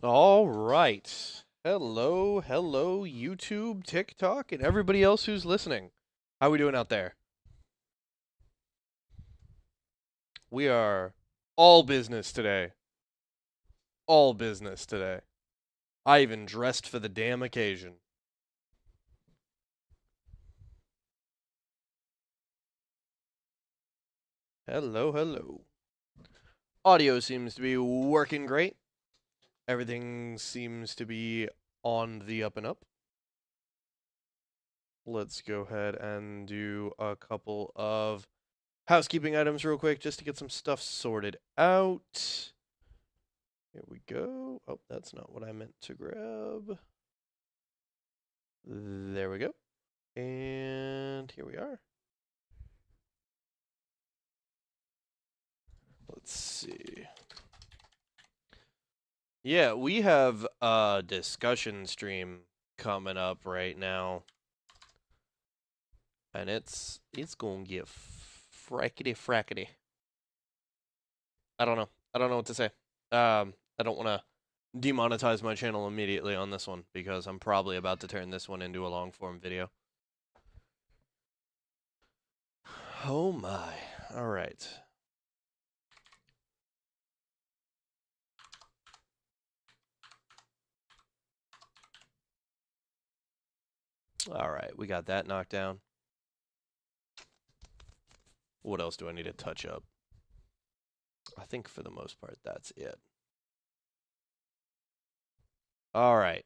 All right. Hello, YouTube, TikTok, and everybody else who's listening. How we doing out there? We are all business today. All business today. I even dressed for the damn occasion. Hello. Audio seems to be working great. Everything seems to be on the up and up. Let's go ahead and do a couple of housekeeping items real quick just to get some stuff sorted out. Here we go. Oh, that's not what I meant to grab. There we go. And here we are. Let's see. Yeah, we have a discussion stream coming up right now. And it's going to get frackety. I don't know. I don't know what to say. I don't want to demonetize my channel immediately on this one because I'm probably about to turn this one into a long form video. Oh my. All right. All right, we got that knocked down. What else do I need to touch up? I think for the most part, that's it. All right.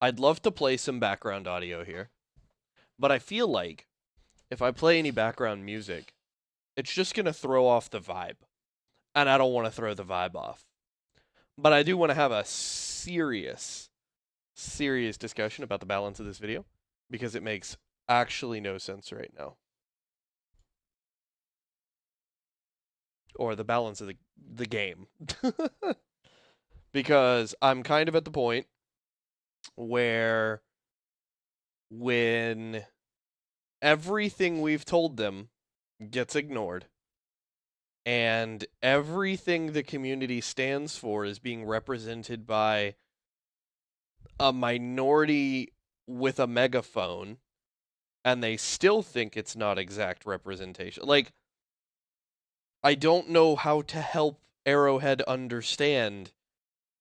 I'd love to play some background audio here, but I feel like if I play any background music, it's just going to throw off the vibe, and I don't want to throw the vibe off. But I do want to have a serious discussion about the balance of this video, because it makes actually no sense right now. Or the balance of the game. Because I'm kind of at the point where when everything we've told them gets ignored and everything the community stands for is being represented by a minority with a megaphone, and they still think it's not exact representation. Like, I don't know how to help Arrowhead understand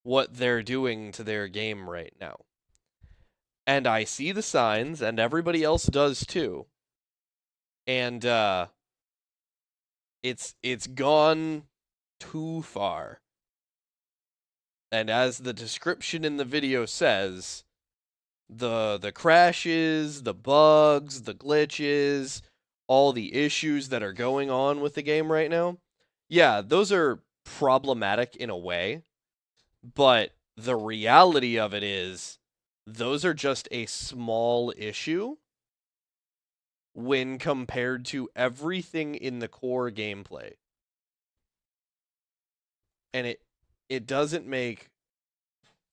what they're doing to their game right now. And I see the signs, and everybody else does too. And it's gone too far. And as the description in the video says, the crashes, the bugs, the glitches, all the issues that are going on with the game right now, yeah, those are problematic in a way, but the reality of it is those are just a small issue when compared to everything in the core gameplay. And it doesn't make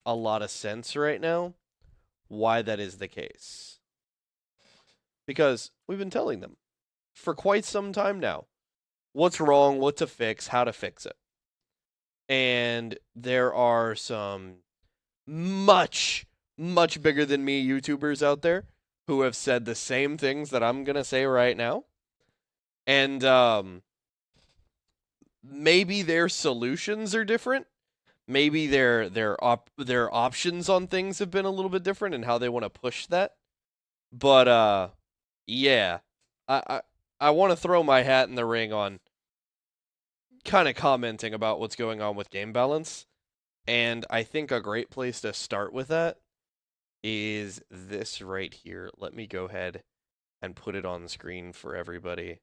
a lot of sense right now why that is the case. Because we've been telling them for quite some time now what's wrong, what to fix, how to fix it. And there are some much bigger than me YouTubers out there who have said the same things that I'm going to say right now. And maybe their solutions are different. Maybe their options on things have been a little bit different and how they want to push that. But yeah. I want to throw my hat in the ring on kind of commenting about what's going on with game balance. And I think a great place to start with that is this right here. Let me go ahead and put it on the screen for everybody.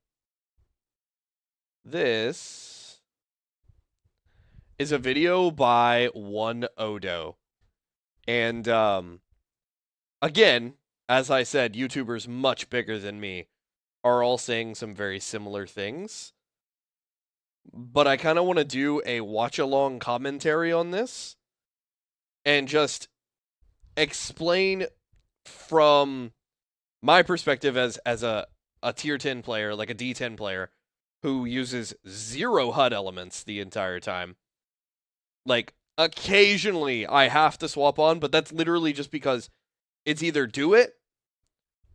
This is a video by one Odo. And again, as I said, YouTubers much bigger than me are all saying some very similar things. But I kind of want to do a watch-along commentary on this and just explain from my perspective as a tier 10 player, like a D10 player, who uses 0 HUD elements the entire time. Like, Occasionally, I have to swap on, but that's literally just because it's either do it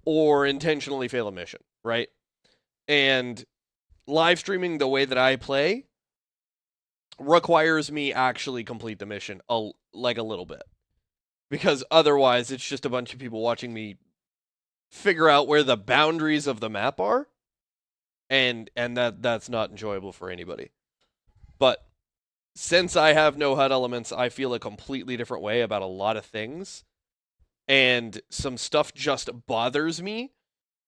or intentionally fail a mission, right? And live streaming the way that I play requires me actually complete the mission like a little bit. Because otherwise, it's just a bunch of people watching me figure out where the boundaries of the map are, and that's not enjoyable for anybody. But since I have no HUD elements, I feel a completely different way about a lot of things, and some stuff just bothers me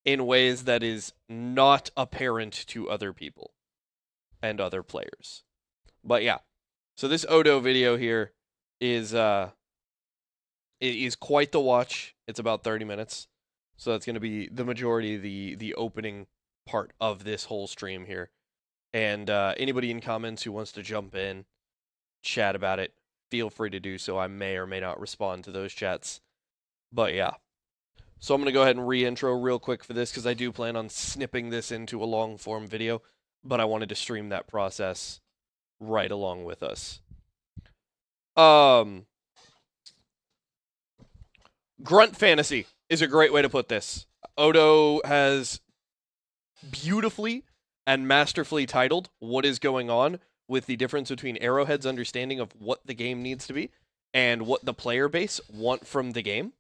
in ways that is not apparent to other people and other players. But yeah, so this Odo video here is quite the watch. It's about 30 minutes. So that's going to be the majority of the opening part of this whole stream here. And anybody in comments who wants to jump in, chat about it, feel free to do so. I may or may not respond to those chats. But yeah. So I'm going to go ahead and re-intro real quick for this because I do plan on snipping this into a long-form video. But I wanted to stream that process right along with us. Grunt fantasy is a great way to put this. Odo has beautifully and masterfully titled what is going on with the difference between Arrowhead's understanding of what the game needs to be and what the player base want from the game.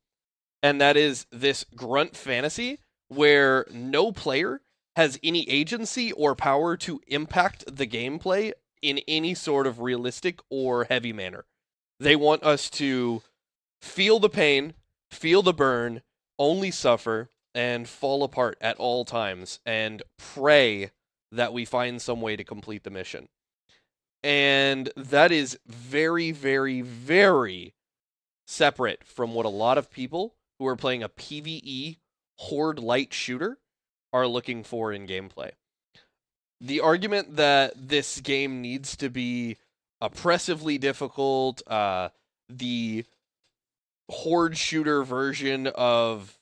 And that is this grunt fantasy where no player has any agency or power to impact the gameplay in any sort of realistic or heavy manner. They want us to feel the pain, feel the burn, only suffer, and fall apart at all times, and pray that we find some way to complete the mission. And that is very, very, very separate from what a lot of people who are playing a PvE horde light shooter are looking for in gameplay. The argument that this game needs to be oppressively difficult, the horde shooter version of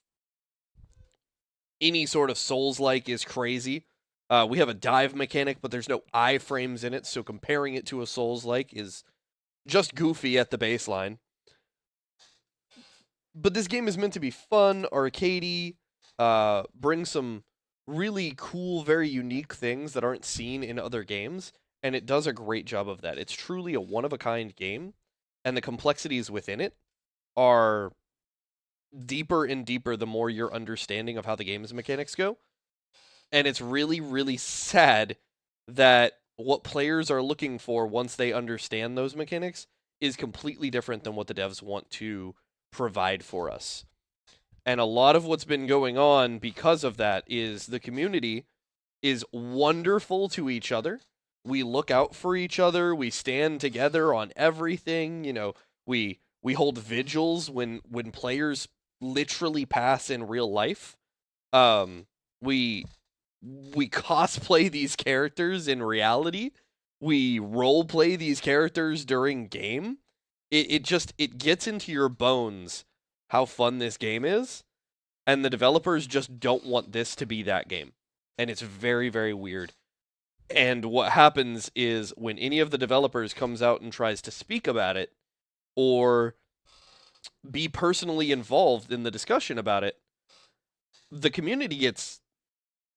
any sort of Souls-like is crazy. We have a dive mechanic, but there's no iframes in it, so comparing it to a Souls-like is just goofy at the baseline. But this game is meant to be fun, arcadey, bring some really cool, very unique things that aren't seen in other games, and it does a great job of that. It's truly a one-of-a-kind game, and the complexities within it are deeper and deeper the more your understanding of how the game's mechanics go. And it's really, really sad that what players are looking for once they understand those mechanics is completely different than what the devs want to provide for us. And a lot of what's been going on because of that is the community is wonderful to each other. We look out for each other. We stand together on everything. You know, we hold vigils when players literally pass in real life. We cosplay these characters in reality. We role play these characters during game. It gets into your bones how fun this game is, and the developers just don't want this to be that game. And it's very, very weird. And what happens is when any of the developers comes out and tries to speak about it or be personally involved in the discussion about it, the community gets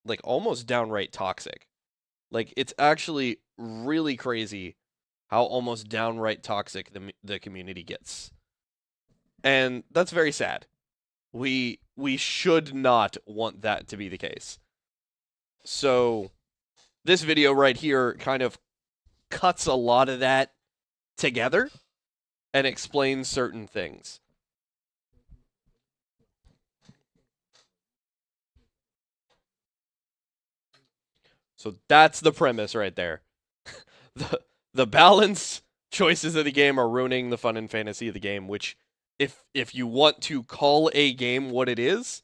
like almost downright toxic. Like, it's actually really crazy how almost downright toxic the community gets. And that's very sad. We should not want that to be the case. So this video right here kind of cuts a lot of that together and explains certain things. So that's the premise right there. The balance choices of the game are ruining the fun and fantasy of the game, which if you want to call a game what it is,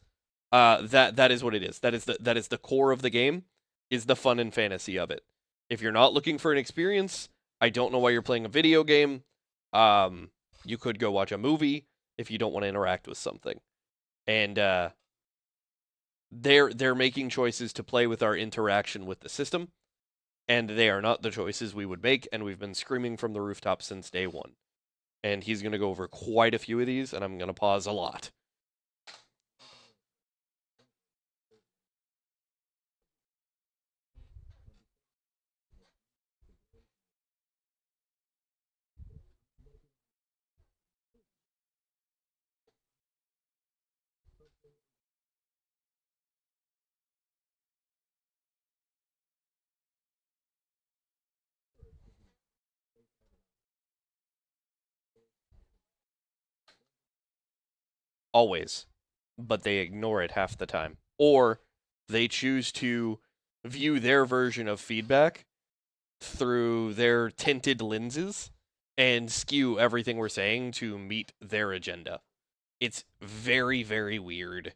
that is what it is. That is the core of the game, is the fun and fantasy of it. If you're not looking for an experience, I don't know why you're playing a video game. You could go watch a movie if you don't want to interact with something. And they're making choices to play with our interaction with the system, and they are not the choices we would make, and we've been screaming from the rooftops since day one. and he's going to go over quite a few of these, and I'm going to pause a lot. Always. But they ignore it half the time. Or they choose to view their version of feedback through their tinted lenses and skew everything we're saying to meet their agenda. It's very, very weird.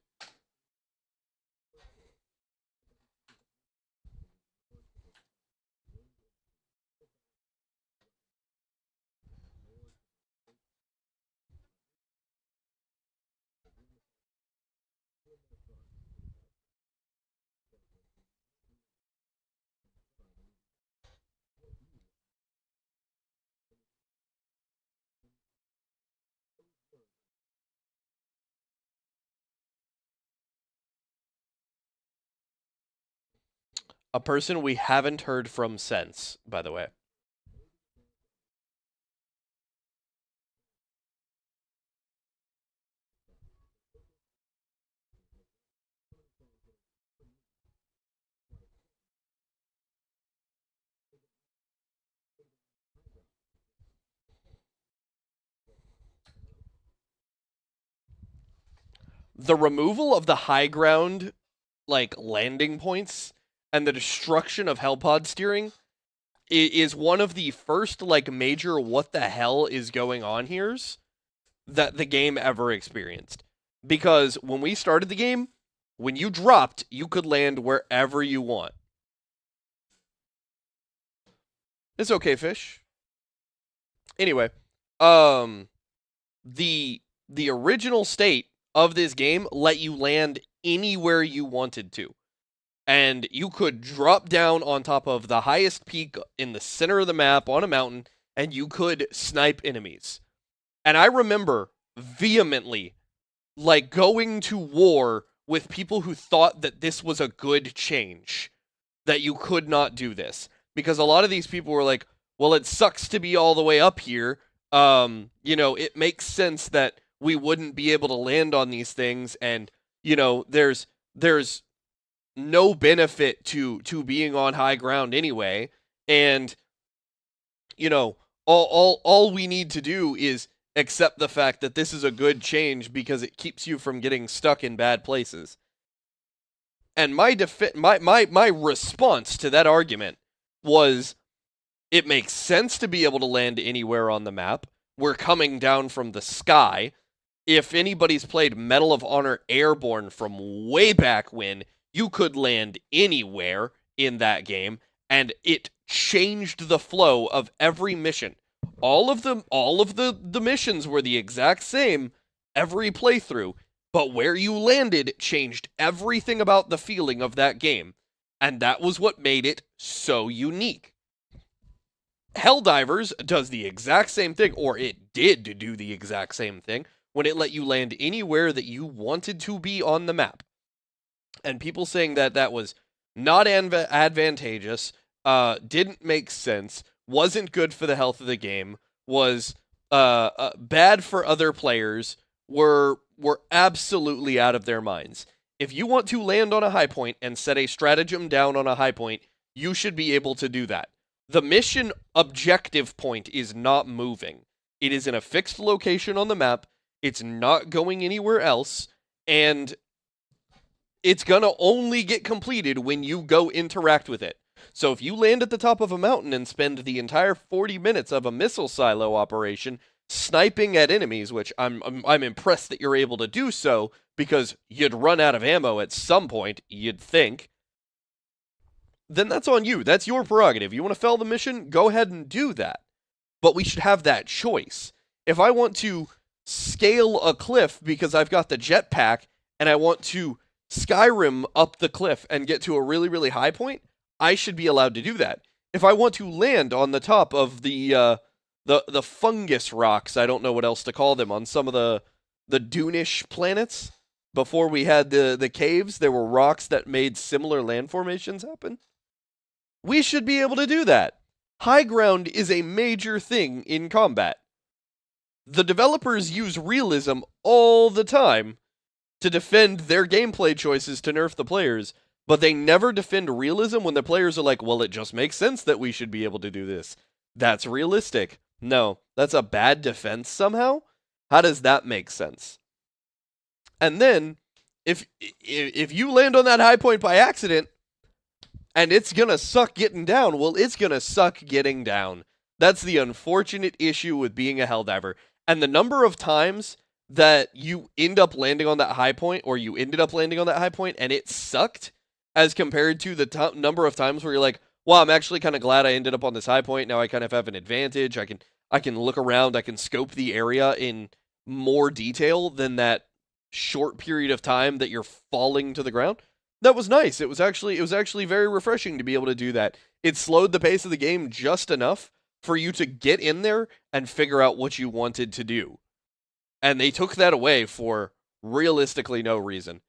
A person we haven't heard from since, by the way. The removal of the high ground, like, landing points and the destruction of Hellpod steering is one of the first, like, major what the hell is going on here's that the game ever experienced. Because when we started the game, when you dropped, you could land wherever you want. It's okay, fish. Anyway, the original state of this game let you land anywhere you wanted to. And you could drop down on top of the highest peak in the center of the map on a mountain, and you could snipe enemies. And I remember vehemently, like, going to war with people who thought that this was a good change, that you could not do this. Because a lot of these people were like, well, it sucks to be all the way up here. It makes sense that we wouldn't be able to land on these things, and, there's no benefit to being on high ground anyway, and all we need to do is accept the fact that this is a good change because it keeps you from getting stuck in bad places. And my response to that argument was, it makes sense to be able to land anywhere on the map. We're coming down from the sky. If anybody's played Medal of Honor Airborne from way back when, you could land anywhere in that game, and it changed the flow of every mission. All of the missions were the exact same every playthrough, but where you landed changed everything about the feeling of that game, and that was what made it so unique. Helldivers does the exact same thing, or it did do the exact same thing, when it let you land anywhere that you wanted to be on the map. And people saying that that was not advantageous, didn't make sense, wasn't good for the health of the game, was bad for other players, were absolutely out of their minds. If you want to land on a high point and set a stratagem down on a high point, you should be able to do that. The mission objective point is not moving. It is in a fixed location on the map. It's not going anywhere else, and it's gonna only get completed when you go interact with it. So if you land at the top of a mountain and spend the entire 40 minutes of a missile silo operation sniping at enemies, which I'm impressed that you're able to do so, because you'd run out of ammo at some point, you'd think, then that's on you. That's your prerogative. You want to fail the mission? Go ahead and do that. But we should have that choice. If I want to scale a cliff because I've got the jetpack and I want to Skyrim up the cliff and get to a really, really high point, I should be allowed to do that. If I want to land on the top of the the fungus rocks, I don't know what else to call them, on some of the dune-ish planets. Before we had the caves, there were rocks that made similar land formations happen. We should be able to do that. High ground is a major thing in combat. The developers use realism all the time to defend their gameplay choices to nerf the players, but they never defend realism when the players are like, well, it just makes sense that we should be able to do this. That's realistic. No, that's a bad defense somehow? How does that make sense? And then, if you land on that high point by accident, and it's gonna suck getting down, well, it's gonna suck getting down. That's the unfortunate issue with being a Helldiver. And the number of times that you end up landing on that high point, or you ended up landing on that high point, and it sucked, as compared to the number of times where you're like, well, I'm actually kind of glad I ended up on this high point. Now I kind of have an advantage. I can look around. I can scope the area in more detail than that short period of time that you're falling to the ground. That was nice. It was actually very refreshing to be able to do that. It slowed the pace of the game just enough for you to get in there and figure out what you wanted to do. And they took that away for realistically no reason.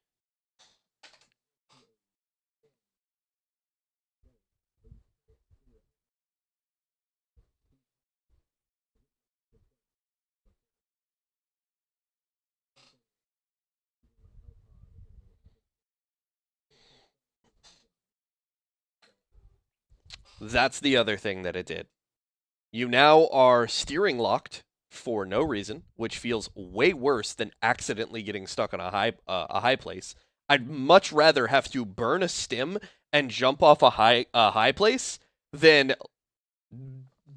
That's the other thing that it did. You now are steering locked for no reason, which feels way worse than accidentally getting stuck on a high place. I'd much rather have to burn a stim and jump off a high place than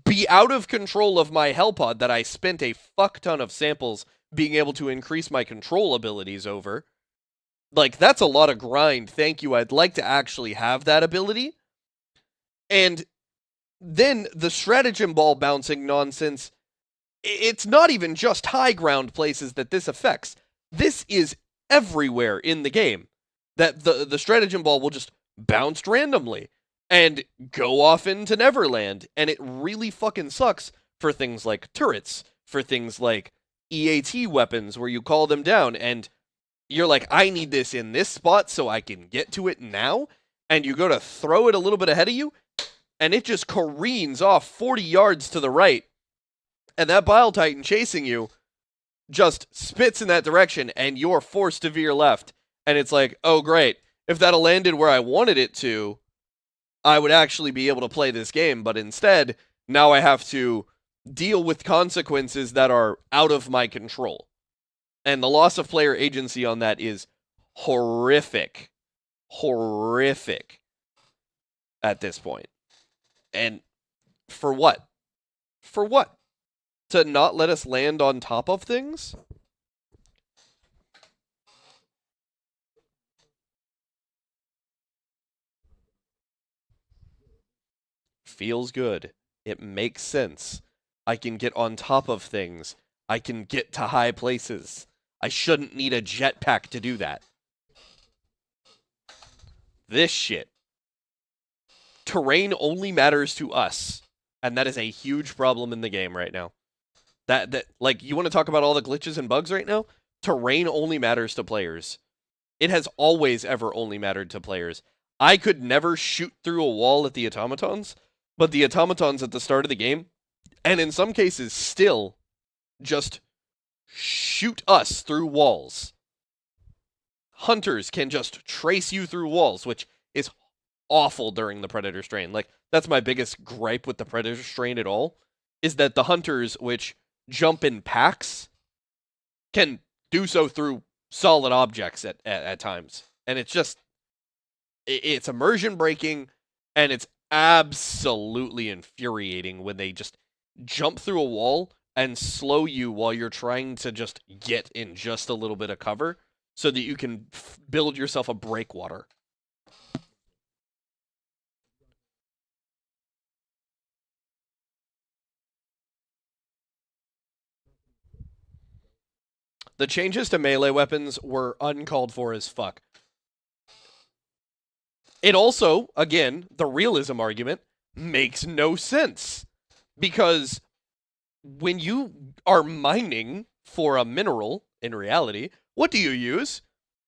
be out of control of my Hellpod that I spent a fuck ton of samples being able to increase my control abilities over. Like, that's a lot of grind. Thank you. I'd like to actually have that ability. And then the stratagem ball bouncing nonsense, it's not even just high ground places that this affects. This is everywhere in the game. That the stratagem ball will just bounce randomly and go off into Neverland. And it really fucking sucks for things like turrets, for things like EAT weapons where you call them down and you're like, I need this in this spot so I can get to it now. And you go to throw it a little bit ahead of you, and it just careens off 40 yards to the right. And that Bile Titan chasing you just spits in that direction, and you're forced to veer left. And it's like, oh, great. If that had landed where I wanted it to, I would actually be able to play this game. But instead, now I have to deal with consequences that are out of my control. And the loss of player agency on that is horrific. Horrific at this point. And for what? For what? To not let us land on top of things? Feels good. It makes sense. I can get on top of things. I can get to high places. I shouldn't need a jetpack to do that. This shit. Terrain only matters to us. And that is a huge problem in the game right now. That like, you want to talk about all the glitches and bugs right now? Terrain only matters to players. It has always ever only mattered to players. I could never shoot through a wall at the automatons, but the automatons at the start of the game, and in some cases still, just shoot us through walls. Hunters can just trace you through walls, which is awful during the Predator strain. Like, that's my biggest gripe with the Predator strain at all, is that the hunters, which jump in packs, can do so through solid objects at times. And it's just, it's immersion breaking, and it's absolutely infuriating when they just jump through a wall and slow you while you're trying to just get in just a little bit of cover so that you can build yourself a breakwater. The changes to melee weapons were uncalled for as fuck. It also, again, the realism argument makes no sense. Because when you are mining for a mineral, in reality, what do you use?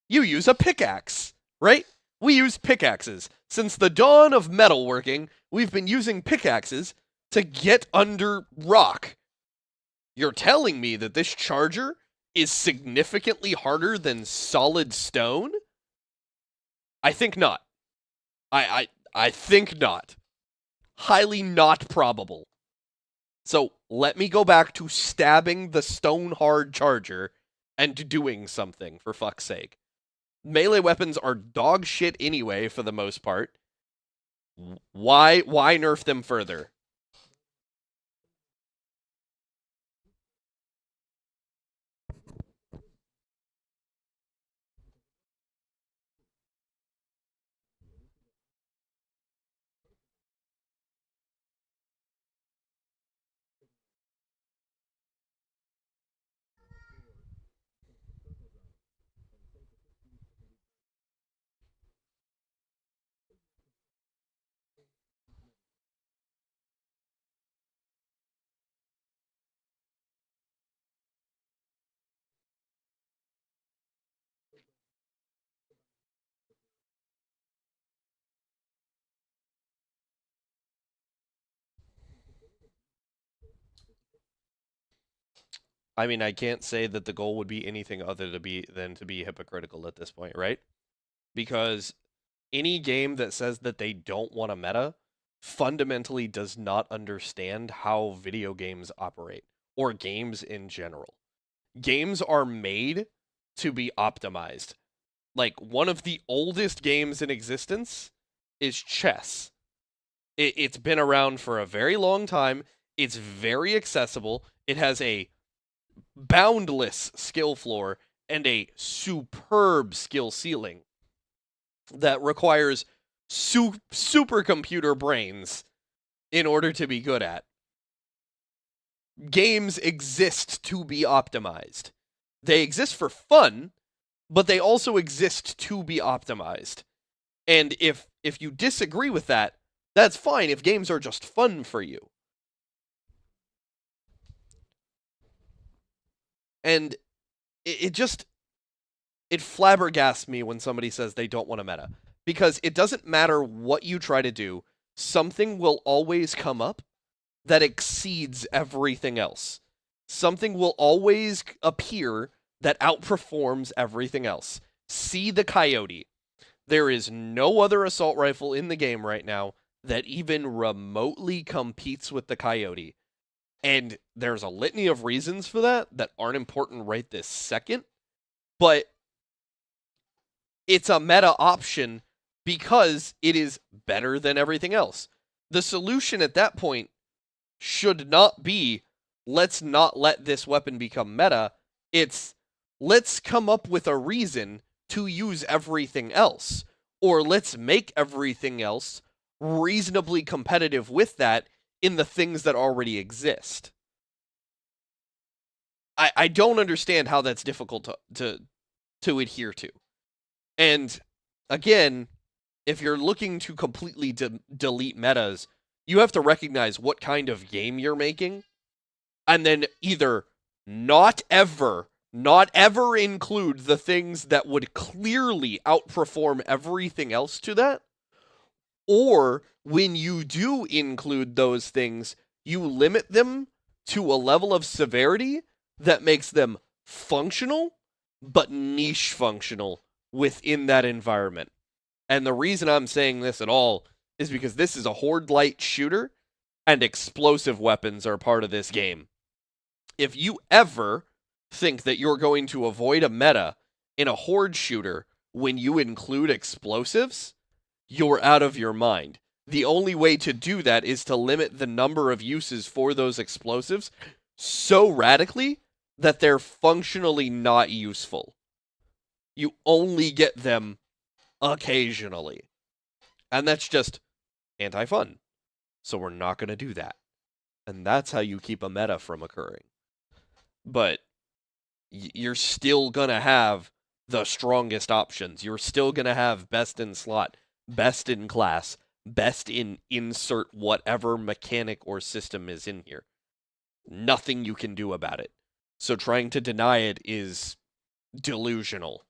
You use a pickaxe, right? We use pickaxes. Since the dawn of metalworking, we've been using pickaxes to get under rock. You're telling me that this charger is significantly harder than solid stone? I think not. I think not. Highly not probable. So let me go back to stabbing the stone hard charger and doing something, for fuck's sake. Melee weapons are dog shit anyway, for the most part. Why nerf them further? I mean, I can't say that the goal would be anything other than to be hypocritical at this point, right? Because any game that says that they don't want a meta fundamentally does not understand how video games operate, or games in general. Games are made to be optimized. Like, one of the oldest games in existence is chess. It's been around for a very long time. It's very accessible. It has a boundless skill floor and a superb skill ceiling that requires supercomputer brains in order to be good at. Games exist to be optimized. They exist for fun, but they also exist to be optimized. And if you disagree with that, that's fine if games are just fun for you. And it just it flabbergasts me when somebody says they don't want a meta, because it doesn't matter what you try to do, something will always come up that exceeds everything else. Something will always appear that outperforms everything else. See the Coyote. There is no other assault rifle in the game right now that even remotely competes with the Coyote. And there's a litany of reasons for that that aren't important right this second, but it's a meta option because it is better than everything else. The solution at that point should not be, let's not let this weapon become meta. It's, let's come up with a reason to use everything else, or let's make everything else reasonably competitive with that in the things that already exist. I don't understand how that's difficult to adhere to. And again, if you're looking to completely delete metas, you have to recognize what kind of game you're making, and then either not ever include the things that would clearly outperform everything else to that, or when you do include those things, you limit them to a level of severity that makes them functional, but niche functional within that environment. And the reason I'm saying this at all is because this is a horde light shooter, and explosive weapons are part of this game. If you ever think that you're going to avoid a meta in a horde shooter when you include explosives, you're out of your mind. The only way to do that is to limit the number of uses for those explosives so radically that they're functionally not useful. You only get them occasionally. And that's just anti-fun. So we're not going to do that. And that's how you keep a meta from occurring. But you're still going to have the strongest options. You're still going to have best in slot, best in class, best in insert whatever mechanic or system is in here. nothing you can do about it. So trying to deny it is delusional.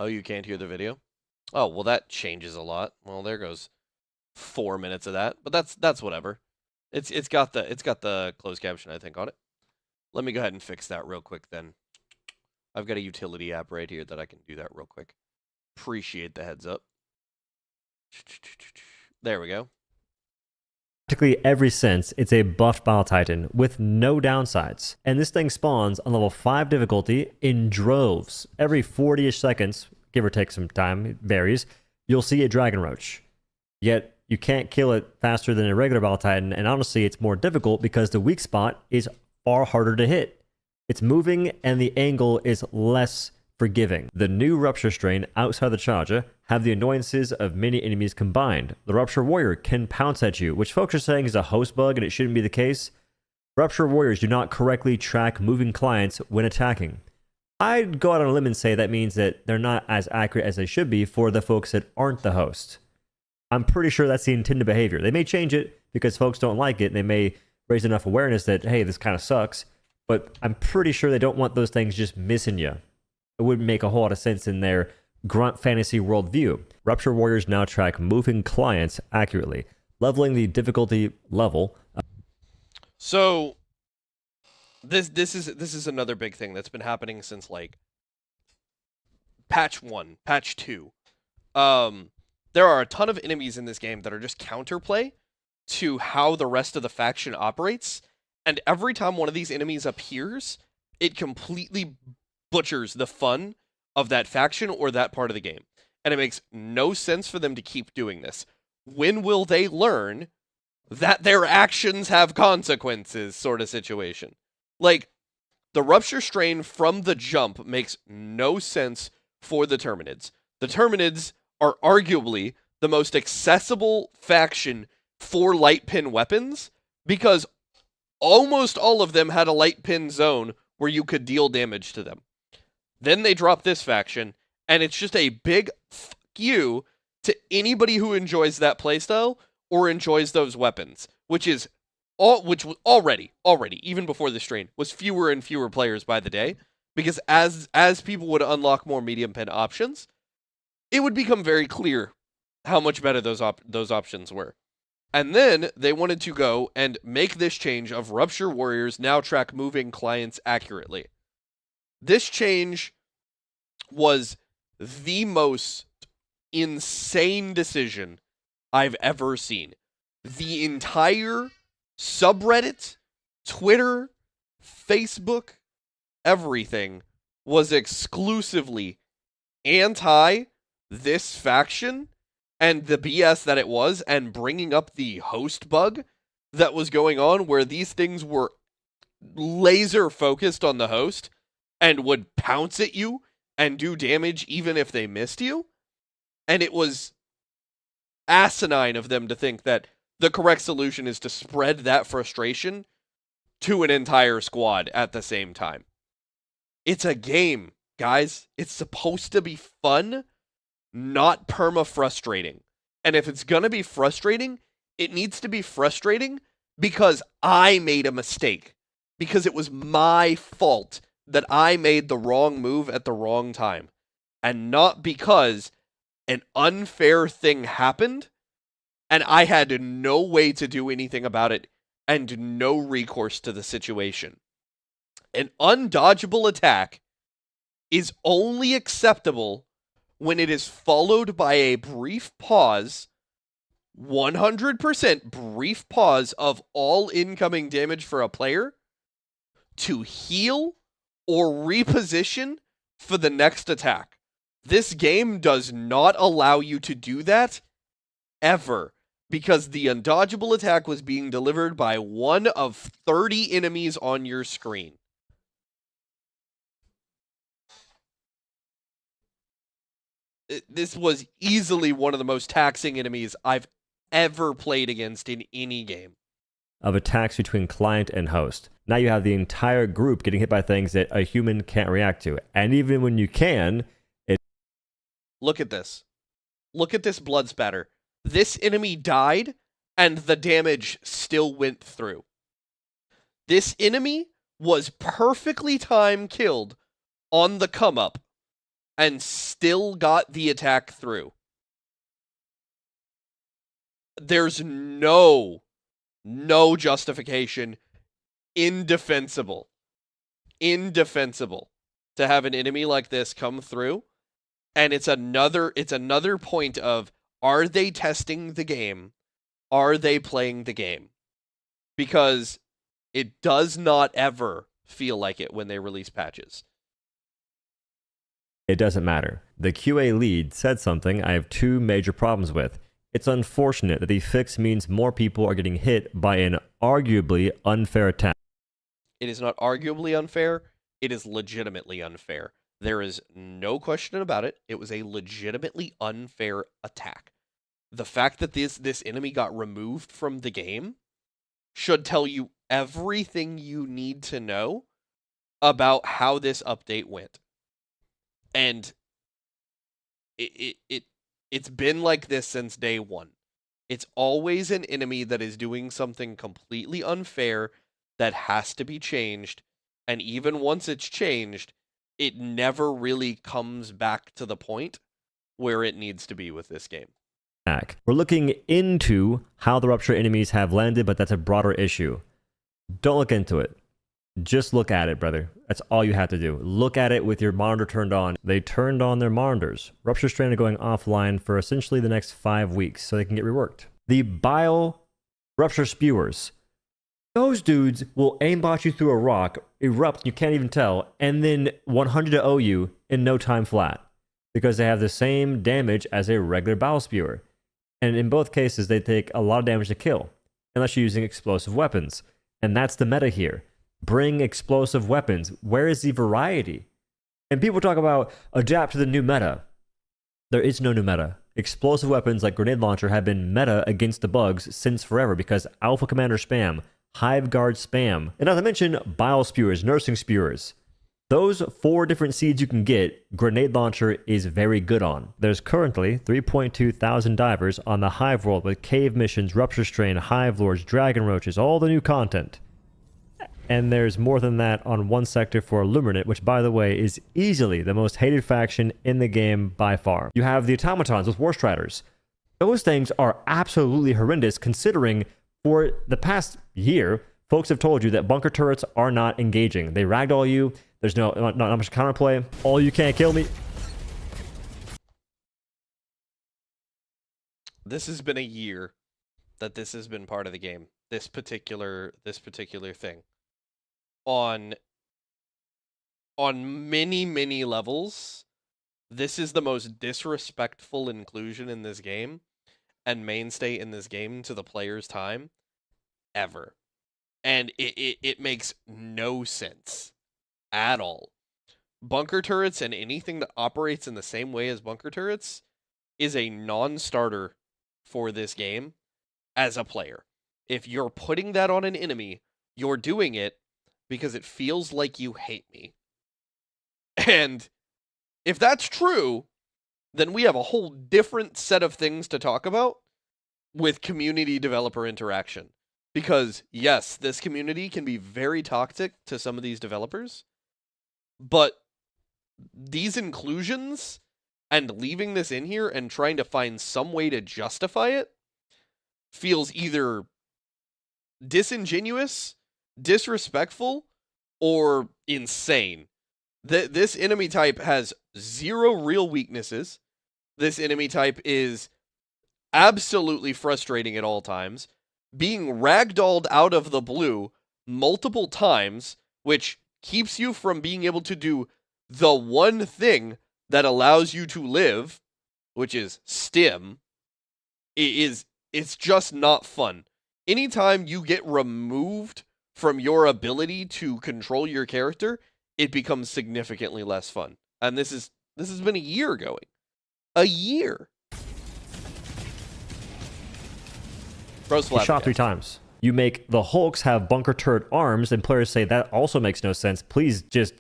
Oh, you can't hear the video? Oh, well that changes a lot. Well, there goes 4 minutes of that, but that's whatever. It's got the closed caption, I think, on it. Let me go ahead and fix that real quick then. I've got a utility app right here that I can do that real quick. Appreciate the heads up. There we go. Practically every sense, it's a buffed Battle Titan with no downsides. And this thing spawns on level 5 difficulty in droves. Every 40-ish seconds, give or take some time, it varies, you'll see a Dragon Roach. Yet, you can't kill it faster than a regular Battle Titan, and honestly, it's more difficult because the weak spot is far harder to hit. It's moving, and the angle is less forgiving. The new Rupture Strain outside the Charger have the annoyances of many enemies combined. The Rupture Warrior can pounce at you, which folks are saying is a host bug and it shouldn't be the case. Rupture Warriors do not correctly track moving clients when attacking. I'd go out on a limb and say that means that they're not as accurate as they should be for the folks that aren't the host. I'm pretty sure that's the intended behavior. They may change it because folks don't like it, and they may raise enough awareness that, hey, this kind of sucks, but I'm pretty sure they don't want those things just missing you. It wouldn't make a whole lot of sense in their grunt fantasy worldview. Rupture Warriors now track moving clients accurately, leveling the difficulty level. So this is another big thing that's been happening since like patch 1, patch 2. There are a ton of enemies in this game that are just counterplay to how the rest of the faction operates, and every time one of these enemies appears, it completely butchers the fun of that faction or that part of the game. And it makes no sense for them to keep doing this. When will they learn that their actions have consequences, sort of situation? Like, the Rupture Strain from the jump makes no sense for the Terminids. The Terminids are arguably the most accessible faction for light pin weapons because almost all of them had a light pin zone where you could deal damage to them. Then they drop this faction, and it's just a big fuck you to anybody who enjoys that playstyle or enjoys those weapons, which was already, even before the strain, was fewer and fewer players by the day, because as people would unlock more medium pin options, it would become very clear how much better those options were. And then they wanted to go and make this change of Rupture Warriors now track moving clients accurately. This change was the most insane decision I've ever seen. The entire subreddit, Twitter, Facebook, everything was exclusively anti this faction and the BS that it was, and bringing up the host bug that was going on where these things were laser focused on the host and would pounce at you and do damage even if they missed you. And it was asinine of them to think that the correct solution is to spread that frustration to an entire squad at the same time. It's a game, guys. It's supposed to be fun, not perma-frustrating. And if it's gonna be frustrating, it needs to be frustrating because I made a mistake. Because it was my fault that I made the wrong move at the wrong time. And not because an unfair thing happened and I had no way to do anything about it and no recourse to the situation. An undodgeable attack is only acceptable when it is followed by a brief pause, 100% brief pause of all incoming damage for a player to heal or reposition for the next attack. This game does not allow you to do that ever, because the undodgeable attack was being delivered by one of 30 enemies on your screen. This was easily one of the most taxing enemies I've ever played against in any game. Of attacks between client and host. Now you have the entire group getting hit by things that a human can't react to. And even when you can, Look at this. Look at this blood spatter. This enemy died, and the damage still went through. This enemy was perfectly time-killed on the come-up, and still got the attack through. There's no justification. Indefensible to have an enemy like this come through. And it's another point of, are they testing the game? Are they playing the game? Because it does not ever feel like it when they release patches. it doesn't matter. The QA lead said something I have two major problems with. It's unfortunate that the fix means more people are getting hit by an arguably unfair attack. It is not arguably unfair. It is legitimately unfair. There is no question about it. It was a legitimately unfair attack. The fact that this enemy got removed from the game should tell you everything you need to know about how this update went. And it's been like this since day one. It's always an enemy that is doing something completely unfair that has to be changed. And even once it's changed, it never really comes back to the point where it needs to be with this game. We're looking into how the Rupture enemies have landed, but that's a broader issue. Don't look into it. Just look at it, brother. That's all you have to do. Look at it with your monitor turned on. They turned on their monitors. Rupture Strand are going offline for essentially the next 5 weeks so they can get reworked. The Bile Rupture Spewers. Those dudes will aimbot you through a rock, erupt, you can't even tell, and then 100 to OU you in no time flat. Because they have the same damage as a regular Bile Spewer. And in both cases, they take a lot of damage to kill, unless you're using explosive weapons. And that's the meta here. Bring explosive weapons. Where is the variety? And people talk about adapt to the new meta. There is no new meta. Explosive weapons like Grenade Launcher have been meta against the bugs since forever because Alpha Commander spam, Hive Guard spam, and not to mention Bile Spewers, Nursing Spewers. Those 4 different seeds you can get, Grenade Launcher is very good on. There's currently 3.2 thousand divers on the Hive world with cave missions, Rupture Strain, Hive Lords, Dragon Roaches, all the new content. And there's more than that on one sector for Illuminate, which, by the way, is easily the most hated faction in the game by far. You have the Automatons with War Striders. Those things are absolutely horrendous considering for the past year, folks have told you that bunker turrets are not engaging. They ragdoll you. There's not much counterplay. All you can't kill me. This has been a year that this has been part of the game. This particular thing. On many levels, this is the most disrespectful inclusion in this game and mainstay in this game to the player's time ever. And it makes no sense at all. Bunker turrets and anything that operates in the same way as bunker turrets is a non-starter for this game as a player. If you're putting that on an enemy, you're doing it because it feels like you hate me. And if that's true, then we have a whole different set of things to talk about with community developer interaction. Because, yes, this community can be very toxic to some of these developers, but these inclusions and leaving this in here and trying to find some way to justify it feels either disingenuous, disrespectful, or insane. This enemy type has 0 real weaknesses. This enemy type is absolutely frustrating at all times. Being ragdolled out of the blue multiple times, which keeps you from being able to do the one thing that allows you to live, which is stim, it's just not fun. Anytime you get removed from your ability to control your character, it becomes significantly less fun. And this has been a year going. A year. Bro's You shot 3 times. You make the Hulks have bunker turret arms, and players say that also makes no sense. Please just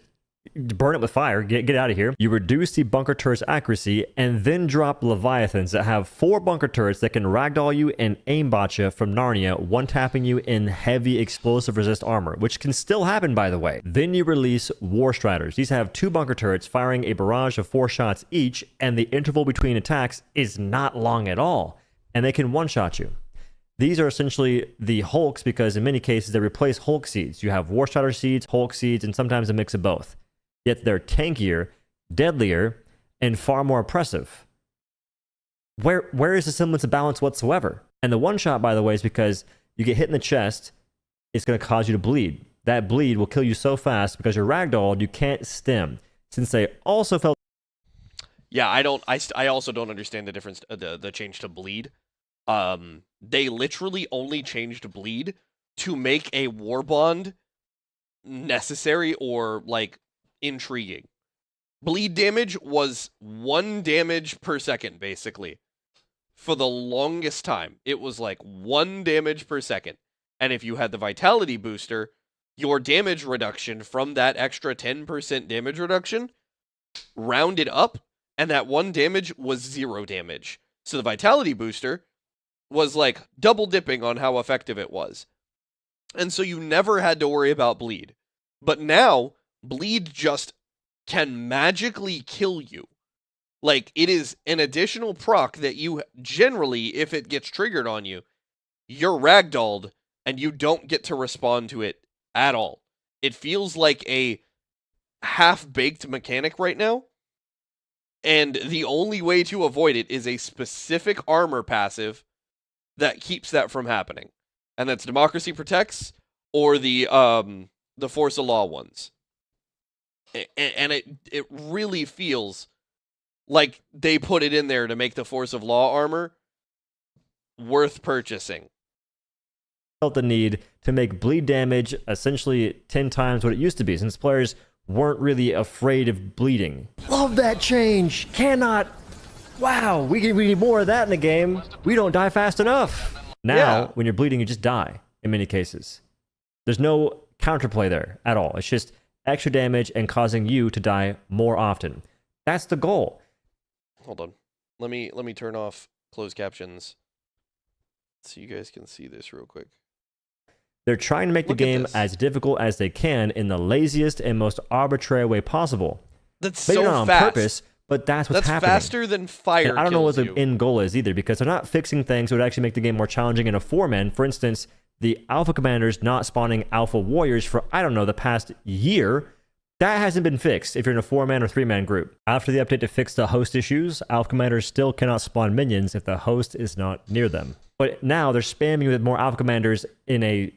burn it with fire. Get out of here. You reduce the bunker turret's accuracy, and then drop Leviathans that have 4 bunker turrets that can ragdoll you and aimbot you from Narnia, one-tapping you in heavy explosive resist armor, which can still happen, by the way. Then you release War Striders. These have 2 bunker turrets firing a barrage of 4 shots each, and the interval between attacks is not long at all, and they can one-shot you. These are essentially the Hulks because in many cases they replace Hulk seeds. You have War Strider seeds, Hulk seeds, and sometimes a mix of both. Yet they're tankier, deadlier, and far more oppressive. Where is the semblance of balance whatsoever? And the one shot, by the way, is because you get hit in the chest, it's going to cause you to bleed. That bleed will kill you so fast because you're ragdolled, you can't stim. Since they also felt... Yeah, I also don't understand the difference, the change to bleed. They literally only changed bleed to make a war bond necessary or, like, intriguing. Bleed damage was 1 damage per second, basically. For the longest time, it was like 1 damage per second. And if you had the vitality booster, your damage reduction from that extra 10% damage reduction rounded up, and that 1 damage was 0 damage. So the vitality booster was like double dipping on how effective it was. And so you never had to worry about bleed. But now, bleed just can magically kill you. Like, it is an additional proc that you generally, if it gets triggered on you, you're ragdolled and you don't get to respond to it at all. It feels like a half-baked mechanic right now. And the only way to avoid it is a specific armor passive that keeps that from happening. And that's Democracy Protects or the Force of Law ones. And it really feels like they put it in there to make the Force of Law armor worth purchasing. Felt the need to make bleed damage essentially 10 times what it used to be, since players weren't really afraid of bleeding. Love that change! Cannot... Wow, we need more of that in the game. We don't die fast enough. Now, when you're bleeding, you just die, in many cases. There's no counterplay there at all. It's just extra damage and causing you to die more often. That's the goal. Hold on. Let me turn off closed captions so you guys can see this real quick. They're trying to make the game as difficult as they can in the laziest and most arbitrary way possible. That's Maybe so not on fast. Purpose, but that's what's happening. That's faster than fire. And I don't know what the you. end goal is either, because they're not fixing things that would actually make the game more challenging in a 4-man. For instance, the Alpha Commanders not spawning Alpha Warriors for, I don't know, the past year. That hasn't been fixed if you're in a 4-man or 3-man group. After the update to fix the host issues, Alpha Commanders still cannot spawn minions if the host is not near them. But now they're spamming with more Alpha Commanders in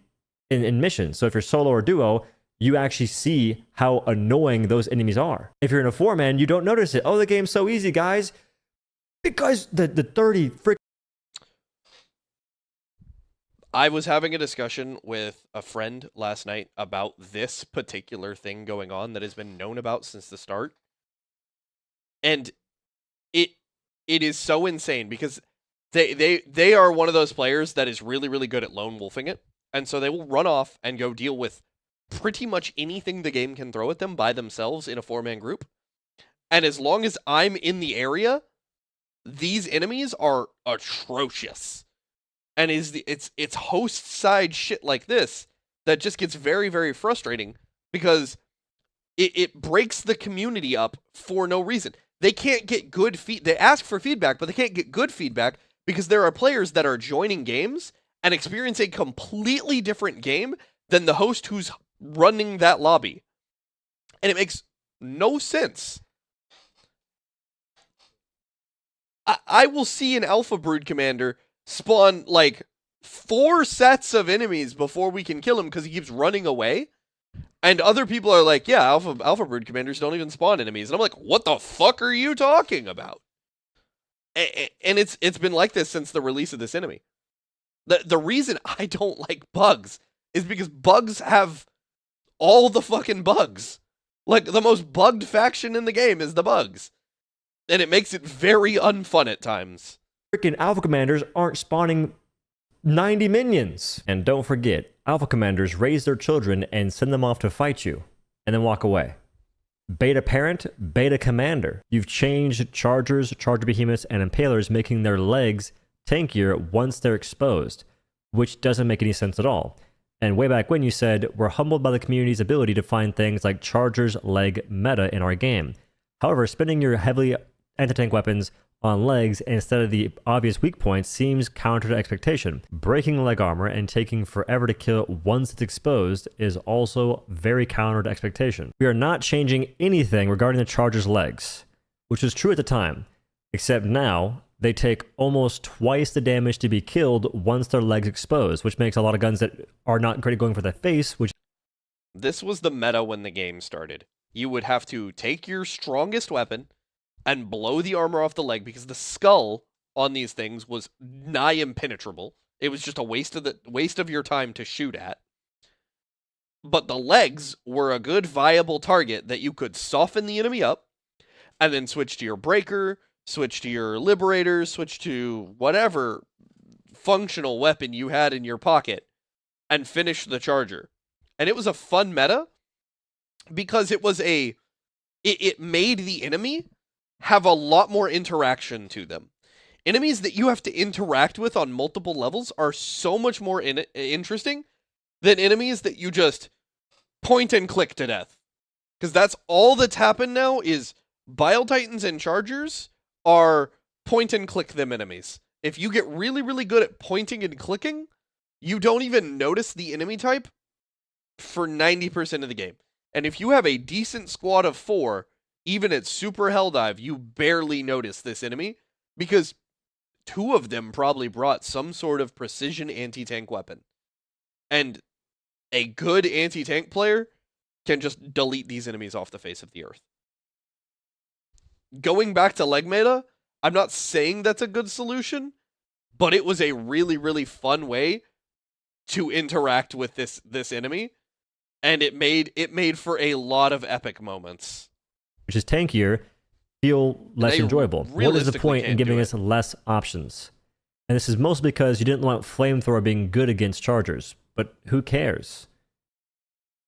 missions. So if you're solo or duo, you actually see how annoying those enemies are. If you're in a 4-man, you don't notice it. Oh, the game's so easy, guys. Because the 30 frick... I was having a discussion with a friend last night about this particular thing going on that has been known about since the start. And it is so insane because they are one of those players that is really, really good at lone wolfing it. And so they will run off and go deal with pretty much anything the game can throw at them by themselves in a 4-man group. And as long as I'm in the area, these enemies are atrocious. And it's host side shit like this that just gets very, very frustrating because it breaks the community up for no reason. They can't get good they ask for feedback, but they can't get good feedback because there are players that are joining games and experience a completely different game than the host who's running that lobby. And it makes no sense. I will see an Alpha Brood commander spawn like 4 sets of enemies before we can kill him because he keeps running away. And other people are like, yeah, Alpha Brood commanders don't even spawn enemies. And I'm like, what the fuck are you talking about? And it's been like this since the release of this enemy. The reason I don't like bugs is because bugs have all the fucking bugs. Like, the most bugged faction in the game is the bugs. And it makes it very unfun at times. Freaking Alpha Commanders aren't spawning 90 minions. And don't forget, Alpha Commanders raise their children and send them off to fight you, and then walk away. Beta Parent, Beta Commander. You've changed Chargers, Charger Behemoths, and Impalers, making their legs tankier once they're exposed, which doesn't make any sense at all. And way back when you said, we're humbled by the community's ability to find things like Charger's leg meta in our game. However, spending your heavily anti-tank weapons on legs instead of the obvious weak points seems counter to expectation. Breaking leg armor and taking forever to kill once it's exposed is also very counter to expectation. We are not changing anything regarding the Charger's legs, which was true at the time, except now they take almost twice the damage to be killed once their legs exposed, which makes a lot of guns that are not great at going for the face, which... This was the meta when the game started. You would have to take your strongest weapon and blow the armor off the leg, because the skull on these things was nigh impenetrable. It was just a waste of your time to shoot at. But the legs were a good viable target that you could soften the enemy up, and then switch to your breaker, switch to your liberator, switch to whatever functional weapon you had in your pocket, and finish the charger. And it was a fun meta, because it was it made the enemy have a lot more interaction to them. Enemies that you have to interact with on multiple levels are so much more interesting than enemies that you just point and click to death. Because that's all that's happened now is Bile Titans and Chargers are point and click them enemies. If you get really, really good at pointing and clicking, you don't even notice the enemy type for 90% of the game. And if you have a decent squad of 4, even at Super Helldive, you barely notice this enemy, because 2 of them probably brought some sort of precision anti-tank weapon. And a good anti-tank player can just delete these enemies off the face of the earth. Going back to leg meta, I'm not saying that's a good solution, but it was a really, really fun way to interact with this enemy, and it made for a lot of epic moments. Which is tankier, feel less enjoyable. What is the point in giving us less options? And this is mostly because you didn't want Flamethrower being good against Chargers. But who cares?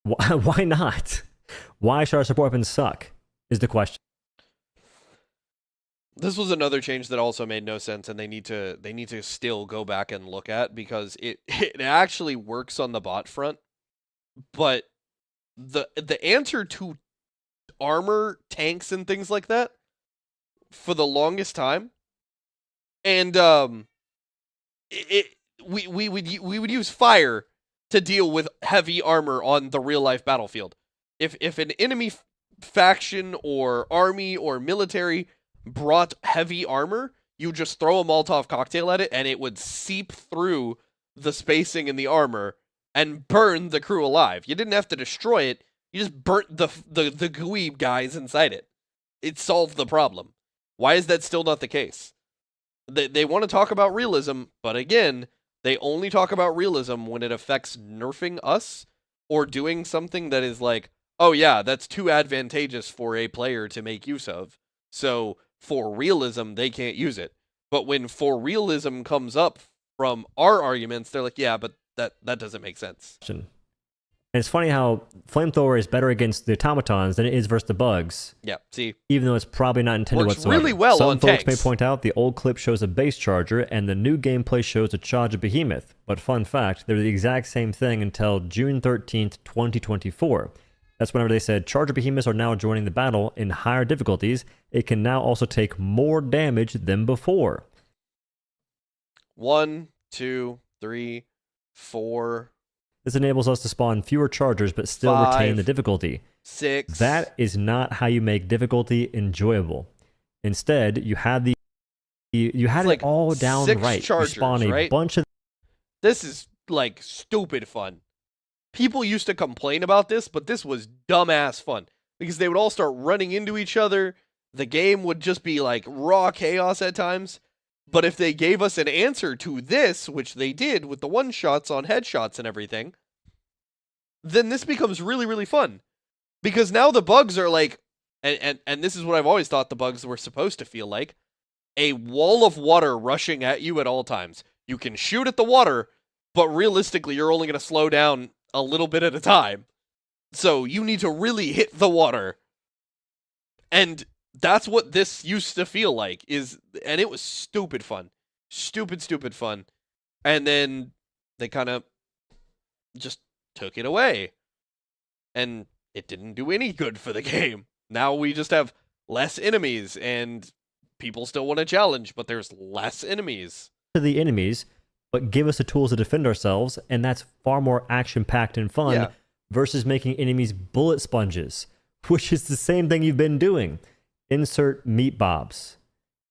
Why not? Why should our support weapons suck? Is the question. This was another change that also made no sense, and they need to still go back and look at, because it actually works on the bot front, but the answer to armor, tanks, and things like that for the longest time, and we would use fire to deal with heavy armor on the real life battlefield. If an enemy faction or army or military brought heavy armor, you just throw a Molotov cocktail at it, and it would seep through the spacing in the armor and burn the crew alive. You didn't have to destroy it. You just burnt the gooey guys inside it. It solved the problem. Why is that still not the case? They want to talk about realism, but again, they only talk about realism when it affects nerfing us or doing something that is like, oh yeah, that's too advantageous for a player to make use of. So for realism, they can't use it. But when for realism comes up from our arguments, they're like, yeah, but that doesn't make sense. And it's funny how Flamethrower is better against the automatons than it is versus the bugs. Yeah, see? Even though it's probably not intended Works whatsoever. really well Some on folks tanks. may point out the old clip shows a base charger and the new gameplay shows a charger behemoth. But fun fact, they're the exact same thing until June 13th, 2024. That's whenever they said charger behemoths are now joining the battle in higher difficulties. It can now also take more damage than before. 1, 2, 3, 4. This enables us to spawn fewer chargers but still 5, retain the difficulty. 6. That is not how you make difficulty enjoyable. Instead, you had it all down 6 right. chargers, You spawn a right? bunch of... This is like stupid fun. people used to complain about this, but this was dumbass fun because they would all start running into each other. The game would just be like raw chaos at times. But if they gave us an answer to this, which they did with the one-shots on headshots and everything, then this becomes really, really fun. Because now the bugs are like, and this is what I've always thought the bugs were supposed to feel like, a wall of water rushing at you at all times. You can shoot at the water, but realistically, you're only going to slow down a little bit at a time. So you need to really hit the water. And that's what this used to feel like, and it was stupid fun. Stupid fun. And then they kind of just took it away. And it didn't do any good for the game. Now we just have less enemies, and people still want to challenge, but there's less enemies. To the enemies, but give us the tools to defend ourselves, and that's far more action-packed and fun versus making enemies bullet sponges, which is the same thing you've been doing. Insert meat bobs.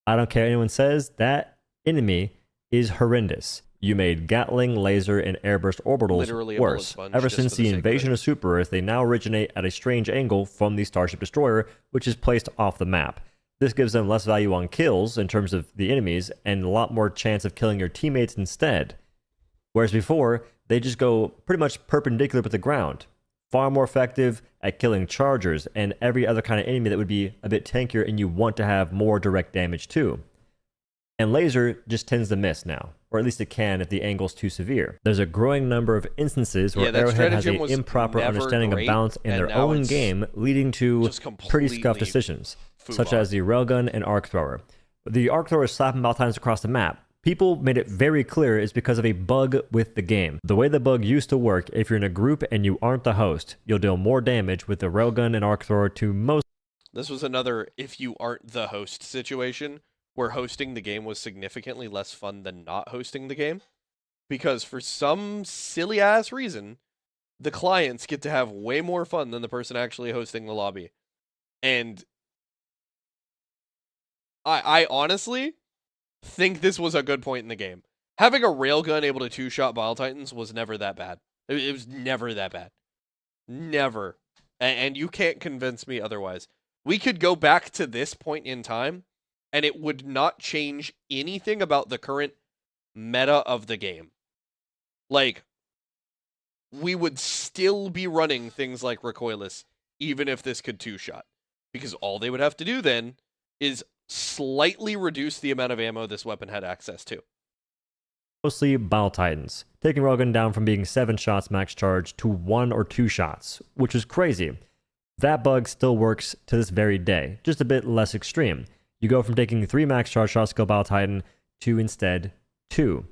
I don't care what anyone says, that enemy is horrendous. You made Gatling, laser, and airburst orbitals Literally worse. Ever since the invasion of Super-Earth, they now originate at a strange angle from the Starship Destroyer, which is placed off the map. This gives them less value on kills in terms of the enemies, and a lot more chance of killing your teammates instead. Whereas before, they just go pretty much perpendicular with the ground. Far more effective at killing chargers and every other kind of enemy that would be a bit tankier and you want to have more direct damage too. And laser just tends to miss now, or at least it can if the angle's too severe. There's a growing number of instances where Arrowhead has an improper understanding of balance in their own game, leading to pretty scuffed decisions, such as the railgun and arc thrower. The arc thrower is slapping Baltines across the map. People made it very clear it's because of a bug with the game. The way the bug used to work, if you're in a group and you aren't the host, you'll deal more damage with the railgun and arc thrower to most. This was another if you aren't the host situation, where hosting the game was significantly less fun than not hosting the game. Because for some silly-ass reason, the clients get to have way more fun than the person actually hosting the lobby. And I honestly think this was a good point in the game. Having a railgun able to two-shot Bile Titans was never that bad. It was never that bad. Never. And you can't convince me otherwise. We could go back to this point in time, and it would not change anything about the current meta of the game. Like, we would still be running things like Recoilless, even if this could two-shot. Because all they would have to do then is slightly reduce the amount of ammo this weapon had access to. Mostly Bile Titans, taking Railgun down from being 7 shots max charge to 1 or 2 shots, which is crazy. That bug still works to this very day, just a bit less extreme. You go from taking 3 max charge shots to kill Bile Titan to instead 2.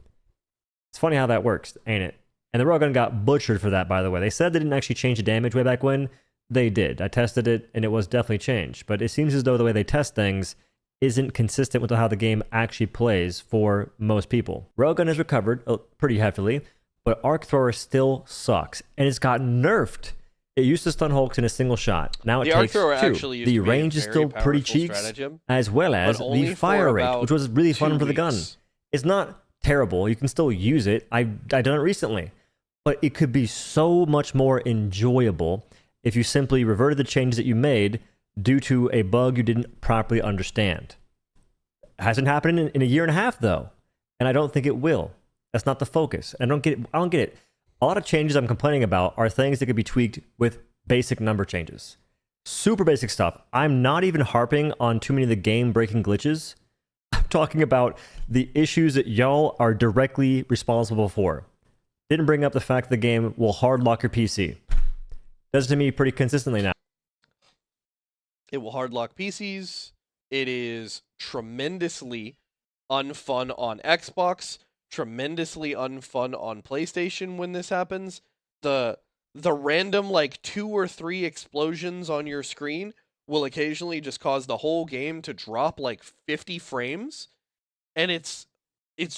It's funny how that works, ain't it? And the Railgun got butchered for that, by the way. They said they didn't actually change the damage way back when. They did. I tested it, and it was definitely changed. But it seems as though the way they test things isn't consistent with how the game actually plays for most people. Railgun has recovered pretty heavily, but Arc Thrower still sucks, and it's gotten nerfed. It used to stun Hulks in a single shot. Now it takes 2. The range is still pretty cheeks, as well as the fire rate, which was really fun for the gun. It's not terrible. You can still use it. I've done it recently. But it could be so much more enjoyable if you simply reverted the changes that you made due to a bug you didn't properly understand. It hasn't happened in a year and a half, though, and I don't think it will. That's not the focus. I don't get it. A lot of changes I'm complaining about are things that could be tweaked with basic number changes. Super basic stuff. I'm not even harping on too many of the game-breaking glitches. I'm talking about the issues that y'all are directly responsible for. Didn't bring up the fact that the game will hard lock your PC. Does it to me pretty consistently now. It will hard lock PCs. It is tremendously unfun on Xbox, tremendously unfun on PlayStation when this happens. The random like 2 or 3 explosions on your screen will occasionally just cause the whole game to drop like 50 frames, and it's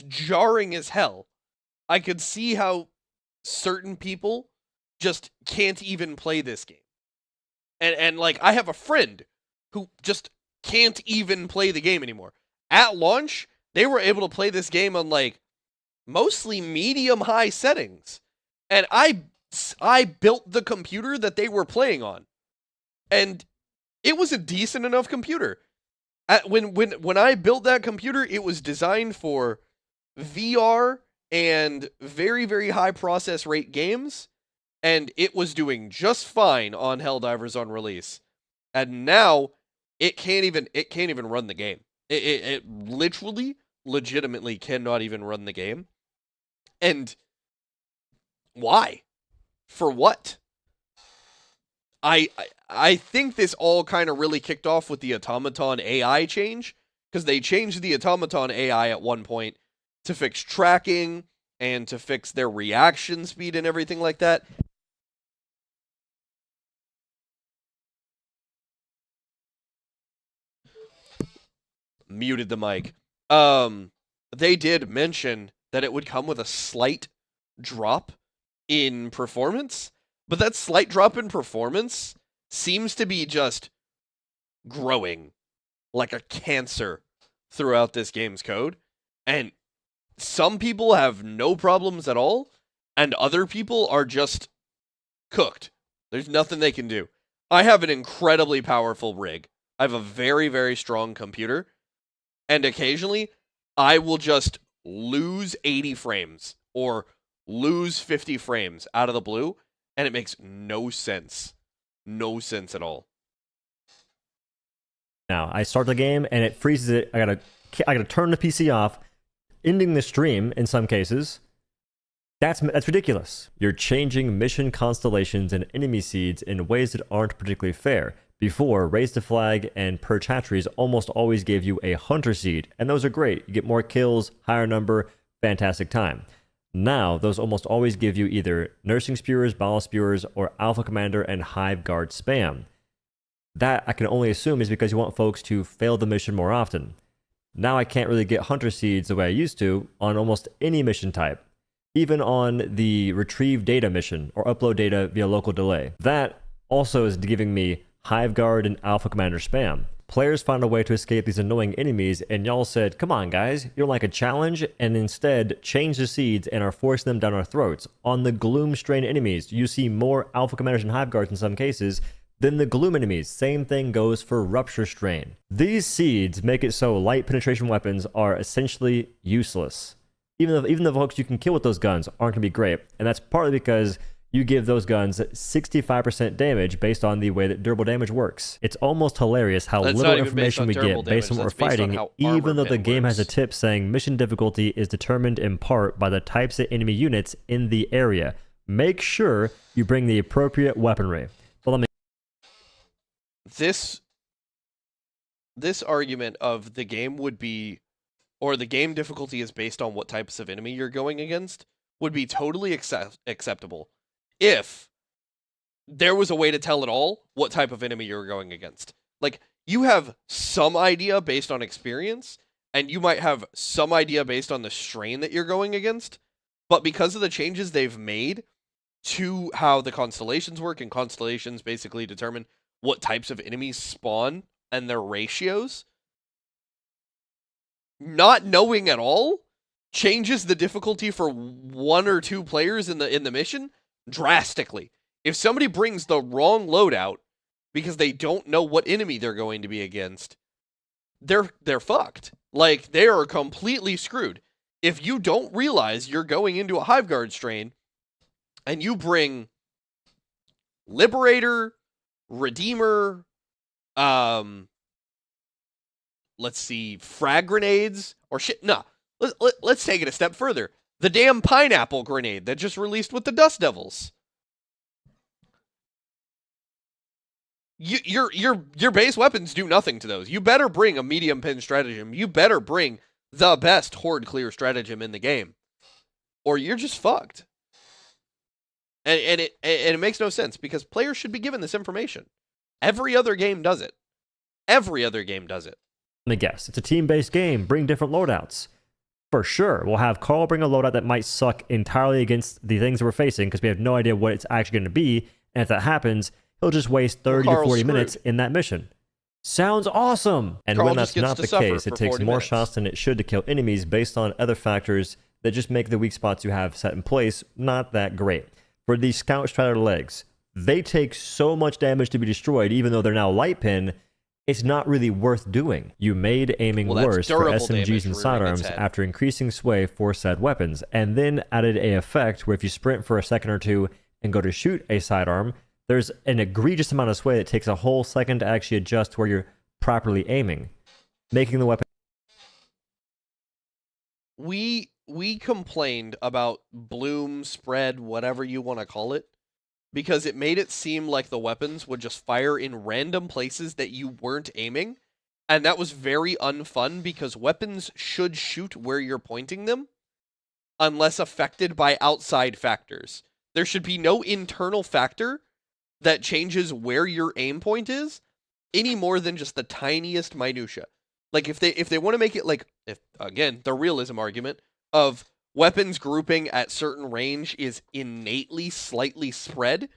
jarring as hell. I could see how certain people just can't even play this game. And like, I have a friend who just can't even play the game anymore. At launch, they were able to play this game on, like, mostly medium-high settings. And I I built the computer that they were playing on, and it was a decent enough computer. When I built that computer, it was designed for VR and very, very high process rate games, and it was doing just fine on Helldivers on release. And now it can't even run the game. It literally, legitimately cannot even run the game. And why? For what? I think this all kind of really kicked off with the Automaton AI change, because they changed the Automaton AI at one point to fix tracking and to fix their reaction speed and everything like that. Muted the mic. They did mention that it would come with a slight drop in performance, but that slight drop in performance seems to be just growing like a cancer throughout this game's code. And some people have no problems at all, and other people are just cooked. There's nothing they can do. I have an incredibly powerful rig. I have a very, very strong computer, and occasionally I will just lose 80 frames or lose 50 frames out of the blue, and it makes no sense. No sense at all. Now, I start the game and it freezes it. I gotta turn the PC off, ending the stream in some cases. That's ridiculous. You're changing mission constellations and enemy seeds in ways that aren't particularly fair. Before, Raise the Flag and Purge Hatcheries almost always gave you a Hunter seed, and those are great. You get more kills, higher number, fantastic time. Now, those almost always give you either Nursing Spewers, Bowel Spewers, or Alpha Commander and Hive Guard spam. That, I can only assume, is because you want folks to fail the mission more often. Now I can't really get Hunter seeds the way I used to on almost any mission type, even on the Retrieve Data mission or Upload Data via Local Delay. That also is giving me Hive Guard and Alpha Commander spam. Players found a way to escape these annoying enemies, and y'all said, come on guys, you don't like a challenge, and instead change the seeds and are forcing them down our throats. On the Gloom strain enemies, you see more Alpha Commanders and Hive Guards in some cases than the Gloom enemies. Same thing goes for Rupture strain. These seeds make it so light penetration weapons are essentially useless. Even the folks you can kill with those guns aren't going to be great, and that's partly because you give those guns 65% damage based on the way that durable damage works. It's almost hilarious how little information we get based on what we're fighting, even though the game has a tip saying mission difficulty is determined in part by the types of enemy units in the area. Make sure you bring the appropriate weaponry. Well, let me... This argument of the game would be, or the game difficulty is based on what types of enemy you're going against, would be totally acceptable if there was a way to tell at all what type of enemy you're going against. Like, you have some idea based on experience, and you might have some idea based on the strain that you're going against, but because of the changes they've made to how the constellations work, and constellations basically determine what types of enemies spawn and their ratios, not knowing at all changes the difficulty for one or two players in the mission drastically. If somebody brings the wrong loadout because they don't know what enemy they're going to be against, they're fucked. Like, they are completely screwed. If you don't realize you're going into a Hive Guard strain and you bring Liberator, Redeemer, let's see, frag grenades, or shit, nah. Let's take it a step further. The damn pineapple grenade that just released with the Dust Devils. Your base weapons do nothing to those. You better bring a medium pin stratagem. You better bring the best horde clear stratagem in the game, or you're just fucked. And it makes no sense because players should be given this information. Every other game does it. Every other game does it. Let me guess. It's a team-based game. Bring different loadouts. For sure. We'll have Carl bring a loadout that might suck entirely against the things we're facing because we have no idea what it's actually going to be. And if that happens, he'll just waste 30 to 40 minutes in that mission. Sounds awesome! And Carl when that's not the case, it takes more shots than it should to kill enemies based on other factors that just make the weak spots you have set in place not that great. for these Scout Strider legs, they take so much damage to be destroyed, even though they're now light pin, it's not really worth doing. You made aiming worse for SMGs and sidearms after increasing sway for said weapons, and then added a effect where if you sprint for a second or two and go to shoot a sidearm, there's an egregious amount of sway that takes a whole second to actually adjust where you're properly aiming, making the weapon... We complained about bloom, spread, whatever you want to call it, because it made it seem like the weapons would just fire in random places that you weren't aiming, and that was very unfun because weapons should shoot where you're pointing them unless affected by outside factors. There should be no internal factor that changes where your aim point is any more than just the tiniest minutia. Like if they want to make it like, if again, the realism argument of weapons grouping at certain range is innately slightly spread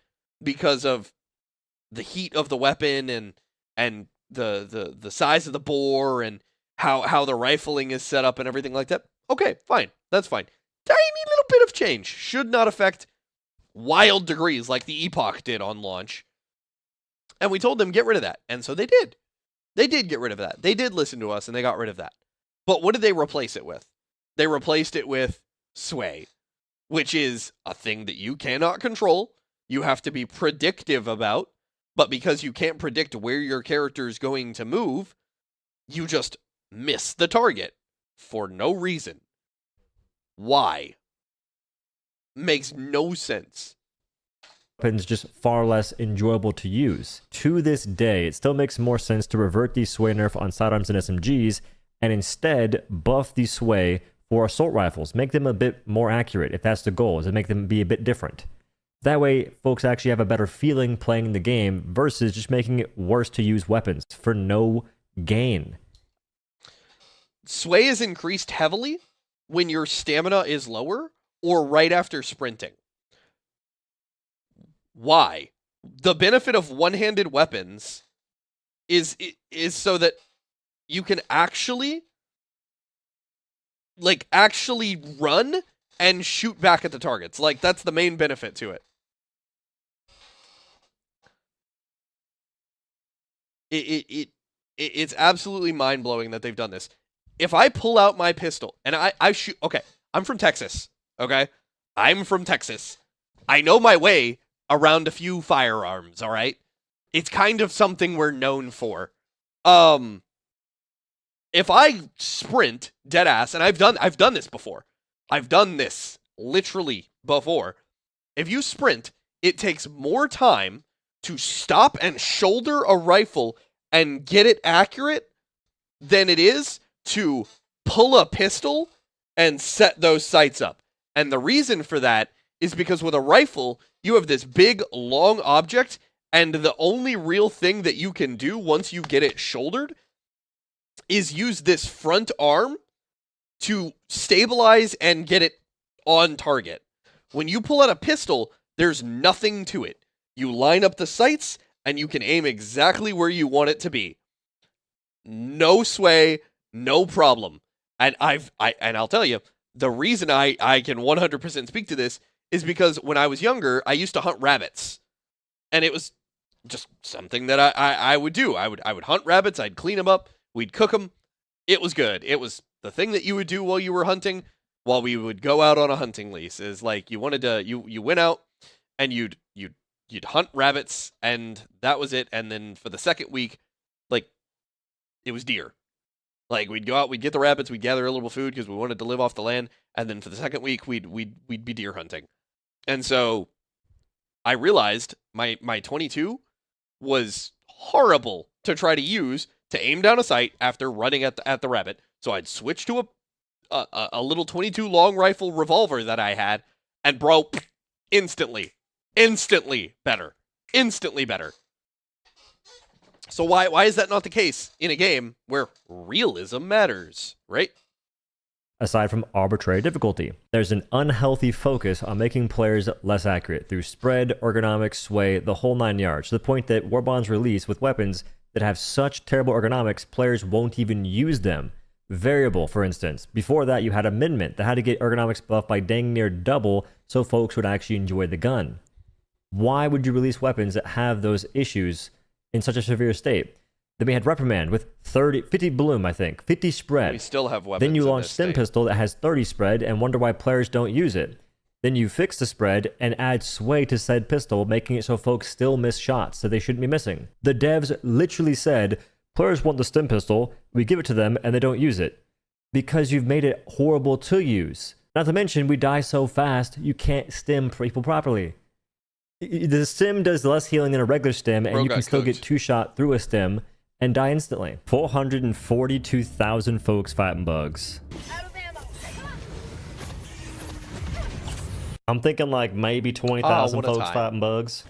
because of the heat of the weapon and the size of the bore and how the rifling is set up and everything like that. Okay, fine. That's fine. Tiny little bit of change should not affect wild degrees like the Epoch did on launch. And we told them get rid of that. And so they did. They did get rid of that. They did listen to us and they got rid of that. But what did they replace it with? They replaced it with sway, which is a thing that you cannot control. You have to be predictive about, but because you can't predict where your character is going to move, you just miss the target for no reason. Why? Makes no sense. Weapons just far less enjoyable to use. To this day, it still makes more sense to revert the sway nerf on sidearms and SMGs and instead buff the sway for assault rifles. Make them a bit more accurate if that's the goal, is to make them be a bit different. That way, folks actually have a better feeling playing the game versus just making it worse to use weapons for no gain. Sway is increased heavily when your stamina is lower or right after sprinting. Why? The benefit of one-handed weapons is so that you can actually run and shoot back at the targets. Like, that's the main benefit to it. It's absolutely mind-blowing that they've done this. If I pull out my pistol and I shoot... Okay, I'm from Texas, okay? I'm from Texas. I know my way around a few firearms, all right? It's kind of something we're known for. If I sprint deadass, and I've done this before. I've done this literally before. If you sprint, it takes more time to stop and shoulder a rifle and get it accurate than it is to pull a pistol and set those sights up. And the reason for that is because with a rifle, you have this big, long object, and the only real thing that you can do once you get it shouldered is use this front arm to stabilize and get it on target. When you pull out a pistol, there's nothing to it. You line up the sights, and you can aim exactly where you want it to be. No sway, no problem. And I'll tell you, the reason I can 100% speak to this is because when I was younger, I used to hunt rabbits. And it was just something that I would do. I would hunt rabbits, I'd clean them up, we'd cook them. It was good. It was the thing that you would do while you were hunting, while we would go out on a hunting lease, is like you wanted to, you went out and you'd hunt rabbits, and that was it. And then for the second week, like, it was deer. Like, we'd go out, we'd get the rabbits, we'd gather a little food because we wanted to live off the land, and then for the second week, we'd be deer hunting. And so I realized my 22 was horrible to try to use to aim down a sight after running at the rabbit. So I'd switch to a little 22 long rifle revolver that I had, and bro, instantly better. Instantly better. So why is that not the case in a game where realism matters, right? Aside from arbitrary difficulty, there's an unhealthy focus on making players less accurate through spread, ergonomics, sway, the whole 9 yards, to the point that Warbond's release with weapons that have such terrible ergonomics, players won't even use them. variable, for instance. Before that, you had amendment that had to get ergonomics buff by dang near double so folks would actually enjoy the gun. Why would you release weapons that have those issues in such a severe state? Then we had reprimand with 50 bloom, I think, 50 spread. We still have weapons. Then you in launch this stim state. pistol that has 30 spread and wonder why players don't use it. Then you fix the spread and add sway to said pistol, making it so folks still miss shots that they shouldn't be missing. The devs literally said, players want the stim pistol, we give it to them, and they don't use it. Because you've made it horrible to use. Not to mention, we die so fast, you can't stim people properly. The stim does less healing than a regular stim, and you can still get 2-shot through a stim and die instantly. 442,000 folks fighting bugs. I'm thinking like maybe 20,000 folks fighting bugs.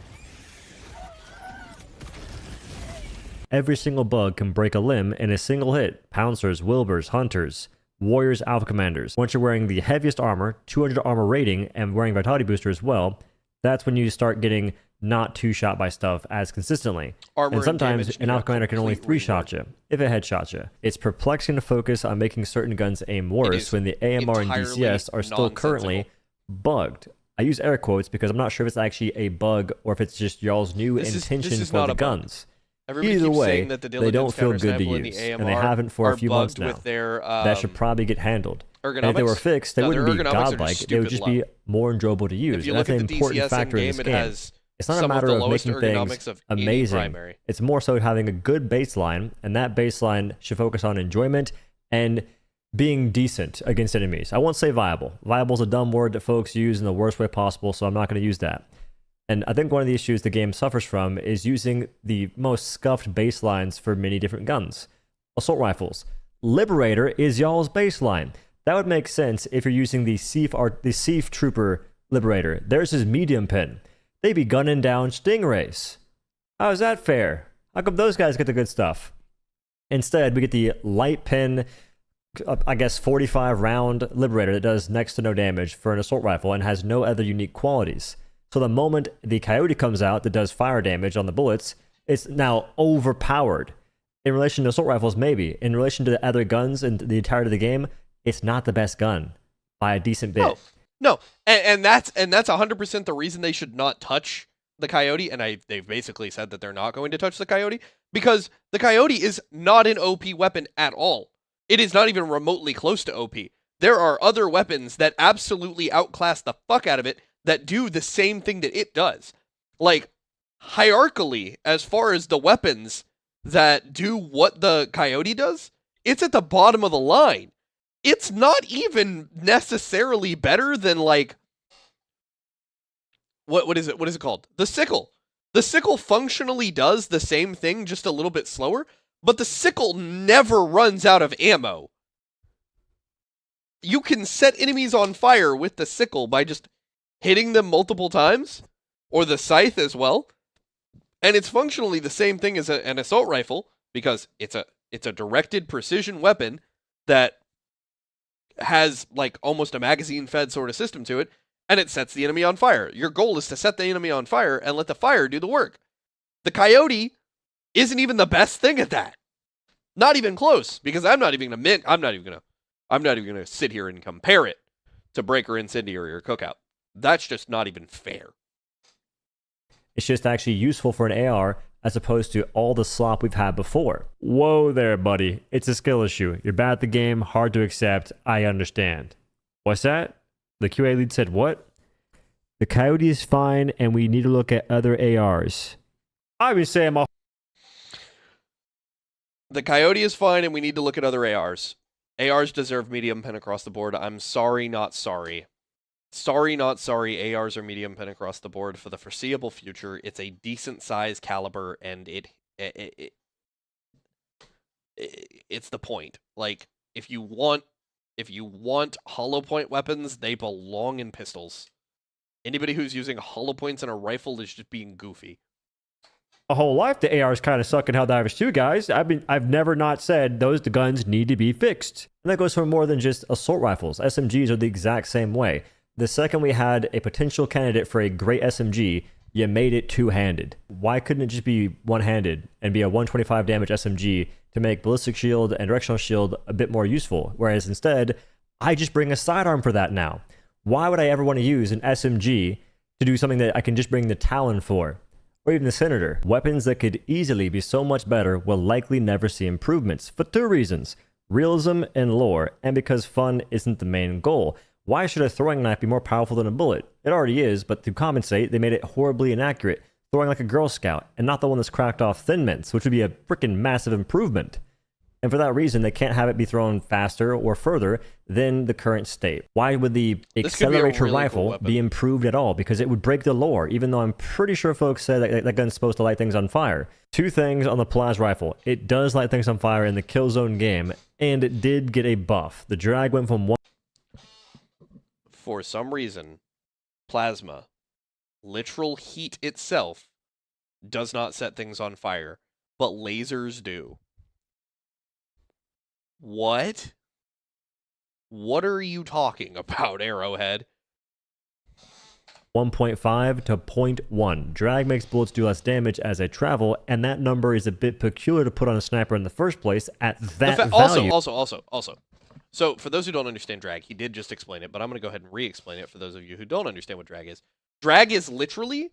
Every single bug can break a limb in a single hit. Pouncers, Wilburs, Hunters, Warriors, Alpha Commanders. Once you're wearing the heaviest armor, 200 armor rating, and wearing Vitality Booster as well, that's when you start getting not 2-shot by stuff as consistently. Armor and sometimes and an Alpha Commander can only 3-shot you, if it headshots you. It's perplexing to focus on making certain guns aim worse when the AMR and DCS are still currently bugged. I use air quotes because I'm not sure if it's actually a bug or if it's just y'all's new intention for the guns. Everybody Either keeps way, saying that the they don't feel good to counter-sample and use, the and they AMR haven't for a few months bugged now. with their, that should probably get handled. Ergonomics? And if they were fixed, they No, wouldn't their be ergonomics are godlike. just They would stupid just be more enjoyable to use. If you And look that's at an the important DCS factor in in-game, this it game. has It's not a some of matter the of lowest making ergonomics things of any amazing. primary. It's more so having a good baseline, and that baseline should focus on enjoyment and being decent against enemies. I won't say viable. Viable is a dumb word that folks use in the worst way possible, so I'm not going to use that. And I think one of the issues the game suffers from is using the most scuffed baselines for many different guns. Assault rifles. Liberator is y'all's baseline. That would make sense if you're using the Sief Trooper Liberator. Theirs is medium pin. They be gunning down Stingrays. How is that fair? How come those guys get the good stuff? Instead, we get the light pin, I guess 45 round Liberator that does next to no damage for an assault rifle and has no other unique qualities. So the moment the Coyote comes out that does fire damage on the bullets, it's now overpowered. In relation to assault rifles, maybe. In relation to the other guns and the entirety of the game, it's not the best gun by a decent bit. No. And that's 100% the reason they should not touch the Coyote, and they've basically said that they're not going to touch the Coyote, because the Coyote is not an OP weapon at all. It is not even remotely close to OP. There are other weapons that absolutely outclass the fuck out of it that do the same thing that it does. Like, hierarchically, as far as the weapons that do what the Coyote does, it's at the bottom of the line. It's not even necessarily better than, like, what is it called? The Sickle. The Sickle functionally does the same thing, just a little bit slower, but the Sickle never runs out of ammo. You can set enemies on fire with the Sickle by just hitting them multiple times, or the Scythe as well, and it's functionally the same thing as an assault rifle, because it's a directed precision weapon that has like almost a magazine-fed sort of system to it, and it sets the enemy on fire. Your goal is to set the enemy on fire and let the fire do the work. The Coyote isn't even the best thing at that. Not even close, because I'm not even gonna sit here and compare it to Breaker, Incendiary, or Cookout. That's just not even fair. It's just actually useful for an AR as opposed to all the slop we've had before. Whoa there, buddy. It's a skill issue. You're bad at the game, hard to accept. I understand. What's that? The QA lead said what? The Coyote is fine, and we need to look at other ARs. I've been saying my... The Coyote is fine, and we need to look at other ARs. ARs deserve medium pen across the board. I'm sorry, not sorry. Sorry, not sorry. ARs are medium pen across the board for the foreseeable future. It's a decent size caliber, and it's the point. Like, if you want hollow point weapons, they belong in pistols. Anybody who's using hollow points in a rifle is just being goofy. A whole life, the ARs kind of suck in Helldivers too, guys. I've never not said the guns need to be fixed. And that goes for more than just assault rifles. SMGs are the exact same way. The second we had a potential candidate for a great SMG, you made it two-handed. Why couldn't it just be one-handed and be a 125 damage SMG to make ballistic shield and directional shield a bit more useful, whereas instead, I just bring a sidearm for that now. Why would I ever want to use an SMG to do something that I can just bring the Talon for? Or even the Senator. Weapons that could easily be so much better will likely never see improvements, for 2 reasons. Realism and lore, and because fun isn't the main goal. Why should a throwing knife be more powerful than a bullet? It already is, but to compensate, they made it horribly inaccurate, throwing like a Girl Scout, and not the one that's cracked off Thin Mints, which would be a freaking massive improvement. And for that reason, they can't have it be thrown faster or further than the current state. Why would the accelerator rifle be improved at all? Because it would break the lore, even though I'm pretty sure folks said that gun's supposed to light things on fire. 2 things on the Plas rifle. It does light things on fire in the Killzone game, and it did get a buff. The drag went from 1... For some reason, plasma, literal heat itself, does not set things on fire, but lasers do. What? What are you talking about, Arrowhead? 1.5 to 0.1. Drag makes bullets do less damage as they travel, and that number is a bit peculiar to put on a sniper in the first place at that value. Also. So, for those who don't understand drag, he did just explain it, but I'm going to go ahead and re-explain it for those of you who don't understand what drag is. Drag is literally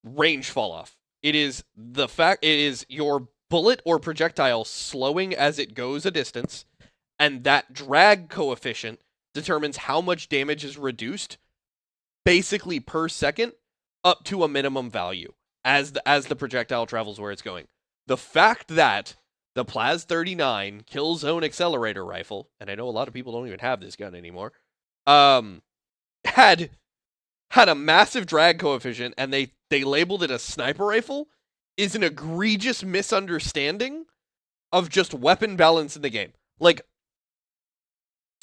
range fall off. It is your bullet or projectile slowing as it goes a distance, and that drag coefficient determines how much damage is reduced basically per second up to a minimum value as the projectile travels where it's going. The fact that the Plas 39 Killzone accelerator rifle, and I know a lot of people don't even have this gun anymore, had a massive drag coefficient, and they labeled it a sniper rifle, is an egregious misunderstanding of just weapon balance in the game. Like,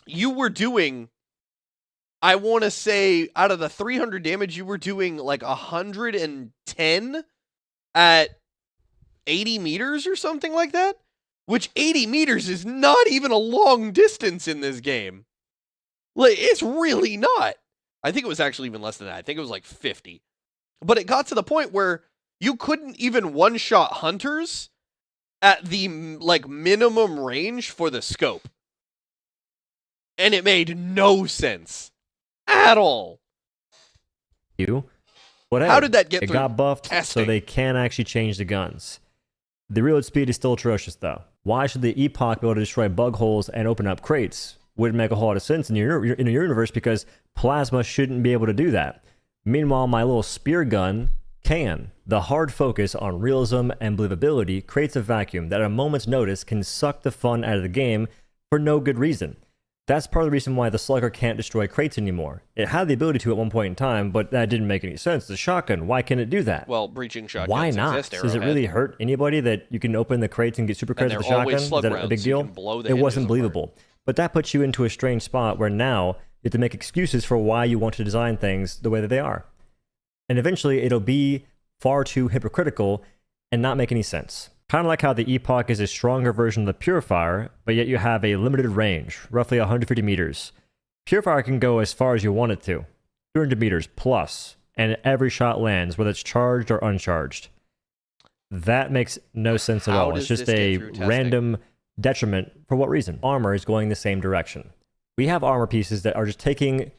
you were doing, I want to say, out of the 300 damage, you were doing like 110 at 80 meters or something like that, which 80 meters is not even a long distance in this game. Like, it's really not. I think it was actually even less than that. I think it was like 50. But it got to the point where you couldn't even one-shot hunters at the like minimum range for the scope. And it made no sense at all. How did that get through? It got buffed testing? So they can actually change the guns. The reload speed is still atrocious though. Why should the Epoch be able to destroy bug holes and open up crates? Wouldn't make a whole lot of sense in your universe because plasma shouldn't be able to do that. Meanwhile, my little spear gun can. The hard focus on realism and believability creates a vacuum that at a moment's notice can suck the fun out of the game for no good reason. That's part of the reason why the Slugger can't destroy crates anymore. It had the ability to at one point in time, but that didn't make any sense. The shotgun, why can't it do that? Well, breaching shotguns why not? exist, Does it really hurt anybody that you can open the crates and get super credits with the shotgun? Is that a big deal? It wasn't believable. But that puts you into a strange spot where now you have to make excuses for why you want to design things the way that they are. And eventually it'll be far too hypocritical and not make any sense. Kind of like how the Epoch is a stronger version of the Purifier, but yet you have a limited range, roughly 150 meters. Purifier can go as far as you want it to, 200 meters plus, and every shot lands, whether it's charged or uncharged. That makes no sense at all. It's just a random detriment. For what reason? Armor is going the same direction. We have armor pieces that are just taking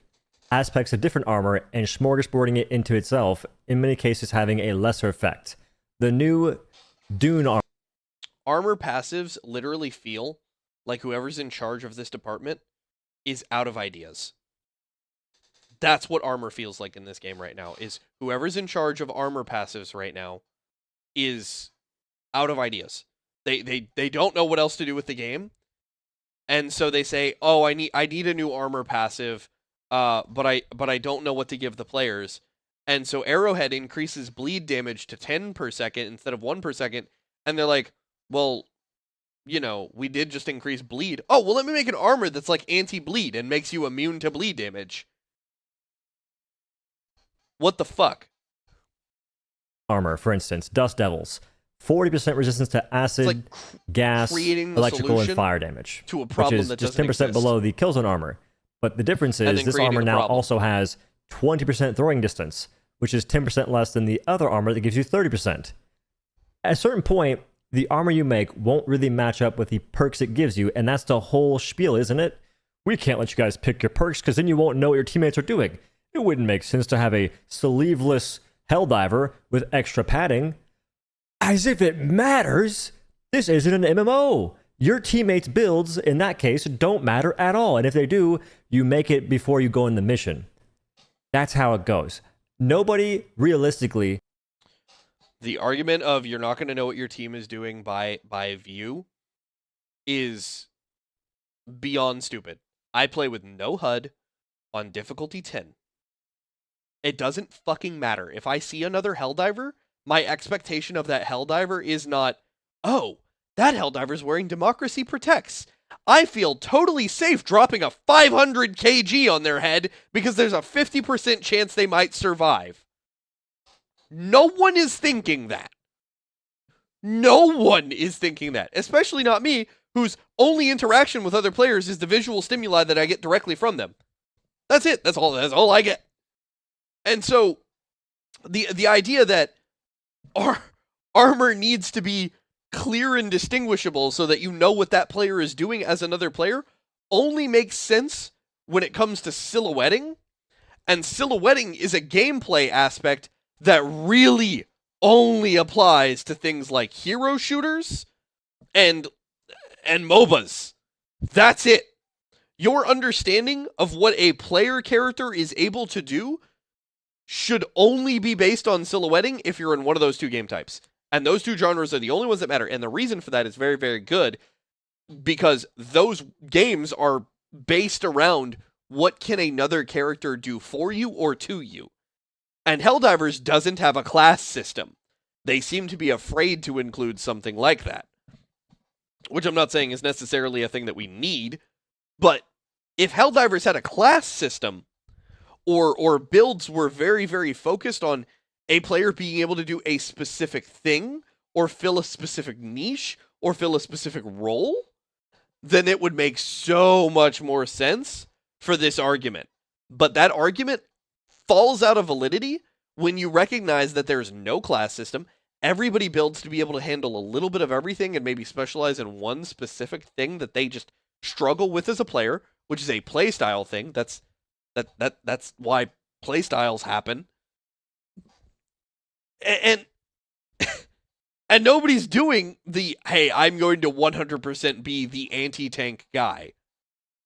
aspects of different armor and smorgasbording it into itself, in many cases having a lesser effect. The new Dune armor passives literally feel like whoever's in charge of this department is out of ideas. That's what armor feels like in this game right now, is whoever's in charge of armor passives right now is out of ideas. They don't know what else to do with the game. And so they say, "Oh, I need a new armor passive, but I don't know what to give the players." And so Arrowhead increases bleed damage to 10 per second instead of 1 per second. And they're like, well, you know, we did just increase bleed. Oh, well, let me make an armor that's like anti-bleed and makes you immune to bleed damage. What the fuck? Armor, for instance, Dust Devils. 40% resistance to acid, like gas, electrical, and fire damage. To a problem which is that just doesn't 10% exist. Below the Killzone armor. But the difference is this armor now also has 20% throwing distance, which is 10% less than the other armor that gives you 30%. At a certain point, the armor you make won't really match up with the perks it gives you, and that's the whole spiel, isn't it? We can't let you guys pick your perks because then you won't know what your teammates are doing. It wouldn't make sense to have a sleeveless Helldiver with extra padding. As if it matters! This isn't an MMO! Your teammates' builds, in that case, don't matter at all, and if they do, you make it before you go in the mission. That's how it goes. Nobody, realistically... The argument of you're not going to know what your team is doing by view is beyond stupid. I play with no HUD on difficulty 10. It doesn't fucking matter. If I see another Helldiver, my expectation of that Helldiver is not, oh, that Helldiver's wearing Democracy Protects. I feel totally safe dropping a 500 kg on their head because there's a 50% chance they might survive. No one is thinking that. No one is thinking that. Especially not me, whose only interaction with other players is the visual stimuli that I get directly from them. That's it. That's all I get. And so, the idea that our armor needs to be clear and distinguishable so that you know what that player is doing as another player only makes sense when it comes to silhouetting. And silhouetting is a gameplay aspect that really only applies to things like hero shooters and MOBAs. That's it. Your understanding of what a player character is able to do should only be based on silhouetting if you're in one of those two game types. And those two genres are the only ones that matter. And the reason for that is very, very good, because those games are based around what can another character do for you or to you. And Helldivers doesn't have a class system. They seem to be afraid to include something like that. Which I'm not saying is necessarily a thing that we need, but if Helldivers had a class system, or builds were very, very focused on a player being able to do a specific thing, or fill a specific niche, or fill a specific role, then it would make so much more sense for this argument. But that argument falls out of validity when you recognize that there's no class system. Everybody builds to be able to handle a little bit of everything and maybe specialize in one specific thing that they just struggle with as a player, which is a playstyle thing. That's why playstyles happen. And and nobody's doing the, hey, I'm going to 100% be the anti-tank guy.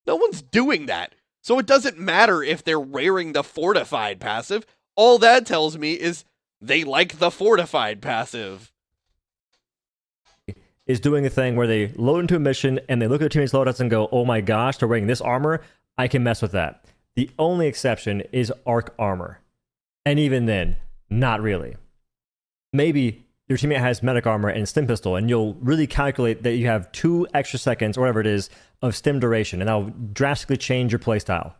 No one's doing that. So it doesn't matter if they're wearing the fortified passive. All that tells me is they like the fortified passive. Is doing a thing where they load into a mission and they look at their teammates' loadouts and go, oh my gosh, they're wearing this armor. I can mess with that. The only exception is arc armor. And even then, not really. Maybe your teammate has medic armor and stim pistol, and you'll really calculate that you have 2 extra seconds, or whatever it is, of stim duration, and that'll drastically change your playstyle.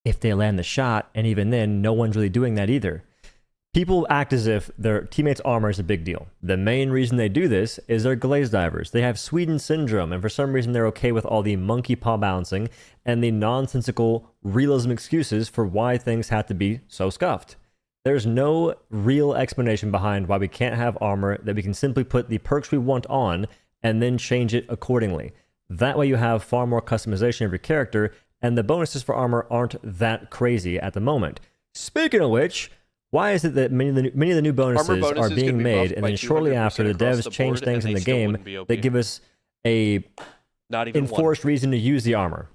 If they land the shot, and even then, no one's really doing that either. People act as if their teammate's armor is a big deal. The main reason they do this is they're glaze divers. They have Sweden syndrome, and for some reason they're okay with all the monkey paw balancing and the nonsensical realism excuses for why things have to be so scuffed. There's no real explanation behind why we can't have armor that we can simply put the perks we want on and then change it accordingly. That way you have far more customization of your character, and the bonuses for armor aren't that crazy at the moment. Speaking of which, why is it that many of the new bonuses are being made, and then shortly after the devs change things in the game that give us a enforced reason to use the armor?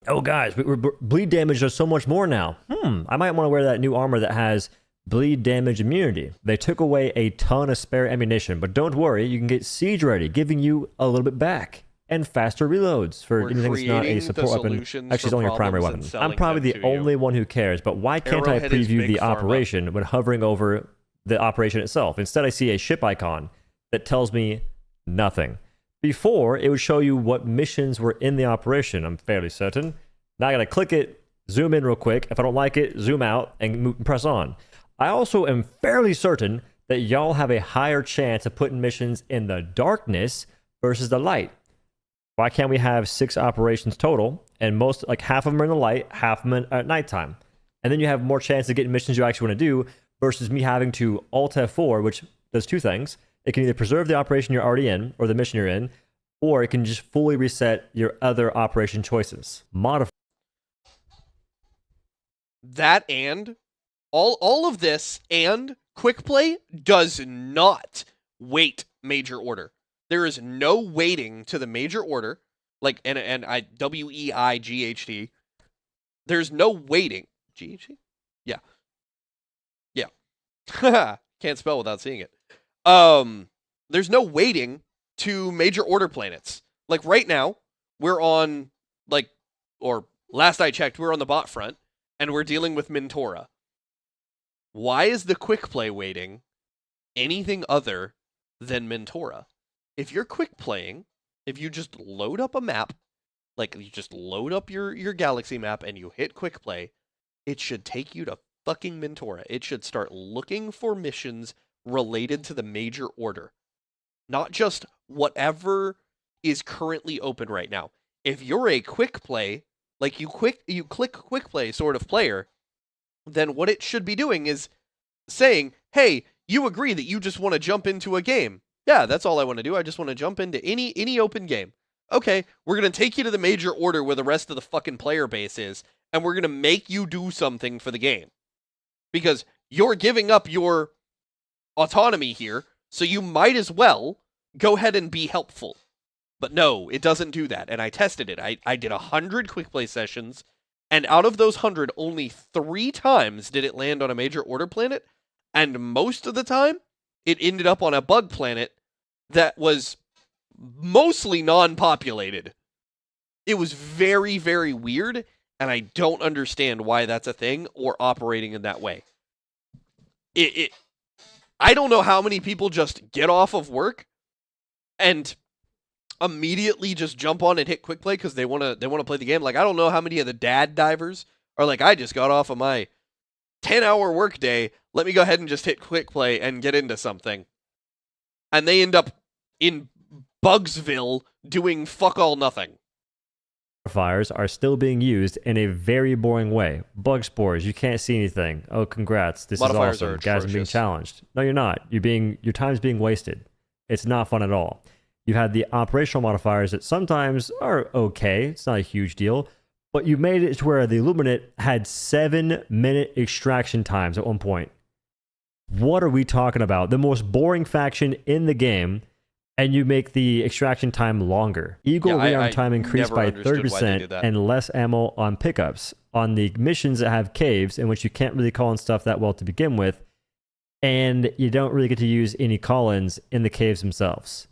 Oh guys, bleed damage does so much more now. I might want to wear that new armor that has bleed damage immunity. They took away a ton of spare ammunition, but don't worry, you can get siege ready, giving you a little bit back. And faster reloads for anything that's not a support weapon. Actually, it's only your primary weapon. I'm probably the only one who cares, but why can't I preview the operation when hovering over the operation itself? Instead, I see a ship icon that tells me nothing. Before, it would show you what missions were in the operation, I'm fairly certain. Now I gotta click it, zoom in real quick. If I don't like it, zoom out and press on. I also am fairly certain that y'all have a higher chance of putting missions in the darkness versus the light. Why can't we have 6 operations total, and most, like half of them are in the light, half of them at nighttime? And then you have more chance of getting missions you actually want to do, versus me having to Alt F4, which does 2 things, It can either preserve the operation you're already in or the mission you're in, or it can just fully reset your other operation choices. That and all of this and quick play does not wait major order. There is no waiting to the major order, like and I WEIGHT. There's no waiting. GHT? Yeah. Yeah. Can't spell without seeing it. There's no waiting to major order planets. Like right now, we're on or last I checked, we're on the bot front, and we're dealing with Mintora. Why is the quick play waiting anything other than Mintora? If you're quick playing, if you just load up a map, like you just load up your galaxy map and you hit quick play, it should take you to fucking Mintora. It should start looking for missions related to the major order, not just whatever is currently open right now. If you're a quick play, like you click quick play sort of player, then what it should be doing is saying, hey, you agree that you just want to jump into a game. Yeah, that's all I want to do. I just want to jump into any open game. Okay, we're going to take you to the major order where the rest of the fucking player base is, and we're going to make you do something for the game. Because you're giving up your autonomy here, so you might as well go ahead and be helpful. But no, it doesn't do that, and I tested it. I did 100 quick play sessions, and out of those 100, only 3 times did it land on a major order planet, and most of the time, it ended up on a bug planet that was mostly non-populated. It was very, very weird, and I don't understand why that's a thing or operating in that way. I don't know how many people just get off of work and immediately just jump on and hit quick play because they want to play the game. Like, I don't know how many of the dad divers are like, I just got off of my 10-hour work day. Let me go ahead and just hit quick play and get into something. And they end up in Bugsville doing fuck all nothing. Modifiers are still being used in a very boring way. Bug spores, you can't see anything. Oh, congrats. This is awesome. Guys, I'm being challenged. No, you're not. Your time's being wasted. It's not fun at all. You had the operational modifiers that sometimes are okay. It's not a huge deal. But you made it to where the Illuminate had 7-minute extraction times at one point. What are we talking about? The most boring faction in the game, and you make the extraction time longer. Eagle rearm time increased by 30% and less ammo on pickups. On the missions that have caves, in which you can't really call in stuff that well to begin with, and you don't really get to use any call-ins in the caves themselves.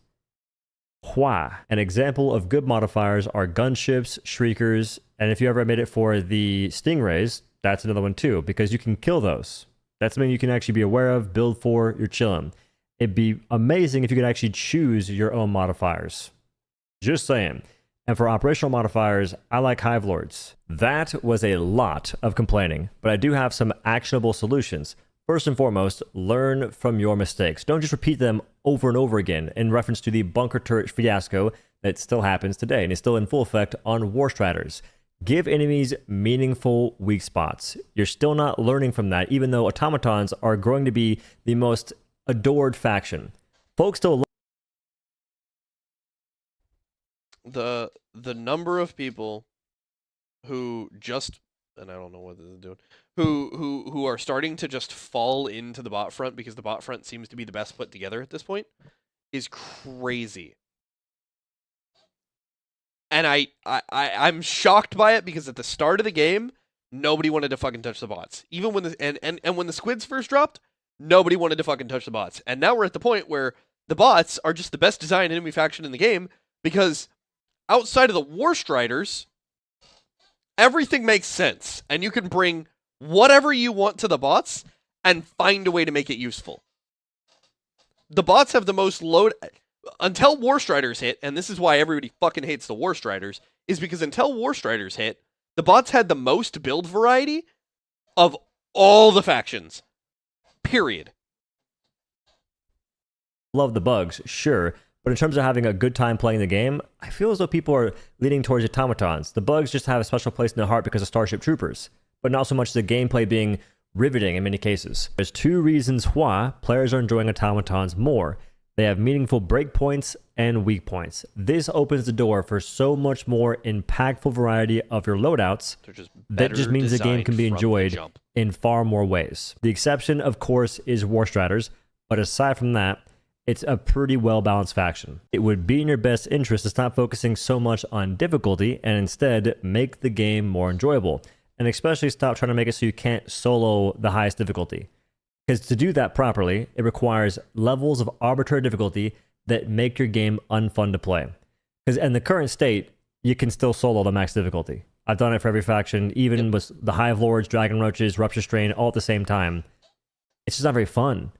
Why? An example of good modifiers are gunships, shriekers, and if you ever made it for the stingrays, that's another one too, because you can kill those. That's something you can actually be aware of, build for, you're chilling. It'd be amazing if you could actually choose your own modifiers. Just saying. And for operational modifiers, I like Hive Lords. That was a lot of complaining, but I do have some actionable solutions. First and foremost, learn from your mistakes. Don't just repeat them over and over again in reference to the bunker turret fiasco that still happens today and is still in full effect on Warstriders. Give enemies meaningful weak spots. You're still not learning from that, even though automatons are growing to be the most adored faction. Folks still the number of people who just, and I don't know what this is doing, who are starting to just fall into the bot front because the bot front seems to be the best put together at this point is crazy. And I'm shocked by it because at the start of the game, nobody wanted to fucking touch the bots. Even when when the squids first dropped, nobody wanted to fucking touch the bots. And now we're at the point where the bots are just the best designed enemy faction in the game because outside of the Warstriders, everything makes sense. And you can bring whatever you want to the bots and find a way to make it useful. The bots have the most load... Until Warstriders hit, and this is why everybody fucking hates the Warstriders, is because until Warstriders hit, the bots had the most build variety of all the factions. Period. Love the bugs, sure, but in terms of having a good time playing the game, I feel as though people are leaning towards automatons. The bugs just have a special place in their heart because of Starship Troopers, but not so much the gameplay being riveting in many cases. There's 2 reasons why players are enjoying automatons more. They have meaningful breakpoints and weak points. This opens the door for so much more impactful variety of your loadouts. That just means the game can be enjoyed in far more ways. The exception, of course, is War Striders, but aside from that, it's a pretty well-balanced faction. It would be in your best interest to stop focusing so much on difficulty and instead make the game more enjoyable, and especially stop trying to make it so you can't solo the highest difficulty. Because to do that properly, it requires levels of arbitrary difficulty that make your game unfun to play. Because in the current state, you can still solo the max difficulty. I've done it for every faction, even with the Hive Lords, Dragon Roaches, Rupture Strain, all at the same time. It's just not very fun.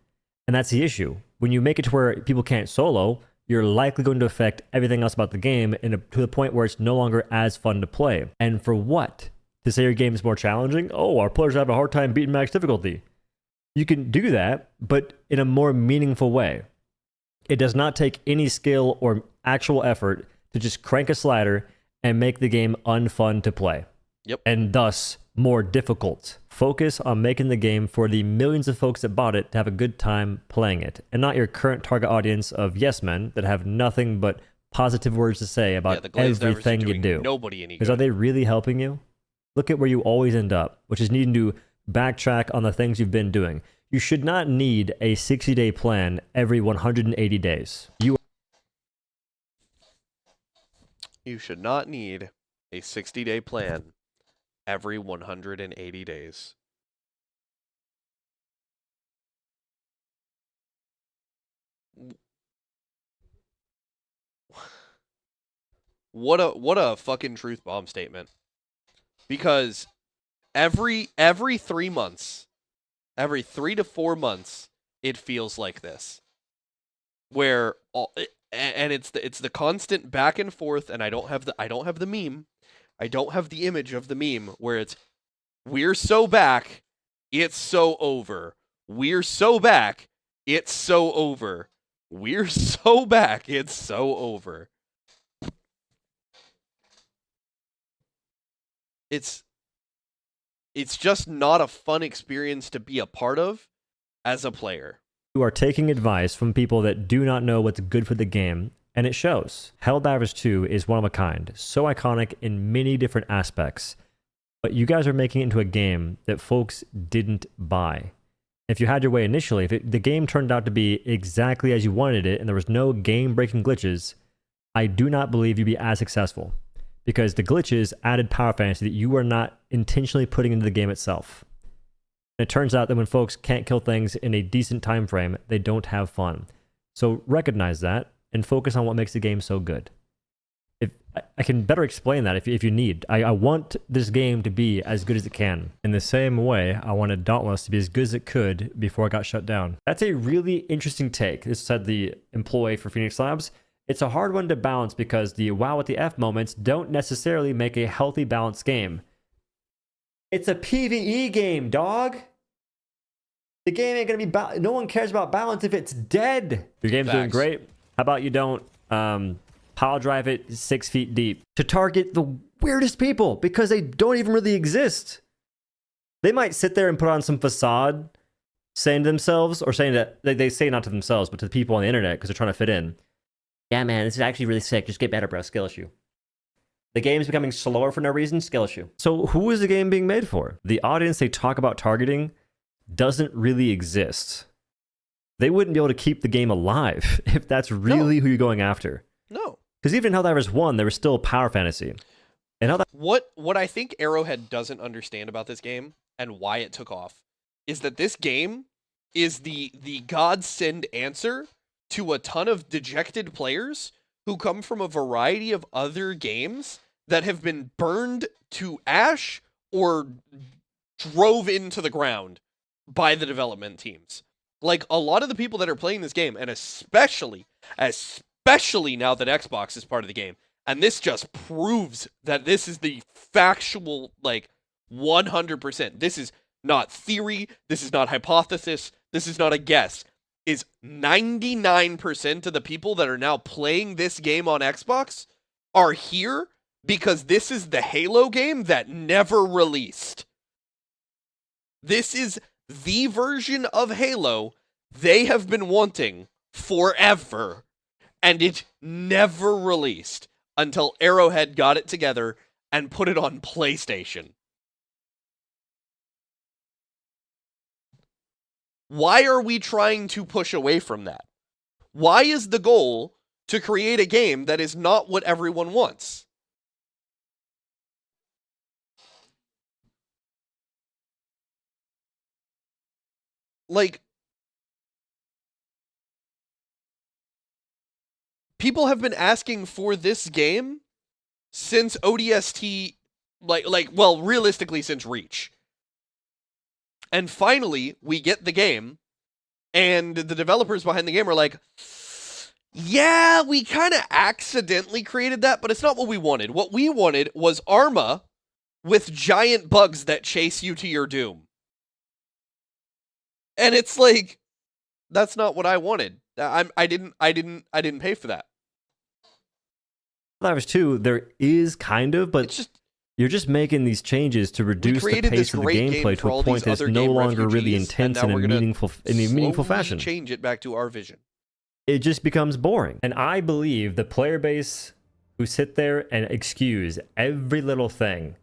And that's the issue. When you make it to where people can't solo, you're likely going to affect everything else about the game to the point where it's no longer as fun to play. And for what? To say your game is more challenging? Oh, our players have a hard time beating max difficulty. You can do that, but in a more meaningful way. It does not take any skill or actual effort to just crank a slider and make the game unfun to play. Yep. And thus, more difficult. Focus on making the game for the millions of folks that bought it to have a good time playing it, and not your current target audience of yes men that have nothing but positive words to say about everything you do. Nobody any good. Because are they really helping you? Look at where you always end up, which is needing to backtrack on the things you've been doing. You should not need a 60-day plan every 180 days. You should not need a 60-day plan every 180 days. What a fucking truth bomb statement. Because every 3 months, every 3 to 4 months, it feels like this, where and it's the constant back and forth. And I don't have the meme, I don't have the image of the meme where it's we're so back, it's so over. We're so back, it's so over. We're so back, it's so over. It's just not a fun experience to be a part of as a player. You are taking advice from people that do not know what's good for the game, and it shows. Helldivers 2 is one of a kind, so iconic in many different aspects, but you guys are making it into a game that folks didn't buy. If you had your way initially, if the game turned out to be exactly as you wanted it and there was no game-breaking glitches, I do not believe you'd be as successful, because the glitches added power fantasy that you are not intentionally putting into the game itself. And it turns out that when folks can't kill things in a decent time frame, they don't have fun. So recognize that and focus on what makes the game so good. If I can better explain that if you need. I want this game to be as good as it can. In the same way, I wanted Dauntless to be as good as it could before it got shut down. That's a really interesting take. This said the employee for Phoenix Labs. It's a hard one to balance because the wow with the F moments don't necessarily make a healthy, balanced game. It's a PvE game, dog. The game ain't gonna be no one cares about balance if it's dead. Your game's doing great. How about you don't pile drive it 6 feet deep to target the weirdest people because they don't even really exist. They might sit there and put on some facade saying to themselves, or saying that they say not to themselves, but to the people on the internet because they're trying to fit in. Yeah, man, this is actually really sick. Just get better, bro. Skill issue. The game's becoming slower for no reason. Skill issue. So who is the game being made for? The audience they talk about targeting doesn't really exist. They wouldn't be able to keep the game alive if that's really who you're going after. No. Because even in Helldivers 1, there was still power fantasy. And what I think Arrowhead doesn't understand about this game and why it took off is that this game is the godsend answer to a ton of dejected players who come from a variety of other games that have been burned to ash or drove into the ground by the development teams. Like, a lot of the people that are playing this game, and especially now that Xbox is part of the game, and this just proves that this is the factual, 100%. This is not theory, this is not hypothesis, this is not a guess. Is 99% of the people that are now playing this game on Xbox are here because this is the Halo game that never released. This is the version of Halo they have been wanting forever, and it never released until Arrowhead got it together and put it on PlayStation. Why are we trying to push away from that? Why is the goal to create a game that is not what everyone wants? Like, people have been asking for this game since ODST, well, realistically since Reach. And finally, we get the game, and the developers behind the game are like, yeah, we kind of accidentally created that, but it's not what we wanted. What we wanted was Arma with giant bugs that chase you to your doom. And it's like, that's not what I wanted. I didn't pay for that. Helldivers 2, there is kind of, but it's just, you're just making these changes to reduce the pace of the gameplay to a point that's no longer really intense in a meaningful fashion. Change it back to our vision. It just becomes boring. And I believe the player base who sit there and excuse every little thing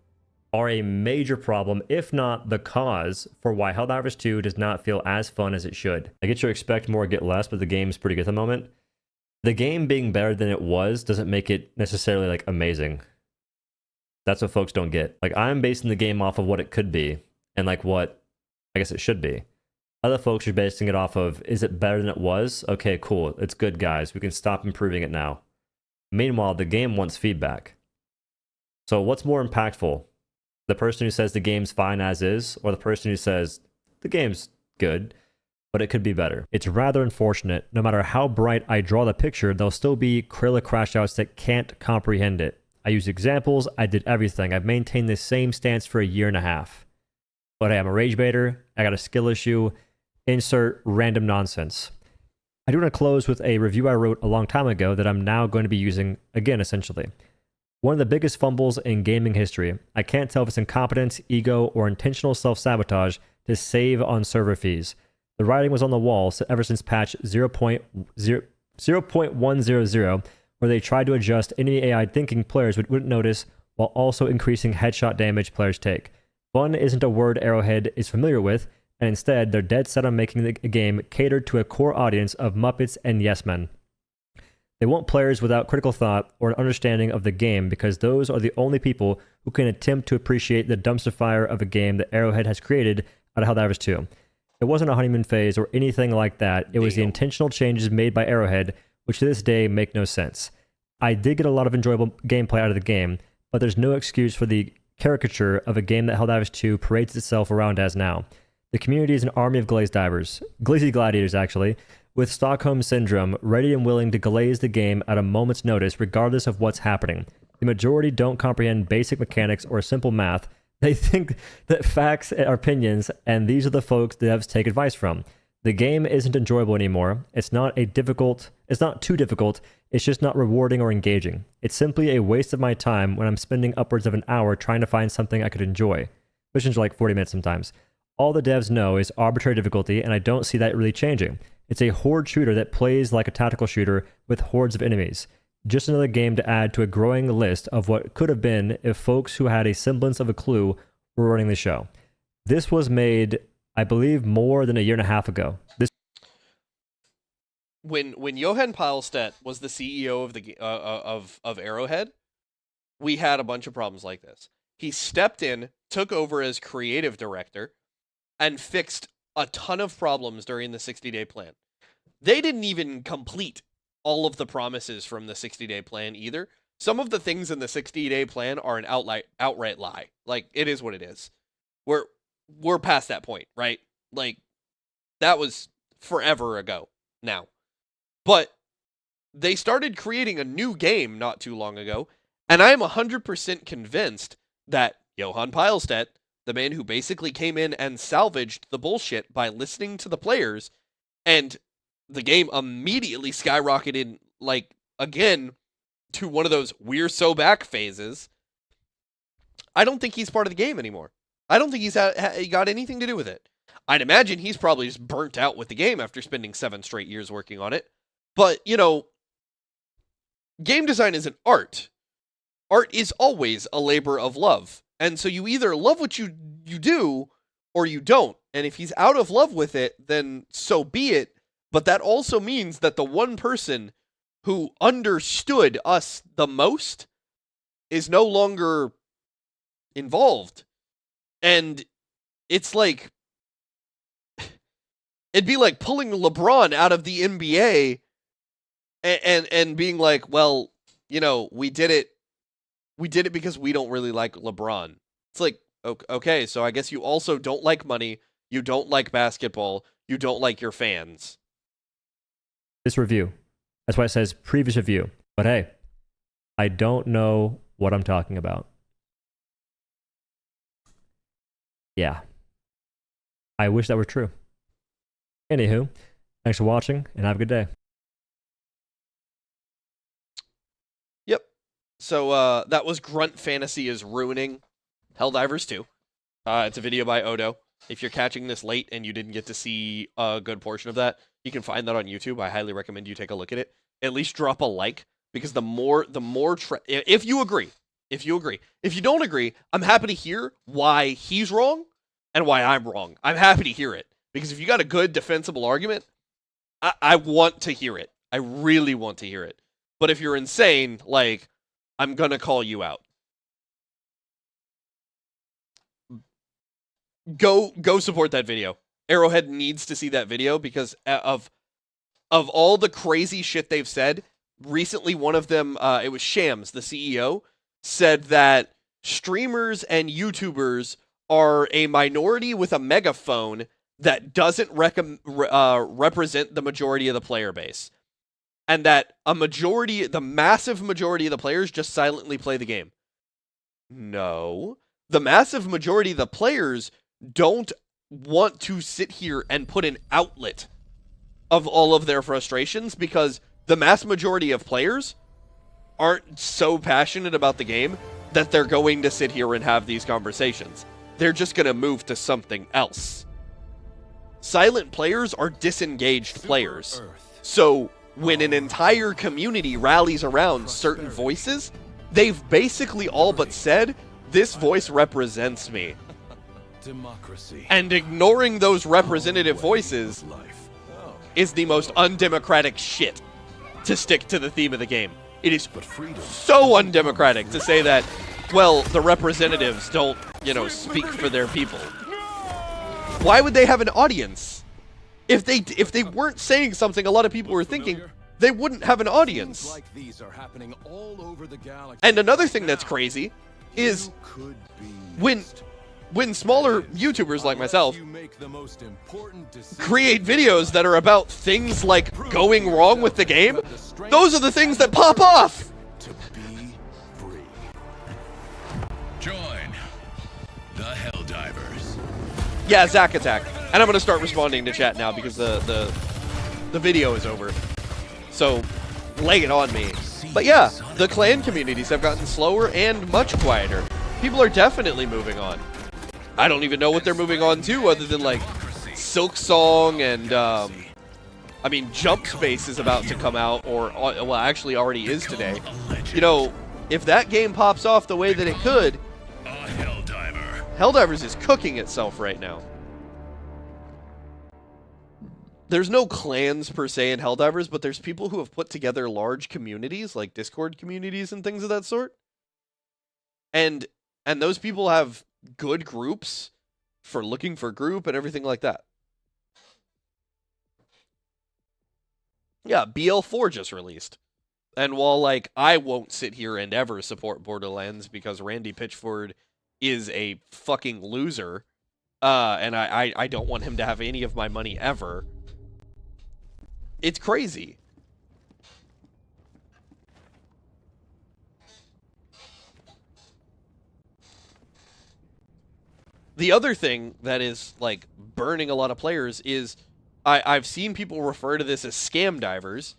are a major problem, if not the cause, for why Helldivers 2 does not feel as fun as it should. I get you expect more, get less, but the game's pretty good at the moment. The game being better than it was doesn't make it necessarily, like, amazing. That's what folks don't get. Like, I'm basing the game off of what it could be, and, like, what I guess it should be. Other folks are basing it off of, is it better than it was? Okay, cool. It's good, guys. We can stop improving it now. Meanwhile, the game wants feedback. So what's more impactful? The person who says the game's fine as is, or the person who says the game's good, but it could be better? It's rather unfortunate. No matter how bright I draw the picture, there'll still be Krilla crashouts that can't comprehend it. I use examples, I did everything. I've maintained this same stance for a year and a half. But hey, I'm a rage baiter, I got a skill issue, insert random nonsense. I do want to close with a review I wrote a long time ago that I'm now going to be using again, essentially. One of the biggest fumbles in gaming history. I can't tell if it's incompetence, ego, or intentional self-sabotage to save on server fees. The writing was on the wall ever since patch 0.100, where they tried to adjust any AI thinking players wouldn't notice while also increasing headshot damage players take. Fun isn't a word Arrowhead is familiar with, and instead they're dead set on making the game catered to a core audience of Muppets and yes men. They want players without critical thought or an understanding of the game because those are the only people who can attempt to appreciate the dumpster fire of a game that Arrowhead has created out of Helldivers 2. It wasn't a honeymoon phase or anything like that. It was the intentional changes made by Arrowhead, which to this day make no sense. I did get a lot of enjoyable gameplay out of the game, but there's no excuse for the caricature of a game that Helldivers 2 parades itself around as now. The community is an army of glazy gladiators actually, with Stockholm Syndrome, ready and willing to glaze the game at a moment's notice regardless of what's happening. The majority don't comprehend basic mechanics or simple math. They think that facts are opinions, and these are the folks the devs take advice from. The game isn't enjoyable anymore. It's not too difficult. It's just not rewarding or engaging. It's simply a waste of my time when I'm spending upwards of an hour trying to find something I could enjoy. Missions are like 40 minutes sometimes. All the devs know is arbitrary difficulty, and I don't see that really changing. It's a horde shooter that plays like a tactical shooter with hordes of enemies. Just another game to add to a growing list of what could have been if folks who had a semblance of a clue were running the show. This was made, I believe, more than a year and a half ago. When Johan Pilestedt was the CEO of the of Arrowhead, we had a bunch of problems like this. He stepped in, took over as creative director, and fixed a ton of problems during the 60-day plan. They didn't even complete all of the promises from the 60-day plan either. Some of the things in the 60-day plan are an outright lie. Like, it is what it is. We're past that point, right? Like, that was forever ago now. But they started creating a new game not too long ago, and I am 100% convinced that Johan Pilestedt, the man who basically came in and salvaged the bullshit by listening to the players, and the game immediately skyrocketed, like, again, to one of those we're so back phases. I don't think he's part of the game anymore. I don't think he's got anything to do with it. I'd imagine he's probably just burnt out with the game after spending 7 straight years working on it. But, you know, game design is an art. Art is always a labor of love. And so you either love what you do or you don't. And if he's out of love with it, then so be it. But that also means that the one person who understood us the most is no longer involved. And it's like, it'd be like pulling LeBron out of the NBA and being like, well, you know, we did it because we don't really like LeBron. It's like, okay, so I guess you also don't like money, you don't like basketball, you don't like your fans. This review. That's why it says previous review. But hey, I don't know what I'm talking about. Yeah. I wish that were true. Anywho, thanks for watching and have a good day. Yep. So that was Grunt Fantasy is Ruining Helldivers 2. It's a video by Odo. If you're catching this late and you didn't get to see a good portion of that, you can find that on YouTube. I highly recommend you take a look at it. At least drop a like, because the more if you agree. If you don't agree, I'm happy to hear why he's wrong and why I'm wrong. I'm happy to hear it. Because if you got a good defensible argument, I want to hear it. I really want to hear it. But if you're insane, like, I'm gonna call you out. Go support that video. Arrowhead needs to see that video because of all the crazy shit they've said. Recently, one of them, it was Shams, the CEO, said that streamers and YouTubers are a minority with a megaphone that doesn't represent the majority of the player base. And that the massive majority of the players just silently play the game. No. The massive majority of the players don't want to sit here and put an outlet of all of their frustrations, because the mass majority of players aren't so passionate about the game that they're going to sit here and have these conversations. They're just going to move to something else. Silent players are disengaged players. So when an entire community rallies around certain voices, they've basically all but said, this voice represents me. Democracy. And ignoring those representative voices is the most undemocratic shit, to stick to the theme of the game. It is so undemocratic to say that, well, the representatives don't, speak for their people. Why would they have an audience? If they weren't saying something a lot of people were thinking, they wouldn't have an audience. And another thing that's crazy is when smaller YouTubers like myself create videos that are about things like going wrong with the game, those are the things that pop off. Join the Helldivers. Yeah, Zack Attack. And I'm going to start responding to chat now because the video is over. So, lay it on me. But yeah, the clan communities have gotten slower and much quieter. People are definitely moving on. I don't even know what they're moving on to other than, like, Silk Song and, I mean, Jump Space is about to come out, or, well, actually already is today. If that game pops off the way that it could, Helldivers is cooking itself right now. There's no clans per se in Helldivers, but there's people who have put together large communities, like Discord communities and things of that sort. And those people have good groups for looking for group and everything like that. Yeah, BL4 just released. And while, like, I won't sit here and ever support Borderlands because Randy Pitchford is a fucking loser, and I don't want him to have any of my money ever, it's crazy. The other thing that is, like, burning a lot of players is I've seen people refer to this as scam divers.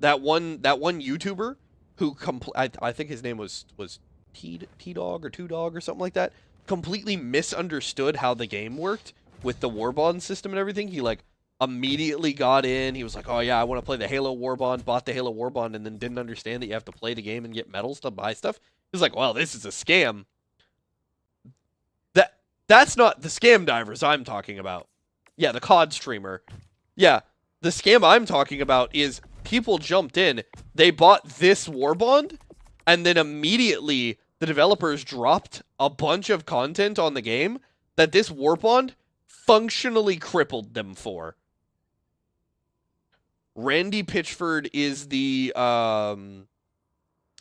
That one YouTuber who I think his name was T-Dog or 2Dog or something like that, completely misunderstood how the game worked with the war bond system and everything. He, like, immediately got in. He was like, oh yeah, I want to play the Halo Warbond, bought the Halo Warbond, and then didn't understand that you have to play the game and get medals to buy stuff. He was like, well, this is a scam. That's not the scam divers I'm talking about. Yeah, the COD streamer. Yeah, the scam I'm talking about is people jumped in, they bought this Warbond, and then immediately the developers dropped a bunch of content on the game that this Warbond functionally crippled them for. Randy Pitchford is the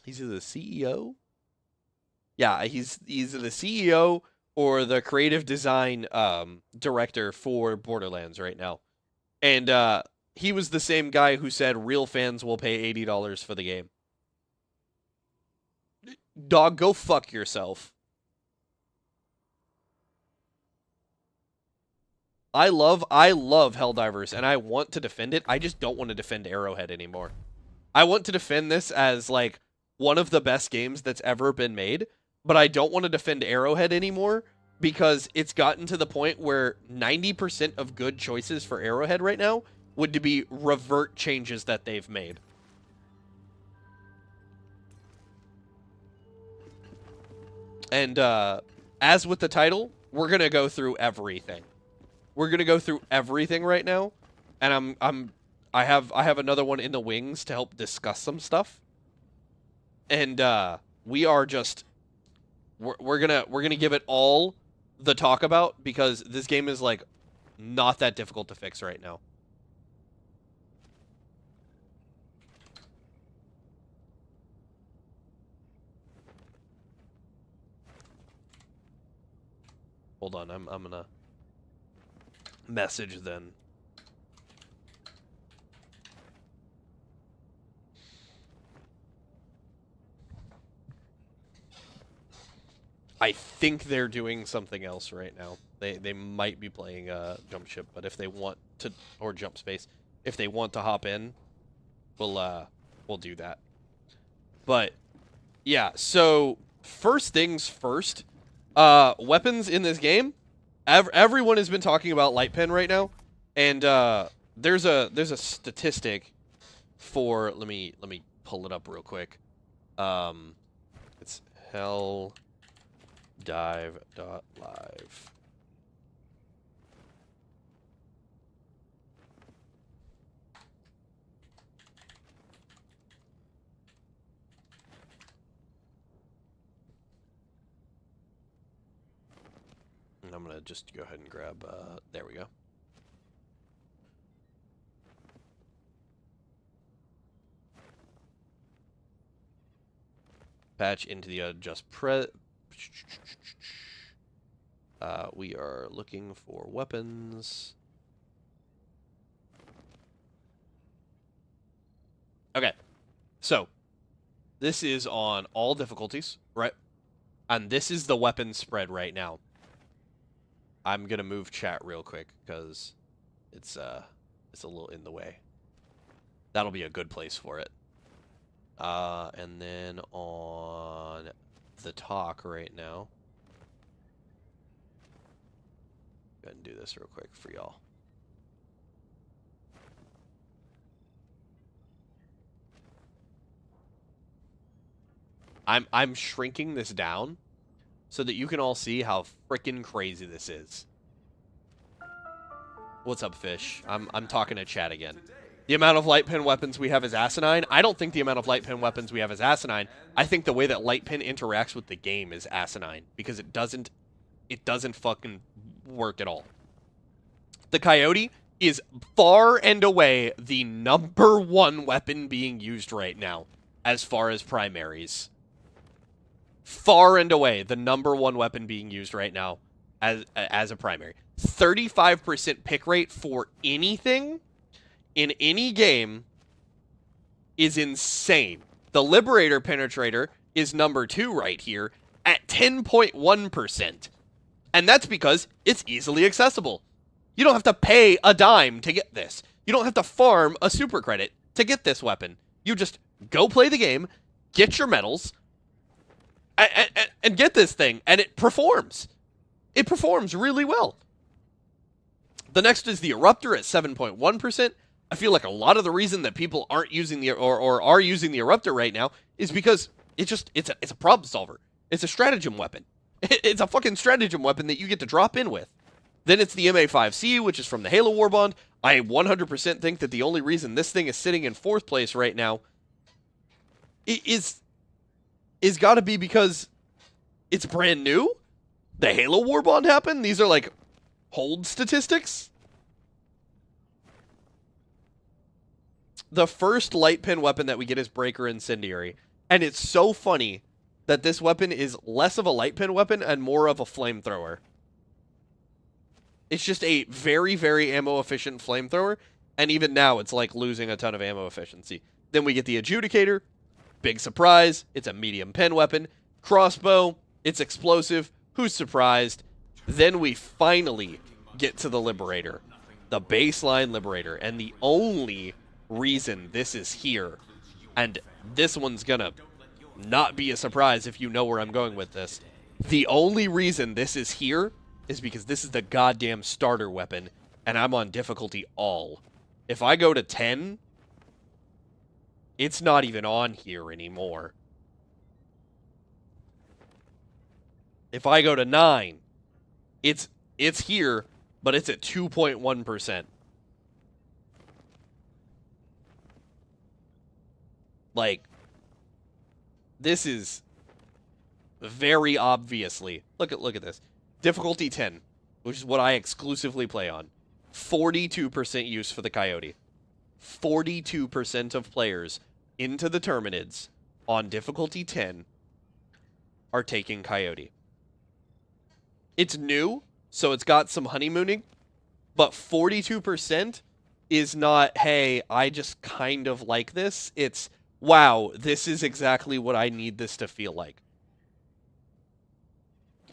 he's either the CEO? Yeah, he's either the CEO or the creative design director for Borderlands right now. And he was the same guy who said real fans will pay $80 for the game. Dog, go fuck yourself. I love Helldivers, and I want to defend it. I just don't want to defend Arrowhead anymore. I want to defend this as, like, one of the best games that's ever been made, but I don't want to defend Arrowhead anymore because it's gotten to the point where 90% of good choices for Arrowhead right now would be revert changes that they've made. And as with the title, we're going to go through everything. We're going to go through everything right now, and I have another one in the wings to help discuss some stuff. And we are just we're going to give it all the talk about because this game is like not that difficult to fix right now. Hold on, I'm going to message then. I think they're doing something else right now. They might be playing Jump Ship, but if they want to, or Jump Space, if they want to hop in, we'll do that. But yeah, so first things first, weapons in this game. Everyone has been talking about light pen right now, and there's a statistic for let me pull it up real quick. It's helldive.live. And I'm going to just go ahead and grab, there we go. Patch into the just we are looking for weapons. Okay. So, this is on all difficulties, right? And this is the weapon spread right now. I'm gonna move chat real quick because it's a little in the way. That'll be a good place for it. And then on the talk right now, go ahead and do this real quick for y'all. I'm shrinking this down so that you can all see how freaking crazy this is. What's up, Fish? I'm talking to chat again. The amount of light pen weapons we have is asinine. I don't think the amount of light pen weapons we have is asinine. I think the way that light pen interacts with the game is asinine because it doesn't fucking work at all. The Coyote is far and away the #1 weapon being used right now as far as primaries. Far and away the #1 weapon being used right now as a primary. 35% pick rate for anything in any game is insane. The Liberator Penetrator is #2 right here at 10.1%. And that's because it's easily accessible. You don't have to pay a dime to get this. You don't have to farm a super credit to get this weapon. You just go play the game, get your medals, and get this thing, and it performs. It performs really well. The next is the Eruptor at 7.1%. I feel like a lot of the reason that people aren't using the or are using the Eruptor right now is because it's a problem solver. It's a stratagem weapon. It's a fucking stratagem weapon that you get to drop in with. Then it's the MA5C, which is from the Halo Warbond. I 100% think that the only reason this thing is sitting in 4th place right now is got to be because it's brand new. The Halo Warbond happened. These are like hold statistics. The first light pin weapon that we get is Breaker Incendiary. And it's so funny that this weapon is less of a light pin weapon and more of a flamethrower. It's just a very, very ammo efficient flamethrower. And even now, it's like losing a ton of ammo efficiency. Then we get the Adjudicator. Big surprise. It's a medium pin weapon. Crossbow. It's explosive. Who's surprised? Then we finally get to the Liberator. The baseline Liberator. And the only reason this is here, and this one's gonna not be a surprise if you know where I'm going with this. The only reason this is here is because this is the goddamn starter weapon, and I'm on difficulty all. If I go to 10, it's not even on here anymore. If I go to 9, it's here, but it's at 2.1%. Like, this is very obviously, look at this. Difficulty 10, which is what I exclusively play on. 42% use for the Coyote. 42% of players into the Terminids on difficulty 10 are taking Coyote. It's new, so it's got some honeymooning, but 42% is not, hey, I just kind of like this. It's, wow, this is exactly what I need this to feel like.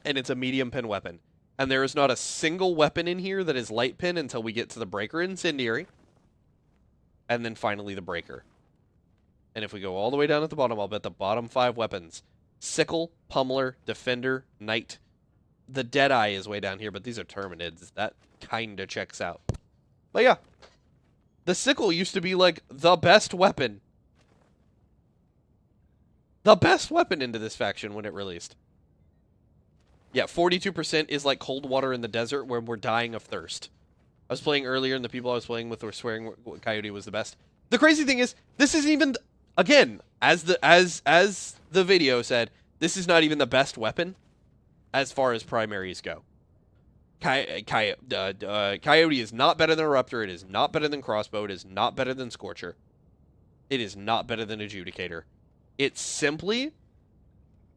And it's a medium pin weapon. And there is not a single weapon in here that is light pin until we get to the Breaker Incendiary. And then finally the Breaker. And if we go all the way down at the bottom, I'll bet the bottom 5 weapons. Sickle, Pummeler, Defender, Knight. The Deadeye is way down here, but these are Terminids. That kinda checks out. But yeah. The Sickle used to be like the best weapon. The best weapon into this faction when it released. Yeah, 42% is like cold water in the desert where we're dying of thirst. I was playing earlier and the people I was playing with were swearing Coyote was the best. The crazy thing is, this isn't even, again, as the video said, this is not even the best weapon as far as primaries go. Coyote is not better than Eruptor. It is not better than Crossbow. It is not better than Scorcher. It is not better than Adjudicator. It simply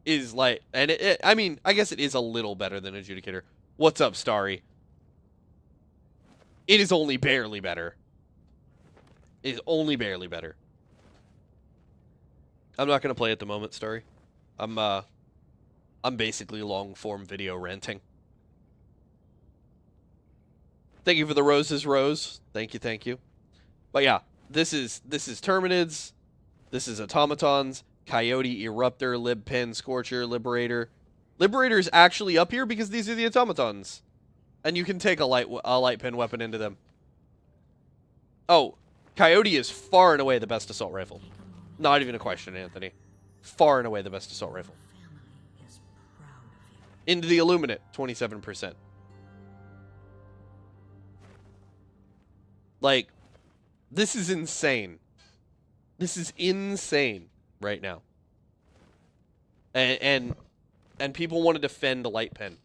is like, and I mean, I guess it is a little better than Adjudicator. What's up, Starry? It is only barely better. It is only barely better. I'm not gonna play at the moment, Starry. I'm basically long form video ranting. Thank you for the roses, Rose. Thank you, thank you. But yeah, this is Terminids. This is Automatons, Coyote, Eruptor, Lib Pin, Scorcher, Liberator. Liberator is actually up here because these are the Automatons. And you can take a light pin weapon into them. Oh, Coyote is far and away the best assault rifle. Not even a question, Anthony. Far and away the best assault rifle. Into the Illuminate, 27%. Like, this is insane. This is insane right now. And people want to defend a light pin.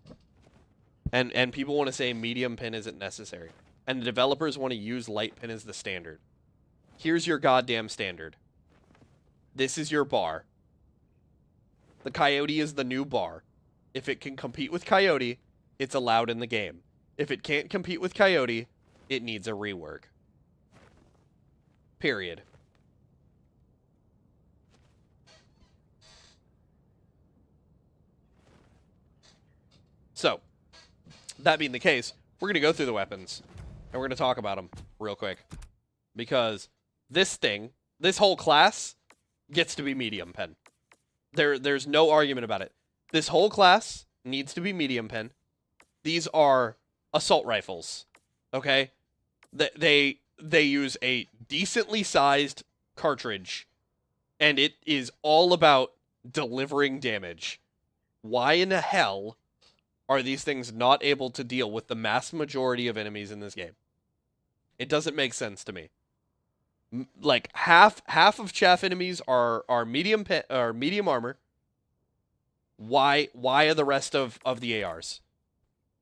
And people want to say medium pin isn't necessary. And the developers want to use light pin as the standard. Here's your goddamn standard. This is your bar. The Coyote is the new bar. If it can compete with Coyote, it's allowed in the game. If it can't compete with Coyote, it needs a rework. Period. So, that being the case, we're going to go through the weapons, and we're going to talk about them real quick. Because this thing, this whole class, gets to be medium pen. There's no argument about it. This whole class needs to be medium pen. These are assault rifles. Okay? They use a decently sized cartridge, and it is all about delivering damage. Why in the hell are these things not able to deal with the mass majority of enemies in this game? It doesn't make sense to me. Like half of chaff enemies are medium armor. Why are the rest of the ARs?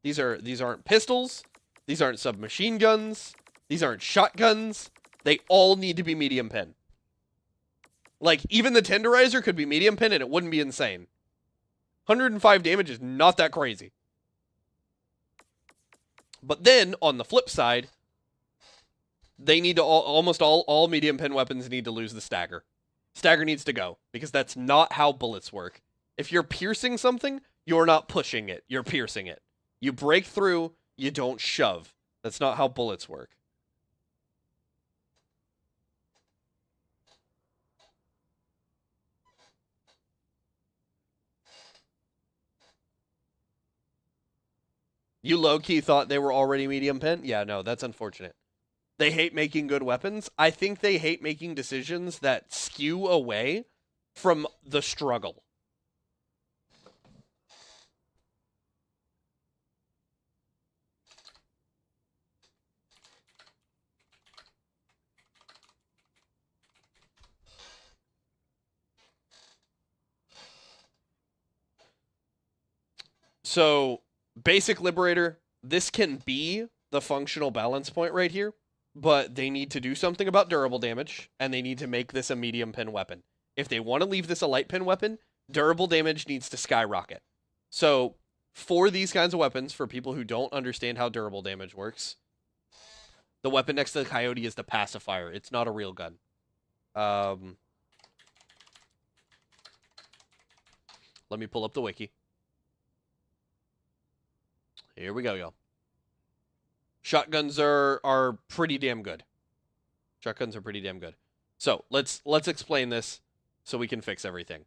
These aren't pistols. These aren't submachine guns. These aren't shotguns. They all need to be medium pen. Like, even the tenderizer could be medium pen and it wouldn't be insane. 105 damage is not that crazy. But then, on the flip side, they need to almost all medium pen weapons need to lose the stagger. Stagger needs to go, because that's not how bullets work. If you're piercing something, you're not pushing it, you're piercing it. You break through, you don't shove. That's not how bullets work. You low-key thought they were already medium pen? Yeah, no, that's unfortunate. They hate making good weapons. I think they hate making decisions that skew away from the struggle. So, basic Liberator, this can be the functional balance point right here, but they need to do something about durable damage, and they need to make this a medium pen weapon. If they want to leave this a light pen weapon, durable damage needs to skyrocket. So, for these kinds of weapons, for people who don't understand how durable damage works, the weapon next to the Coyote is the pacifier. It's not a real gun. Let me pull up the wiki. Here we go, y'all. Shotguns are pretty damn good. Shotguns are pretty damn good. So, let's explain this so we can fix everything.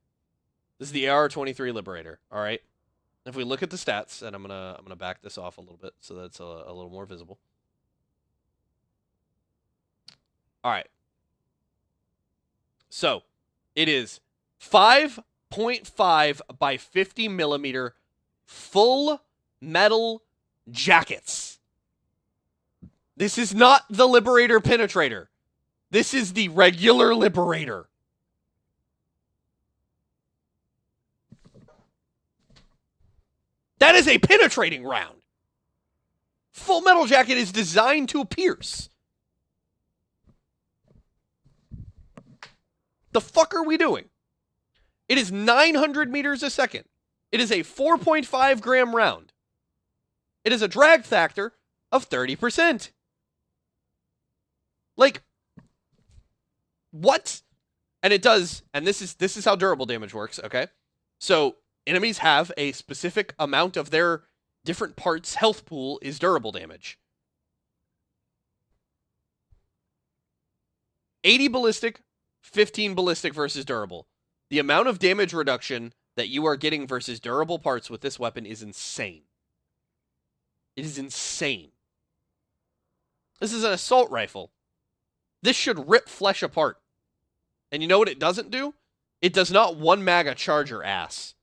This is the AR-23 Liberator, all right? If we look at the stats, and I'm gonna back this off a little bit so that's a little more visible. All right. So, it is 5.5 by 50 millimeter full metal jackets. This is not the Liberator Penetrator. This is the regular Liberator. That is a penetrating round. Full metal jacket is designed to pierce. The fuck are we doing? It is 900 meters a second. It is a 4.5 gram round. It is a drag factor of 30%. Like, what? And it does, and this is how durable damage works, okay? So, enemies have a specific amount of their different parts' health pool is durable damage. 80 ballistic, 15 ballistic versus durable. The amount of damage reduction that you are getting versus durable parts with this weapon is insane. It is insane. This is an assault rifle. This should rip flesh apart. And you know what it doesn't do? It does not one mag a charger ass.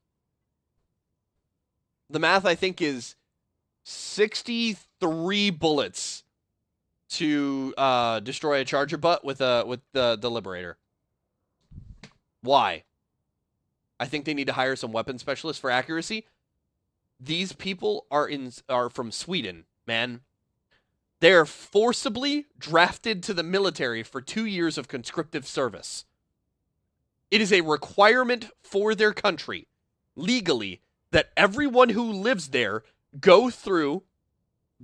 The math, I think, is 63 bullets to destroy a charger butt with the Liberator. Why? I think they need to hire some weapon specialists for accuracy. These people are from Sweden, man. They're forcibly drafted to the military for 2 years of conscriptive service. It is a requirement for their country, legally, that everyone who lives there go through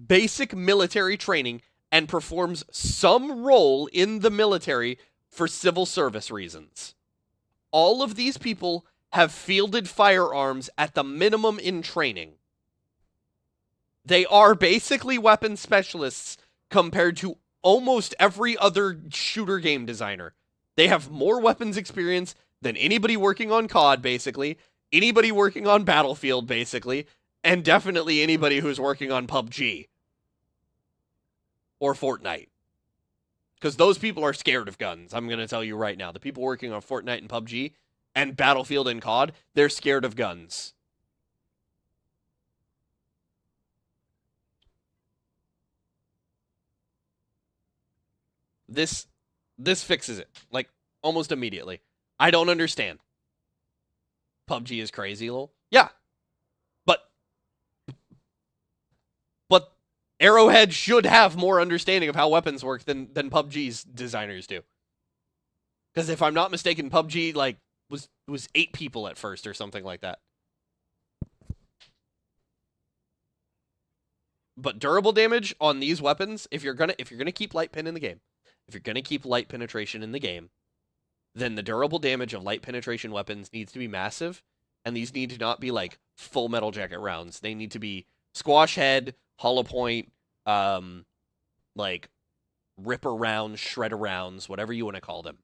basic military training and performs some role in the military for civil service reasons. All of these people have fielded firearms at the minimum in training. They are basically weapon specialists compared to almost every other shooter game designer. They have more weapons experience than anybody working on COD, basically, anybody working on Battlefield, basically, and definitely anybody who's working on PUBG. or Fortnite. Because those people are scared of guns. I'm going to tell you right now. The people working on Fortnite and PUBG and Battlefield and COD, they're scared of guns. This fixes it, like, almost immediately. I don't understand. PUBG is crazy, lol. Yeah. But Arrowhead should have more understanding of how weapons work than PUBG's designers do. Because if I'm not mistaken, PUBG, like, was 8 people at first or something like that. But durable damage on these weapons, if you're gonna keep light pen in the game, if you're gonna keep light penetration in the game, then the durable damage of light penetration weapons needs to be massive, and these need to not be like full metal jacket rounds. They need to be squash head, hollow point, like ripper rounds, shredder rounds, whatever you want to call them.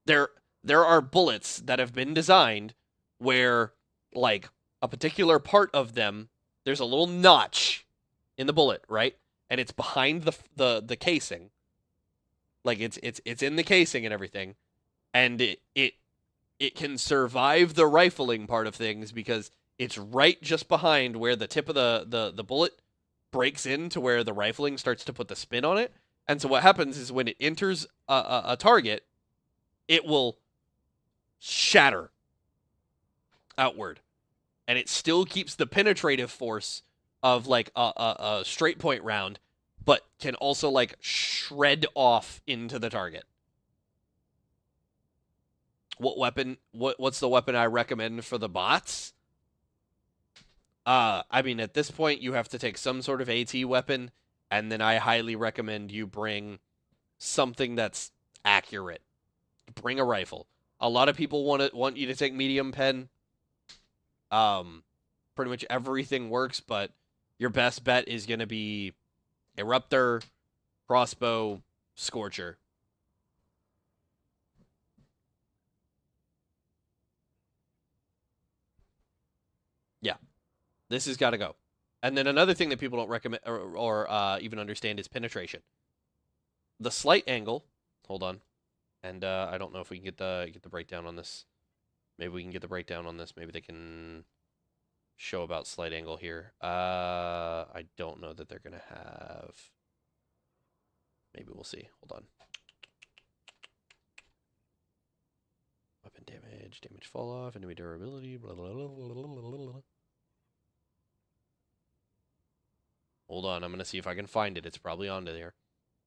There are bullets that have been designed where, like, a particular part of them, there's a little notch in the bullet, right? And it's behind the casing. Like, it's in the casing and everything. And it can survive the rifling part of things because it's right just behind where the tip of the bullet breaks into where the rifling starts to put the spin on it. And so what happens is when it enters a target, it will shatter outward. And it still keeps the penetrative force of like a straight point round, but can also like shred off into the target. What's the weapon I recommend for the bots? I mean, at this point, you have to take some sort of AT weapon, and then I highly recommend you bring something that's accurate. Bring a rifle. A lot of people want you to take medium pen. Pretty much everything works, but your best bet is going to be Eruptor, Crossbow, Scorcher. Yeah, this has got to go. And then another thing that people don't recommend or even understand is penetration. The slight angle. Hold on, and I don't know if we can get the breakdown on this. Maybe we can get the breakdown on this. Maybe they can show about slight angle here. I don't know that they're gonna have. Maybe we'll see. Hold on. Weapon damage, damage fall off, enemy durability. Blah, blah, blah, blah, blah, blah. Hold on, I'm gonna see if I can find it. It's probably onto there.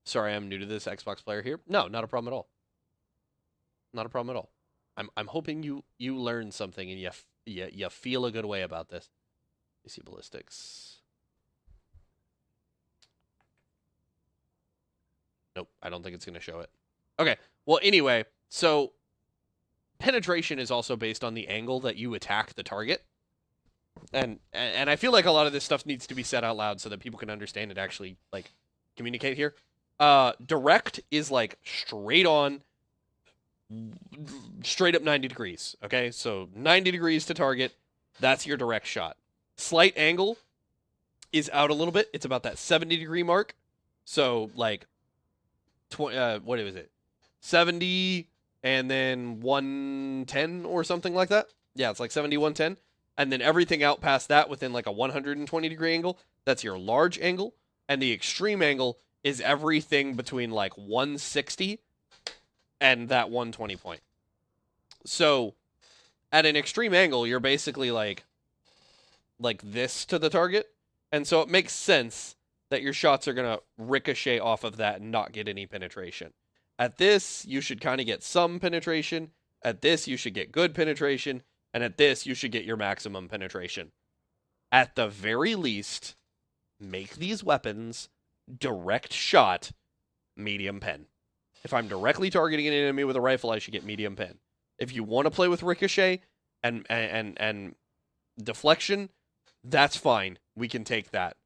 Sorry, I'm new to this Xbox player here. No, not a problem at all. Not a problem at all. I'm hoping you learn something and you feel a good way about this. You see ballistics. Nope, I don't think it's going to show it. Okay, well, anyway, so penetration is also based on the angle that you attack the target. And I feel like a lot of this stuff needs to be said out loud so that people can understand and actually, like, communicate here. Direct is, like, straight on, straight up 90 degrees, okay? So 90 degrees to target, that's your direct shot. Slight angle is out a little bit. It's about that 70-degree mark. So, like, what was it? 70 and then 110 or something like that. Yeah, it's like 70, 110. And then everything out past that within like a 120-degree angle, that's your large angle. And the extreme angle is everything between like 160 and that 120 point. So at an extreme angle, you're basically like this to the target. And so it makes sense that your shots are going to ricochet off of that and not get any penetration. At this, you should kind of get some penetration. At this, you should get good penetration. And at this, you should get your maximum penetration. At the very least, make these weapons direct shot medium pen. If I'm directly targeting an enemy with a rifle, I should get medium pen. If you want to play with ricochet and deflection, that's fine. We can take that.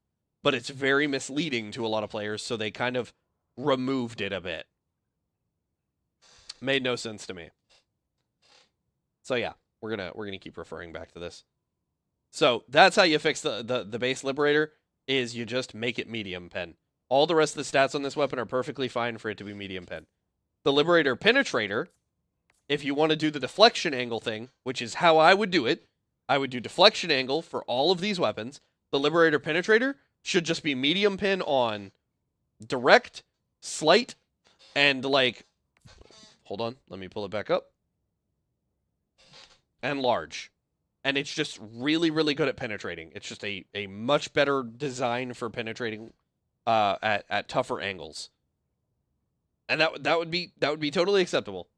But it's very misleading to a lot of players, so they kind of removed it a bit. Made no sense to me. So yeah, we're gonna keep referring back to this. So that's how you fix the base liberator, is you just make it medium pen. All the rest of the stats on this weapon are perfectly fine for it to be medium pen. The Liberator Penetrator, if you want to do the deflection angle thing, which is how I would do it, I would do deflection angle for all of these weapons. The Liberator Penetrator should just be medium pen on direct, slight, and like, hold on, let me pull it back up, and large. And it's just really, really good at penetrating. It's just a much better design for penetrating at tougher angles. And that would be totally acceptable.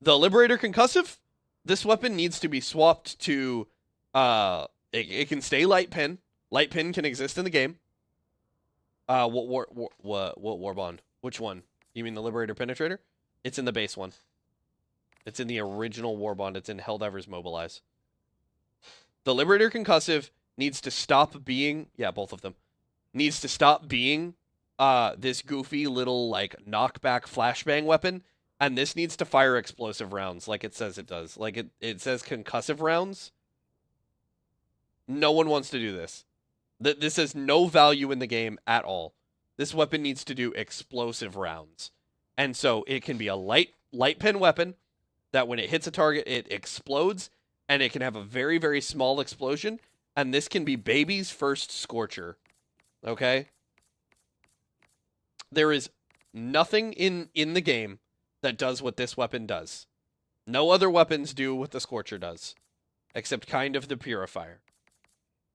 The Liberator Concussive, this weapon needs to be swapped to it can stay light pen. Light pen can exist in the game. What Warbond? Which one? You mean the Liberator Penetrator? It's in the base one. It's in the original Warbond. It's in Helldivers Mobilize. The Liberator Concussive needs to stop being, yeah, both of them, needs to stop being this goofy little, like, knockback flashbang weapon, and this needs to fire explosive rounds like it says it does. Like, it says concussive rounds. No one wants to do this. This has no value in the game at all. This weapon needs to do explosive rounds. And so it can be a light pen weapon that when it hits a target, it explodes, and it can have a very, very small explosion, and this can be baby's first Scorcher. Okay? There is nothing in the game that does what this weapon does. No other weapons do what the Scorcher does, except kind of the Purifier.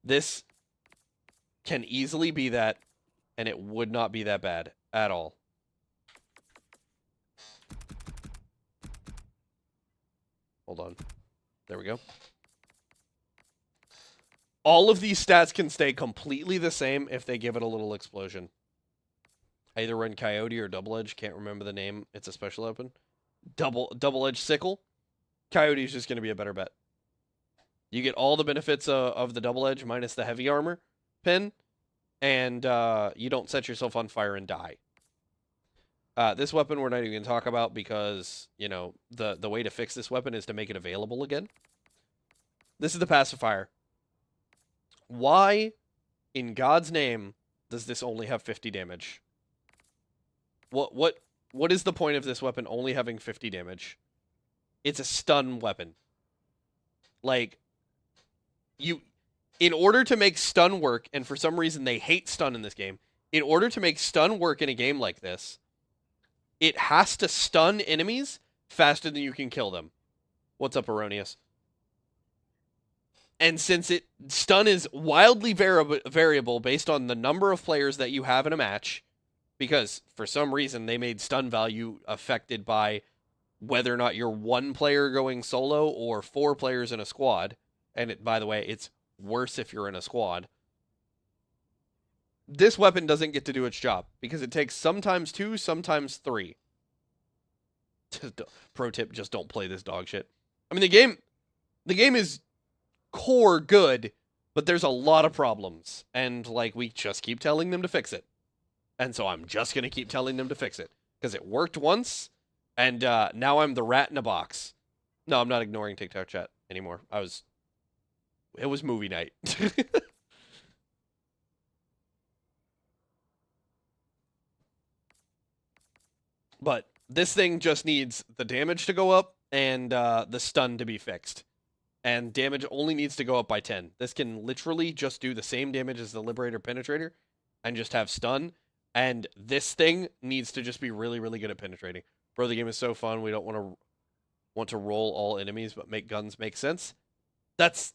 This can easily be that, and it would not be that bad at all. Hold on. There we go. All of these stats can stay completely the same if they give it a little explosion. I either run Coyote or Double Edge. Can't remember the name. It's a special weapon. Double Edge Sickle. Coyote is just going to be a better bet. You get all the benefits of the Double Edge minus the heavy armor pin, and you don't set yourself on fire and die. This weapon we're not even going to talk about because, you know, the way to fix this weapon is to make it available again. This is the pacifier. Why, in God's name, does this only have 50 damage? What is the point of this weapon only having 50 damage? It's a stun weapon. Like, in order to make stun work, and for some reason they hate stun in this game, in order to make stun work in a game like this, it has to stun enemies faster than you can kill them. What's up, Erroneous? And since stun is wildly variable based on the number of players that you have in a match, because for some reason they made stun value affected by whether or not you're one player going solo or 4 players in a squad. And by the way, it's worse if you're in a squad. This weapon doesn't get to do its job because it takes sometimes 2, sometimes 3. Pro tip, just don't play this dog shit. I mean, the game is core good, but there's a lot of problems, and like we just keep telling them to fix it. And so I'm just going to keep telling them to fix it because it worked once, and now I'm the rat in a box. No, I'm not ignoring TikTok chat anymore. It was movie night. But this thing just needs the damage to go up and the stun to be fixed. And damage only needs to go up by 10. This can literally just do the same damage as the Liberator Penetrator and just have stun. And this thing needs to just be really, really good at penetrating. Bro, the game is so fun. We don't want to roll all enemies, but make guns make sense. That's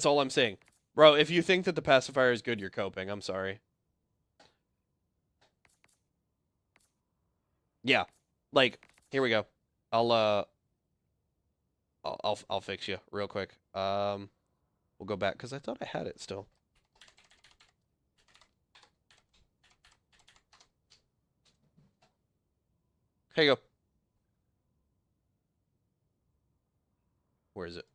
all I'm saying. Bro, if you think that the pacifier is good, you're coping. I'm sorry. Yeah. Like, here we go. I'll fix you real quick. We'll go back because I thought I had it still. Here you go. Where is it?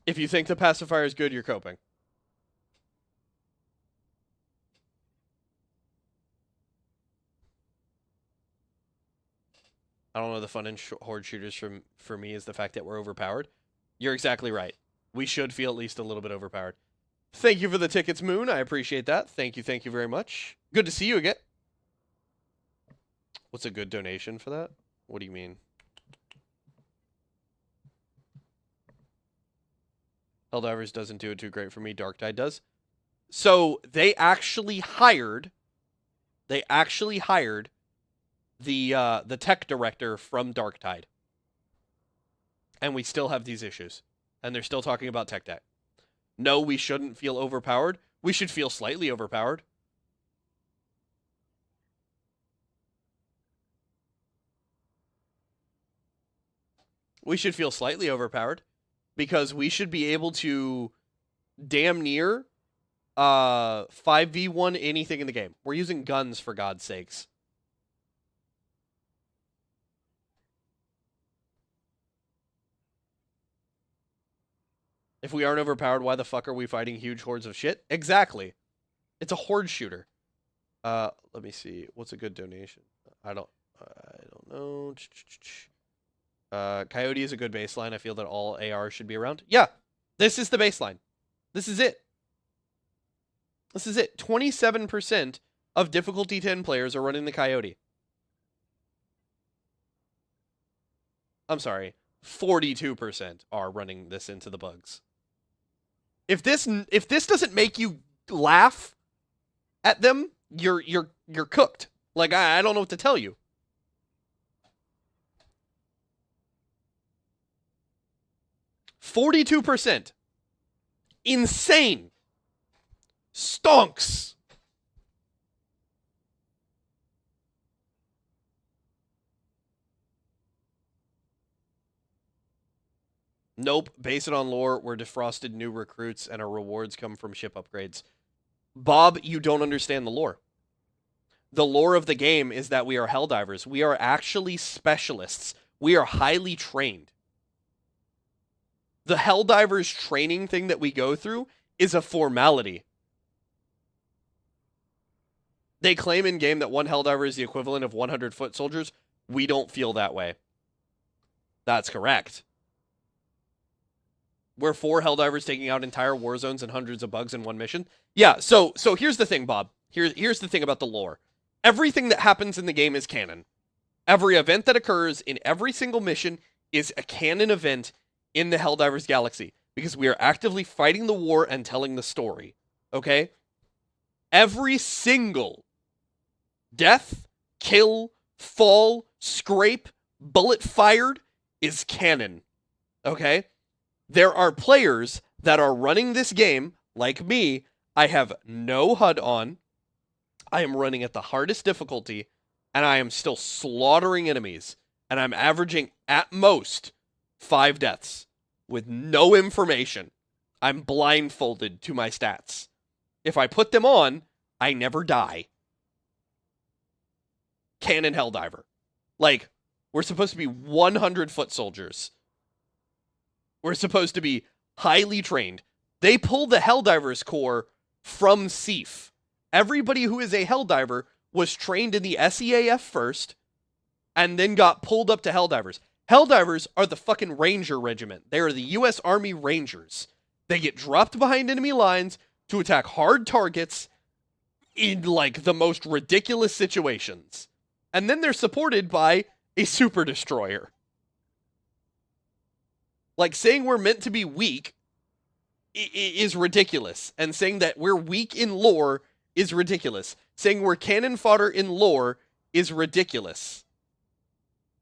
If you think the pacifier is good, you're coping. I don't know, the fun in horde shooters for me is the fact that we're overpowered. You're exactly right. We should feel at least a little bit overpowered. Thank you for the tickets, Moon. I appreciate that. Thank you very much. Good to see you again. What's a good donation for that? What do you mean? Helldivers doesn't do it too great for me. Dark Tide does. So they actually hired the tech director from Dark Tide. And we still have these issues. And they're still talking about tech debt. No, we shouldn't feel overpowered. We should feel slightly overpowered. We should feel slightly overpowered. Because we should be able to damn near 5v1 anything in the game. We're using guns, for God's sakes. If we aren't overpowered, why the fuck are we fighting huge hordes of shit? Exactly. It's a horde shooter. Let me see. What's a good donation? I don't know. Coyote is a good baseline. I feel that all ARs should be around. Yeah, this is the baseline. This is it. This is it. 27% of difficulty 10 players are running the Coyote. I'm sorry. 42% are running this into the bugs. If this doesn't make you laugh at them, you're cooked. Like I don't know what to tell you. %. Insane. Stonks. Nope. Base it on lore. We're defrosted new recruits and our rewards come from ship upgrades. Bob, you don't understand the lore. The lore of the game is that we are Helldivers. We are actually specialists. We are highly trained. The Helldivers training thing that we go through is a formality. They claim in-game that one Helldiver is the equivalent of 100 foot soldiers. We don't feel that way. That's correct. We're 4 Helldivers taking out entire war zones and hundreds of bugs in one mission. Yeah, so here's the thing, Bob. Here's the thing about the lore. Everything that happens in the game is canon. Every event that occurs in every single mission is a canon event in the Helldivers galaxy. Because we are actively fighting the war and telling the story. Okay? Every single death, kill, fall, scrape, bullet fired is canon. Okay? There are players that are running this game, like me. I have no HUD on. I am running at the hardest difficulty, and I am still slaughtering enemies. And I'm averaging, at most, 5 deaths with no information. I'm blindfolded to my stats. If I put them on, I never die. Canon Helldiver. Like, we're supposed to be 100 foot soldiers. We're supposed to be highly trained. They pulled the Helldivers core from SEAF. Everybody who is a Helldiver was trained in the SEAF first, and then got pulled up to Helldivers. Helldivers are the fucking Ranger Regiment. They are the U.S. Army Rangers. They get dropped behind enemy lines to attack hard targets in, like, the most ridiculous situations. And then they're supported by a super destroyer. Like, saying we're meant to be weak is ridiculous. And saying that we're weak in lore is ridiculous. Saying we're cannon fodder in lore is ridiculous.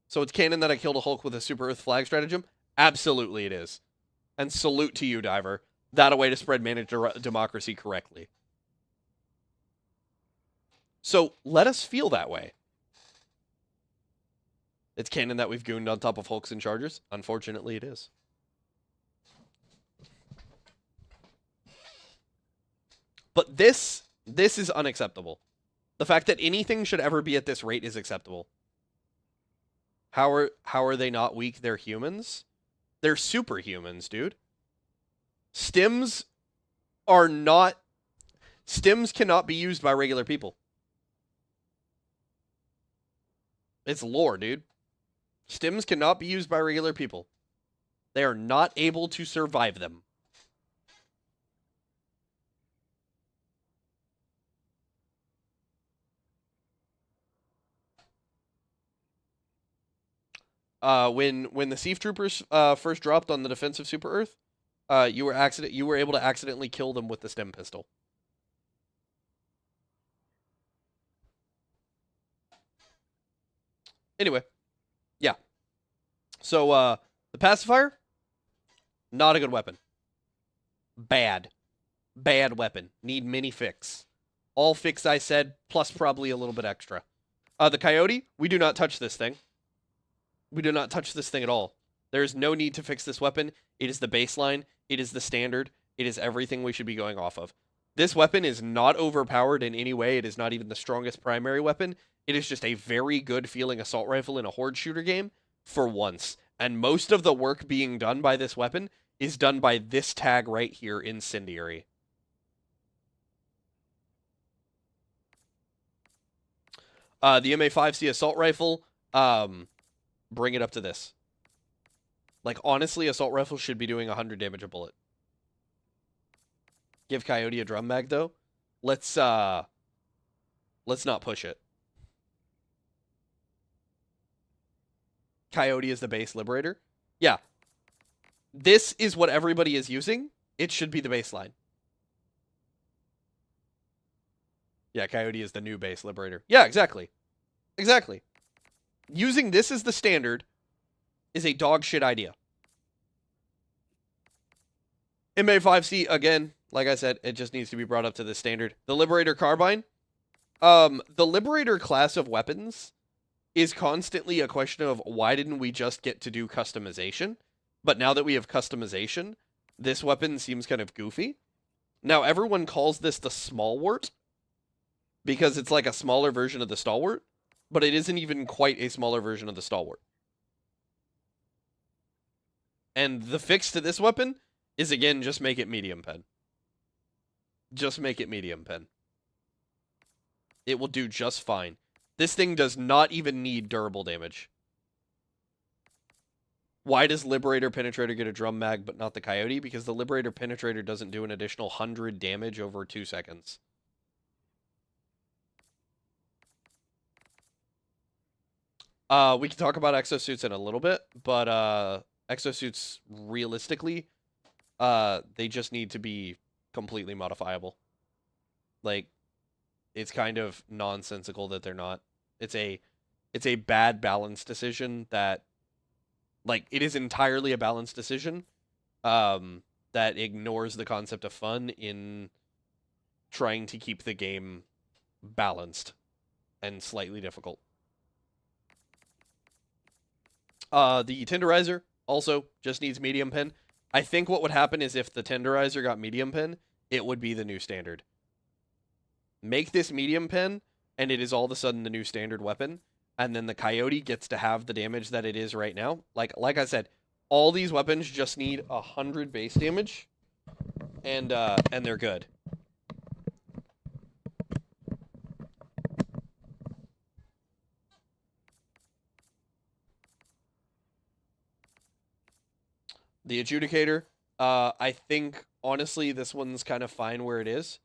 So it's canon that I killed a Hulk with a Super Earth flag stratagem? Absolutely it is. And salute to you, Diver. That a way to spread managed democracy correctly. So let us feel that way. It's canon that we've gooned on top of Hulks and Chargers? Unfortunately, it is. But this is unacceptable. The fact that anything should ever be at this rate is acceptable. How are they not weak? They're humans? They're superhumans, dude. Stims cannot be used by regular people. It's lore, dude. Stims cannot be used by regular people. They are not able to survive them. When the Sieve Troopers first dropped on the defensive Super Earth, you were able to accidentally kill them with the stem pistol. Anyway, yeah. So the pacifier, not a good weapon. Bad weapon. Need mini fix. All fix I said, plus probably a little bit extra. The coyote, we do not touch this thing. We do not touch this thing at all. There is no need to fix this weapon. It is the baseline. It is the standard. It is everything we should be going off of. This weapon is not overpowered in any way. It is not even the strongest primary weapon. It is just a very good feeling assault rifle in a horde shooter game for once. And most of the work being done by this weapon is done by this tag right here, Incendiary. The MA5C assault rifle, bring it up to this. Like, honestly, assault rifles should be doing 100 damage a bullet. Give Coyote a drum mag, though. Let's not push it. Coyote is the base liberator. Yeah. This is what everybody is using. It should be the baseline. Yeah, Coyote is the new base liberator. Yeah, exactly. Exactly. Using this as the standard is a dog shit idea. MA5C, again, like I said, it just needs to be brought up to the standard. The Liberator Carbine. The Liberator class of weapons is constantly a question of why didn't we just get to do customization? But now that we have customization, this weapon seems kind of goofy. Now, everyone calls this the Smallwort because it's like a smaller version of the Stalwart, but it isn't even quite a smaller version of the Stalwart. And the fix to this weapon is, again, just make it medium pen. Just make it medium pen. It will do just fine. This thing does not even need durable damage. Why does Liberator Penetrator get a drum mag but not the Coyote? Because the Liberator Penetrator doesn't do an additional 100 damage over 2 seconds. We can talk about exosuits in a little bit, but exosuits, realistically, they just need to be completely modifiable. Like, it's kind of nonsensical that they're not. It's a bad balance decision that, like, it is entirely a balance decision that ignores the concept of fun in trying to keep the game balanced and slightly difficult. The Tenderizer also just needs medium pen. I think what would happen is if the Tenderizer got medium pen, it would be the new standard. Make this medium pen, and it is all of a sudden the new standard weapon, and then the Coyote gets to have the damage that it is right now. Like I said, all these weapons just need 100 base damage, and they're good. The Adjudicator, I think, honestly, this one's kind of fine where it is.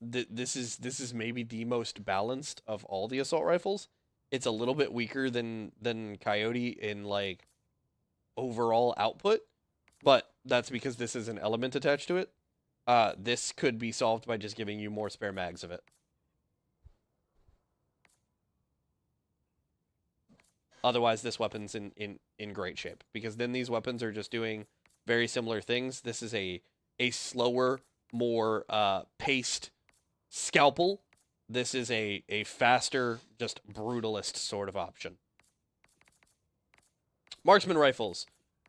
This is maybe the most balanced of all the assault rifles. It's a little bit weaker than Coyote in, like, overall output, but that's because this is an element attached to it. This could be solved by just giving you more spare mags of it. Otherwise, this weapon's in great shape, because then these weapons are just doing very similar things. This is a slower, more paced scalpel. This is a faster, just brutalist sort of option. Marksman rifles.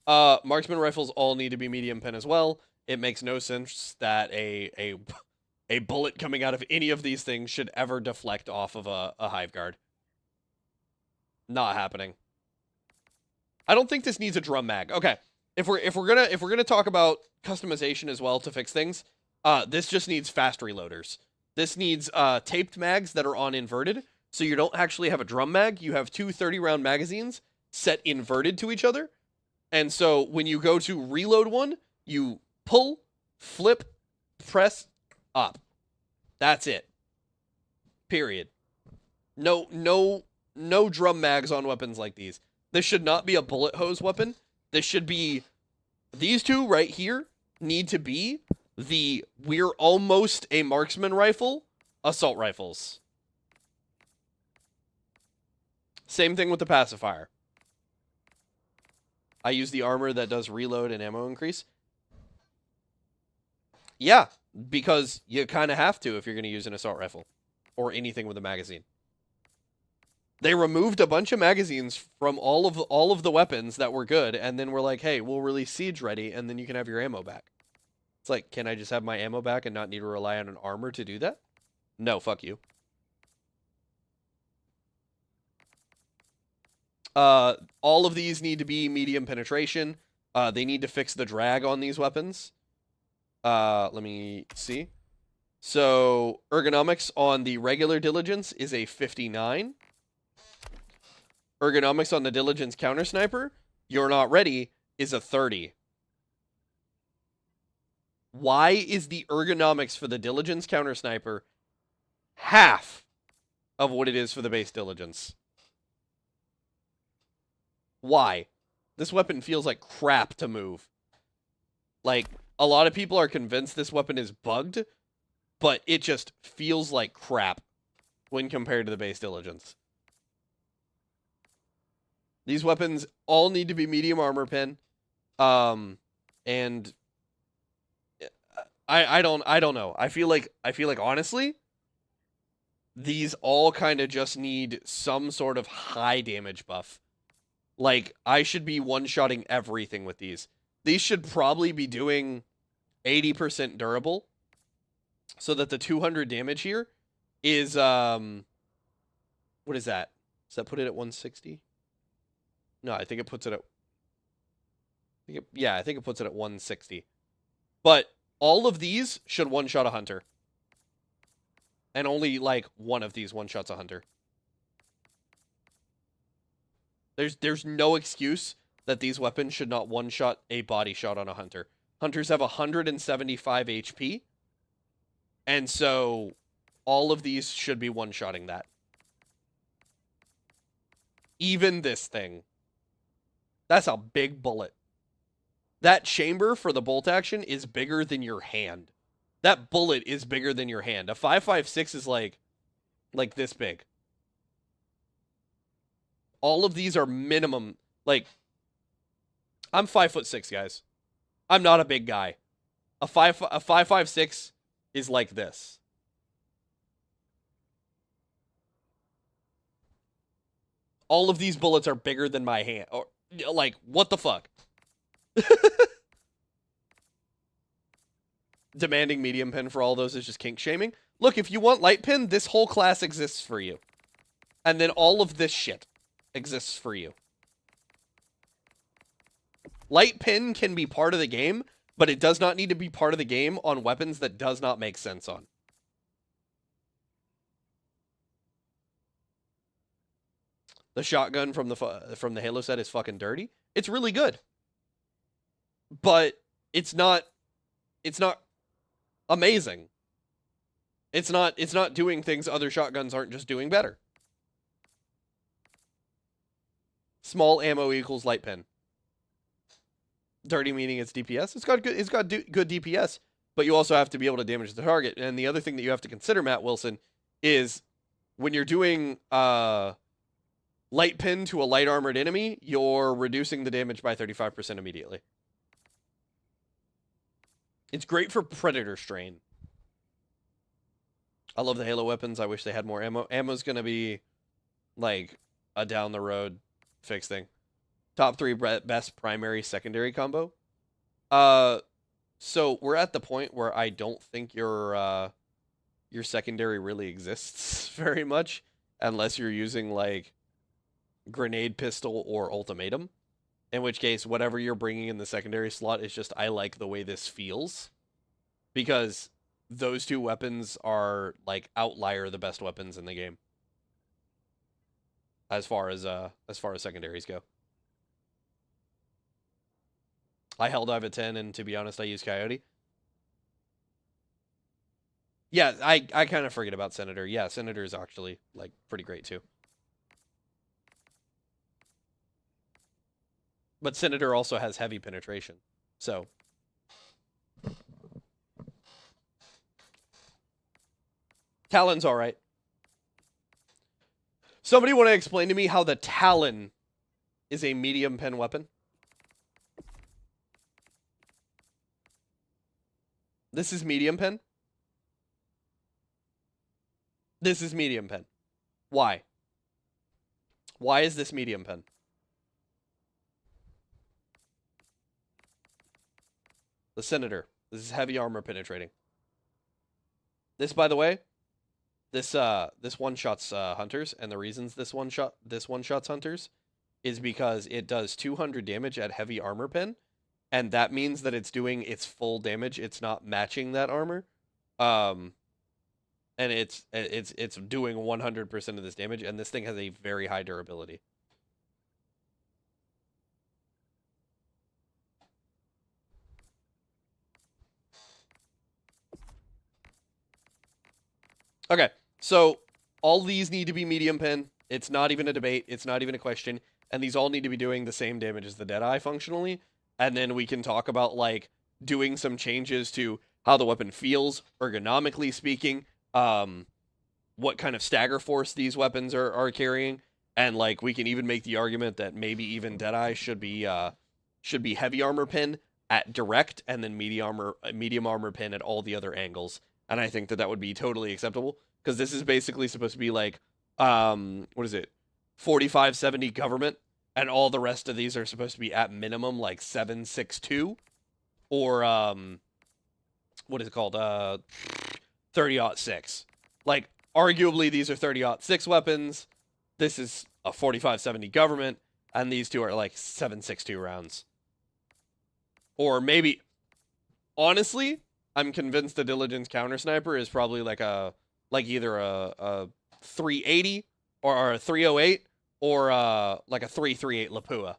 Marksman rifles all need to be medium pen as well. It makes no sense that a bullet coming out of any of these things should ever deflect off of a hive guard. Not happening. I don't think this needs a drum mag. Okay, if we're gonna talk about customization as well to fix things, this just needs fast reloaders. This needs taped mags that are on inverted, so you don't actually have a drum mag. You have two 30-round magazines set inverted to each other, and so when you go to reload one, you pull, flip, press, up. That's it. Period. No no drum mags on weapons like these. This should not be a bullet hose weapon. This should be, these two right here need to be the we're almost a marksman rifle assault rifles. Same thing with the pacifier. I use the armor that does reload and ammo increase. Yeah, because you kind of have to if you're going to use an assault rifle or anything with a magazine. They removed a bunch of magazines from all of the weapons that were good, and then we're like, hey, we'll release Siege Ready, and then you can have your ammo back. It's like, can I just have my ammo back and not need to rely on an armor to do that? No, fuck you. All of these need to be medium penetration. They need to fix the drag on these weapons. Let me see. So, ergonomics on the regular Diligence is a 59. Ergonomics on the Diligence Counter Sniper, You're Not Ready, is a 30. Why is the ergonomics for the Diligence Counter Sniper half of what it is for the base Diligence? Why? This weapon feels like crap to move. Like, a lot of people are convinced this weapon is bugged, but it just feels like crap when compared to the base Diligence. These weapons all need to be medium armor pen. And I don't know. I feel like honestly, these all kind of just need some sort of high damage buff. Like, I should be one-shotting everything with these. These should probably be doing 80% durable, so that the 200 damage here is, what is that? Does that put it at 160? No, I think it puts it at, I think it puts it at 160. But all of these should one-shot a hunter. And only, like, one of these one-shots a hunter. There's no excuse that these weapons should not one-shot a body shot on a hunter. Hunters have 175 HP. And so all of these should be one-shotting that. Even this thing. That's a big bullet. That chamber for the bolt action is bigger than your hand. That bullet is bigger than your hand. A 5.56 is like this big. All of these are minimum, like, I'm 5'6", guys. I'm not a big guy. A 5.56 is like this. All of these bullets are bigger than my hand. Or, like, what the fuck? Demanding medium pin for all those is just kink shaming. Look, if you want light pin, this whole class exists for you. And then all of this shit exists for you. Light pin can be part of the game, but it does not need to be part of the game on weapons that does not make sense on. The shotgun from the Halo set is fucking dirty. It's really good. But it's not amazing. It's not doing things other shotguns aren't just doing better. Small ammo equals light pen. Dirty meaning it's DPS. It's got good DPS, but you also have to be able to damage the target. And the other thing that you have to consider, Matt Wilson, is when you're doing light pin to a light armored enemy, you're reducing the damage by 35% immediately. It's great for Predator Strain. I love the Halo weapons. I wish they had more ammo. Ammo's gonna be like a down the road fix thing. Top 3 best primary secondary combo. So we're at the point where I don't think your secondary really exists very much unless you're using like grenade pistol or ultimatum. In which case, whatever you're bringing in the secondary slot is just, I like the way this feels. Because those two weapons are, like, outlier the best weapons in the game. As far as secondaries go. I Helldive at 10, and to be honest, I use Coyote. Yeah, I kind of forget about Senator. Yeah, Senator is actually, like, pretty great, too. But Senator also has heavy penetration. So Talon's all right. Somebody want to explain to me how the Talon is a medium pen weapon? This is medium pen? This is medium pen. Why? Why is this medium pen? The Senator. This is heavy armor penetrating. This, by the way, this one-shots hunters, and the reasons this one-shots hunters is because it does 200 damage at heavy armor pen, and that means that it's doing its full damage. It's not matching that armor. And it's doing 100% of this damage, and this thing has a very high durability. Okay, so all these need to be medium pen. It's not even a debate. It's not even a question. And these all need to be doing the same damage as the Deadeye functionally. And then we can talk about, like, doing some changes to how the weapon feels, ergonomically speaking, what kind of stagger force these weapons are carrying. And, like, we can even make the argument that maybe even Deadeye should be heavy armor pin at direct, and then medium armor pin at all the other angles. And I think that would be totally acceptable, because this is basically supposed to be like, what is it, 4570 government, and all the rest of these are supposed to be at minimum like 762, or what is it called, 30-06. Like, arguably these are 30-06 weapons. This is a 4570 government, and these two are like 762 rounds. Or maybe, honestly, I'm convinced the Diligence Counter Sniper is probably like either a 380 or a 308 or like a 338 Lapua.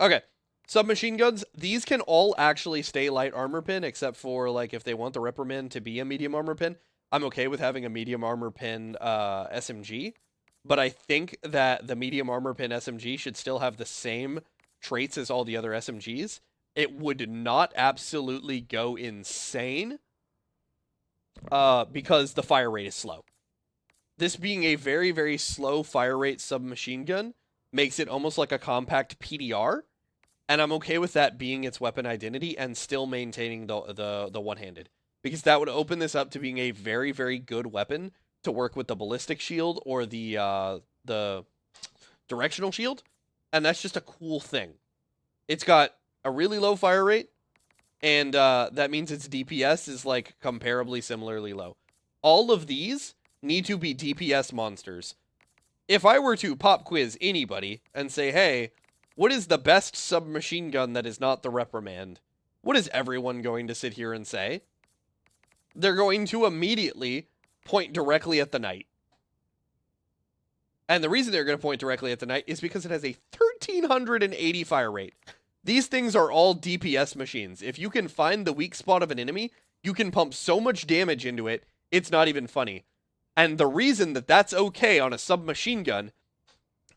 Okay, submachine guns, these can all actually stay light armor pin, except for, like, if they want the Reprimand to be a medium armor pin. I'm okay with having a medium armor pin SMG, but I think that the medium armor pin SMG should still have the same traits as all the other SMGs. It would not absolutely go insane because the fire rate is slow. This being a very, very slow fire rate submachine gun makes it almost like a compact PDR. And I'm okay with that being its weapon identity and still maintaining the one-handed. Because that would open this up to being a very, very good weapon to work with the ballistic shield or the directional shield. And that's just a cool thing. It's got a really low fire rate, and that means its DPS is, like, comparably similarly low. All of these need to be DPS monsters. If I were to pop quiz anybody and say, hey, what is the best submachine gun that is not the Reprimand? What is everyone going to sit here and say? They're going to immediately point directly at the Knight. And the reason they're going to point directly at the Knight is because it has a 1380 fire rate. These things are all DPS machines. If you can find the weak spot of an enemy, you can pump so much damage into it, it's not even funny. And the reason that that's okay on a submachine gun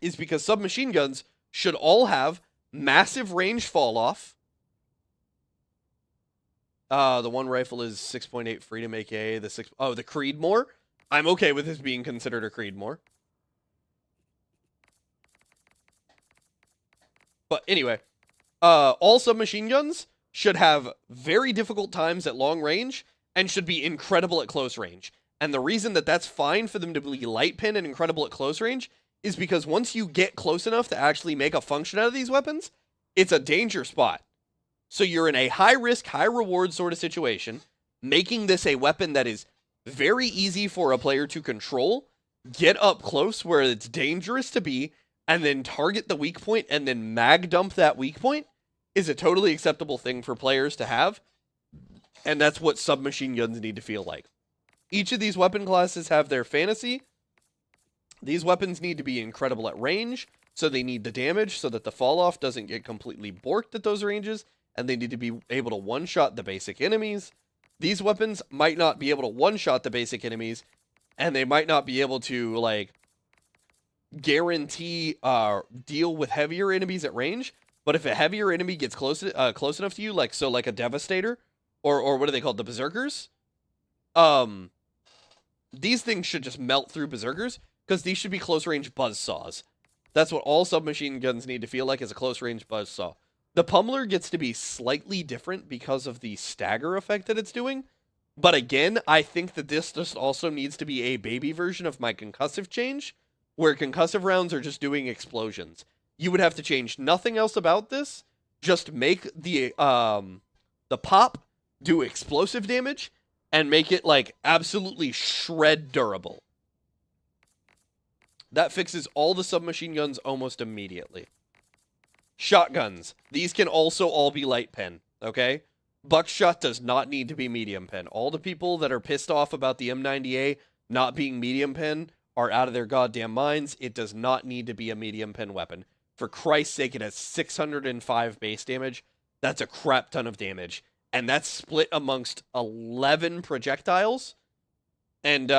is because submachine guns should all have massive range fall off. The one rifle is 6.8 Freedom AK. The Creedmoor. I'm okay with this being considered a Creedmoor. But anyway, all submachine guns should have very difficult times at long range and should be incredible at close range. And the reason that that's fine for them to be light pin and incredible at close range is because once you get close enough to actually make a function out of these weapons, it's a danger spot. So you're in a high risk, high reward sort of situation, making this a weapon that is very easy for a player to control, get up close where it's dangerous to be, and then target the weak point and then mag dump that weak point is a totally acceptable thing for players to have. And that's what submachine guns need to feel like. Each of these weapon classes have their fantasy. These weapons need to be incredible at range, so they need the damage so that the fall off doesn't get completely borked at those ranges. and they need to be able to one-shot the basic enemies. These weapons might not be able to one-shot the basic enemies, and they might not be able to, like, guarantee deal with heavier enemies at range. But if a heavier enemy gets close enough to you, like a Devastator, or what are they called, the Berserkers? These things should just melt through Berserkers, because these should be close-range buzzsaws. That's what all submachine guns need to feel like, is a close-range buzzsaw. The Pummeler gets to be slightly different because of the stagger effect that it's doing. But again, I think that this just also needs to be a baby version of my concussive change, where concussive rounds are just doing explosions. You would have to change nothing else about this, just make the pop do explosive damage, and make it, like, absolutely shred durable. That fixes all the submachine guns almost immediately. Shotguns. These can also all be light pen, okay? Buckshot does not need to be medium pen. All the people that are pissed off about the M90A not being medium pen are out of their goddamn minds. It does not need to be a medium pen weapon. For Christ's sake, it has 605 base damage. That's a crap ton of damage. And that's split amongst 11 projectiles. And,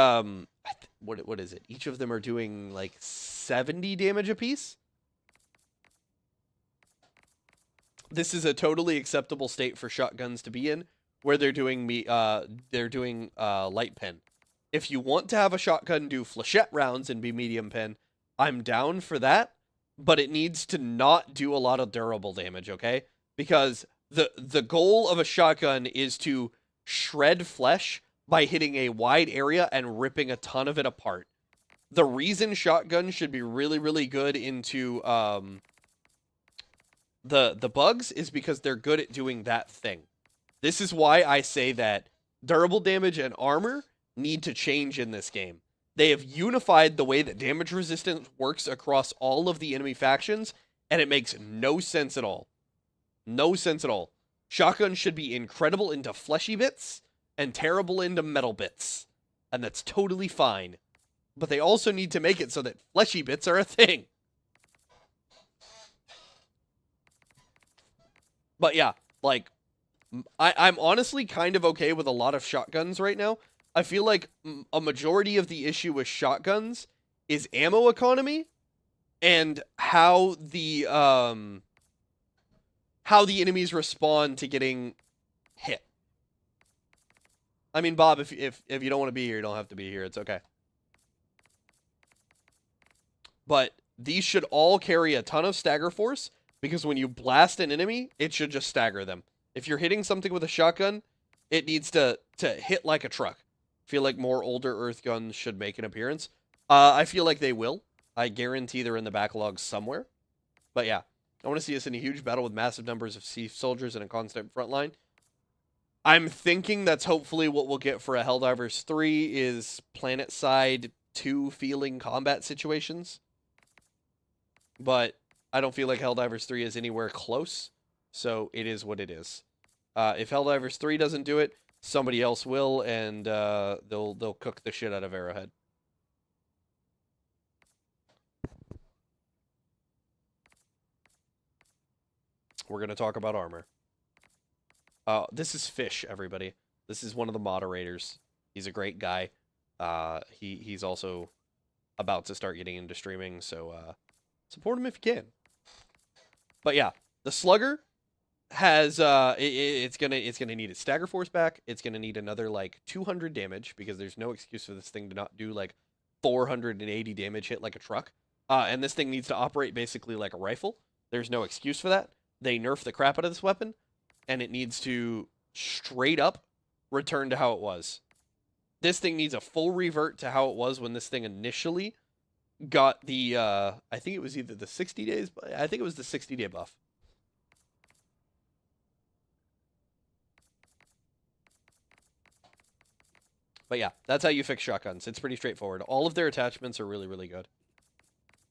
what is it? Each of them are doing, like, 70 damage apiece? This is a totally acceptable state for shotguns to be in, where they're doing light pen. If you want to have a shotgun do flechette rounds and be medium pen, I'm down for that, but it needs to not do a lot of durable damage, okay? Because the goal of a shotgun is to shred flesh by hitting a wide area and ripping a ton of it apart. The reason shotguns should be really, really good into the bugs is because they're good at doing that thing. This is why I say that durable damage and armor need to change in this game. They have unified the way that damage resistance works across all of the enemy factions, and it makes no sense at all. No sense at all. Shotguns should be incredible into fleshy bits and terrible into metal bits. And that's totally fine. But they also need to make it so that fleshy bits are a thing. But yeah, like, I'm honestly kind of okay with a lot of shotguns right now. I feel like a majority of the issue with shotguns is ammo economy and how the enemies respond to getting hit. I mean, Bob, if you don't want to be here, you don't have to be here. It's okay. But these should all carry a ton of stagger force, because when you blast an enemy, it should just stagger them. If you're hitting something with a shotgun, it needs to hit like a truck. I feel like more older Earth guns should make an appearance. I feel like they will. I guarantee they're in the backlog somewhere. But yeah, I want to see us in a huge battle with massive numbers of sea soldiers and a constant front line. I'm thinking that's hopefully what we'll get for a Helldivers 3 is planet-side 2 feeling combat situations. But I don't feel like Helldivers 3 is anywhere close, so it is what it is. If Helldivers 3 doesn't do it, somebody else will, and they'll cook the shit out of Arrowhead. We're going to talk about armor. This is Fish, everybody. This is one of the moderators. He's a great guy. He's also about to start getting into streaming, so support him if you can. But yeah, the Slugger has it's gonna need its stagger force back. It's gonna need another like 200 damage, because there's no excuse for this thing to not do like 480 damage hit like a truck. And this thing needs to operate basically like a rifle. There's no excuse for that. They nerfed the crap out of this weapon, and it needs to straight up return to how it was. This thing needs a full revert to how it was when this thing initially got the I think it was either the 60 days, I think it was the 60-day buff. But yeah, that's how you fix shotguns. It's pretty straightforward. All of their attachments are really, really good.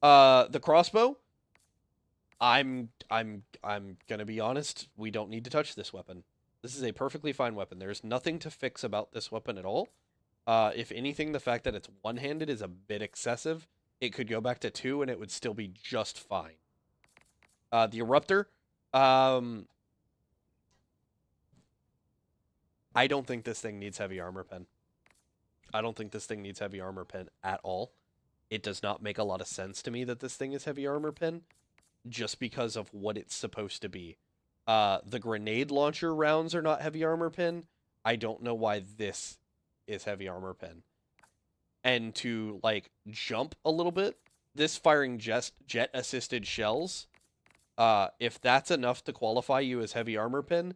The crossbow, I'm gonna be honest, we don't need to touch this weapon. This is a perfectly fine weapon. There's nothing to fix about this weapon at all. If anything, the fact that it's one-handed is a bit excessive. It could go back to 2 and it would still be just fine. The Eruptor, I don't think this thing needs heavy armor pen. I don't think this thing needs heavy armor pen at all. It does not make a lot of sense to me that this thing is heavy armor pen, just because of what it's supposed to be. The grenade launcher rounds are not heavy armor pen. I don't know why this is heavy armor pen. And to, like, jump a little bit, this firing jet assisted shells, if that's enough to qualify you as heavy armor pen,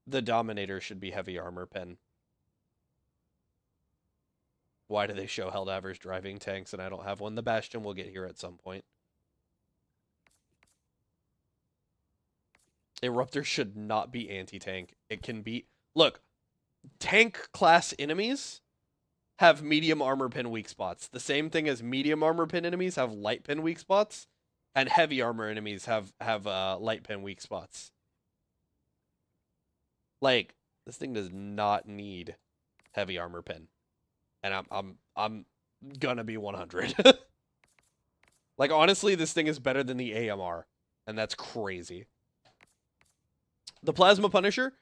the Dominator should be heavy armor pen. Why do they show Helldivers driving tanks and I don't have one? The Bastion will get here at some point. Eruptor should not be anti-tank. It can be... Look, tank class enemies have medium armor pen weak spots. The same thing as medium armor pen enemies have light pen weak spots, and heavy armor enemies have light pen weak spots. Like, this thing does not need heavy armor pen. And I'm gonna be 100. Like, honestly, this thing is better than the AMR, and that's crazy. The Plasma Punisher,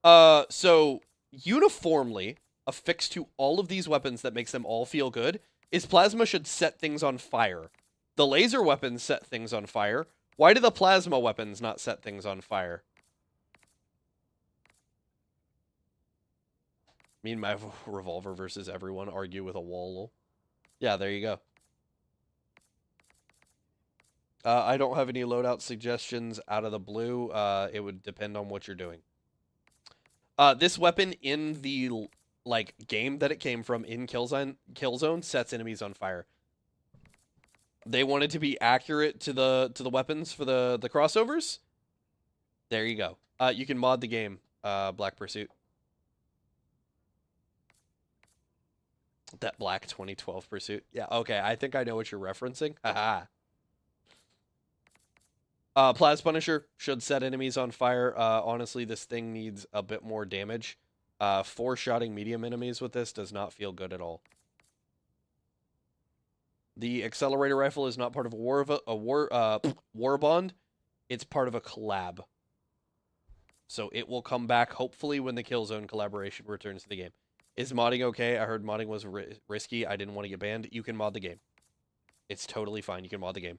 so uniformly affixed to all of these weapons that makes them all feel good is Plasma should set things on fire. The laser weapons set things on fire. Why do the Plasma weapons not set things on fire? Me and my revolver versus everyone argue with a wall. Yeah, there you go. I don't have any loadout suggestions out of the blue. It would depend on what you're doing. This weapon in the game that it came from in Killzone sets enemies on fire. They wanted to be accurate to the weapons for the crossovers. There you go. You can mod the game, Black Pursuit. That Black 2012 Pursuit. Yeah, okay, I think I know what you're referencing. Haha. Plas Punisher should set enemies on fire. Honestly, this thing needs a bit more damage. Four-shotting medium enemies with this does not feel good at all. The accelerator rifle is not part of a war bond. It's part of a collab. So it will come back hopefully when the Killzone collaboration returns to the game. Is modding okay? I heard modding was risky. I didn't want to get banned. You can mod the game. It's totally fine. You can mod the game.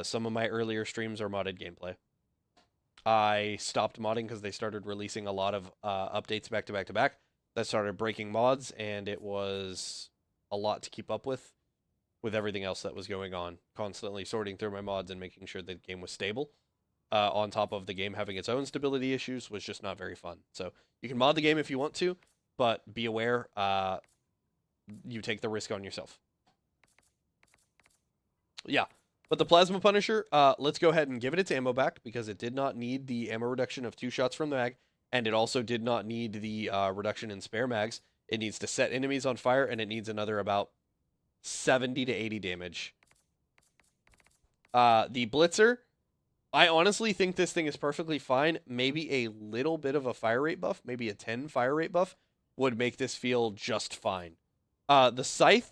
Some of my earlier streams are modded gameplay. I stopped modding because they started releasing a lot of updates back to back to back that started breaking mods, and it was a lot to keep up with everything else that was going on. Constantly sorting through my mods and making sure the game was stable. On top of the game having its own stability issues was just not very fun. So you can mod the game if you want to, but be aware, you take the risk on yourself. Yeah. But the Plasma Punisher, let's go ahead and give it its ammo back because it did not need the ammo reduction of 2 shots from the mag, and it also did not need the reduction in spare mags. It needs to set enemies on fire, and it needs another about 70 to 80 damage. The Blitzer, I honestly think this thing is perfectly fine. Maybe a little bit of a fire rate buff, maybe a 10 fire rate buff, would make this feel just fine. The Scythe,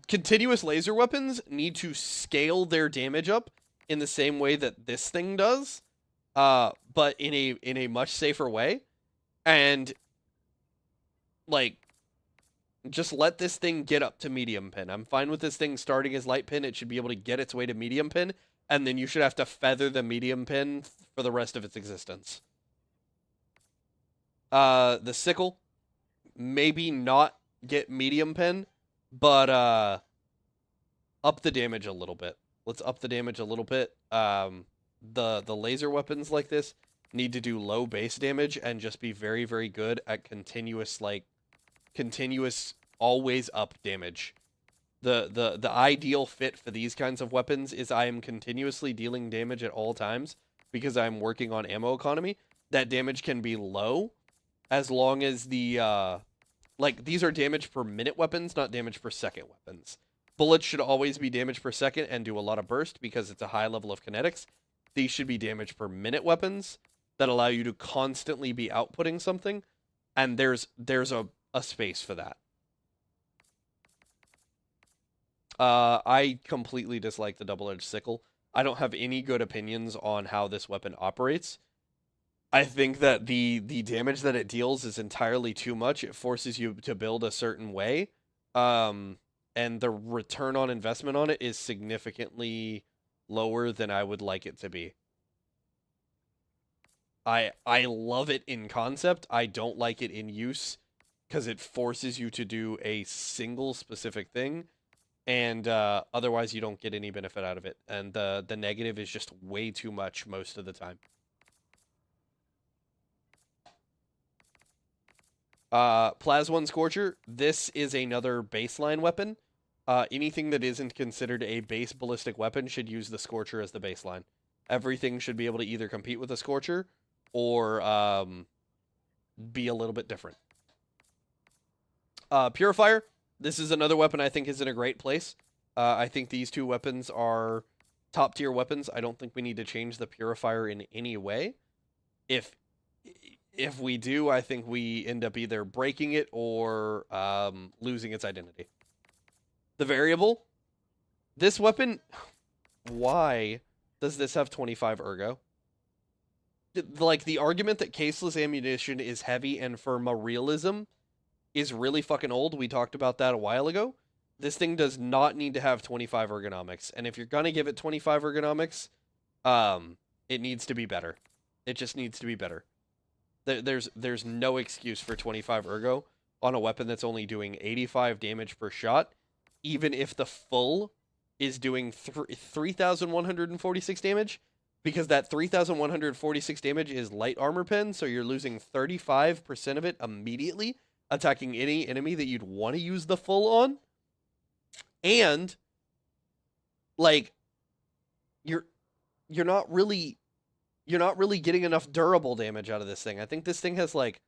continuous laser weapons need to scale their damage up in the same way that this thing does, but in a much safer way. And like, just let this thing get up to medium pin. I'm fine with this thing starting as light pin. It should be able to get its way to medium pin, and then you should have to feather the medium pin for the rest of its existence. The Sickle, maybe not get medium pin, but up the damage a little bit. Let's up the damage a little bit. The laser weapons like this need to do low base damage and just be very, very good at continuous always up damage. The ideal fit for these kinds of weapons is I am continuously dealing damage at all times because I'm working on ammo economy. That damage can be low as long as the these are damage per minute weapons, not damage per second weapons. Bullets should always be damage per second and do a lot of burst because it's a high level of kinetics. These should be damage per minute weapons that allow you to constantly be outputting something, and there's a space for that. I completely dislike the double-edged sickle. I don't have any good opinions on how this weapon operates. I think that the damage that it deals is entirely too much. It forces you to build a certain way. And the return on investment on it is significantly lower than I would like it to be. I love it in concept. I don't like it in use because it forces you to do a single specific thing, and otherwise you don't get any benefit out of it. And the negative is just way too much most of the time. Plasma Scorcher. This is another baseline weapon. Anything that isn't considered a base ballistic weapon should use the Scorcher as the baseline. Everything should be able to either compete with the Scorcher or be a little bit different. Purifier. This is another weapon I think is in a great place. I think these two weapons are top tier weapons. I don't think we need to change the Purifier in any way. If we do, I think we end up either breaking it or losing its identity. The variable. This weapon, why does this have 25 ergo? Like, the argument that caseless ammunition is heavy and for realism is really fucking old. We talked about that a while ago. This thing does not need to have 25 ergonomics. And if you're going to give it 25 ergonomics, it needs to be better. It just needs to be better. There's no excuse for 25 ergo on a weapon that's only doing 85 damage per shot, even if the full is doing 3,146 damage, because that 3,146 damage is light armor pen, so you're losing 35% of it immediately, attacking any enemy that you'd want to use the full on. And like you're not really getting enough durable damage out of this thing. I think this thing has like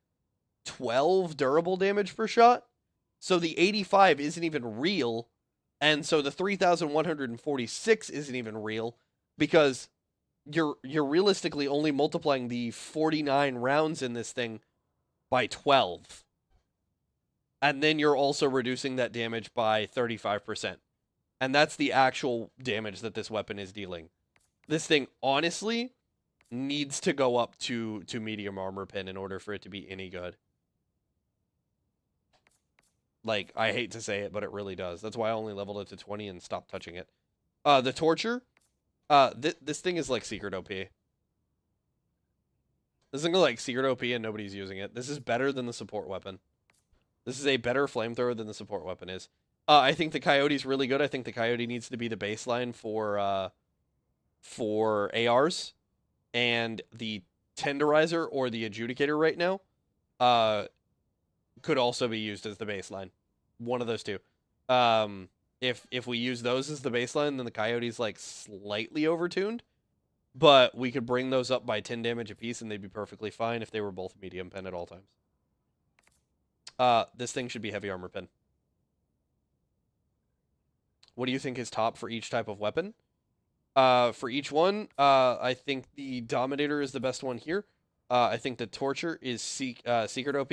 12 durable damage per shot. So the 85 isn't even real. And so the 3,146 isn't even real because you're realistically only multiplying the 49 rounds in this thing by 12. And then you're also reducing that damage by 35%. And that's the actual damage that this weapon is dealing. This thing, honestly, needs to go up to medium armor pen in order for it to be any good. Like, I hate to say it, but it really does. That's why I only leveled it to 20 and stopped touching it. The Torture. This thing is like Secret OP. This thing is like Secret OP and nobody's using it. This is better than the support weapon. This is a better flamethrower than the support weapon is. I think the Coyote's really good. I think the Coyote needs to be the baseline for ARs. And the Tenderizer or the Adjudicator right now could also be used as the baseline. One of those two. If we use those as the baseline, then the Coyote's like slightly overtuned. But we could bring those up by 10 damage apiece and they'd be perfectly fine if they were both medium pen at all times. This thing should be heavy armor pen. What do you think is top for each type of weapon? For each one, I think the Dominator is the best one here. I think the Torture is Secret OP,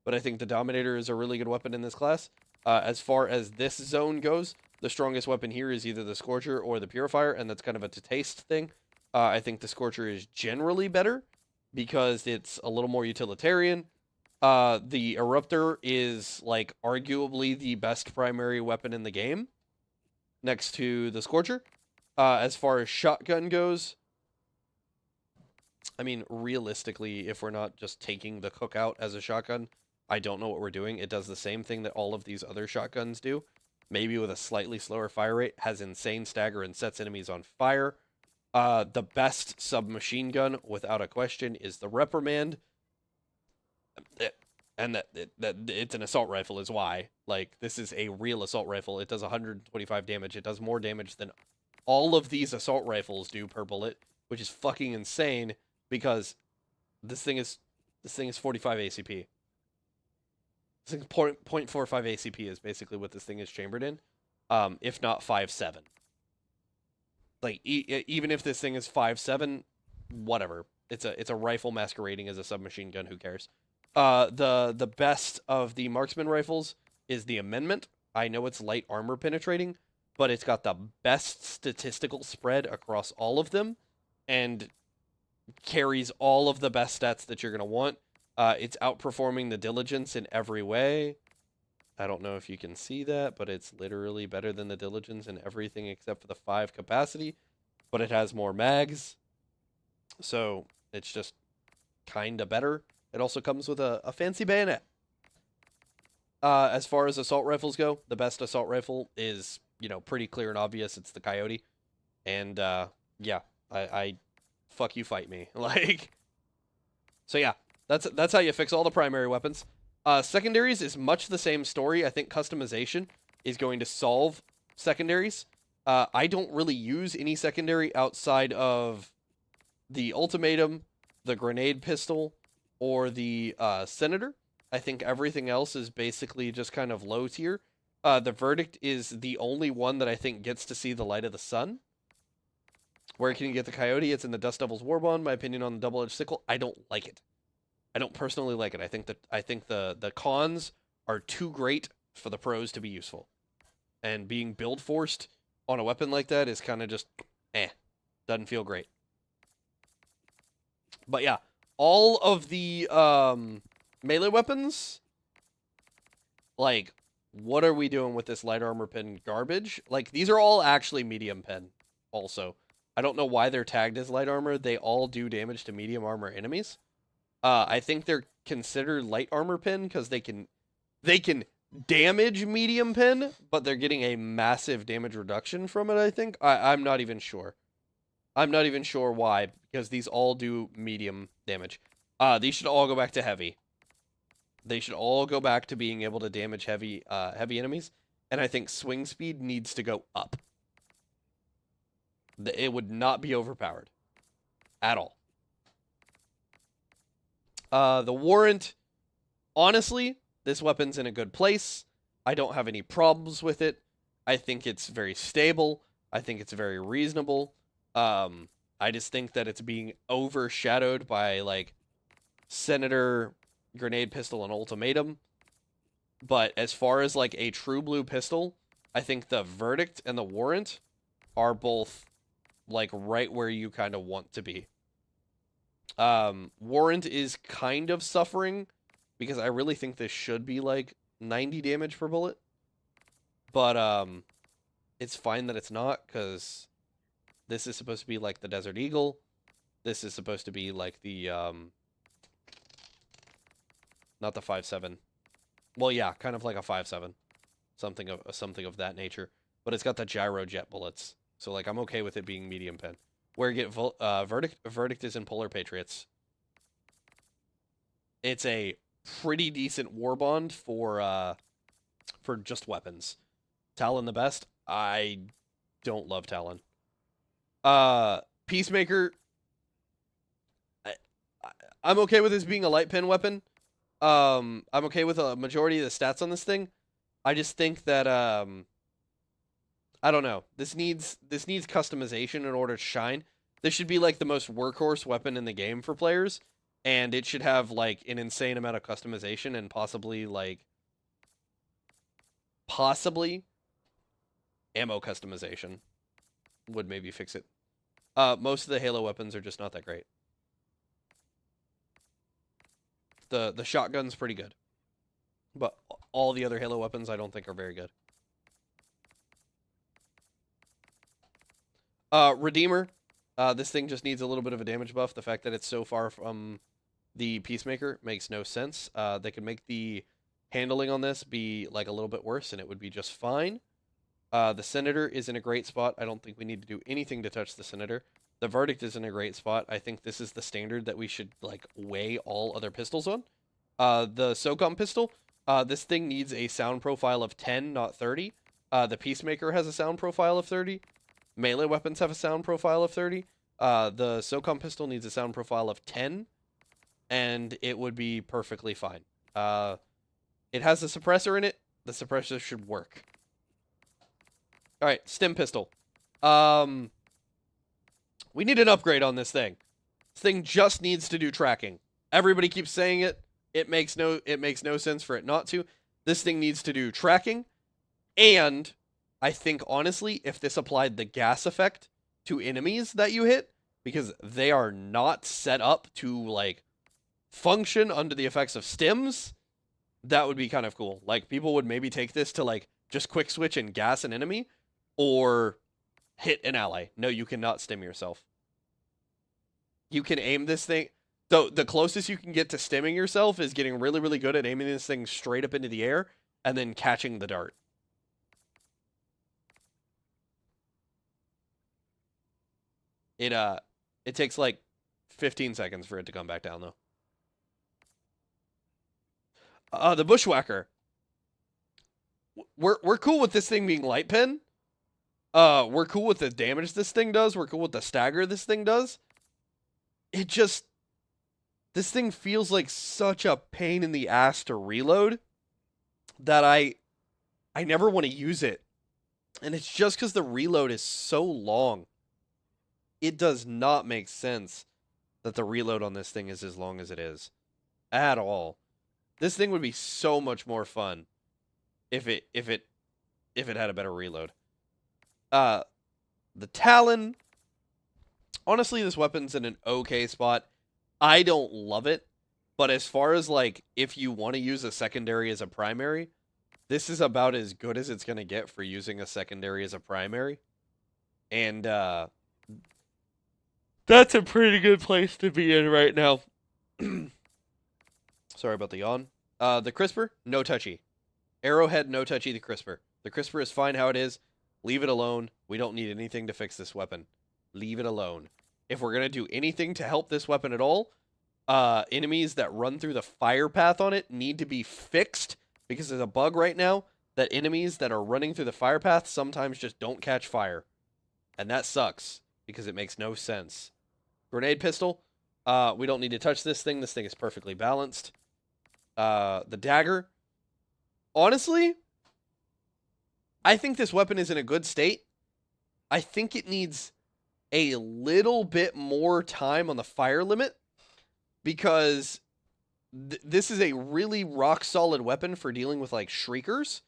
but I think the Dominator is a really good weapon in this class. As far as this zone goes, the strongest weapon here is either the Scorcher or the Purifier, and that's kind of a to-taste thing. I think the Scorcher is generally better because it's a little more utilitarian. The Eruptor is, like, arguably the best primary weapon in the game, next to the Scorcher. As far as shotgun goes, I mean, realistically, if we're not just taking the Cookout as a shotgun, I don't know what we're doing. It does the same thing that all of these other shotguns do, maybe with a slightly slower fire rate, has insane stagger and sets enemies on fire. The best submachine gun, without a question, is the Reprimand. And that it's an assault rifle is why. Like, this is a real assault rifle. It does 125 damage. It does more damage than all of these assault rifles do per bullet, which is fucking insane because this thing is 45 ACP. This thing's 0.45 ACP is basically what this thing is chambered in, if not 5.7. Like, even if this thing is 5.7, whatever. It's a rifle masquerading as a submachine gun. Who cares? The best of the marksman rifles is the Amendment. I know it's light armor penetrating, but it's got the best statistical spread across all of them, and carries all of the best stats that you're going to want. It's outperforming the Diligence in every way. I don't know if you can see that, but it's literally better than the Diligence in everything except for the 5 capacity. But it has more mags, so it's just kind of better. It also comes with a fancy bayonet. As far as assault rifles go, the best assault rifle is, pretty clear and obvious. It's the Coyote. And, yeah, I fuck you, fight me. So yeah, that's how you fix all the primary weapons. Secondaries is much the same story. I think customization is going to solve secondaries. I don't really use any secondary outside of the Ultimatum, the Grenade Pistol, or the Senator. I think everything else is basically just kind of low tier. The Verdict is the only one that I think gets to see the light of the sun. Where can you get the Coyote? It's in the Dust Devil's Warbond. My opinion on the Double-Edged Sickle, I don't like it. I don't personally like it. I think the cons are too great for the pros to be useful. And being build forced on a weapon like that is kind of just, doesn't feel great. But yeah, all of the melee weapons, what are we doing with this light armor pin garbage? These are all actually medium pin also. I don't know why they're tagged as light armor. They all do damage to medium armor enemies. I think they're considered light armor pin because they can damage medium pin, but they're getting a massive damage reduction from it, I think. I'm not even sure. I'm not even sure why, because these all do medium damage. These should all go back to heavy. They should all go back to being able to damage heavy enemies, and I think swing speed needs to go up. It would not be overpowered at all. The Warrant, honestly, this weapon's in a good place. I don't have any problems with it. I think it's very stable. I think it's very reasonable. I just think that it's being overshadowed by, Senator, Grenade Pistol, and Ultimatum. But as far as, a true blue pistol, I think the Verdict and the Warrant are both, right where you kind of want to be. Warrant is kind of suffering because I really think this should be 90 damage per bullet. But it's fine that it's not, because this is supposed to be the Desert Eagle. This is supposed to be the not the 5.7. Well, yeah, kind of like a 5.7. Something of that nature. But it's got the gyro jet bullets. So I'm okay with it being medium pin. Where you get Verdict is in Polar Patriots. It's a pretty decent warbond for just weapons. Talon the best? I don't love Talon. Peacemaker, I'm okay with this being a light pin weapon. I'm okay with a majority of the stats on this thing. I just think that I don't know. This needs customization in order to shine. This should be the most workhorse weapon in the game for players, and it should have an insane amount of customization and possibly ammo customization would maybe fix it. Most of the Halo weapons are just not that great. The shotgun's pretty good, but all the other Halo weapons I don't think are very good. Redeemer. This thing just needs a little bit of a damage buff. The fact that it's so far from the Peacemaker makes no sense. They could make the handling on this be a little bit worse, and it would be just fine. The Senator is in a great spot. I don't think we need to do anything to touch the Senator. The Verdict is in a great spot. I think this is the standard that we should weigh all other pistols on. The SOCOM pistol. This thing needs a sound profile of 10, not 30. The Peacemaker has a sound profile of 30. Melee weapons have a sound profile of 30. The SOCOM pistol needs a sound profile of 10, and it would be perfectly fine. It has a suppressor in it. The suppressor should work. Alright, stim pistol. We need an upgrade on this thing. This thing just needs to do tracking. Everybody keeps saying it. It makes no sense for it not to. This thing needs to do tracking, and I think, honestly, if this applied the gas effect to enemies that you hit, because they are not set up to, like, function under the effects of stims, that would be kind of cool. Like, people would maybe take this to, like, just quick switch and gas an enemy, or hit an ally. No, you cannot stim yourself. You can aim this thing. So the closest you can get to stimming yourself is getting really, really good at aiming this thing straight up into the air and then catching the dart. It takes like 15 seconds for it to come back down, though. The Bushwhacker. We're cool with this thing being light pin. We're cool with the damage this thing does. We're cool with the stagger this thing does. This thing feels like such a pain in the ass to reload that I never want to use it. And it's just because the reload is so long. It does not make sense that the reload on this thing is as long as it is. At all. This thing would be so much more fun if it had a better reload. The Talon. Honestly, this weapon's in an okay spot. I don't love it, but as far as, like, if you want to use a secondary as a primary, this is about as good as it's going to get for using a secondary as a primary. And, that's a pretty good place to be in right now. Sorry about the yawn. The Crisper, no touchy. Arrowhead, no touchy the Crisper. The Crisper is fine how it is. Leave it alone. We don't need anything to fix this weapon. Leave it alone. If we're going to do anything to help this weapon at all, enemies that run through the fire path on it need to be fixed, because there's a bug right now that enemies that are running through the fire path sometimes just don't catch fire. And that sucks, because it makes no sense. Grenade pistol. We don't need to touch this thing. This thing is perfectly balanced. The dagger. Honestly, I think this weapon is in a good state. I think it needs a little bit more time on the fire limit, because this is a really rock solid weapon for dealing with, like, shriekers.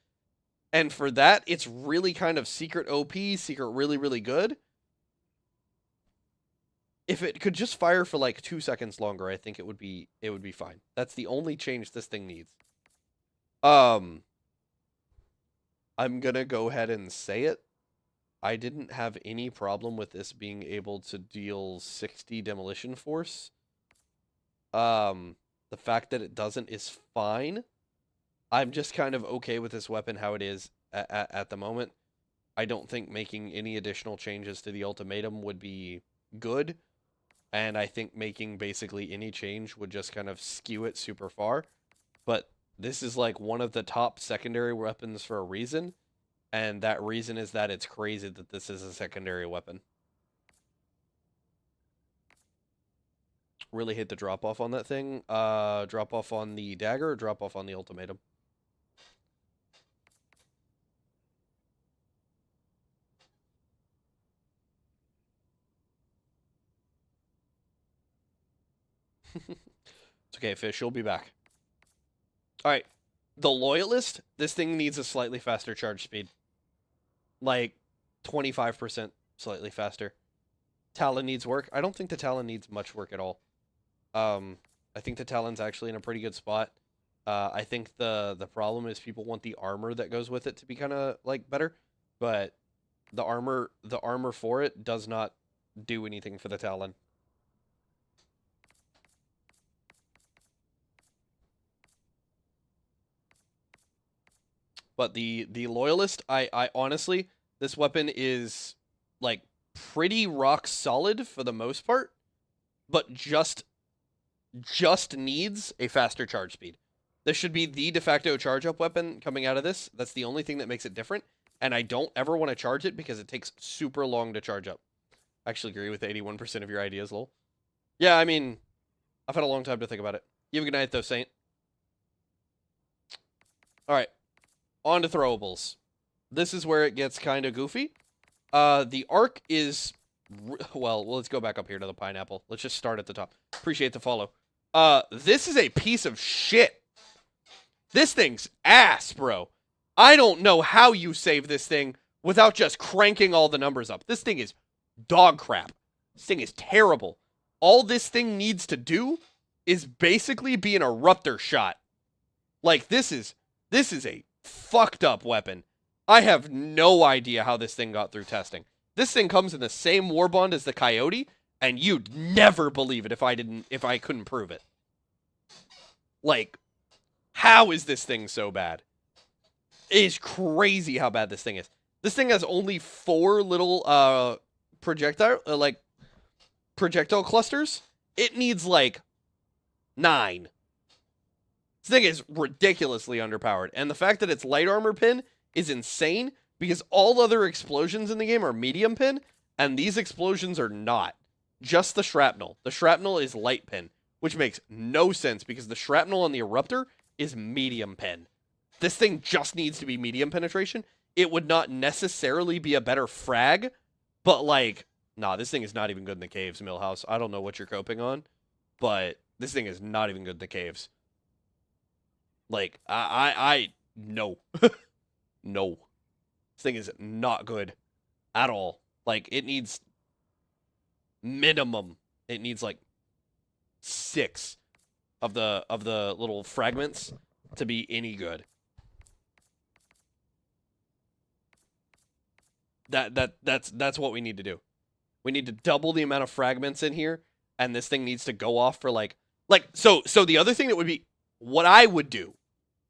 And for that, it's really kind of secret OP, secret really, really good. If it could just fire for like 2 seconds longer, I think it would be fine. That's the only change this thing needs. I'm gonna go ahead and say it. I didn't have any problem with this being able to deal 60 demolition force. The fact that it doesn't is fine. I'm just kind of okay with this weapon how it is at the moment. I don't think making any additional changes to the ultimatum would be good. And I think making basically any change would just kind of skew it super far. But this is like one of the top secondary weapons for a reason. And that reason is that it's crazy that this is a secondary weapon. Really hit the drop off on that thing. Drop off on the dagger or drop off on the ultimatum? It's okay, Fish. You'll be back. Alright. The Loyalist, this thing needs a slightly faster charge speed. Like, 25% slightly faster. Talon needs work. I don't think the Talon needs much work at all. I think the Talon's actually in a pretty good spot. I think the problem is people want the armor that goes with it to be kind of, like, better. But the armor for it does not do anything for the Talon. But the Loyalist, I honestly, this weapon is, like, pretty rock solid for the most part, but just needs a faster charge speed. This should be the de facto charge up weapon coming out of this. That's the only thing that makes it different, and I don't ever want to charge it because it takes super long to charge up. I actually agree with 81% of your ideas, lol. Yeah, I mean, I've had a long time to think about it. You have a good night, though, Saint. Alright. On to throwables. This is where it gets kind of goofy. The arc is... Well, let's go back up here to the pineapple. Let's just start at the top. Appreciate the follow. This is a piece of shit. This thing's ass, bro. I don't know how you save this thing without just cranking all the numbers up. This thing is dog crap. This thing is terrible. All this thing needs to do is basically be an eruptor shot. Like, this is a fucked up weapon. I have no idea how this thing got through testing. This thing comes in the same war bond as the Coyote, and you'd never believe it if I couldn't prove it. Like, how is this thing so bad? It is crazy how bad this thing is. This thing has only 4 little projectile clusters. It needs like 9. This thing is ridiculously underpowered, and the fact that its light armor pin is insane because all other explosions in the game are medium pin, and these explosions are not. Just the shrapnel. The shrapnel is light pin, which makes no sense because the shrapnel on the eruptor is medium pin. This thing just needs to be medium penetration. It would not necessarily be a better frag, but like, nah, this thing is not even good in the caves, Millhouse. I don't know what you're coping on, but this thing is not even good in the caves. Like, no. No. This thing is not good at all. Like, it needs minimum. It needs like 6 of the little fragments to be any good. That's what we need to do. We need to double the amount of fragments in here, and this thing needs to go off for like so the other thing that would be what I would do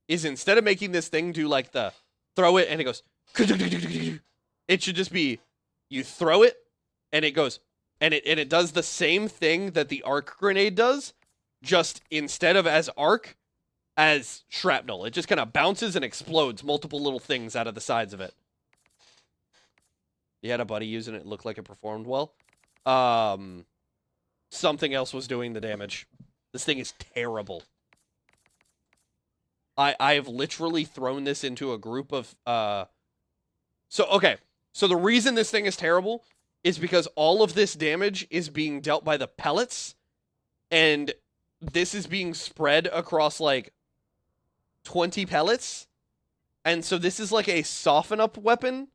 is instead of making this thing do like the throw it and it goes, it should just be you throw it and it goes and it does the same thing that the arc grenade does, just instead of as arc, as shrapnel. It just kind of bounces and explodes multiple little things out of the sides of it. You had a buddy using it, it looked like it performed well. Something else was doing the damage. This thing is terrible. I've literally thrown this into a group of So the reason this thing is terrible is because all of this damage is being dealt by the pellets, and this is being spread across like 20 pellets. And so this is like a soften up weapon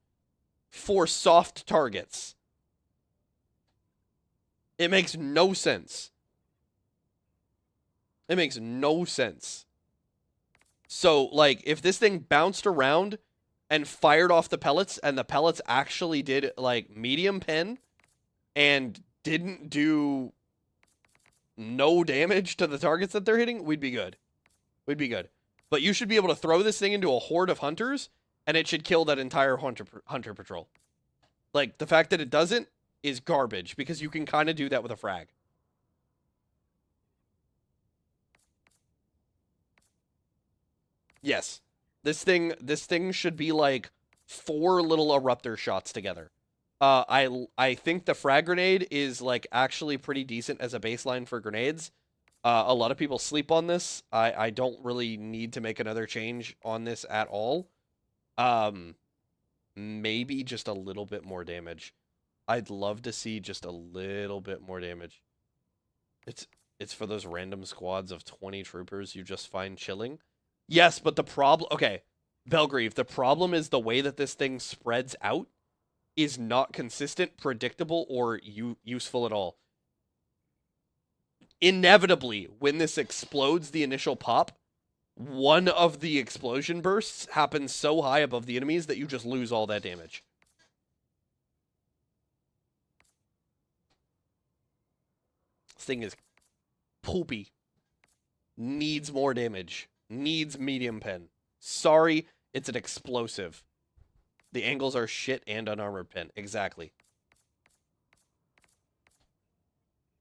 for soft targets. It makes no sense. It makes no sense. So, like, if this thing bounced around and fired off the pellets, and the pellets actually did, like, medium pen, and didn't do no damage to the targets that they're hitting, we'd be good. We'd be good. But you should be able to throw this thing into a horde of hunters, and it should kill that entire hunter patrol. Like, the fact that it doesn't is garbage, because you can kind of do that with a frag. Yes. This thing should be like 4 little eruptor shots together. I think the frag grenade is like actually pretty decent as a baseline for grenades. A lot of people sleep on this. I don't really need to make another change on this at all. Maybe just a little bit more damage. I'd love to see just a little bit more damage. It's for those random squads of 20 troopers you just find chilling. Yes, but the problem... Okay, Belgrieve, the problem is the way that this thing spreads out is not consistent, predictable, or useful at all. Inevitably, when this explodes the initial pop, one of the explosion bursts happens so high above the enemies that you just lose all that damage. This thing is poopy. Needs more damage. Needs medium pen. Sorry, it's an explosive. The angles are shit and unarmored pen. Exactly.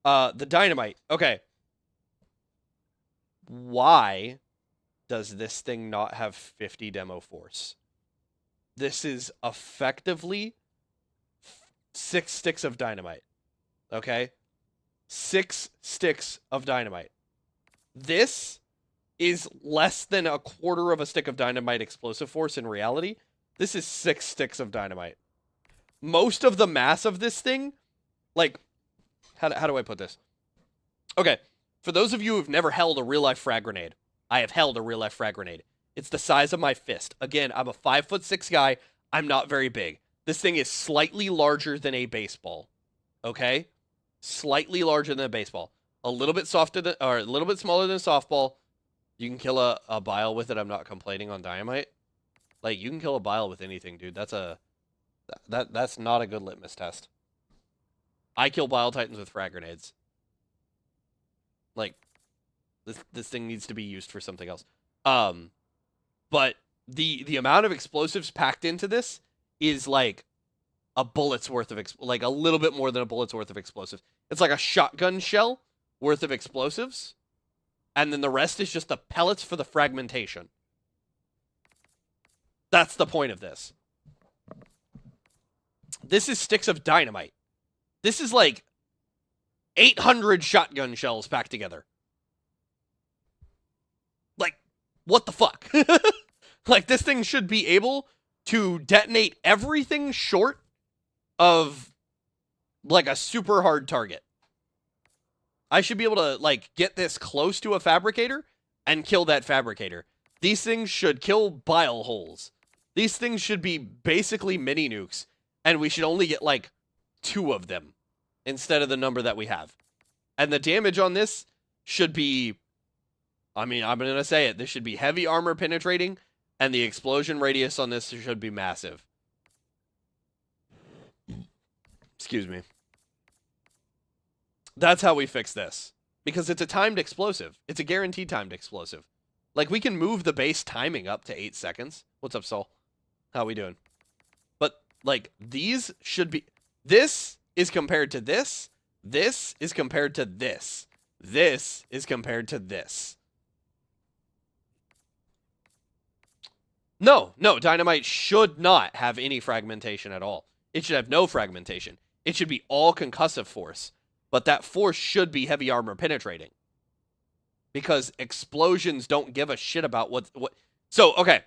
The dynamite. Okay. Why does this thing not have 50 demo force? This is effectively 6 sticks of dynamite. Okay? 6 sticks of dynamite. This is less than a quarter of a stick of dynamite explosive force in reality. This is 6 sticks of dynamite. Most of the mass of this thing, like, how do I put this? Okay, for those of you who've never held a real-life frag grenade, I have held a real-life frag grenade. It's the size of my fist. Again, I'm a 5'6" guy. I'm not very big. This thing is slightly larger than a baseball. Okay? slightly larger than a baseball, a little bit softer than, or a little bit smaller than a softball. You can kill a bile with it. I'm not complaining on dynamite. Like, you can kill a bile with anything, dude. That's not a good litmus test. I kill bile titans with frag grenades. Like, this thing needs to be used for something else. But the amount of explosives packed into this is like a bullet's worth of like a little bit more than a bullet's worth of explosives. It's like a shotgun shell worth of explosives, and then the rest is just the pellets for the fragmentation. That's the point of this. This is sticks of dynamite. This is like 800 shotgun shells packed together. Like, what the fuck? Like, this thing should be able to detonate everything short of, like, a super hard target. I should be able to, like, get this close to a fabricator and kill that fabricator. These things should kill bile holes. These things should be basically mini nukes, and we should only get, like, 2 of them instead of the number that we have. And the damage on this should be, I mean, I'm going to say it, this should be heavy armor penetrating, and the explosion radius on this should be massive. Excuse me. That's how we fix this. Because it's a timed explosive. It's a guaranteed timed explosive. Like, we can move the base timing up to 8 seconds. What's up, Sol? How we doing? But, like, these should be... This is compared to this. This is compared to this. This is compared to this. No, dynamite should not have any fragmentation at all. It should have no fragmentation. It should be all concussive force. But that force should be heavy armor penetrating. Because explosions don't give a shit about what... So, okay.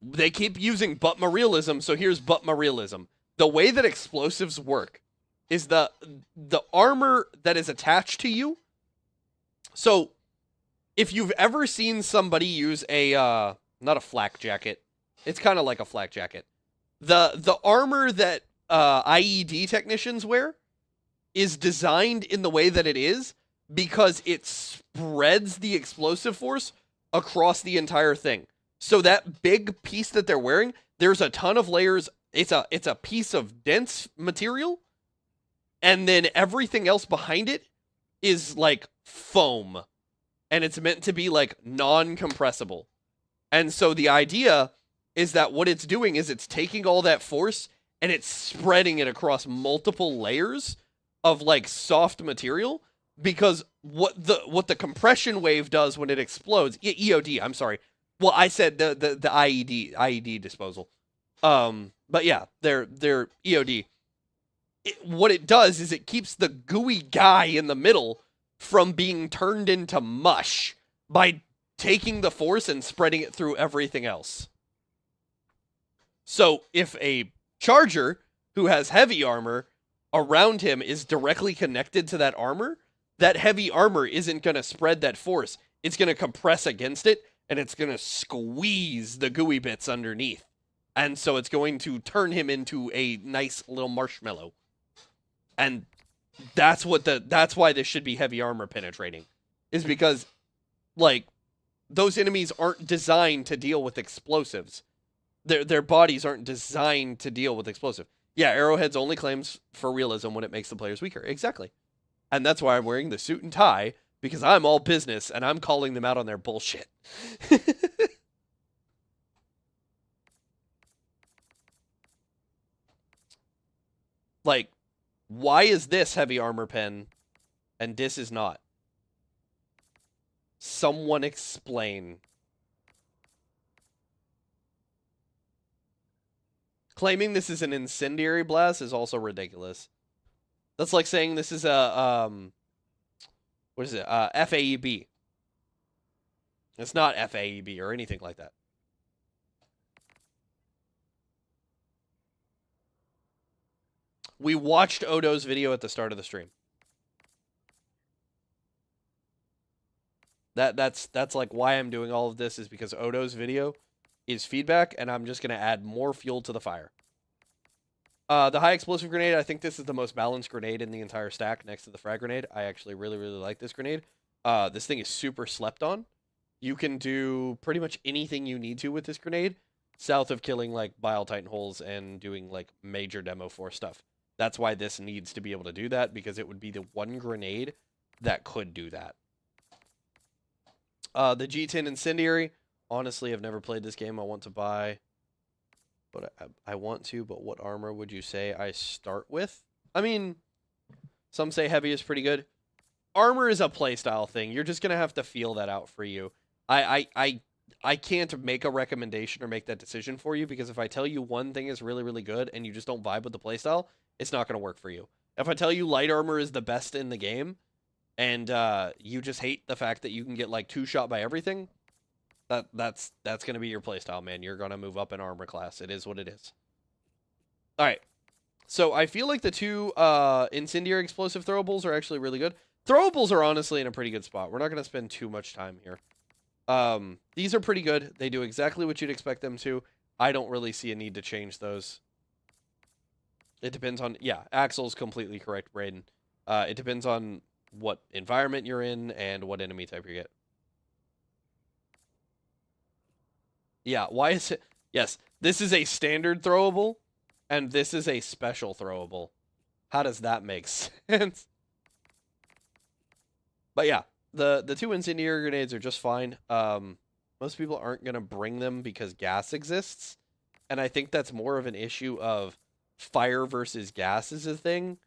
They keep using Butma realism, so here's Butma realism. The way that explosives work is the armor that is attached to you. So, if you've ever seen somebody use a... not a flak jacket. It's kind of like a flak jacket. The armor that IED technicians wear is designed in the way that it is because it spreads the explosive force across the entire thing. So that big piece that they're wearing, there's a ton of layers. It's a piece of dense material, and then everything else behind it is like foam, and it's meant to be like non-compressible. And so the idea is that what it's doing is it's taking all that force and it's spreading it across multiple layers of like soft material, because what the compression wave does when it explodes, EOD, I'm sorry. Well, I said the IED disposal. But yeah, they're EOD. What it does is it keeps the gooey guy in the middle from being turned into mush by taking the force and spreading it through everything else. So if a charger who has heavy armor around him is directly connected to that armor, that heavy armor isn't going to spread that force. It's going to compress against it, and it's going to squeeze the gooey bits underneath. And so it's going to turn him into a nice little marshmallow. And that's why this should be heavy armor penetrating. Is because, like, those enemies aren't designed to deal with explosives. Their bodies aren't designed to deal with explosive. Yeah, Arrowhead's only claims for realism when it makes the players weaker. Exactly. And that's why I'm wearing the suit and tie, because I'm all business and I'm calling them out on their bullshit. Like, why is this heavy armor pen and this is not? Someone explain. Claiming this is an incendiary blast is also ridiculous. That's like saying this is a, what is it? FAEB. It's not FAEB or anything like that. We watched Odo's video at the start of the stream. That's like why I'm doing all of this, is because Odo's video is feedback, and I'm just going to add more fuel to the fire. The high explosive grenade, I think this is the most balanced grenade in the entire stack next to the frag grenade. I actually really, really like this grenade. This thing is super slept on. You can do pretty much anything you need to with this grenade, south of killing like Bile Titan holes and doing like major demo force stuff. That's why this needs to be able to do that, because it would be the one grenade that could do that. The G10 Incendiary, honestly, I've never played this game. I want to buy, but I want to, but what armor would you say I start with? I mean, some say heavy is pretty good. Armor is a playstyle thing. You're just going to have to feel that out for you. I can't make a recommendation or make that decision for you, because if I tell you one thing is really, really good and you just don't vibe with the playstyle, it's not going to work for you. If I tell you light armor is the best in the game and you just hate the fact that you can get like 2-shot by everything, that's going to be your playstyle, man. You're going to move up in armor class. It is what it is. All right. So I feel like the two incendiary explosive throwables are actually really good. Throwables are honestly in a pretty good spot. We're not going to spend too much time here. These are pretty good. They do exactly what you'd expect them to. I don't really see a need to change those. It depends on... Yeah, Axel's completely correct, Braden. It depends on what environment you're in and what enemy type you get. Yeah, why is it... Yes, this is a standard throwable, and this is a special throwable. How does that make sense? But yeah, the two incendiary grenades are just fine. Most people aren't going to bring them because gas exists. And I think that's more of an issue of fire versus gas is a thing.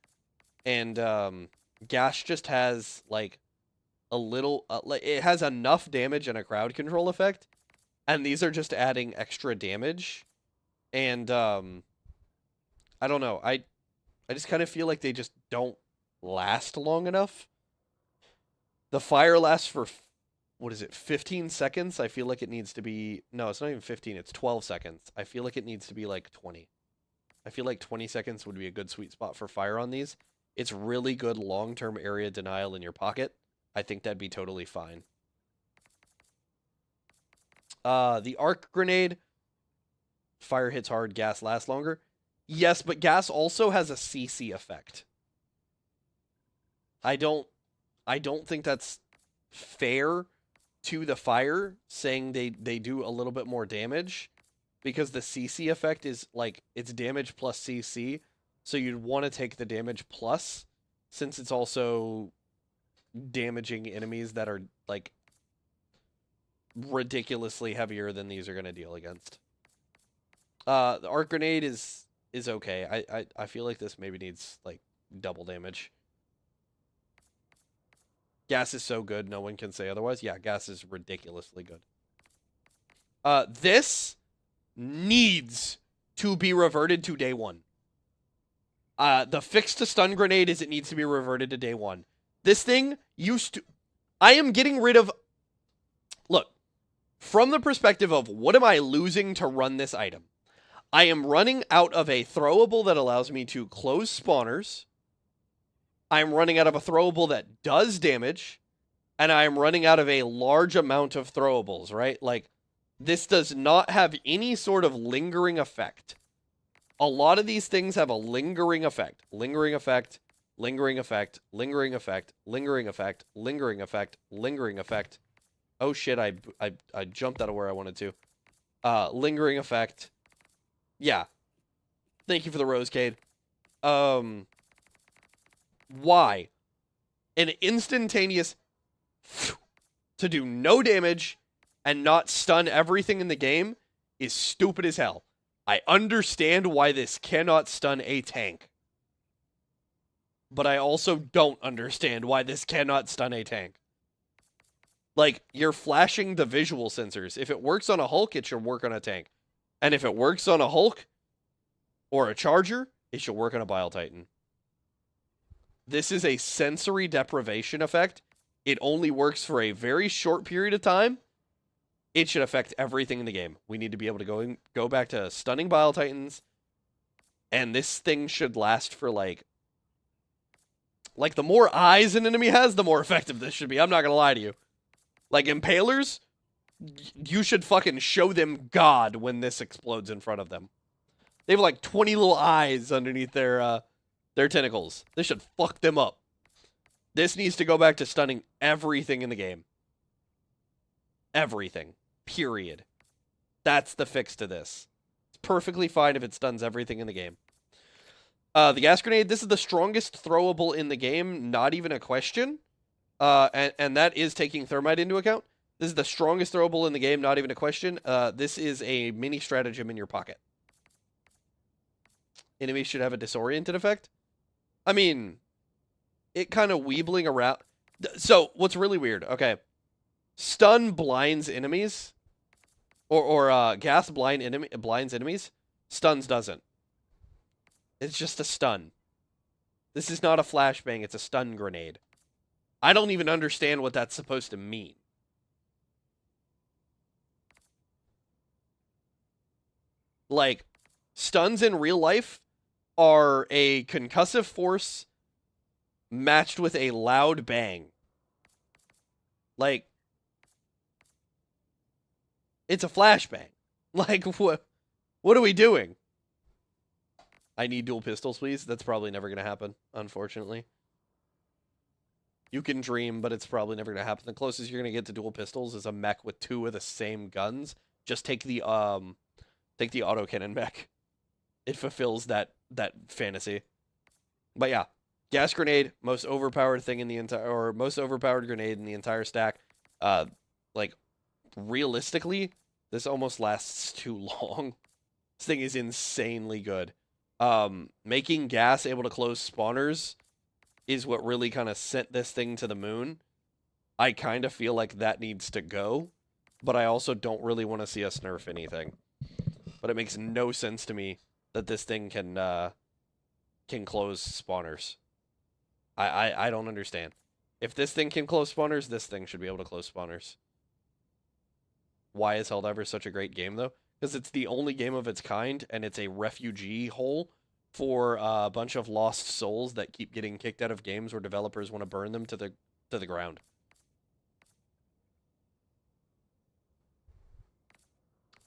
And gas just has like a little... it has enough damage and a crowd control effect. And these are just adding extra damage. And I don't know. I just kind of feel like they just don't last long enough. The fire lasts for, what is it, 15 seconds? I feel like it needs to be... No, it's not even 15. It's 12 seconds. I feel like it needs to be like 20. I feel like 20 seconds would be a good sweet spot for fire on these. It's really good long-term area denial in your pocket. I think that'd be totally fine. The arc grenade. Fire hits hard, gas lasts longer. Yes, but gas also has a CC effect. I don't think that's fair to the fire, saying they do a little bit more damage, because the CC effect is like, it's damage plus CC, so you'd want to take the damage plus, since it's also damaging enemies that are like ridiculously heavier than these are going to deal against. The arc grenade is okay. I feel like this maybe needs like double damage. Gas is so good, no one can say otherwise. Yeah, gas is ridiculously good. This needs to be reverted to day one. The fix to stun grenade is it needs to be reverted to day one. This thing used to... I am getting rid of... Look, from the perspective of what am I losing to run this item? I am running out of a throwable that allows me to close spawners. I'm running out of a throwable that does damage, and I'm running out of a large amount of throwables, right? Like, this does not have any sort of lingering effect. A lot of these things have a lingering effect. Lingering effect, lingering effect, lingering effect, lingering effect, lingering effect, lingering effect. Oh shit, I jumped out of where I wanted to. Lingering effect. Yeah. Thank you for the Rosecade. Why? An instantaneous to do no damage and not stun everything in the game is stupid as hell. I understand why this cannot stun a tank. But I also don't understand why this cannot stun a tank. Like, you're flashing the visual sensors. If it works on a Hulk, it should work on a tank. And if it works on a Hulk or a Charger, it should work on a Bile Titan. This is a sensory deprivation effect. It only works for a very short period of time. It should affect everything in the game. We need to be able to go back to stunning Bile Titans. And this thing should last for like the more eyes an enemy has, the more effective this should be. I'm not going to lie to you. Like Impalers, you should fucking show them God when this explodes in front of them. They have like 20 little eyes underneath their tentacles. This should fuck them up. This needs to go back to stunning everything in the game. Everything. Period. That's the fix to this. It's perfectly fine if it stuns everything in the game. The gas grenade, this is the strongest throwable in the game, not even a question. And that is taking thermite into account. This is the strongest throwable in the game, not even a question. This is a mini stratagem in your pocket. Enemies should have a disoriented effect. I mean, it kind of weebling around. So, what's really weird, okay. Stun blinds enemies. Or gas blinds enemies. Stuns doesn't. It's just a stun. This is not a flashbang, it's a stun grenade. I don't even understand what that's supposed to mean. Like, stuns in real life are a concussive force matched with a loud bang. Like, it's a flashbang. Like, what are we doing? I need dual pistols, please. That's probably never going to happen, unfortunately. You can dream, but it's probably never going to happen. The closest you're going to get to dual pistols is a mech with 2 of the same guns. Just take the autocannon mech. It fulfills that fantasy. But yeah, gas grenade, most overpowered thing in the entire, or most overpowered grenade in the entire stack. Like, realistically, this almost lasts too long. This thing is insanely good. Making gas able to close spawners is what really kind of sent this thing to the moon. I kind of feel like that needs to go, but I also don't really want to see us nerf anything. But it makes no sense to me that this thing can close spawners. I don't understand. If this thing can close spawners, this thing should be able to close spawners. Why is Helldivers such a great game, though? Because it's the only game of its kind, and it's a refugee hole for a bunch of lost souls that keep getting kicked out of games where developers want to burn them to the ground.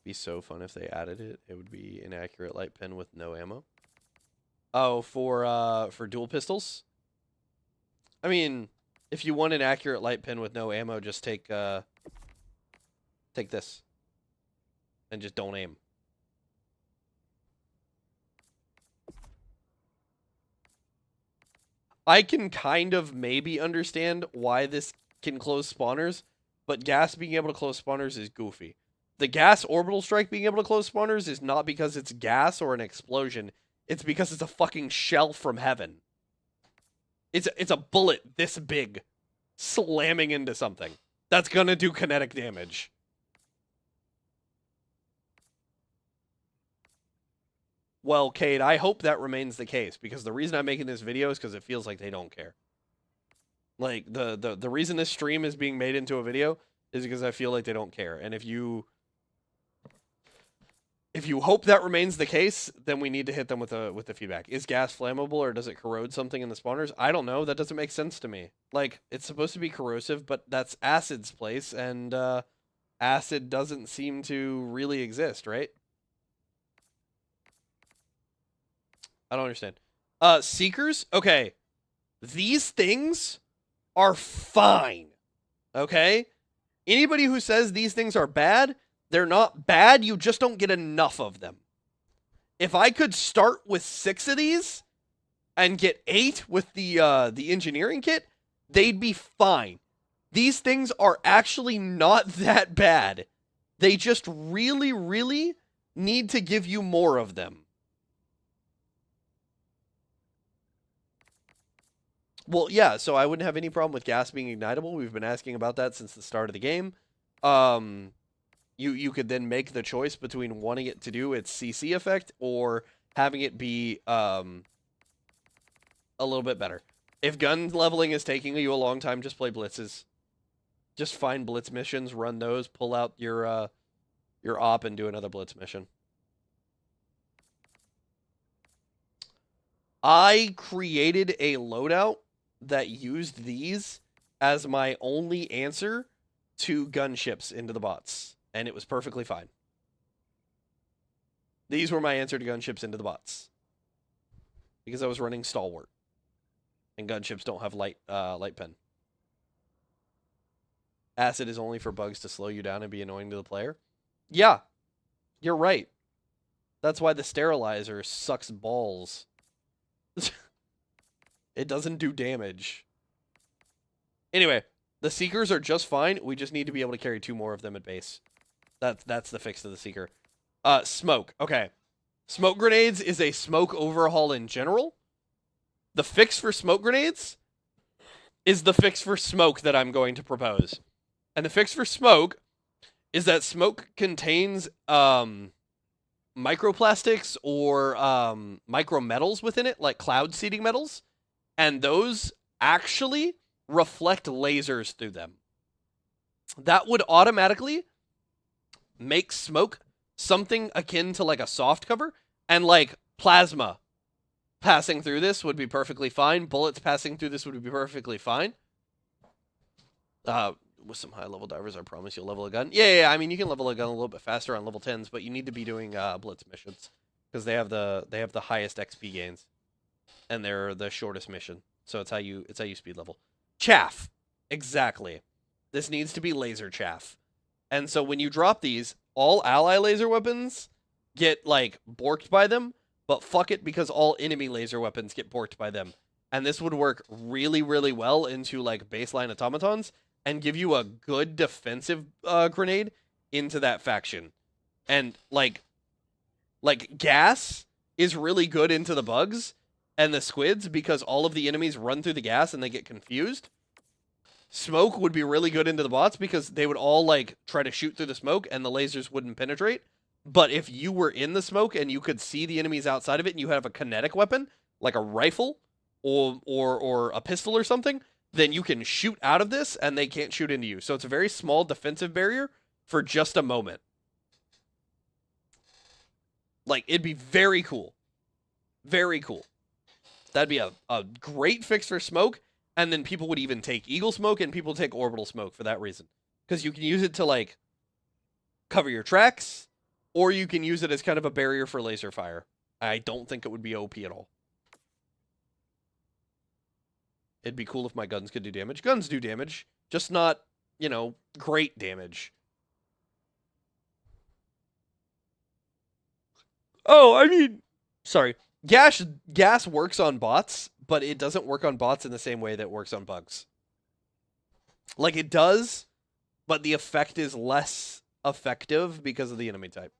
Be so fun if they added it. It would be inaccurate light pen with no ammo. Oh, for dual pistols? I mean, if you want an accurate light pen with no ammo, just take this. And just don't aim. I can kind of maybe understand why this can close spawners, but gas being able to close spawners is goofy. The gas orbital strike being able to close spawners is not because it's gas or an explosion. It's because it's a fucking shell from heaven. It's a bullet this big slamming into something. That's gonna do kinetic damage. Well, Cade, I hope that remains the case, because the reason I'm making this video is because it feels like they don't care. Like, the reason this stream is being made into a video is because I feel like they don't care. And if you hope that remains the case, then we need to hit them with the feedback. Is gas flammable, or does it corrode something in the spawners? I don't know. That doesn't make sense to me. Like, it's supposed to be corrosive, but that's acid's place, and acid doesn't seem to really exist, right? I don't understand. Seekers? Okay. These things are fine. Okay? Anybody who says these things are bad, they're not bad, you just don't get enough of them. If I could start with 6 of these and get 8 with the engineering kit, they'd be fine. These things are actually not that bad. They just really, really need to give you more of them. Well, yeah, so I wouldn't have any problem with gas being ignitable. We've been asking about that since the start of the game. You could then make the choice between wanting it to do its CC effect or having it be a little bit better. If gun leveling is taking you a long time, just play blitzes. Just find blitz missions, run those, pull out your op, and do another blitz mission. I created a loadout that used these as my only answer to gunships into the bots, and it was perfectly fine. These were my answer to gunships into the bots. Because I was running Stalwart. And gunships don't have light pen. Acid is only for bugs to slow you down and be annoying to the player. Yeah, you're right. That's why the sterilizer sucks balls. It doesn't do damage. Anyway, the Seekers are just fine. We just need to be able to carry 2 more of them at base. That's the fix to the Seeker. Smoke. Okay. Smoke grenades is a smoke overhaul in general. The fix for smoke grenades is the fix for smoke that I'm going to propose. And the fix for smoke is that smoke contains microplastics or micrometals within it, like cloud seeding metals, and those actually reflect lasers through them. That would automatically make smoke something akin to like a soft cover, and like plasma passing through this would be perfectly fine. Bullets passing through this would be perfectly fine. With some high-level divers, I promise you'll level a gun. Yeah, I mean, you can level a gun a little bit faster on level 10s, but you need to be doing blitz missions because they have the highest XP gains, and they're the shortest mission. So it's how you speed level. Chaff, exactly. This needs to be laser chaff, and so when you drop these, all ally laser weapons get like borked by them, but fuck it, because all enemy laser weapons get borked by them, and this would work really, really well into like baseline automatons. And give you a good defensive grenade into that faction. And, like gas is really good into the bugs and the squids because all of the enemies run through the gas and they get confused. Smoke would be really good into the bots because they would all, like, try to shoot through the smoke and the lasers wouldn't penetrate. But if you were in the smoke and you could see the enemies outside of it and you have a kinetic weapon, like a rifle or a pistol or something, then you can shoot out of this and they can't shoot into you. So it's a very small defensive barrier for just a moment. Like, it'd be very cool. Very cool. That'd be a great fix for smoke, and then people would even take eagle smoke and people take orbital smoke for that reason. Because you can use it to, like, cover your tracks, or you can use it as kind of a barrier for laser fire. I don't think it would be OP at all. It'd be cool if my guns could do damage. Guns do damage, just not, you know, great damage. Oh, I mean, sorry. Gas works on bots, but it doesn't work on bots in the same way that it works on bugs. Like, it does, but the effect is less effective because of the enemy type.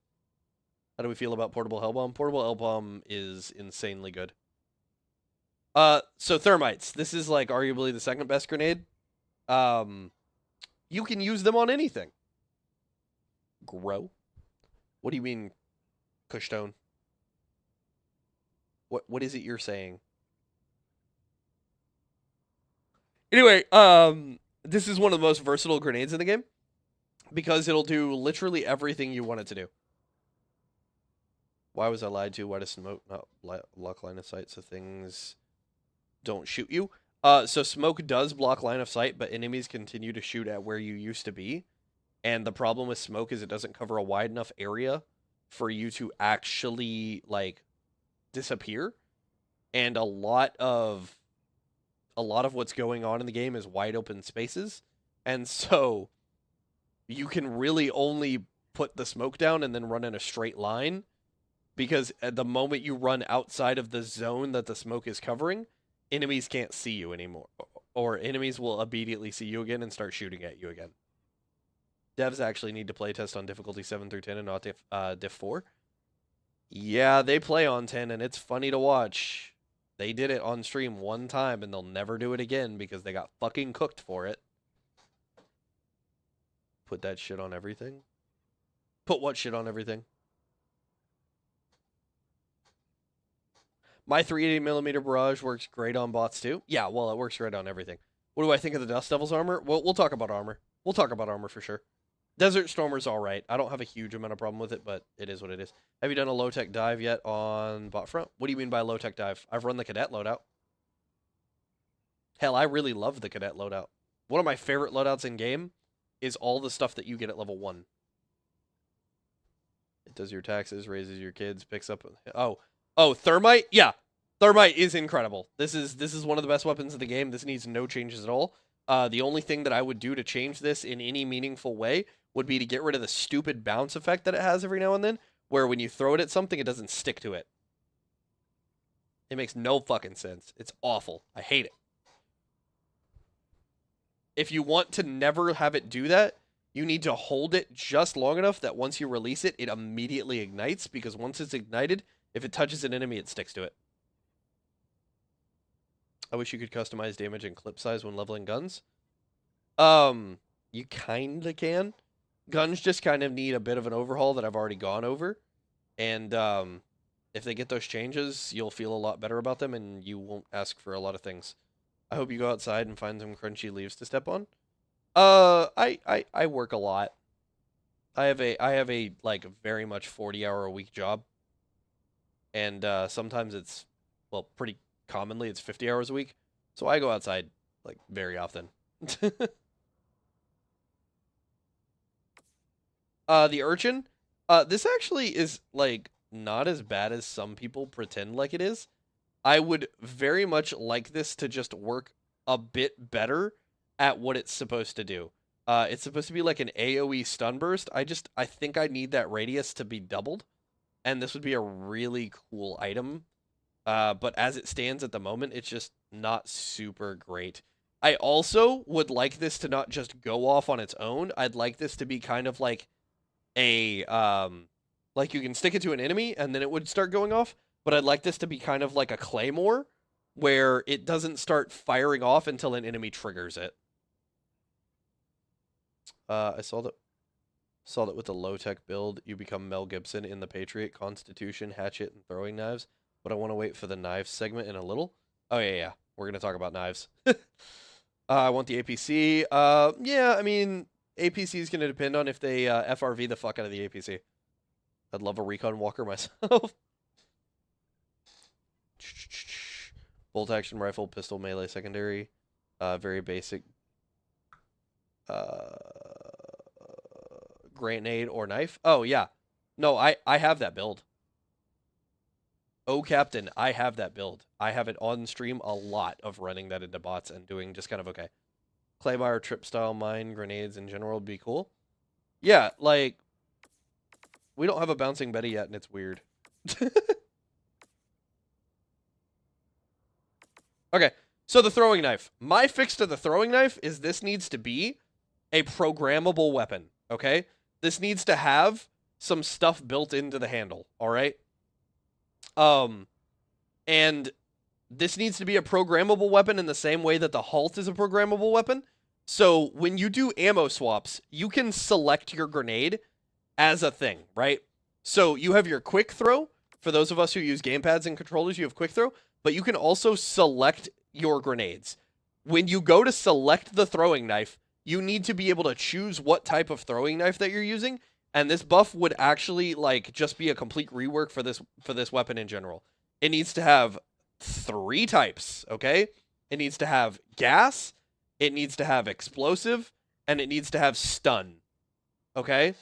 How do we feel about Portable Hellbomb? Portable Hellbomb is insanely good. So thermites. This is like arguably the second best grenade. You can use them on anything. Grow? What do you mean, Cushstone? What is it you're saying? Anyway, this is one of the most versatile grenades in the game because it'll do literally everything you want it to do. Why was I lied to? Why does smoke not lock line of sight so things don't shoot you? So smoke does block line of sight, but enemies continue to shoot at where you used to be. And the problem with smoke is it doesn't cover a wide enough area for you to actually, like, disappear. And a lot of what's going on in the game is wide open spaces. And so you can really only put the smoke down and then run in a straight line. Because at the moment you run outside of the zone that the smoke is covering, enemies can't see you anymore. Or enemies will immediately see you again and start shooting at you again. Devs actually need to playtest on difficulty 7 through 10 and not diff 4. Yeah, they play on 10 and it's funny to watch. They did it on stream one time and they'll never do it again because they got fucking cooked for it. Put that shit on everything? Put what shit on everything? My 380mm barrage works great on bots too. Yeah, well, it works great on everything. What do I think of the Dust Devil's armor? We'll talk about armor. We'll talk about armor for sure. Desert Stormer's alright. I don't have a huge amount of problem with it, but it is what it is. Have you done a low-tech dive yet on bot front? What do you mean by low-tech dive? I've run the cadet loadout. Hell, I really love the cadet loadout. One of my favorite loadouts in game is all the stuff that you get at level 1. It does your taxes, raises your kids, picks up. Oh, thermite. Yeah, thermite is incredible. This is one of the best weapons in the game. This needs no changes at all. The only thing that I would do to change this in any meaningful way would be to get rid of the stupid bounce effect that it has every now and then, where when you throw it at something, it doesn't stick to it. It makes no fucking sense. It's awful. I hate it. If you want to never have it do that, you need to hold it just long enough that once you release it, it immediately ignites, because once it's ignited, if it touches an enemy, it sticks to it. I wish you could customize damage and clip size when leveling guns. You kinda can. Guns just kind of need a bit of an overhaul that I've already gone over. And if they get those changes, you'll feel a lot better about them, and you won't ask for a lot of things. I hope you go outside and find some crunchy leaves to step on. I work a lot. I have a like very much 40-hour-a-week job. And sometimes it's, well, pretty commonly it's 50 hours a week. So I go outside like very often. The urchin, this actually is like not as bad as some people pretend like it is. I would very much like this to just work a bit better at what it's supposed to do. It's supposed to be like an AoE stun burst. I think I need that radius to be doubled, and this would be a really cool item. But as it stands at the moment, it's just not super great. I also would like this to not just go off on its own. I'd like this to be kind of like a, like you can stick it to an enemy and then it would start going off. But I'd like this to be kind of like a claymore, where it doesn't start firing off until an enemy triggers it. I saw that with the low-tech build, you become Mel Gibson in The Patriot, Constitution, Hatchet, and Throwing Knives. But I want to wait for the knives segment in a little. Oh, yeah. We're going to talk about knives. I want the APC. Yeah, I mean, APC is going to depend on if they FRV the fuck out of the APC. I'd love a recon walker myself. Bolt action rifle, pistol, melee, secondary. Very basic. Grenade or knife. Oh, yeah. No, I have that build. Oh, Captain, I have that build. I have it on stream a lot of running that into bots and doing just kind of okay. Claymire, trip style mine, grenades in general would be cool. Yeah, like, we don't have a bouncing Betty yet, and it's weird. Okay, so the throwing knife. My fix to the throwing knife is this needs to be a programmable weapon, okay? This needs to have some stuff built into the handle, all right? And this needs to be a programmable weapon in the same way that the halt is a programmable weapon. So when you do ammo swaps, you can select your grenade as a thing, right? So you have your quick throw. For those of us who use gamepads and controllers, you have quick throw, but you can also select your grenades. When you go to select the throwing knife, you need to be able to choose what type of throwing knife that you're using. And this buff would actually like just be a complete rework for this weapon in general. It needs to have 3 types, okay? It needs to have gas, it needs to have explosive, and it needs to have stun. Okay?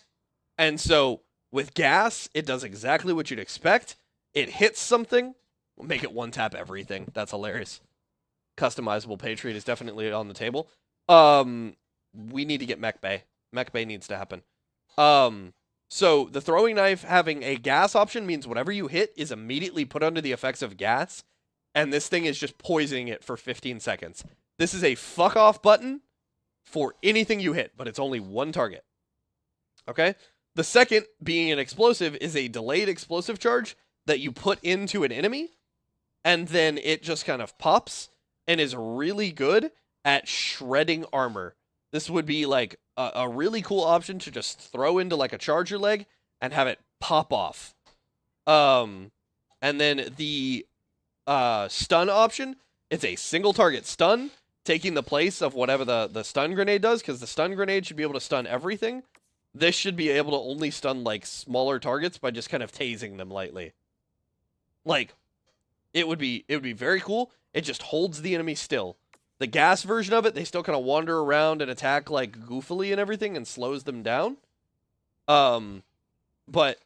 And so with gas, it does exactly what you'd expect. It hits something, we'll make it one tap everything. That's hilarious. Customizable Patriot is definitely on the table. We need to get Mech Bay. Mech Bay needs to happen. So the throwing knife having a gas option means whatever you hit is immediately put under the effects of gas, and this thing is just poisoning it for 15 seconds. This is a fuck off button for anything you hit, but it's only one target. Okay? The second, being an explosive, is a delayed explosive charge that you put into an enemy, and then it just kind of pops and is really good at shredding armor. This would be like a really cool option to just throw into like a charger leg and have it pop off. And then the stun option, it's a single target stun, taking the place of whatever the stun grenade does, because the stun grenade should be able to stun everything. This should be able to only stun like smaller targets by just kind of tasing them lightly. Like, it would be very cool. It just holds the enemy still. The gas version of it, they still kind of wander around and attack like goofily and everything and slows them down. But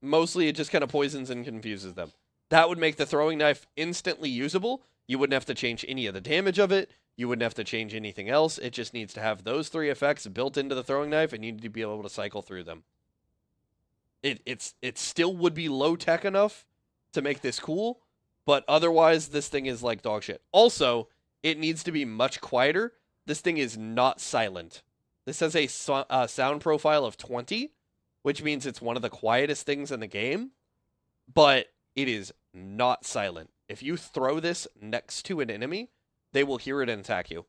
Mostly it just kind of poisons and confuses them. That would make the throwing knife instantly usable. You wouldn't have to change any of the damage of it. You wouldn't have to change anything else. It just needs to have those 3 effects built into the throwing knife, and you need to be able to cycle through them. It still would be low tech enough to make this cool, but otherwise this thing is like dog shit. Also, it needs to be much quieter. This thing is not silent. This has a sound profile of 20, which means it's one of the quietest things in the game, but it is not silent. If you throw this next to an enemy, they will hear it and attack you.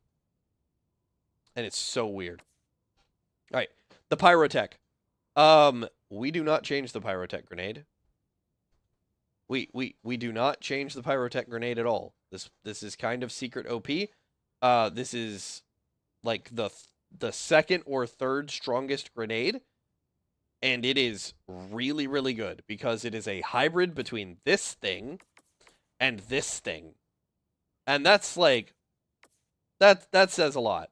And it's so weird. All right, the pyrotech. We do not change the pyrotech grenade. We do not change the pyrotech grenade at all. This is kind of secret OP. This is like the second or third strongest grenade, and it is really, really good because it is a hybrid between this thing and this thing. And that's like that says a lot.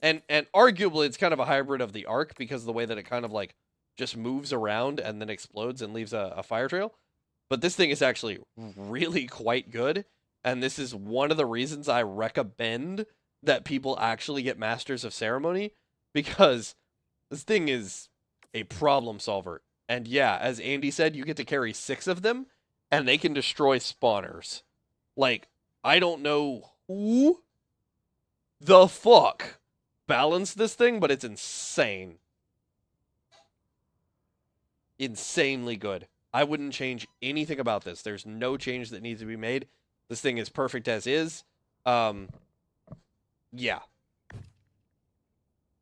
And arguably it's kind of a hybrid of the arc because of the way that it kind of like just moves around and then explodes and leaves a fire trail. But this thing is actually really quite good, and this is one of the reasons I recommend that people actually get Masters of Ceremony, because this thing is a problem solver. And yeah, as Andy said, you get to carry 6 of them, and they can destroy spawners. Like, I don't know who the fuck balanced this thing, but it's insane. Insanely good. I wouldn't change anything about this. There's no change that needs to be made. This thing is perfect as is. Yeah.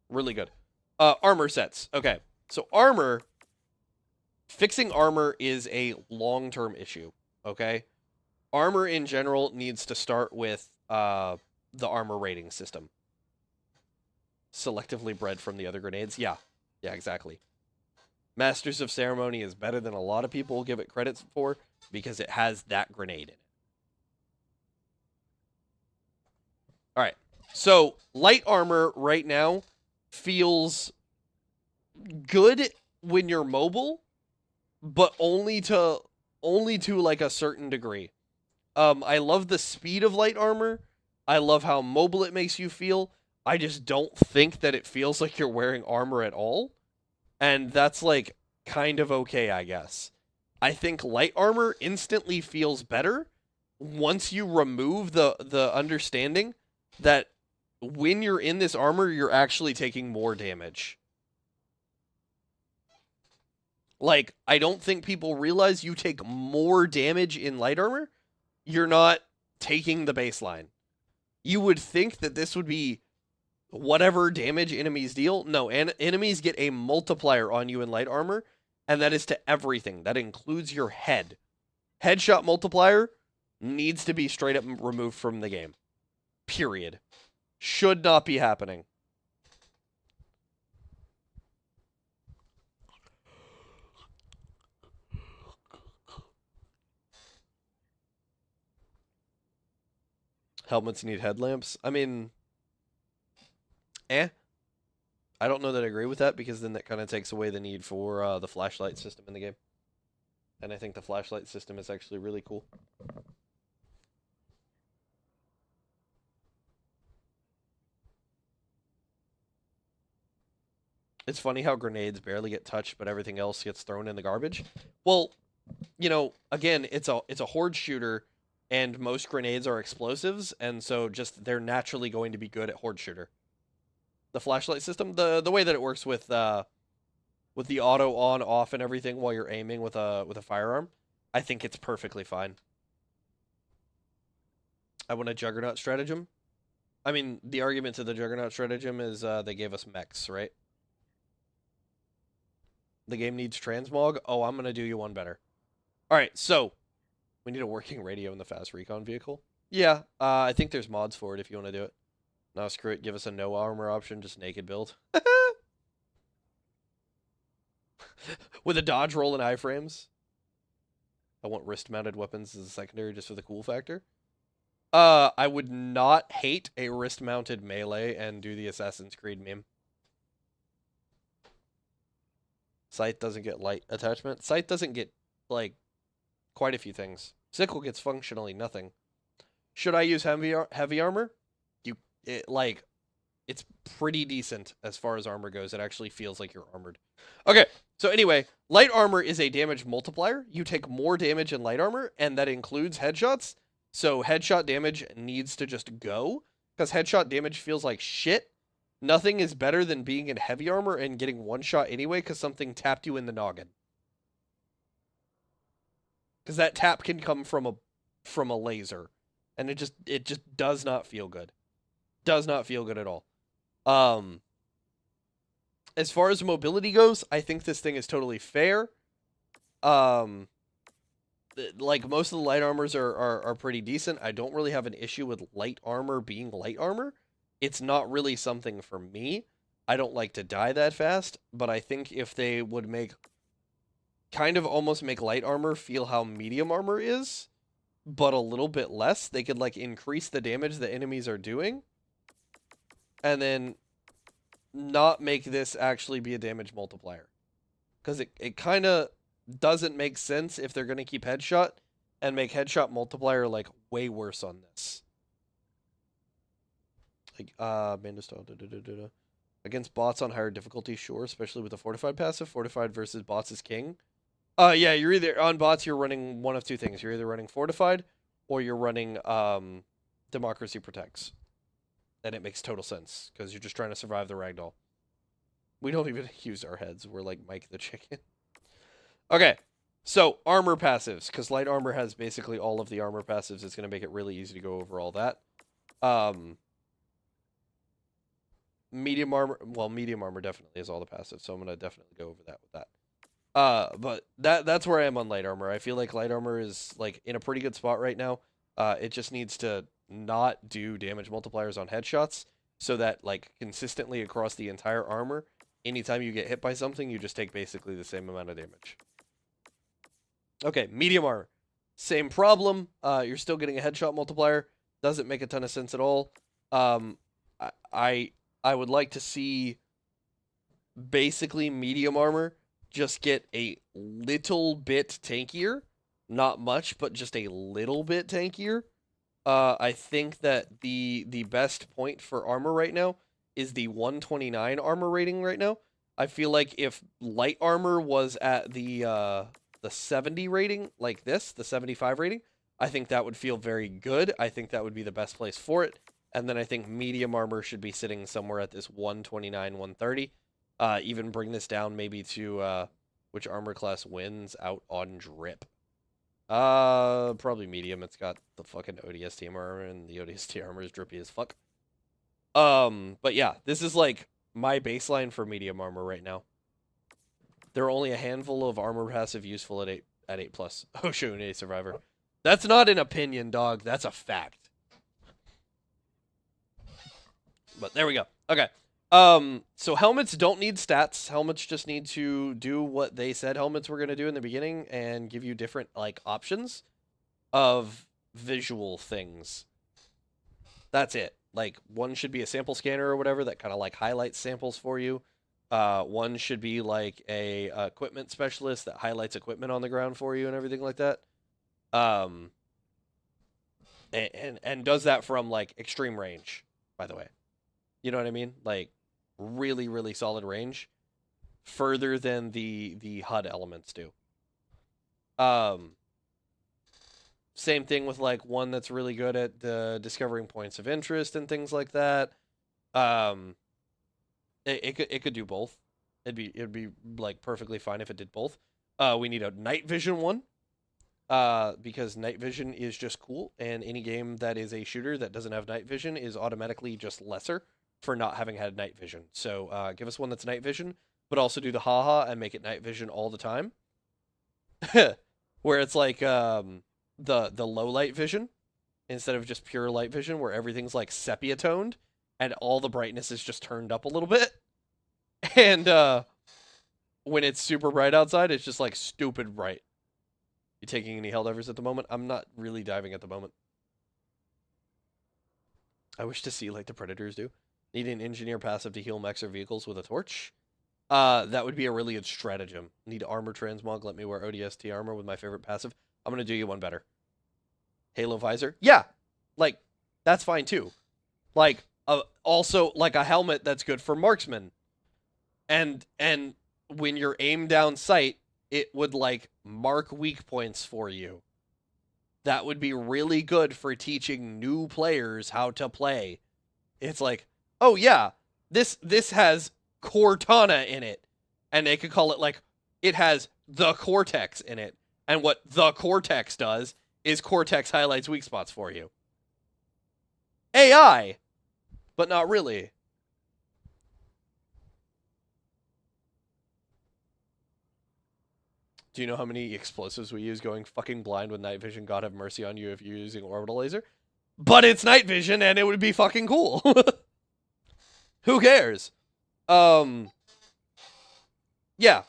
Really good. Armor sets. Okay. So armor, fixing armor is a long-term issue. Okay. Armor in general needs to start with the armor rating system. Selectively bred from the other grenades. Yeah. Yeah, exactly. Masters of Ceremony is better than a lot of people give it credit for because it has that grenade in it. All right. So, light armor right now feels good when you're mobile, but only to like a certain degree. I love the speed of light armor. I love how mobile it makes you feel. I just don't think that it feels like you're wearing armor at all. And that's like kind of okay, I guess. I think light armor instantly feels better once you remove the understanding that when you're in this armor, you're actually taking more damage. Like, I don't think people realize you take more damage in light armor. You're not taking the baseline. You would think that this would be whatever damage enemies deal. No, enemies get a multiplier on you in light armor, and that is to everything. That includes your head. Headshot multiplier needs to be straight up removed from the game. Period. Should not be happening. Helmets need headlamps. I mean, I don't know that I agree with that, because then that kind of takes away the need for the flashlight system in the game. And I think the flashlight system is actually really cool. It's funny how grenades barely get touched, but everything else gets thrown in the garbage. Well, you know, again, it's a horde shooter, and most grenades are explosives, and so just they're naturally going to be good at horde shooter. The flashlight system, the way that it works with the auto on off and everything while you're aiming with a firearm, I think it's perfectly fine. I want a Juggernaut stratagem. I mean, the argument to the Juggernaut stratagem is they gave us mechs, right? The game needs transmog. Oh, I'm gonna do you one better. All right, so we need a working radio in the fast recon vehicle. Yeah, I think there's mods for it if you want to do it. No, screw it. Give us a no armor option, just naked build. With a dodge roll and iframes. I want wrist-mounted weapons as a secondary just for the cool factor. I would not hate a wrist-mounted melee and do the Assassin's Creed meme. Scythe doesn't get light attachment. Scythe doesn't get, like, quite a few things. Sickle gets functionally nothing. Should I use heavy armor? It's pretty decent as far as armor goes. It actually feels like you're armored. Okay, so anyway, light armor is a damage multiplier. You take more damage in light armor, and that includes headshots. So headshot damage needs to just go, because headshot damage feels like shit. Nothing is better than being in heavy armor and getting one shot anyway, because something tapped you in the noggin. Because that tap can come from a laser, and it just does not feel good. Does not feel good at all. As far as mobility goes, I think this thing is totally fair. Like most of the light armors are pretty decent. I don't really have an issue with light armor being light armor. It's not really something for me. I don't like to die that fast, but I think if they would almost make light armor feel how medium armor is, but a little bit less, they could like increase the damage the enemies are doing, and then not make this actually be a damage multiplier. Because it kind of doesn't make sense if they're going to keep headshot and make headshot multiplier like way worse on this. Like, Bandit style, against bots on higher difficulty, sure, especially with the fortified passive. Fortified versus bots is king. Yeah, you're either on bots, you're running one of two things. You're either running fortified or you're running democracy protects. And it makes total sense because you're just trying to survive the ragdoll. We don't even use our heads. We're like Mike the Chicken. Okay, so armor passives, because light armor has basically all of the armor passives. It's going to make it really easy to go over all that. Medium armor, well, medium armor definitely is all the passives, so I'm going to definitely go over that with that. But that's where I am on light armor. I feel like light armor is like in a pretty good spot right now. It just needs to not do damage multipliers on headshots so that like consistently across the entire armor, anytime you get hit by something, you just take basically the same amount of damage. Okay, medium armor. Same problem. You're still getting a headshot multiplier. Doesn't make a ton of sense at all. I would like to see basically medium armor just get a little bit tankier. Not much, but just a little bit tankier. I think that the best point for armor right now is the 129 armor rating right now. I feel like if light armor was at the 70 rating, like this, the 75 rating, I think that would feel very good. I think that would be the best place for it. And then I think medium armor should be sitting somewhere at this 129, 130. Even bring this down maybe to which armor class wins out on drip. Probably medium. It's got the fucking ODST armor, and the ODST armor is drippy as fuck. But yeah, this is like my baseline for medium armor right now. There are only a handful of armor passive useful at 8+. Oh, Shone Survivor. That's not an opinion, dog. That's a fact. But there we go. Okay. So helmets don't need stats. Helmets just need to do what they said helmets were going to do in the beginning and give you different, like, options of visual things. That's it. Like, one should be a sample scanner or whatever that kind of, like, highlights samples for you. One should be, like, a equipment specialist that highlights equipment on the ground for you and everything like that. And does that from, like, extreme range, by the way. You know what I mean? Like, really, really solid range. Further than the HUD elements do. Same thing with, like, one that's really good at discovering points of interest and things like that. It could do both. It'd be like perfectly fine if it did both. We need a night vision one. Because night vision is just cool, and any game that is a shooter that doesn't have night vision is automatically just lesser for not having had night vision. So give us one that's night vision, but also do the haha and make it night vision all the time. Where it's like the low light vision instead of just pure light vision, where everything's like sepia toned and all the brightness is just turned up a little bit. And when it's super bright outside, it's just like stupid bright. You taking any Helldivers at the moment? I'm not really diving at the moment. I wish to see like the Predators do. Need an engineer passive to heal mechs or vehicles with a torch. That would be a really good stratagem. Need armor transmog, let me wear ODST armor with my favorite passive. I'm gonna do you one better. Halo visor? Yeah! Like, that's fine too. Like, also, like a helmet that's good for marksman. And when you're aimed down sight, it would, like, mark weak points for you. That would be really good for teaching new players how to play. It's like, oh yeah, this has Cortana in it. And they could call it, like, it has the Cortex in it. And what the Cortex does is Cortex highlights weak spots for you. AI, but not really. Do you know how many explosives we use going fucking blind with night vision? God have mercy on you if you're using orbital laser. But it's night vision and it would be fucking cool. Who cares? Yeah,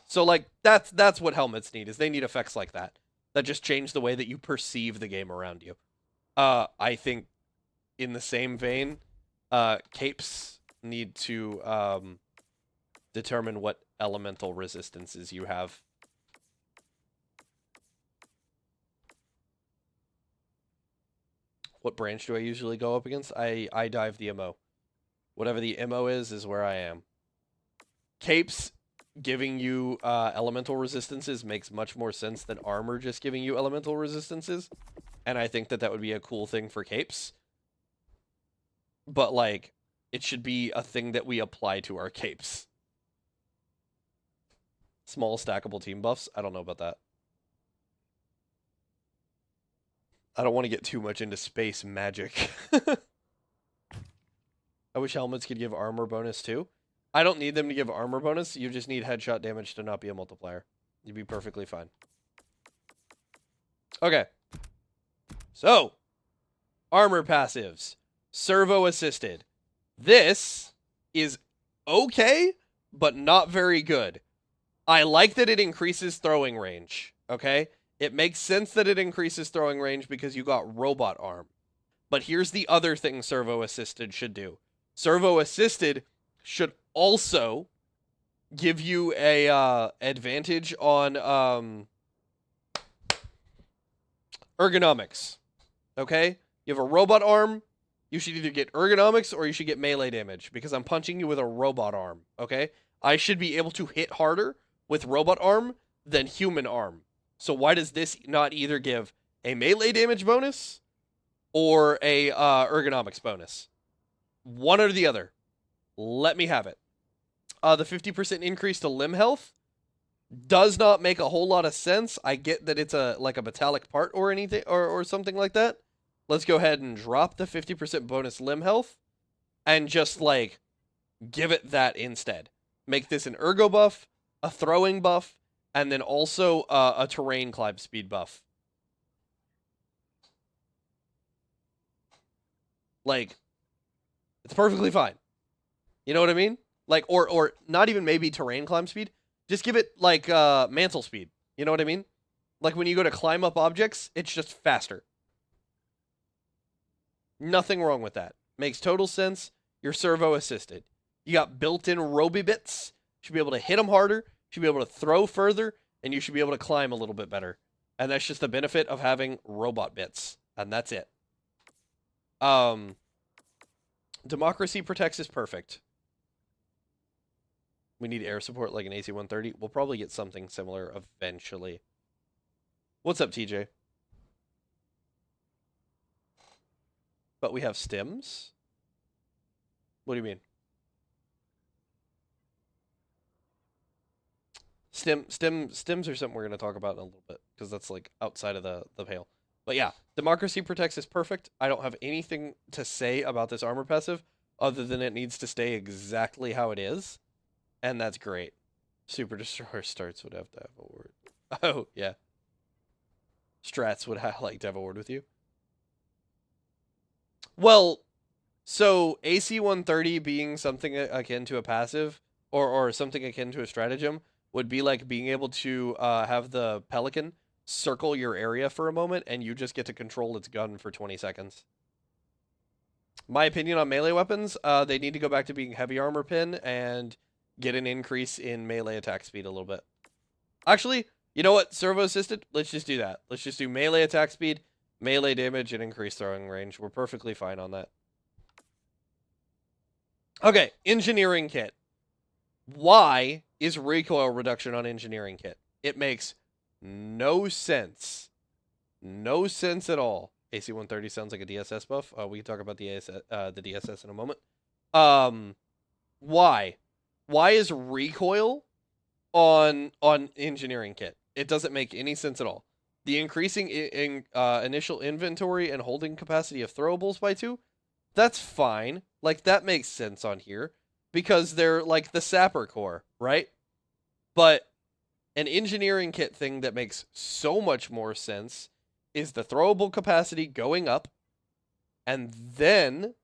so like that's what helmets need, is they need effects like that just change the way that you perceive the game around you. I think in the same vein, capes need to determine what elemental resistances you have. What branch do I usually go up against? I dive the MO. Whatever the MO is where I am. Capes giving you elemental resistances makes much more sense than armor just giving you elemental resistances. And I think that would be a cool thing for capes. But, like, it should be a thing that we apply to our capes. Small stackable team buffs? I don't know about that. I don't want to get too much into space magic. I wish helmets could give armor bonus too. I don't need them to give armor bonus. You just need headshot damage to not be a multiplier. You'd be perfectly fine. Okay. So, armor passives. Servo assisted. This is okay, but not very good. I like that it increases throwing range. Okay? It makes sense that it increases throwing range because you got robot arm. But here's the other thing servo assisted should do. Servo assisted should also give you a advantage on ergonomics. Okay? You have a robot arm, you should either get ergonomics or you should get melee damage because I'm punching you with a robot arm. Okay? I should be able to hit harder with robot arm than human arm. So why does this not either give a melee damage bonus or a ergonomics bonus? One or the other. Let me have it. The 50% increase to limb health does not make a whole lot of sense. I get that it's like a metallic part or anything or something like that. Let's go ahead and drop the 50% bonus limb health and just like give it that instead. Make this an ergo buff, a throwing buff, and then also a terrain climb speed buff. Like, it's perfectly fine. You know what I mean? Like, or not even maybe terrain climb speed. Just give it, like, mantle speed. You know what I mean? Like, when you go to climb up objects, it's just faster. Nothing wrong with that. Makes total sense. You're servo assisted. You got built-in Roby bits. Should be able to hit them harder. Should be able to throw further. And you should be able to climb a little bit better. And that's just the benefit of having robot bits. And that's it. Democracy Protects is perfect. We need air support like an AC-130. We'll probably get something similar eventually. What's up, TJ? But we have stims? What do you mean? Stims are something we're going to talk about in a little bit, because that's like outside of the pale. But yeah, Democracy Protects is perfect. I don't have anything to say about this armor passive other than it needs to stay exactly how it is. And that's great. Super Destroyer starts would have to have a word. Oh, yeah. Strats would like to have a word with you. Well, so AC-130 being something akin to a passive, or something akin to a stratagem, would be like being able to have the Pelican circle your area for a moment, and you just get to control its gun for 20 seconds. My opinion on melee weapons, they need to go back to being heavy armor pin and get an increase in melee attack speed a little bit. Actually, you know what? Servo assisted? Let's just do that. Let's just do melee attack speed, melee damage, and increased throwing range. We're perfectly fine on that. Okay, engineering kit. Why is recoil reduction on engineering kit? It makes no sense. No sense at all. AC-130 sounds like a DSS buff. We can talk about the DSS in a moment. Why? Why is recoil on engineering kit? It doesn't make any sense at all. The increasing initial inventory and holding capacity of throwables by 2, that's fine. Like, that makes sense on here because they're like the sapper core, right? But an engineering kit thing that makes so much more sense is the throwable capacity going up, and then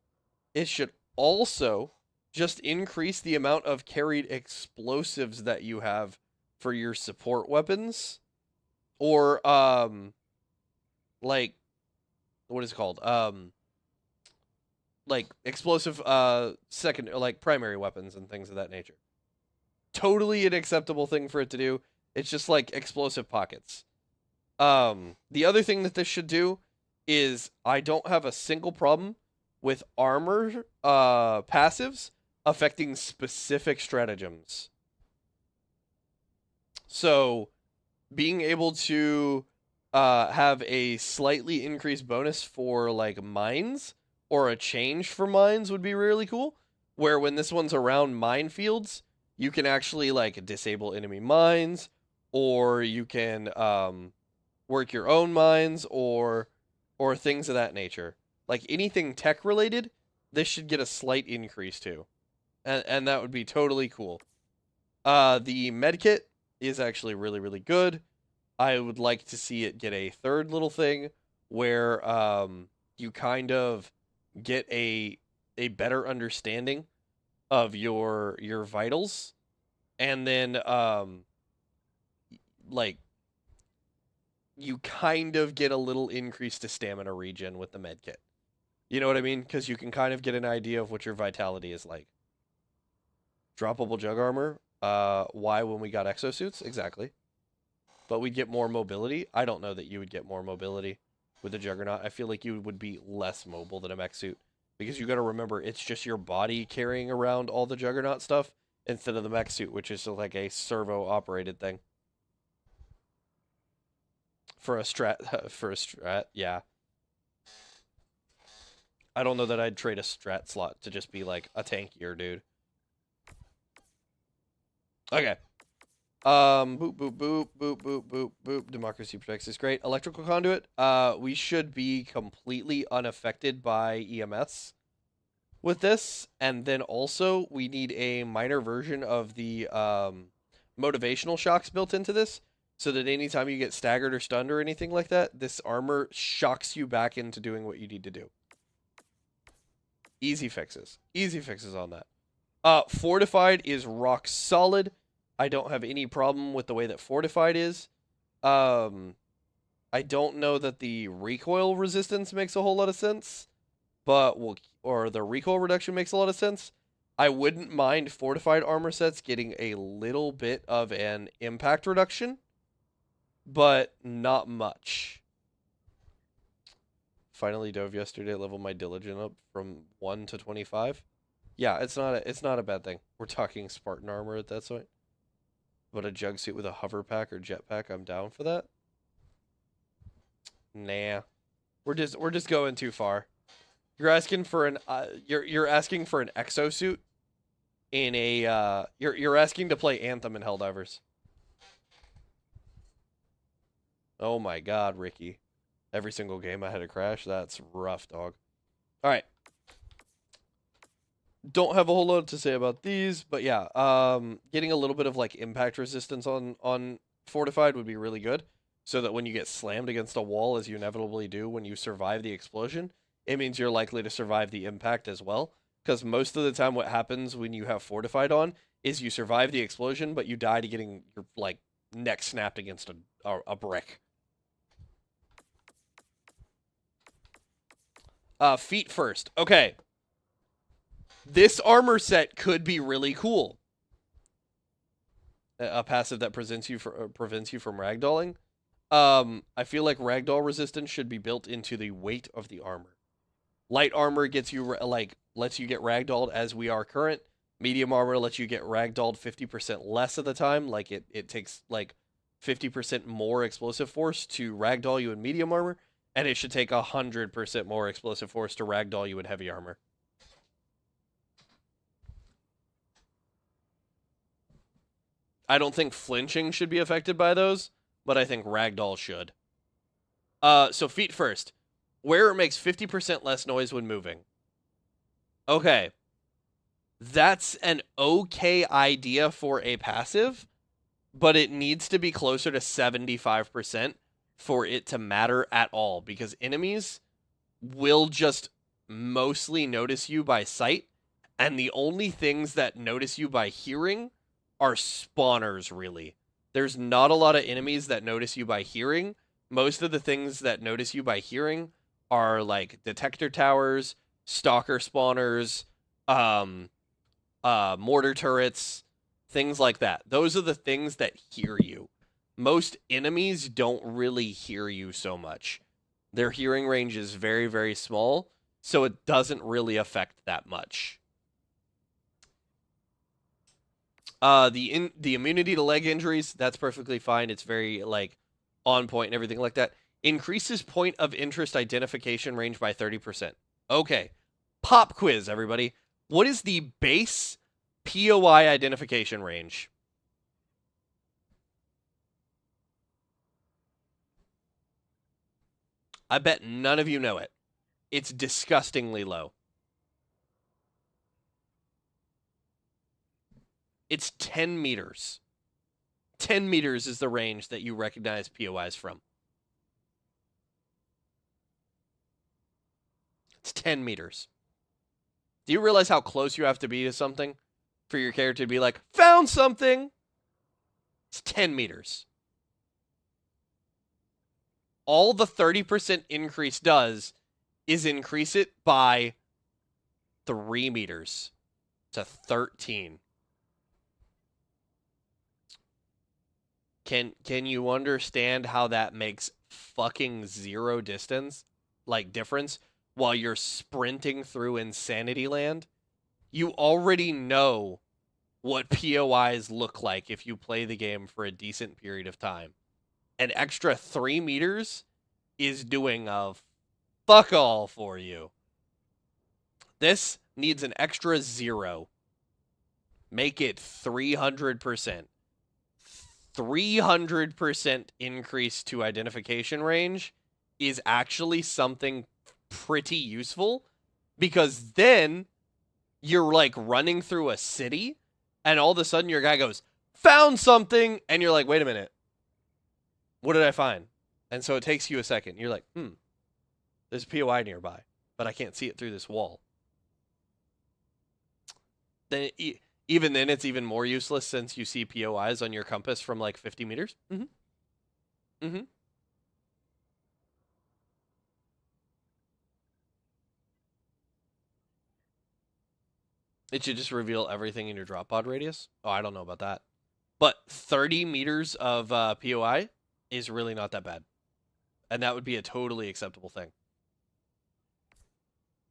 it should also just increase the amount of carried explosives that you have for your support weapons, or like, what is it called? Like explosive second, like primary weapons and things of that nature. Totally an acceptable thing for it to do. It's just like explosive pockets. The other thing that this should do is I don't have a single problem with armor passives affecting specific stratagems. So being able to have a slightly increased bonus for like mines or a change for mines would be really cool. Where when this one's around minefields, you can actually like disable enemy mines, or you can work your own mines or things of that nature. Like anything tech related, this should get a slight increase too. And that would be totally cool. The medkit is actually really, really good. I would like to see it get a third little thing where you kind of get a better understanding of your vitals, and then like you kind of get a little increase to stamina regen with the medkit. You know what I mean? Because you can kind of get an idea of what your vitality is like. Droppable jug armor. Why when we got exosuits? Exactly. But we'd get more mobility. I don't know that you would get more mobility with the Juggernaut. I feel like you would be less mobile than a mech suit. Because you got to remember, it's just your body carrying around all the Juggernaut stuff instead of the mech suit, which is like a servo-operated thing. For a strat, yeah. I don't know that I'd trade a strat slot to just be like a tankier dude. Okay. Boop, boop, boop, boop, boop, boop, boop. Democracy protects is great. Electrical conduit. We should be completely unaffected by EMS with this. And then also, we need a minor version of the motivational shocks built into this, so that anytime you get staggered or stunned or anything like that, this armor shocks you back into doing what you need to do. Easy fixes. Easy fixes on that. Fortified is rock solid. I don't have any problem with the way that Fortified is. I don't know that the recoil resistance makes a whole lot of sense, but or the recoil reduction makes a lot of sense. I wouldn't mind Fortified armor sets getting a little bit of an impact reduction, but not much. Finally dove yesterday, leveled my diligent up from 1 to 25. Yeah, it's not a bad thing. We're talking Spartan armor at that point. But a jug suit with a hover pack or jetpack, I'm down for that. Nah, we're just going too far. You're asking for an you're asking for an exosuit in a you're asking to play Anthem in Helldivers. Oh my God, Ricky! Every single game I had a crash. That's rough, dog. All right. Don't have a whole lot to say about these, but yeah, getting a little bit of like impact resistance on Fortified would be really good, so that when you get slammed against a wall, as you inevitably do when you survive the explosion, it means you're likely to survive the impact as well. Because most of the time what happens when you have Fortified on is you survive the explosion, but you die to getting your like neck snapped against a brick. Feet first. Okay. This armor set could be really cool. a passive that prevents you from ragdolling. I feel like ragdoll resistance should be built into the weight of the armor. Light armor gets you lets you get ragdolled as we are current. Medium armor lets you get ragdolled 50% less of the time. Like it takes like 50% more explosive force to ragdoll you in medium armor, and it should take 100% more explosive force to ragdoll you in heavy armor. I don't think flinching should be affected by those, but I think ragdoll should. So feet first. Where it makes 50% less noise when moving. Okay. That's an okay idea for a passive, but it needs to be closer to 75% for it to matter at all, because enemies will just mostly notice you by sight, and the only things that notice you by hearing are spawners, really. There's not a lot of enemies that notice you by hearing. Most of the things that notice you by hearing are like detector towers, stalker spawners, mortar turrets, things like that. Those are the things that hear you. Most enemies don't really hear you so much. Their hearing range is very, very small, so it doesn't really affect that much. The immunity to leg injuries, that's perfectly fine. It's very like on point and everything like that. Increases point of interest identification range by 30%. Okay. Pop quiz, everybody. What is the base POI identification range? I bet none of you know it. It's disgustingly low. It's 10 meters. 10 meters is the range that you recognize POIs from. It's 10 meters. Do you realize how close you have to be to something for your character to be like, found something? It's 10 meters. All the 30% increase does is increase it by 3 meters to 13. Can you understand how that makes fucking zero difference while you're sprinting through Insanity Land? You already know what POIs look like if you play the game for a decent period of time. An extra 3 meters is doing a fuck all for you. This needs an extra 0. Make it 300%. 300% increase to identification range is actually something pretty useful, because then you're like running through a city and all of a sudden your guy goes, found something, and you're like, wait a minute, what did I find? And so it takes you a second. You're like, there's a POI nearby, but I can't see it through this wall. Then even then, it's even more useless since you see POIs on your compass from like 50 meters. It should just reveal everything in your drop pod radius. Oh, I don't know about that. But 30 meters of POI is really not that bad. And that would be a totally acceptable thing.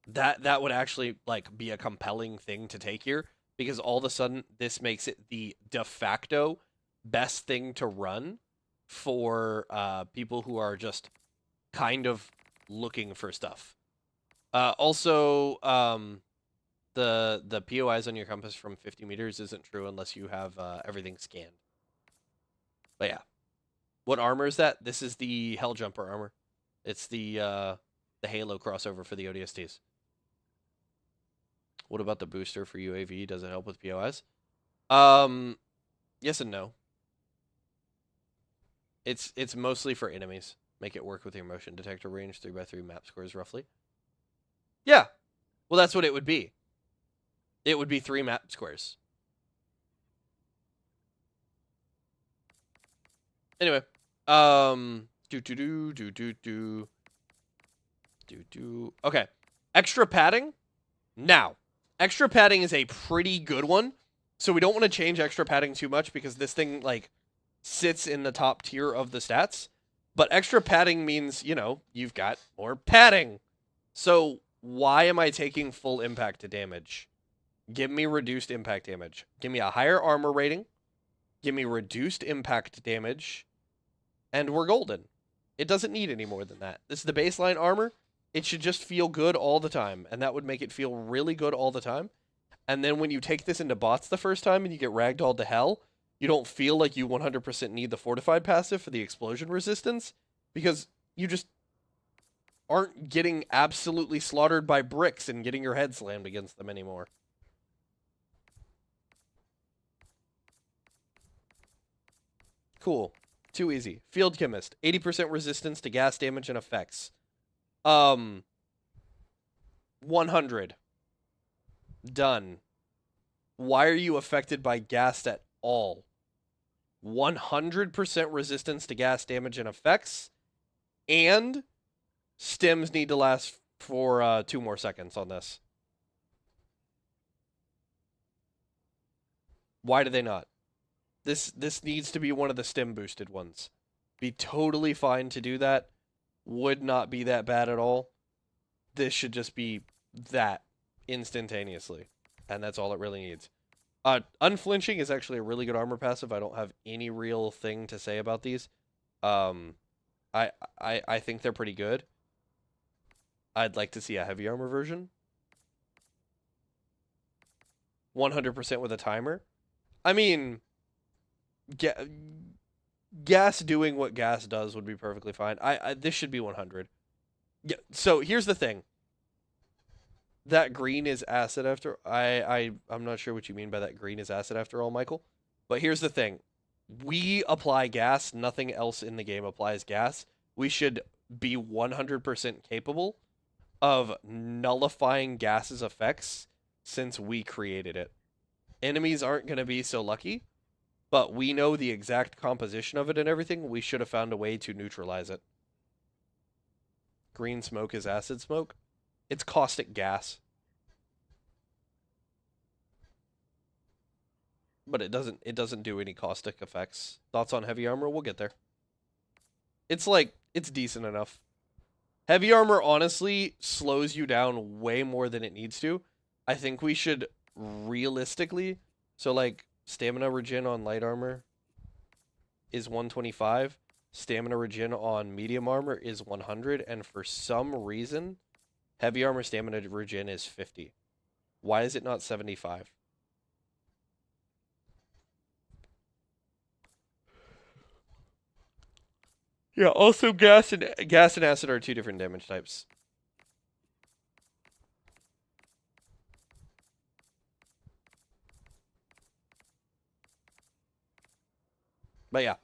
That would actually like be a compelling thing to take here, because all of a sudden this makes it the de facto best thing to run for people who are just kind of looking for stuff. Also, the POIs on your compass from 50 meters isn't true unless you have everything scanned. But yeah. What armor is that? This is the Helljumper armor. It's the Halo crossover for the ODSTs. What about the booster for UAV? Does it help with POIs? Yes and no. It's mostly for enemies. Make it work with your motion detector range, 3x3 map scores roughly. Yeah. Well, that's what it would be. It would be 3 map squares. Anyway, okay, extra padding. Now, extra padding is a pretty good one So we don't want to change extra padding too much because this thing, like, sits in the top tier of the stats. But extra padding means, you know, you've got more padding. So why am I taking full impact to damage? Give me reduced impact damage. Give me a higher armor rating. Give me reduced impact damage. And we're golden. It doesn't need any more than that. This is the baseline armor. It should just feel good all the time. And that would make it feel really good all the time. And then when you take this into bots the first time and you get ragdolled to hell, you don't feel like you 100% need the fortified passive for the explosion resistance because you just aren't getting absolutely slaughtered by bricks and getting your head slammed against them anymore. Cool. Too easy. Field Chemist. 80% resistance to gas damage and effects. 100. Done. Why are you affected by gas at all? 100% resistance to gas damage and effects. And stims need to last for 2 more seconds on this. Why do they not? This needs to be one of the stim boosted ones. Be totally fine to do that. Would not be that bad at all. This should just be that instantaneously. And that's all it really needs. Unflinching is actually a really good armor passive. I don't have any real thing to say about these. I think they're pretty good. I'd like to see a heavy armor version. 100% with a timer. I mean, gas doing what gas does would be perfectly fine. This should be 100. Yeah. So here's the thing. That green is acid after. I'm not sure what you mean by that green is acid after all, Michael. But here's the thing. We apply gas. Nothing else in the game applies gas. We should be 100% capable of nullifying gas's effects since we created it. Enemies aren't going to be so lucky, but we know the exact composition of it and everything. We should have found a way to neutralize it. Green smoke is acid smoke. It's caustic gas. But it doesn't do any caustic effects. Thoughts on heavy armor? We'll get there. It's decent enough. Heavy armor honestly slows you down way more than it needs to. I think we should realistically, so like stamina regen on light armor is 125. Stamina regen on medium armor is 100, and for some reason, heavy armor stamina regen is 50. Why is it not 75? Yeah, also gas and acid are 2 different damage types. But yeah.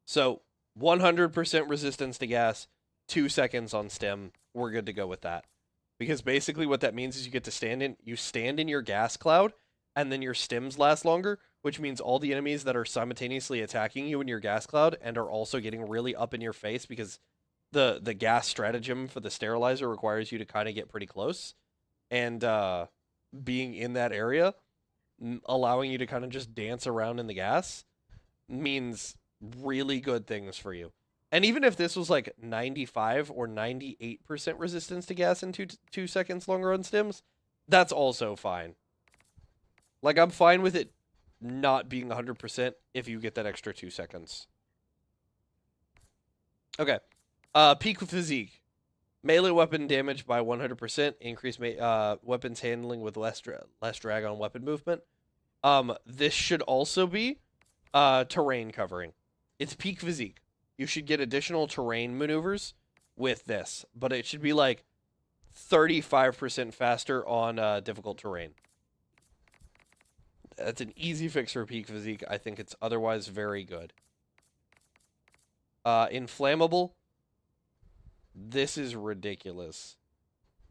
So 100% resistance to gas, 2 seconds on stem. We're good to go with that. Because basically what that means is you get to stand in your gas cloud, and then your stims last longer, which means all the enemies that are simultaneously attacking you in your gas cloud and are also getting really up in your face because the gas stratagem for the sterilizer requires you to kind of get pretty close. And being in that area, allowing you to kind of just dance around in the gas, means really good things for you. And even if this was like 95 or 98% resistance to gas in 2 seconds longer on stims, that's also fine. Like, I'm fine with it not being 100% if you get that extra 2 seconds. Okay. Peak physique. Melee weapon damage by 100%. Increase weapons handling with less drag on weapon movement. This should also be terrain covering. It's peak physique. You should get additional terrain maneuvers with this, but it should be like 35% faster on difficult terrain. That's an easy fix for peak physique. I think it's otherwise very good. Inflammable. This is ridiculous.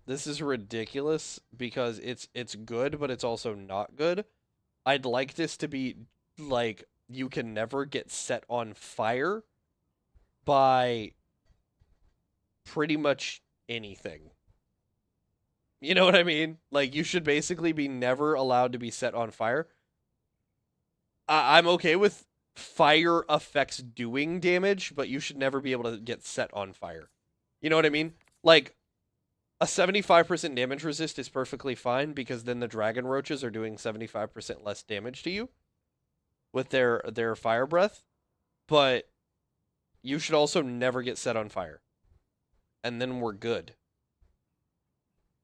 This is ridiculous because it's good, but it's also not good. I'd like this to be like you can never get set on fire by pretty much anything. You know what I mean? Like, you should basically be never allowed to be set on fire. I'm okay with fire effects doing damage, but you should never be able to get set on fire. You know what I mean? Like, a 75% damage resist is perfectly fine because then the dragon roaches are doing 75% less damage to you with their fire breath, but you should also never get set on fire. And then we're good.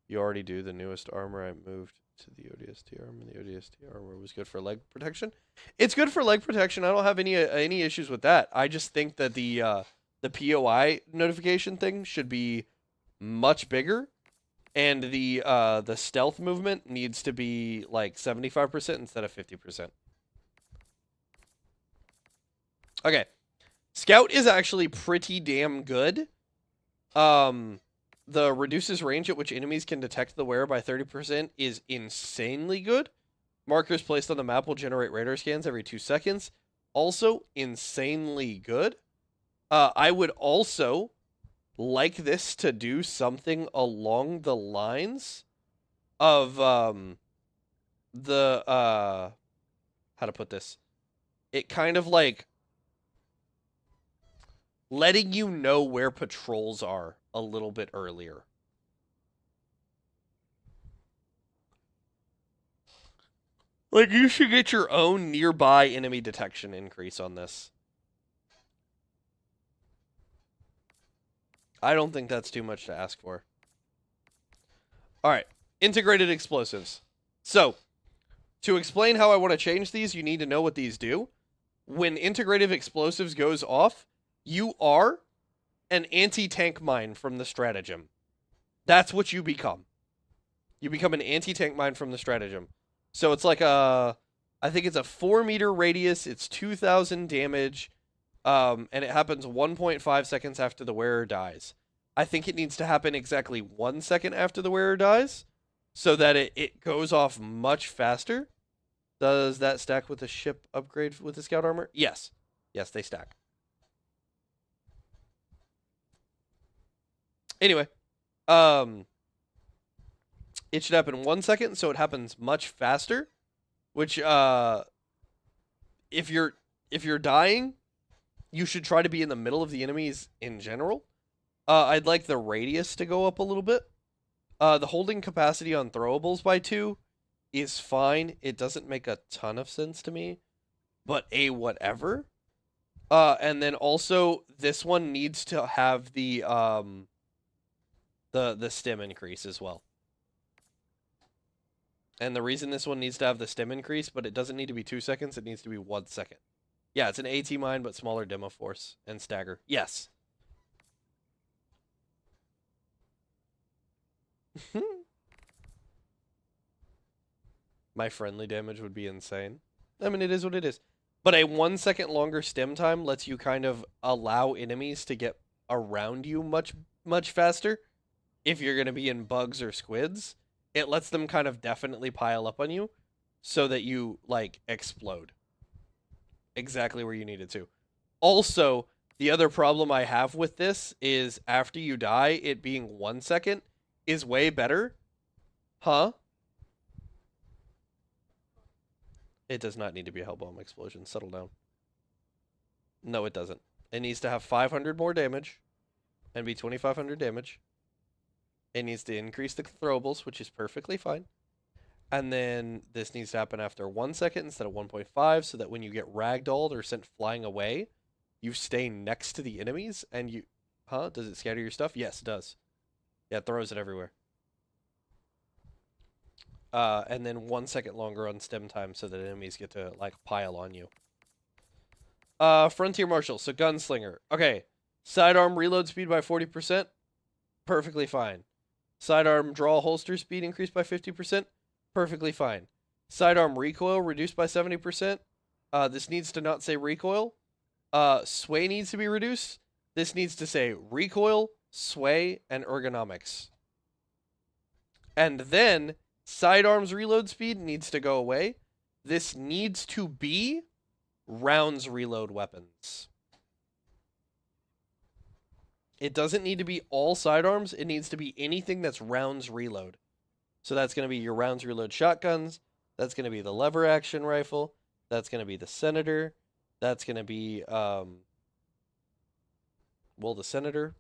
You already do the newest armor. I moved to the ODST armor. The ODST armor was good for leg protection. It's good for leg protection. I don't have any issues with that. I just think that the POI notification thing should be much bigger, and the stealth movement needs to be like 75% instead of 50%. Okay. Scout is actually pretty damn good. The reduces range at which enemies can detect the wearer by 30% is insanely good. Markers placed on the map will generate radar scans every 2 seconds. Also insanely good. I would also like this to do something along the lines of how to put this? It kind of like letting you know where patrols are a little bit earlier. Like, you should get your own nearby enemy detection increase on this. I don't think that's too much to ask for. Alright, integrated explosives. So, to explain how I want to change these, you need to know what these do. When integrative explosives goes off, you are an anti-tank mine from the stratagem. That's what you become. You become an anti-tank mine from the stratagem. So it's like I think it's a 4-meter radius, it's 2,000 damage, and it happens 1.5 seconds after the wearer dies. I think it needs to happen exactly 1 second after the wearer dies, so that it goes off much faster. Does that stack with the ship upgrade with the scout armor? Yes. Yes, they stack. Anyway, it should happen 1 second, so it happens much faster. Which, if you're dying, you should try to be in the middle of the enemies in general. I'd like the radius to go up a little bit. The holding capacity on throwables by 2 is fine. It doesn't make a ton of sense to me, but whatever. And then also this one needs to have the stim increase as well. And the reason this one needs to have the stim increase, but it doesn't need to be 2 seconds, it needs to be 1 second. Yeah, it's an AT mine, but smaller demo force and stagger. Yes. My friendly damage would be insane. I mean, it is what it is. But a 1 second longer stim time lets you kind of allow enemies to get around you much faster. If you're going to be in bugs or squids, it lets them kind of definitely pile up on you so that you, like, explode exactly where you need it to. Also, the other problem I have with this is after you die, it being 1 second is way better. Huh? It does not need to be a hell bomb explosion. Settle down. No, it doesn't. It needs to have 500 more damage and be 2,500 damage. It needs to increase the throwables, which is perfectly fine. And then this needs to happen after 1 second instead of 1.5, so that when you get ragdolled or sent flying away, you stay next to the enemies and you... Huh? Does it scatter your stuff? Yes, it does. Yeah, it throws it everywhere. And then 1 second longer on stem time so that enemies get to, like, pile on you. Frontier Marshal, so Gunslinger. Okay, sidearm reload speed by 40%. Perfectly fine. Sidearm draw holster speed increased by 50%. Perfectly fine. Sidearm recoil reduced by 70%. This needs to not say recoil. Sway needs to be reduced. This needs to say recoil, sway, and ergonomics. And then sidearms reload speed needs to go away. This needs to be rounds reload weapons. It doesn't need to be all sidearms. It needs to be anything that's rounds reload. So that's going to be your rounds reload shotguns. That's going to be the lever action rifle. That's going to be the Senator. That's going to be, well, the Senator.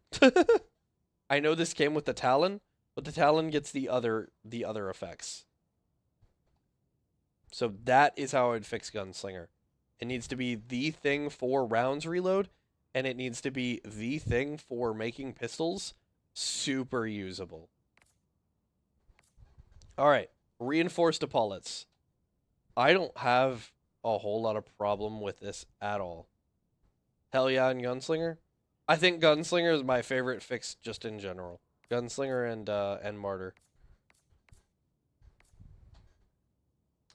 I know this came with the Talon, but the Talon gets the other effects. So that is how I would fix Gunslinger. It needs to be the thing for rounds reload, and it needs to be the thing for making pistols super usable. Alright, reinforced epaulets. I don't have a whole lot of problem with this at all. Hell yeah, and Gunslinger? I think Gunslinger is my favorite fix just in general. Gunslinger and Martyr.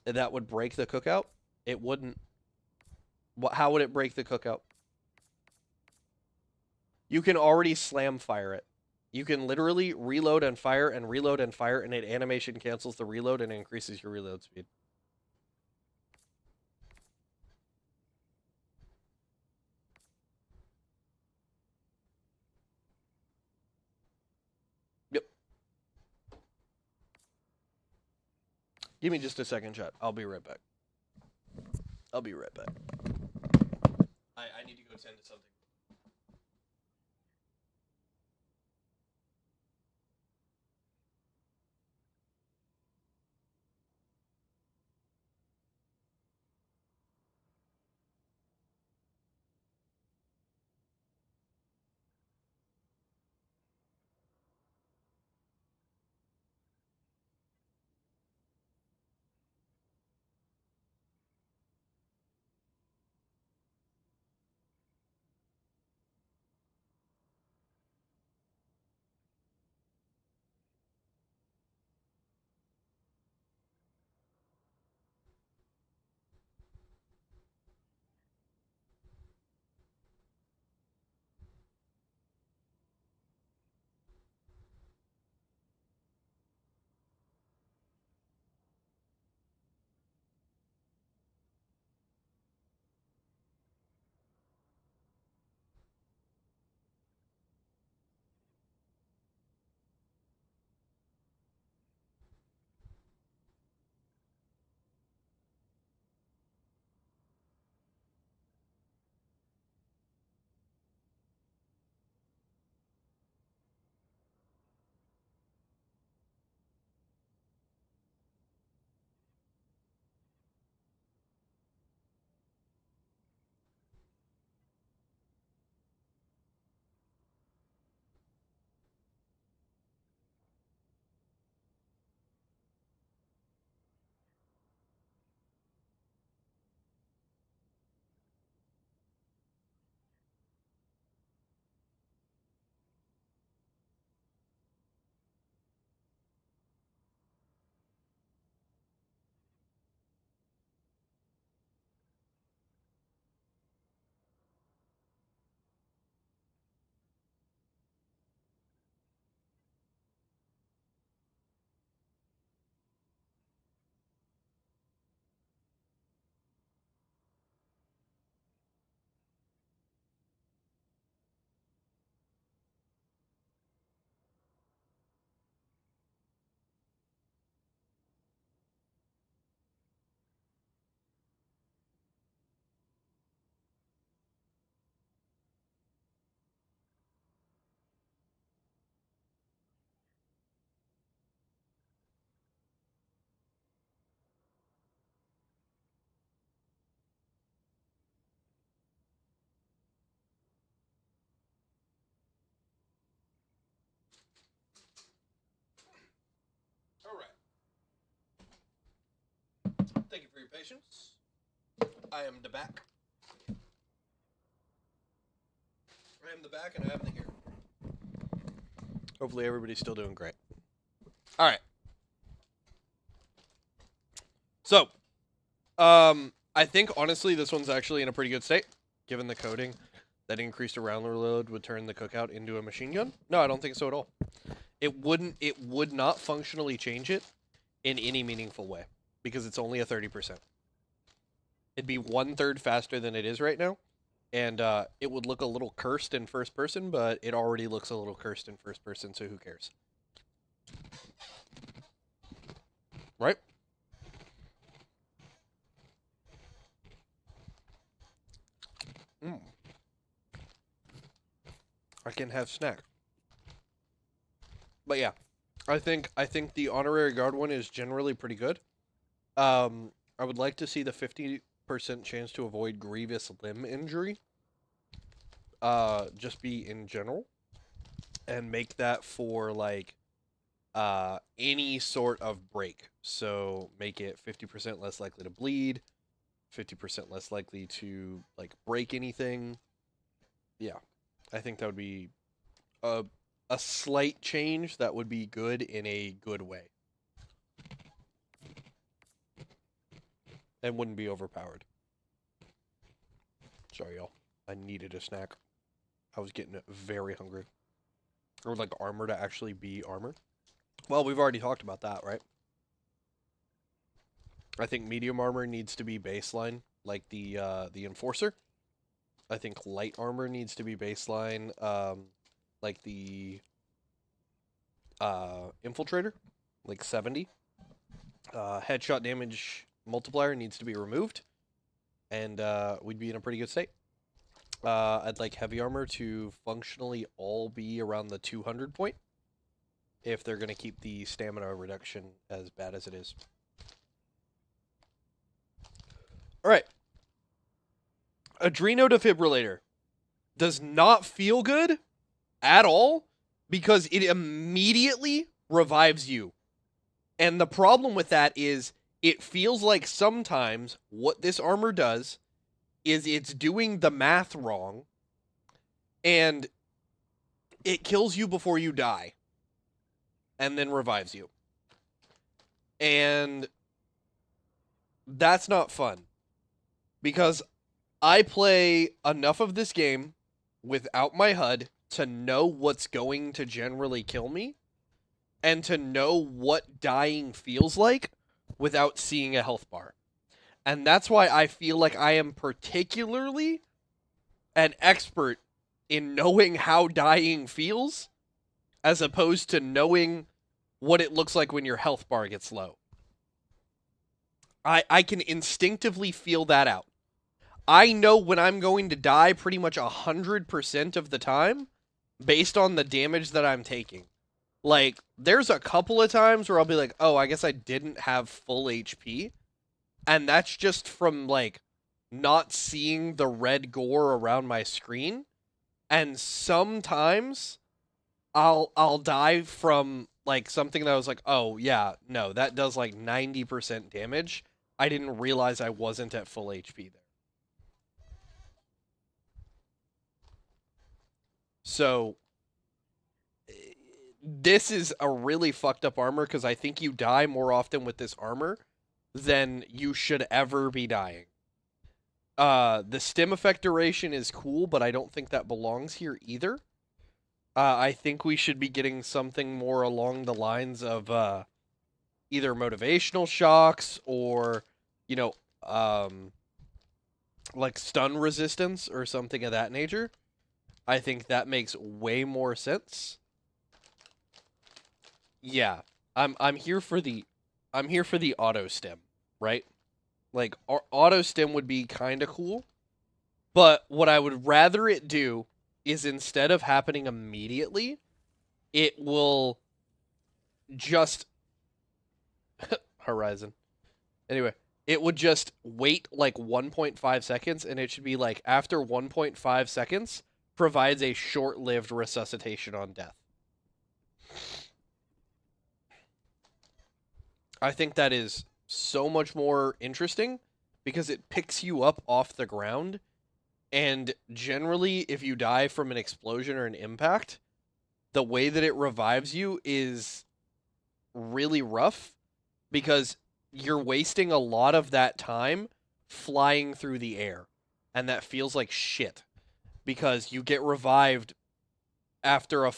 That would break the cookout? It wouldn't. How would it break the cookout? You can already slam fire it. You can literally reload and fire, and it animation cancels the reload and increases your reload speed. Yep. Give me just a second, chat. I'll be right back. I need to go tend to something. Thank you for your patience. I am the back. I am the back and I am the here. Hopefully everybody's still doing great. Alright. So, I think honestly this one's actually in a pretty good state, given the coding. That increased round reload would turn the cookout into a machine gun. No, I don't think so at all. It would not functionally change it in any meaningful way, because it's only a 30%. It'd be 1/3 faster than it is right now, and it would look a little cursed in first person, but it already looks a little cursed in first person, so who cares? Right? I can have snack. But yeah, I think the honorary guard one is generally pretty good. I would like to see the 50% chance to avoid grievous limb injury. Just be in general, and make that for like any sort of break. So make it 50% less likely to bleed, 50% less likely to like break anything. Yeah, I think that would be a slight change that would be good in a good way. And wouldn't be overpowered. Sorry, y'all. I needed a snack. I was getting very hungry. I would like armor to actually be armor. Well, we've already talked about that, right? I think medium armor needs to be baseline, like the Enforcer. I think light armor needs to be baseline, like the Infiltrator, like 70. Headshot damage multiplier needs to be removed, and we'd be in a pretty good state. I'd like heavy armor to functionally all be around the 200 point, if they're going to keep the stamina reduction as bad as it is. Alright. Adreno defibrillator does not feel good at all because it immediately revives you. And the problem with that is it feels like sometimes what this armor does is it's doing the math wrong and it kills you before you die and then revives you. And that's not fun because I play enough of this game without my HUD to know what's going to generally kill me and to know what dying feels like without seeing a health bar. And that's why I feel like I am particularly an expert in knowing how dying feels as opposed to knowing what it looks like when your health bar gets low. I can instinctively feel that out. I know when I'm going to die pretty much 100% of the time based on the damage that I'm taking. Like, there's a couple of times where I'll be like, oh, I guess I didn't have full HP. And that's just from, like, not seeing the red gore around my screen. And sometimes I'll die from, like, something that I was like, oh, yeah, no, that does, like, 90% damage. I didn't realize I wasn't at full HP there. So, this is a really fucked up armor because I think you die more often with this armor than you should ever be dying. The stim effect duration is cool, but I don't think that belongs here either. I think we should be getting something more along the lines of either motivational shocks or, you know, like stun resistance or something of that nature. I think that makes way more sense. Yeah, I'm here for the auto stim, right? Like auto stim would be kind of cool, but what I would rather it do is instead of happening immediately, it will just Horizon. Anyway, it would just wait like 1.5 seconds, and it should be like after 1.5 seconds provides a short-lived resuscitation on death. I think that is so much more interesting because it picks you up off the ground, and generally if you die from an explosion or an impact, the way that it revives you is really rough because you're wasting a lot of that time flying through the air, and that feels like shit because you get revived after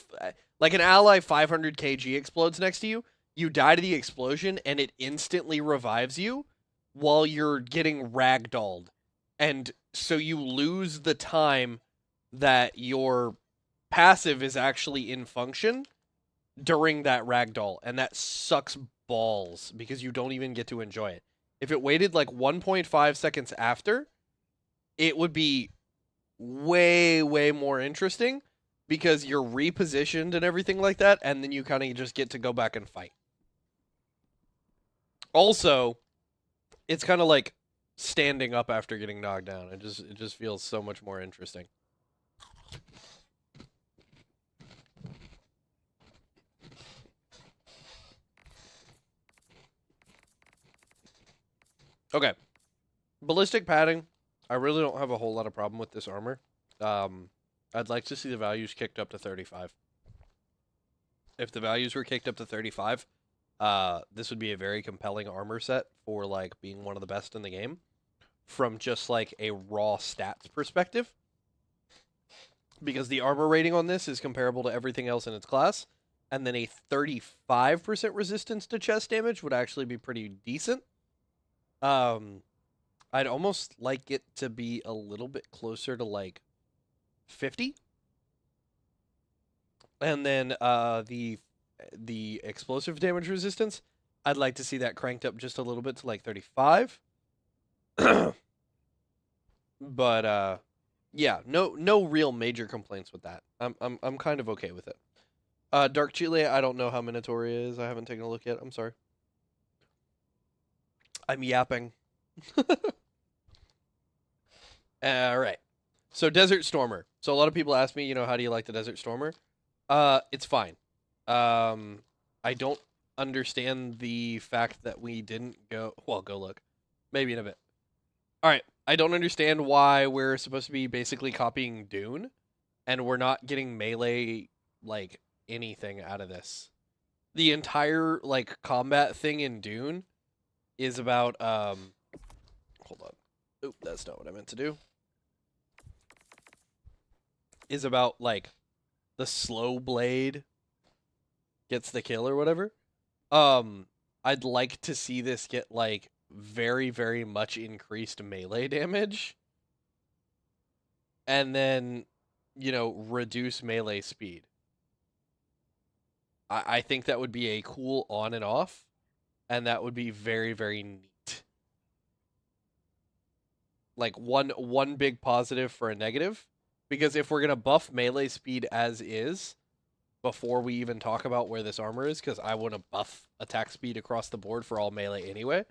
like an ally 500 kg explodes next to you. You die to the explosion, and it instantly revives you while you're getting ragdolled. And so you lose the time that your passive is actually in function during that ragdoll. And that sucks balls because you don't even get to enjoy it. If it waited like 1.5 seconds after, it would be way, way more interesting because you're repositioned and everything like that, and then you kind of just get to go back and fight. Also, it's kind of like standing up after getting knocked down. It just feels so much more interesting. Okay. Ballistic padding. I really don't have a whole lot of problem with this armor. I'd like to see the values kicked up to 35. If the values were kicked up to 35, this would be a very compelling armor set for like being one of the best in the game from just like a raw stats perspective. Because the armor rating on this is comparable to everything else in its class, and then a 35% resistance to chest damage would actually be pretty decent. I'd almost like it to be a little bit closer to like 50. And then the explosive damage resistance, I'd like to see that cranked up just a little bit to like 35. But yeah, no real major complaints with that. I'm kind of okay with it. Dark Chile, I don't know how Minotaur is. I haven't taken a look yet. I'm sorry. I'm yapping. All right. So Desert Stormer. So a lot of people ask me, how do you like the Desert Stormer? It's fine. I don't understand the fact that we didn't go... Well, go look. Maybe in a bit. All right. I don't understand why we're supposed to be basically copying Dune, and we're not getting melee, like, anything out of this. The entire, like, combat thing in Dune is about, hold on. Oop, that's not what I meant to do. Is about, like, the slow blade gets the kill or whatever. I'd like to see this get, like, very, very much increased melee damage. And then, reduce melee speed. I think that would be a cool on and off. And that would be very, very neat. Like, one big positive for a negative. Because if we're going to buff melee speed as is, before we even talk about where this armor is, because I want to buff attack speed across the board for all melee anyway,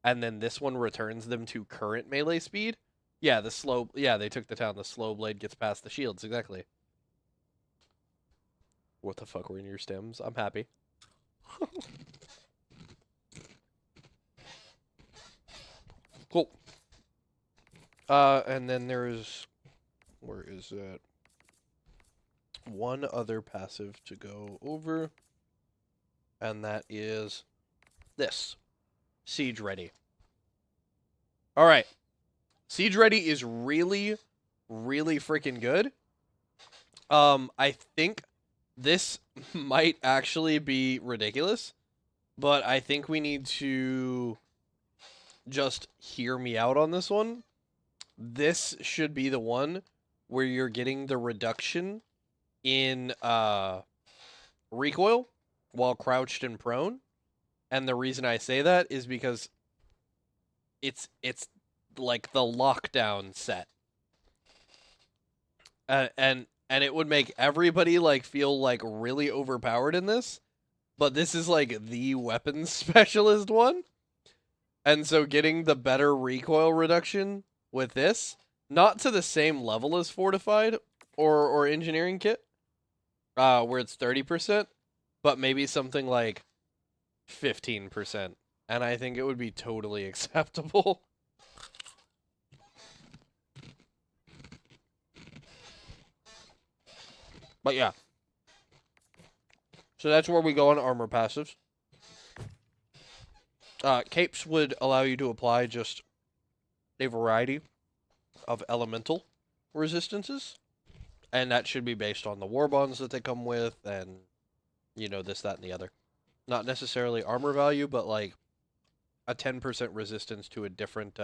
and then this one returns them to current melee speed, they took the town. The slow blade gets past the shields, exactly. What the fuck were in your stems? I'm happy. Cool. And then there's... Where is that? One other passive to go over. And that is this. Siege Ready. Alright. Siege Ready is really, really freaking good. I think this might actually be ridiculous. But I think we need to just hear me out on this one. This should be the one where you're getting the reduction in recoil while crouched and prone. And the reason I say that is because it's like the lockdown set. And it would make everybody like feel like really overpowered in this. But this is like the weapons specialist one. And so getting the better recoil reduction with this, not to the same level as Fortified or Engineering Kit, where it's 30%, but maybe something like 15%. And I think it would be totally acceptable. But yeah. So that's where we go on armor passives. Capes would allow you to apply just a variety of elemental resistances. And that should be based on the war bonds that they come with and, this, that, and the other. Not necessarily armor value, but like a 10% resistance to a different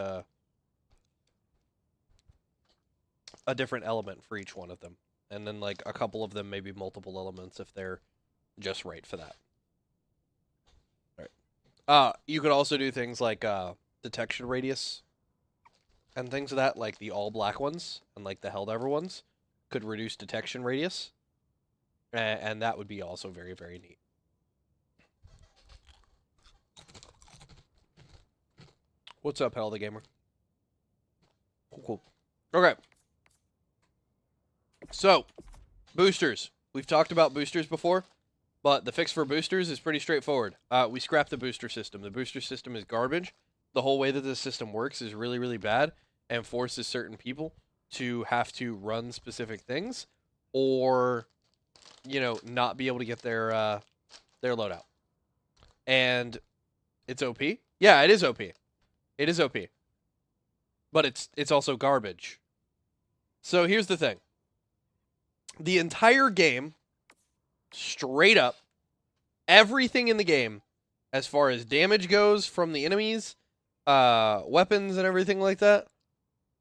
element for each one of them. And then like a couple of them maybe multiple elements if they're just right for that. Alright. You could also do things like detection radius and things of that, like the all black ones and like the Helldiver ones could reduce detection radius And that would be also very, very neat. What's up, Hell the Gamer? Cool. Okay. So, boosters. We've talked about boosters before, but the fix for boosters is pretty straightforward. We scrapped the booster system. The booster system is garbage. The whole way that the system works is really, really bad and forces certain people to have to run specific things or, not be able to get their loadout. And it's OP. Yeah, it is OP. It is OP. But it's also garbage. So here's the thing. The entire game, straight up, everything in the game, as far as damage goes from the enemies, weapons and everything like that,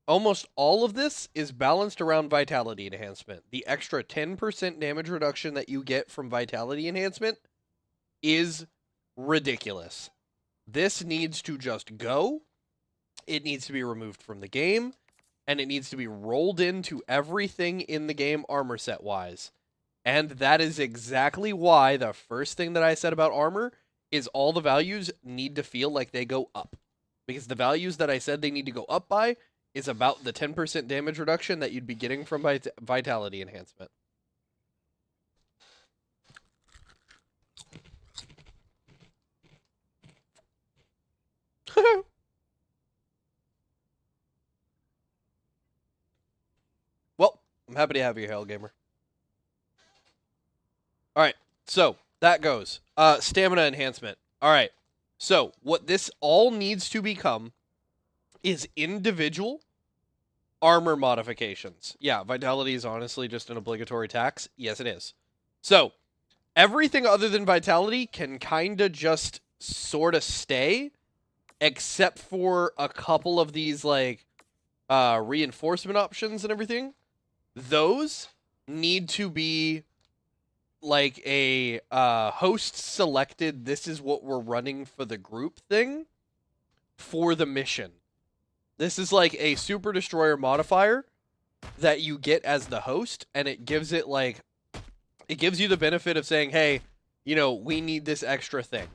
almost all of this is balanced around vitality enhancement. The extra 10% damage reduction that you get from vitality enhancement is ridiculous. This needs to just go. It needs to be removed from the game, and it needs to be rolled into everything in the game armor set wise. And that is exactly why the first thing that I said about armor is all the values need to feel like they go up. Because the values that I said they need to go up by is about the 10% damage reduction that you'd be getting from vitality enhancement. Well, I'm happy to have you, Hell Gamer. Alright, so that goes. Stamina enhancement. Alright, so what this all needs to become is individual armor modifications. Yeah, vitality is honestly just an obligatory tax. Yes, it is. So, everything other than vitality can kind of just sort of stay, except for a couple of these, like, reinforcement options and everything. Those need to be like a host selected, this is what we're running for the group thing for the mission. This is like a Super Destroyer modifier that you get as the host, and it gives it like, it gives you the benefit of saying, hey, we need this extra thing.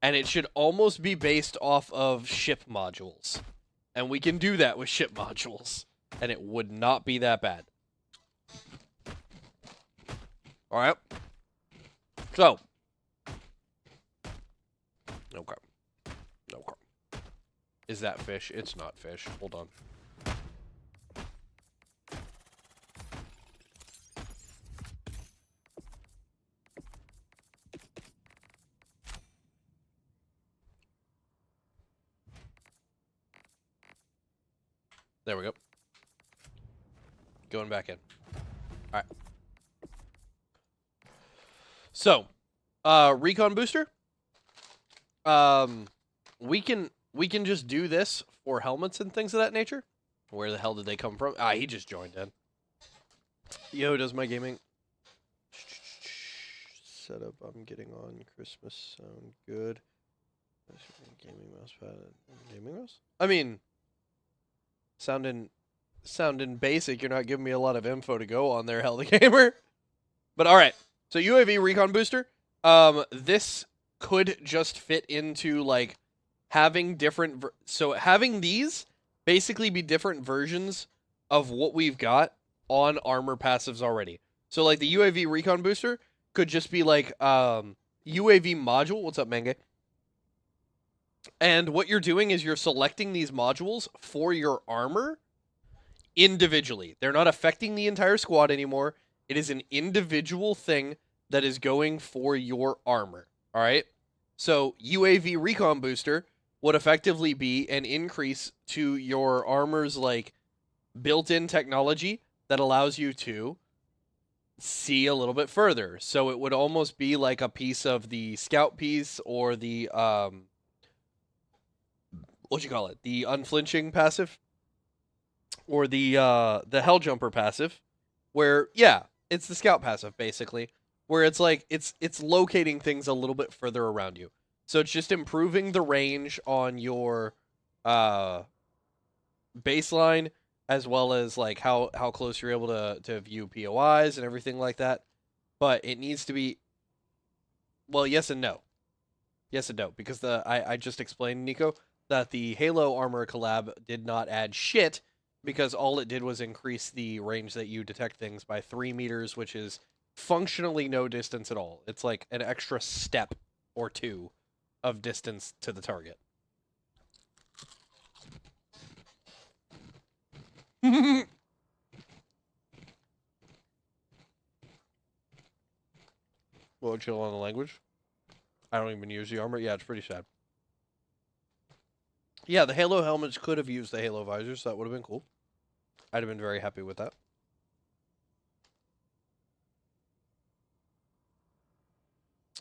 And it should almost be based off of ship modules. And we can do that with ship modules. And it would not be that bad. Alright. So. Okay. Okay. Is that fish? It's not fish. Hold on. There we go. Going back in. Alright. So, recon booster. We can just do this for helmets and things of that nature. Where the hell did they come from? Ah, he just joined in. Yo, does my gaming setup I'm getting on Christmas sound good? Gaming mouse pad. Gaming mouse? I mean, sounding basic. You're not giving me a lot of info to go on there, Hell the Gamer. But all right. So UAV recon booster. This could just fit into like having different. So having these basically be different versions of what we've got on armor passives already. So like the UAV recon booster could just be like UAV module. What's up, Menge? And what you're doing is you're selecting these modules for your armor individually. They're not affecting the entire squad anymore. It is an individual thing that is going for your armor. All right? So UAV recon booster would effectively be an increase to your armor's like built-in technology that allows you to see a little bit further. So it would almost be like a piece of the scout piece or the what you call it? The unflinching passive or the hell jumper passive, where yeah, it's the scout passive basically, where it's like it's locating things a little bit further around you. So it's just improving the range on your baseline, as well as like how close you're able to view POIs and everything like that. but it needs to be. Well, yes and no. Yes and no, because I just explained, Nico, that the Halo armor collab did not add shit, because all it did was increase the range that you detect things by 3 meters, which is functionally no distance at all. It's like an extra step or two of distance to the target. Well, chill on the language. I don't even use the armor. Yeah, it's pretty sad. Yeah, the Halo helmets could have used the Halo visors. So that would have been cool. I'd have been very happy with that.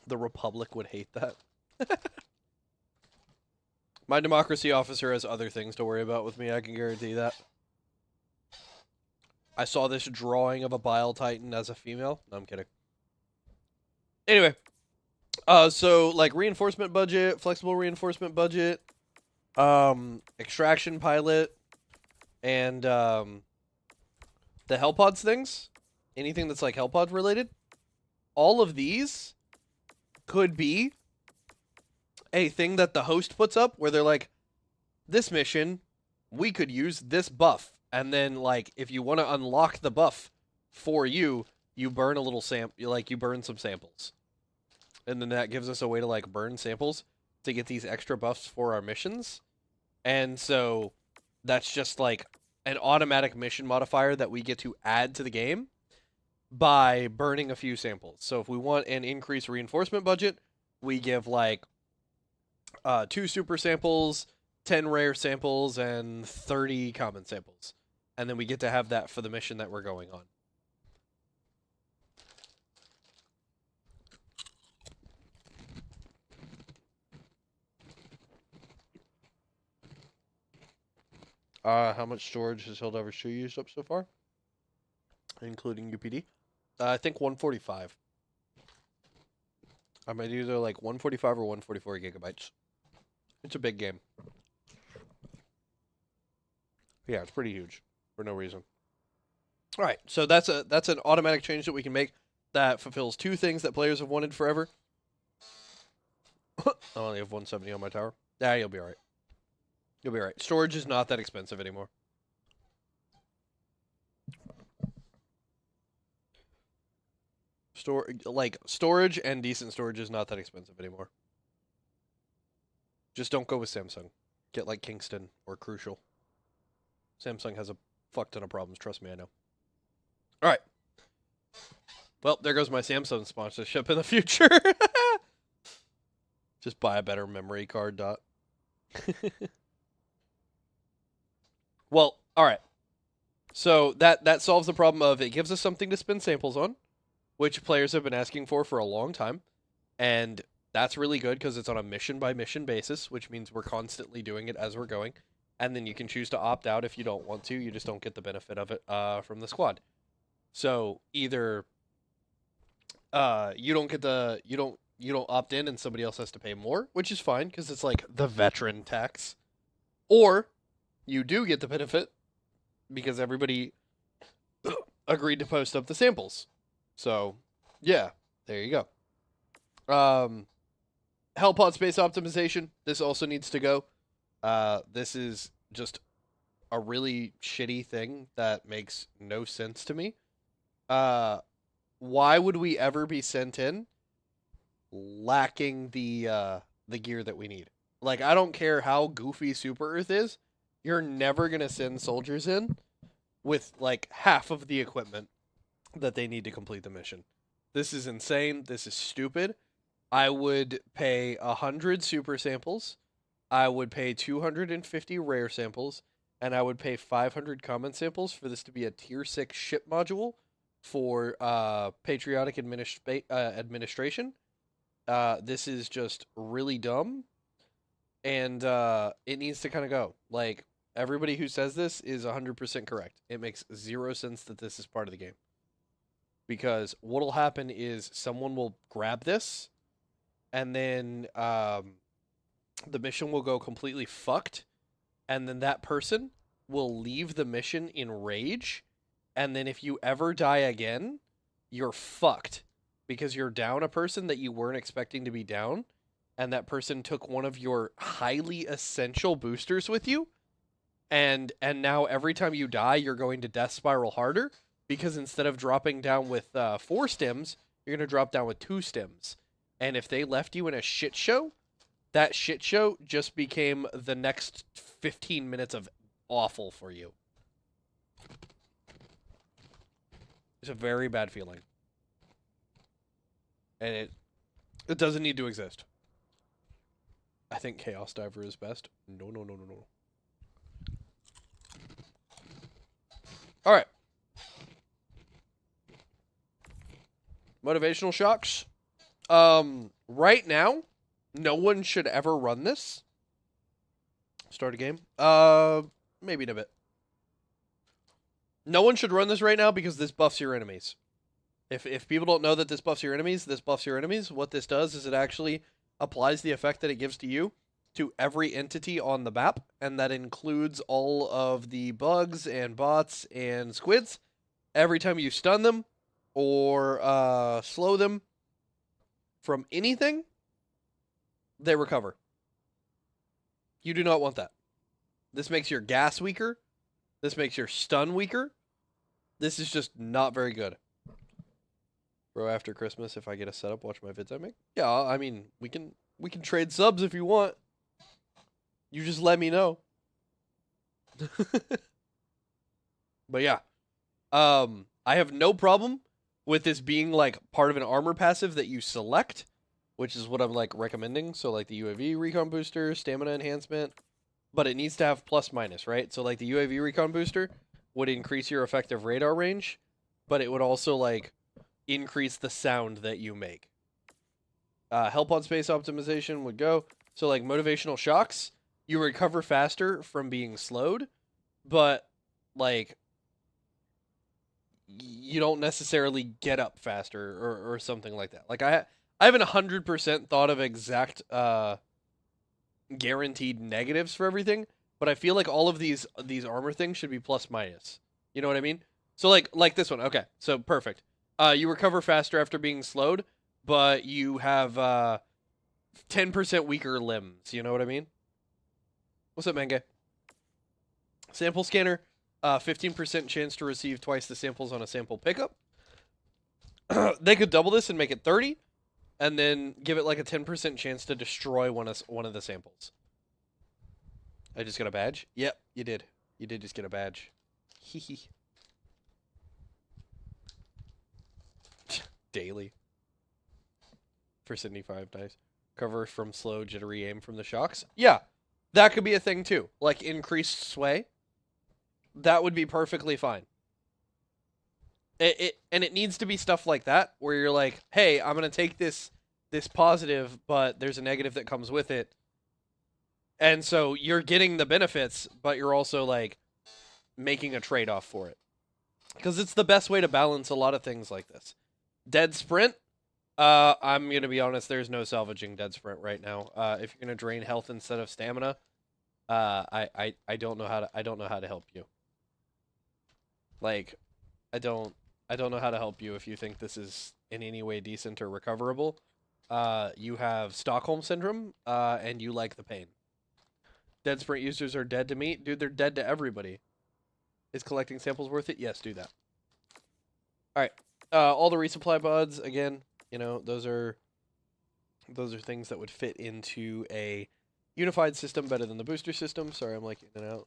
The Republic would hate that. My democracy officer has other things to worry about with me, I can guarantee that. I saw this drawing of a Bile Titan as a female. No, I'm kidding. Anyway. So, like, reinforcement budget, flexible reinforcement budget, extraction pilot, and, the Hellpods things. Anything that's, like, Hellpod related. All of these could be a thing that the host puts up where they're like, this mission, we could use this buff. And then, like, if you want to unlock the buff for you, you burn a little you burn some samples. And then that gives us a way to, like, burn samples to get these extra buffs for our missions. And so that's just, like, an automatic mission modifier that we get to add to the game by burning a few samples. So if we want an increased reinforcement budget, we give, like, 2 super samples, 10 rare samples, and 30 common samples. And then we get to have that for the mission that we're going on. How much storage has Helldivers 2 used up so far? Including UPD? I think 145. I might either like 145 or 144 gigabytes. It's a big game. Yeah, it's pretty huge for no reason. All right, so that's an automatic change that we can make that fulfills 2 things that players have wanted forever. I only have 170 on my tower. Yeah, you'll be all right. You'll be all right. Storage is not that expensive anymore. Storage and decent storage is not that expensive anymore. Just don't go with Samsung. Get like Kingston or Crucial. Samsung has a fuck ton of problems. Trust me, I know. All right. Well, there goes my Samsung sponsorship in the future. Just buy a better memory card. Dot. Well, all right. So that solves the problem of it gives us something to spin samples on, which players have been asking for a long time. And that's really good because it's on a mission-by-mission basis, which means we're constantly doing it as we're going. And then you can choose to opt out if you don't want to. You just don't get the benefit of it from the squad. So either you don't opt in and somebody else has to pay more, which is fine because it's like the veteran tax. Or you do get the benefit because everybody agreed to post up the samples. So, yeah, there you go. Hellpod space optimization. This also needs to go. This is just a really shitty thing that makes no sense to me. Why would we ever be sent in lacking the gear that we need? Like, I don't care how goofy Super Earth is. You're never going to send soldiers in with, like, half of the equipment that they need to complete the mission. This is insane. This is stupid. I would pay 100 super samples. I would pay 250 rare samples. And I would pay 500 common samples for this to be a tier 6 ship module for patriotic administration. This is just really dumb. And it needs to kind of go. Like, everybody who says this is 100% correct. It makes 0 sense that this is part of the game. Because what'll happen is someone will grab this, and then the mission will go completely fucked, and then that person will leave the mission in rage, and then if you ever die again, you're fucked. because you're down a person that you weren't expecting to be down, and that person took one of your highly essential boosters with you, and now every time you die, you're going to death spiral harder, because instead of dropping down with 4 stims, you're going to drop down with 2 stims. And if they left you in a shit show, that shit show just became the next 15 minutes of awful for you. It's a very bad feeling. And it doesn't need to exist. I think Chaos Diver is best. No. Alright. Motivational shocks. Right now, no one should ever run this. Start a game. Maybe in a bit. No one should run this right now because this buffs your enemies. If people don't know that this buffs your enemies, this buffs your enemies. What this does is it actually applies the effect that it gives to you to every entity on the map, and that includes all of the bugs and bots and squids. Every time you stun them or slow them from anything, they recover. You do not want that. This makes your gas weaker. This makes your stun weaker. This is just not very good. Bro, after Christmas, if I get a setup, watch my vids I make. Yeah, I mean, we can trade subs if you want. You just let me know. But yeah. I have no problem with this being like part of an armor passive that you select, which is what I'm like recommending. So like the UAV recon booster, stamina enhancement, but it needs to have plus minus, right? So like the UAV recon booster would increase your effective radar range, but it would also like increase the sound that you make. Help on space optimization would go. So like motivational shocks, you recover faster from being slowed, but like you don't necessarily get up faster or something like that. Like I haven't 100% thought of exact guaranteed negatives for everything, but I feel like all of these armor things should be plus minus. You know what I mean? So like this one. Okay, so perfect. You recover faster after being slowed, but you have 10% weaker limbs. You know what I mean? What's up, Menge? Sample scanner, 15% chance to receive twice the samples on a sample pickup. They could double this and make it 30, and then give it like a 10% chance to destroy one of the samples. I just got a badge? Yep, you did. You did just get a badge. Hee. Daily. For 75 dice. Cover from slow, jittery aim from the shocks. Yeah, that could be a thing too. Like increased sway. That would be perfectly fine. It needs to be stuff like that where you're like, hey, I'm gonna take this positive, but there's a negative that comes with it. And so you're getting the benefits, but you're also like making a trade-off for it. Because it's the best way to balance a lot of things like this. Dead sprint. I'm gonna be honest, there's no salvaging dead sprint right now. If you're gonna drain health instead of stamina, I don't know how to help you. Like, I don't know how to help you if you think this is in any way decent or recoverable. You have Stockholm Syndrome, and you like the pain. Dead sprint users are dead to me. Dude, they're dead to everybody. Is collecting samples worth it? Yes, do that. Alright. All the resupply pods, again, you know, those are things that would fit into a unified system better than the booster system. Sorry, I'm like in and out.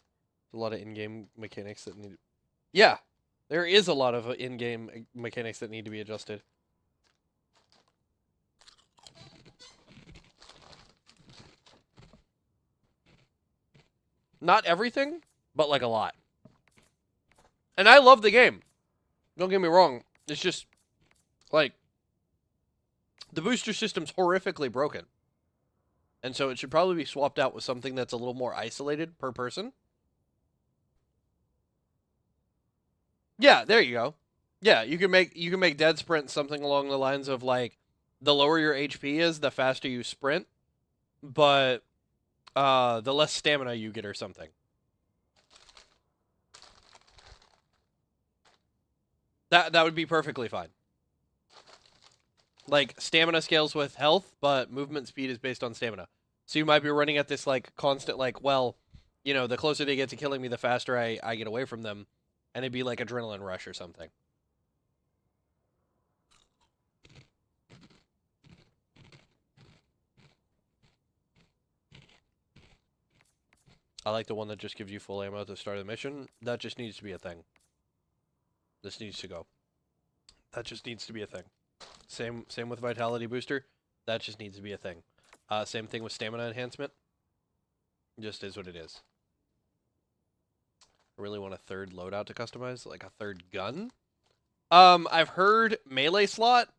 There's a lot of in-game mechanics that need... Yeah, there is a lot of in-game mechanics that need to be adjusted. Not everything, but like a lot. And I love the game. Don't get me wrong. It's just, like, the booster system's horrifically broken. And so it should probably be swapped out with something that's a little more isolated per person. Yeah, there you go. Yeah, you can make dead sprint something along the lines of like the lower your HP is, the faster you sprint, but the less stamina you get or something. That would be perfectly fine. Like, stamina scales with health, but movement speed is based on stamina. So you might be running at this, like, constant, like, well, you know, the closer they get to killing me, the faster I get away from them. And it'd be like adrenaline rush or something. I like the one that just gives you full ammo at the start of the mission. That just needs to be a thing. This needs to go. That just needs to be a thing. Same with Vitality Booster. That just needs to be a thing. Same thing with Stamina Enhancement. Just is what it is. I really want a third loadout to customize, like a third gun. I've heard melee slot.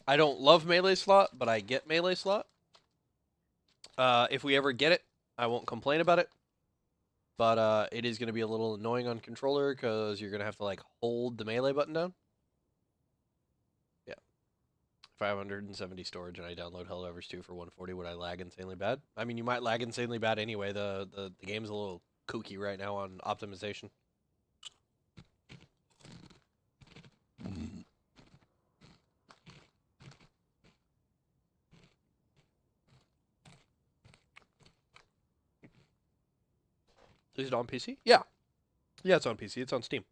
I don't love melee slot, but I get melee slot. If we ever get it, I won't complain about it. But it is going to be a little annoying on controller because you're going to have to like hold the melee button down. Yeah. 570 storage and I download Helldivers 2 for 140, would I lag insanely bad? I mean, you might lag insanely bad anyway. The game's a little kooky right now on optimization. Is it on PC? Yeah. Yeah, it's on PC. It's on Steam.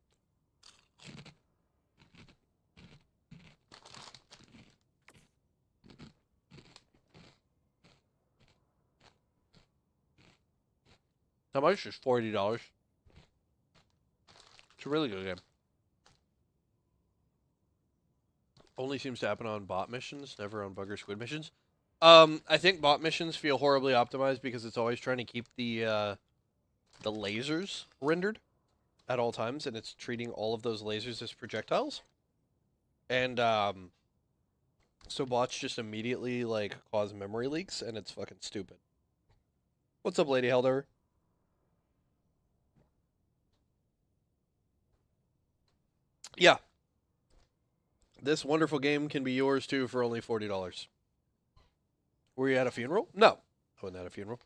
How much? Just $40. It's a really good game. Only seems to happen on bot missions, never on bugger squid missions. I think bot missions feel horribly optimized because it's always trying to keep the lasers rendered at all times, and it's treating all of those lasers as projectiles. And so bots just immediately like cause memory leaks, and it's fucking stupid. What's up, Lady Helldiver? Yeah. This wonderful game can be yours too for only $40. Were you at a funeral? No, I wasn't at a funeral.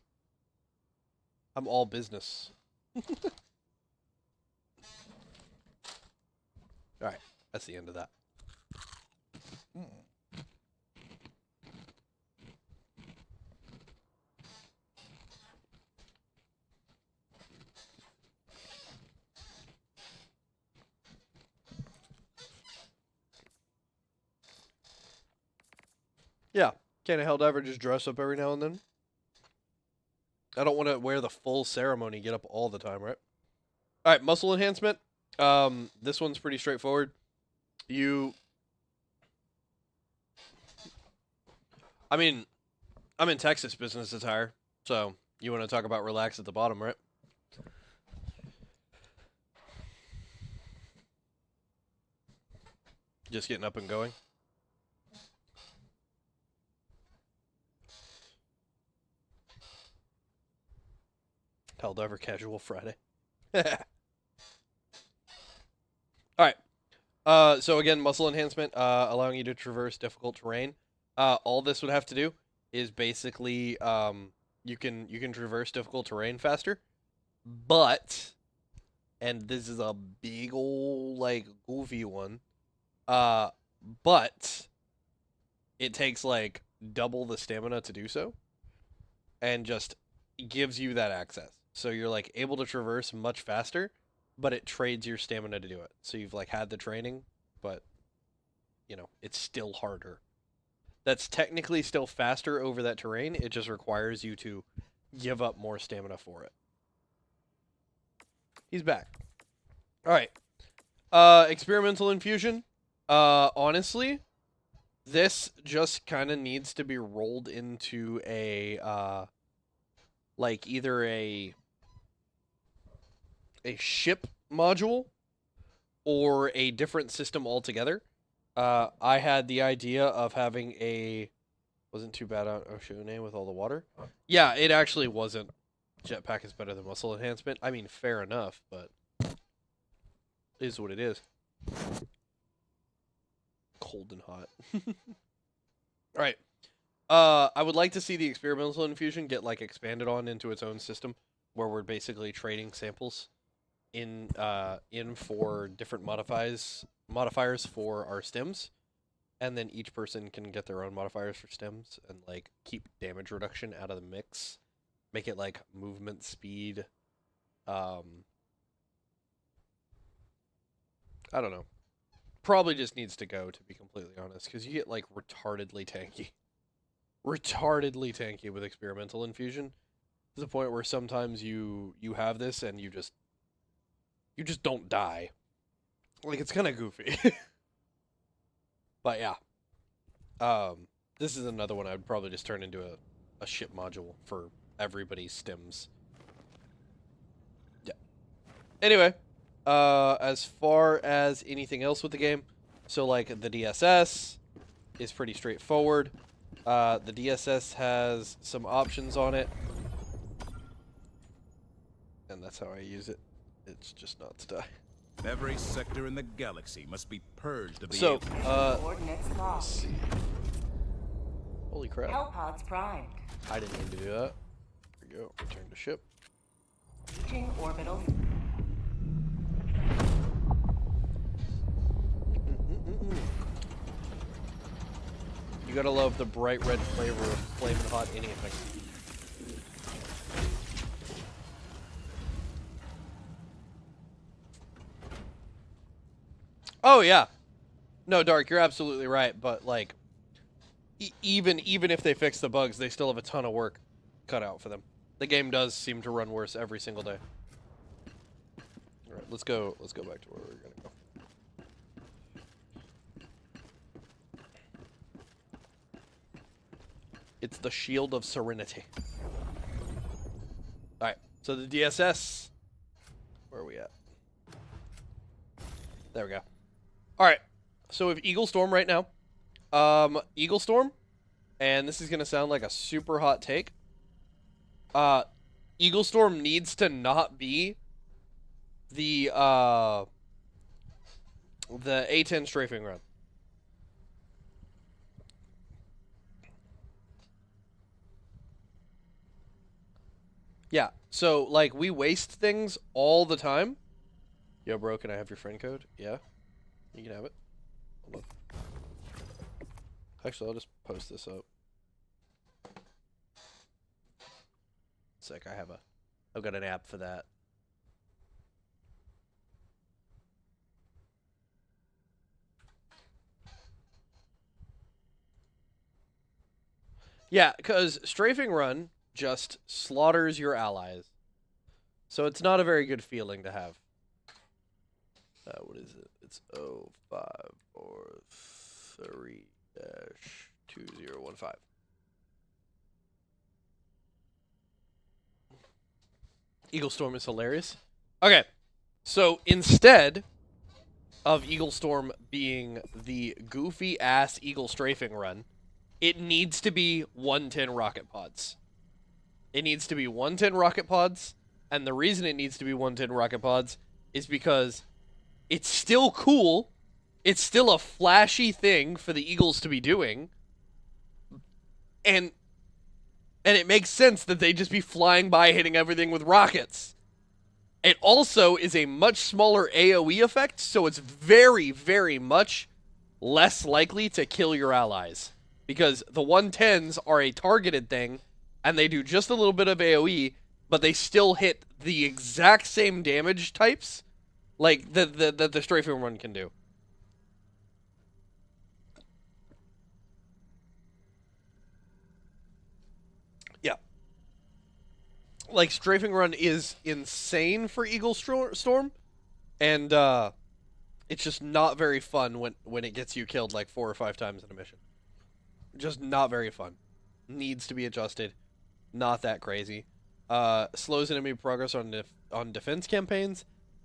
I'm all business. Alright, that's the end of that. Yeah, can a Helldiver just dress up every now and then? I don't want to wear the full ceremony, get up all the time, right? Alright, muscle enhancement. This one's pretty straightforward. I mean, I'm in Texas business attire, so you want to talk about relax at the bottom, right? Just getting up and going. Helldiver Casual Friday. Alright. So again, muscle enhancement, allowing you to traverse difficult terrain. All this would have to do is basically you can traverse difficult terrain faster. But, and this is a big ol' like goofy one, but it takes like double the stamina to do so, and just gives you that access. So you're like able to traverse much faster, but it trades your stamina to do it. So you've like had the training, but you know, it's still harder. That's technically still faster over that terrain. It just requires you to give up more stamina for it. He's back. All right. Experimental infusion. Honestly, this just kind of needs to be rolled into a like either a ship module or a different system altogether. I had the idea of having a wasn't too bad on Oshune with all the water. Yeah, it actually wasn't. Jetpack is better than muscle enhancement. I mean, fair enough, but it is what it is. Cold and hot. All right. I would like to see the experimental infusion get like expanded on into its own system, where we're basically trading samples in for different modifiers for our stims, and then each person can get their own modifiers for stims and like keep damage reduction out of the mix. Make it like movement speed. I don't know. Probably just needs to go, to be completely honest, because you get like retardedly tanky. Retardedly tanky with experimental infusion. To the point where sometimes you have this and you just don't die. Like, it's kind of goofy. But yeah. This is another one I would probably just turn into a ship module for everybody's stims. Yeah. Anyway, as far as anything else with the game, so like the DSS is pretty straightforward. The DSS has some options on it. And that's how I use it. It's just not to die. Every sector in the galaxy must be purged of the So, Coordinates lost. Holy crap. Hellpods primed. I didn't mean to do that. There we go. Return to ship. Reaching orbital. You gotta love the bright red flavor of flaming hot anything. Oh yeah, no, Dark, you're absolutely right. But like, even if they fix the bugs, they still have a ton of work cut out for them. The game does seem to run worse every single day. All right, let's go back to where we're gonna go. It's the Shield of Serenity. All right, so the DSS. Where are we at? There we go. All right, so we have Eagle Storm right now. Eagle Storm, and this is gonna sound like a super hot take. Eagle Storm needs to not be the A10 strafing run. Yeah, so like we waste things all the time. Yo, bro, can I have your friend code? Yeah. You can have it. Hold on. Actually, I'll just post this up. Sick, I've got an app for that. Yeah, because Strafing Run just slaughters your allies. So it's not a very good feeling to have. What is it? It's 0543-2015. Eagle Storm is hilarious. Okay, so instead of Eagle Storm being the goofy ass Eagle Strafing Run, it needs to be 110 rocket pods. It needs to be 110 rocket pods, and the reason it needs to be 110 rocket pods is because it's still cool. It's still a flashy thing for the Eagles to be doing. And it makes sense that they just be flying by hitting everything with rockets. It also is a much smaller AoE effect, so it's very, very much less likely to kill your allies. Because the 110s are a targeted thing, and they do just a little bit of AoE, but they still hit the exact same damage types like that the strafing run can do. Yeah. Like, strafing run is insane for Eagle Storm, and it's just not very fun when it gets you killed like 4 or 5 times in a mission. Just not very fun. Needs to be adjusted. Not that crazy. Slows enemy progress on defense campaigns.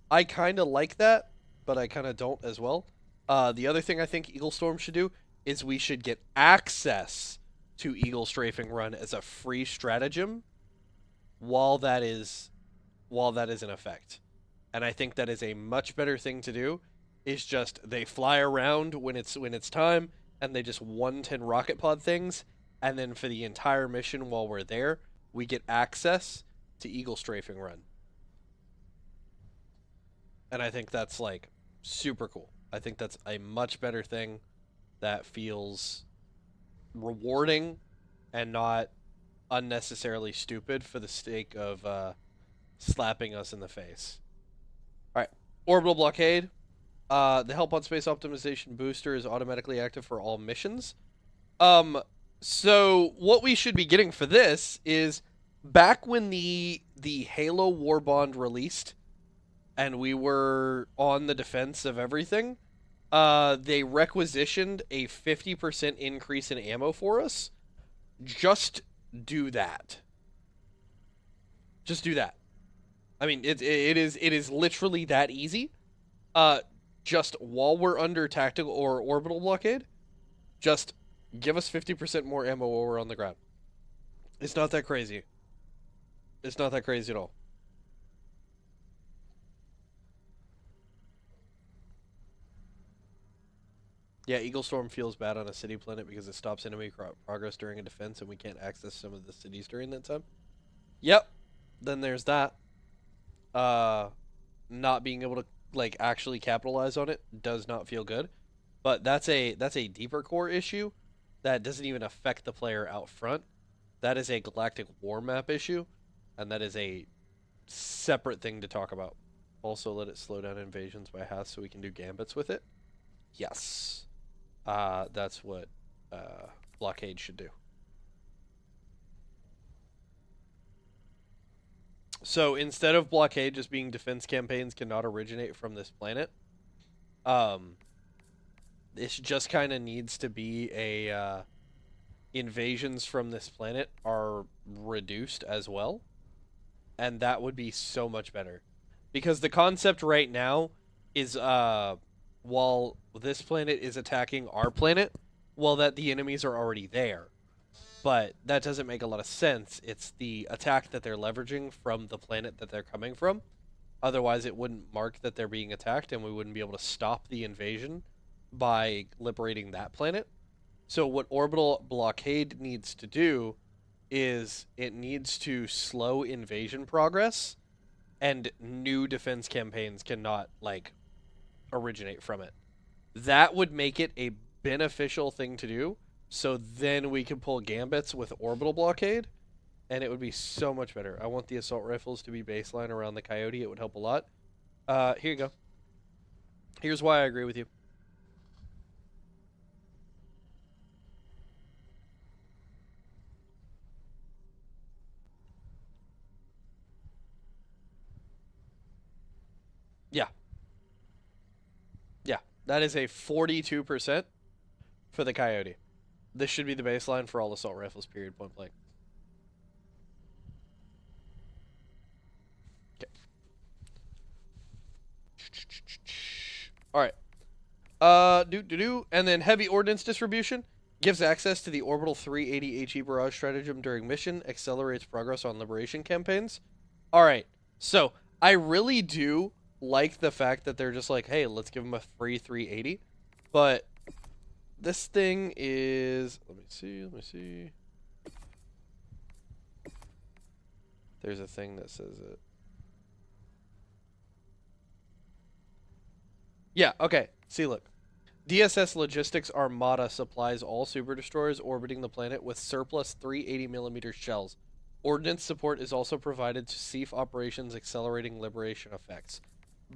I kind of like that, but I kind of don't as well. The other thing I think Eagle Storm should do is we should get access to Eagle Strafing Run as a free stratagem while that is in effect. And I think that is a much better thing to do. Is just they fly around when it's time, and they just 110 rocket pod things, and then for the entire mission while we're there, we get access to Eagle Strafing Run. And I think that's like super cool. I think that's a much better thing that feels rewarding and not unnecessarily stupid for the sake of slapping us in the face. All right, orbital blockade. The help on space optimization booster is automatically active for all missions. So what we should be getting for this is back when the Halo War Bond released, and we were on the defense of everything. They requisitioned a 50% increase in ammo for us. Just do that. Just do that. I mean, it is literally that easy. Just while we're under tactical or orbital blockade, just give us 50% more ammo while we're on the ground. It's not that crazy. It's not that crazy at all. Yeah, Eagle Storm feels bad on a city planet because it stops enemy progress during a defense and we can't access some of the cities during that time. Yep. Then there's that. Not being able to like actually capitalize on it does not feel good. But that's a deeper core issue that doesn't even affect the player out front. That is a galactic war map issue, and that is a separate thing to talk about. Also, let it slow down invasions by half so we can do gambits with it. Yes. That's what blockade should do. So instead of blockade just being defense campaigns cannot originate from this planet, this just kind of needs to be a invasions from this planet are reduced as well, and that would be so much better. Because the concept right now is while this planet is attacking our planet, well, that the enemies are already there. But that doesn't make a lot of sense. It's the attack that they're leveraging from the planet that they're coming from. Otherwise, it wouldn't mark that they're being attacked, and we wouldn't be able to stop the invasion by liberating that planet. So what orbital blockade needs to do is it needs to slow invasion progress, and new defense campaigns cannot, like, originate from it. That would make it a beneficial thing to do, so then we can pull gambits with orbital blockade, and it would be so much better. I want the assault rifles to be baseline around the Coyote. It would help a lot. Here you go. Here's why I agree with you. Yeah. Yeah. That is a 42% for the Coyote. This should be the baseline for all assault rifles, period, point blank. Okay. Alright. And then heavy ordnance distribution gives access to the orbital 380 HE barrage stratagem during mission, accelerates progress on liberation campaigns. Alright, so I really do like the fact that they're just like, hey, let's give them a free 380. But this thing is, let me see. There's a thing that says it. Yeah, okay. See, look. DSS Logistics Armada supplies all super destroyers orbiting the planet with surplus 380mm shells. Ordnance support is also provided to SEAF operations, accelerating liberation effects.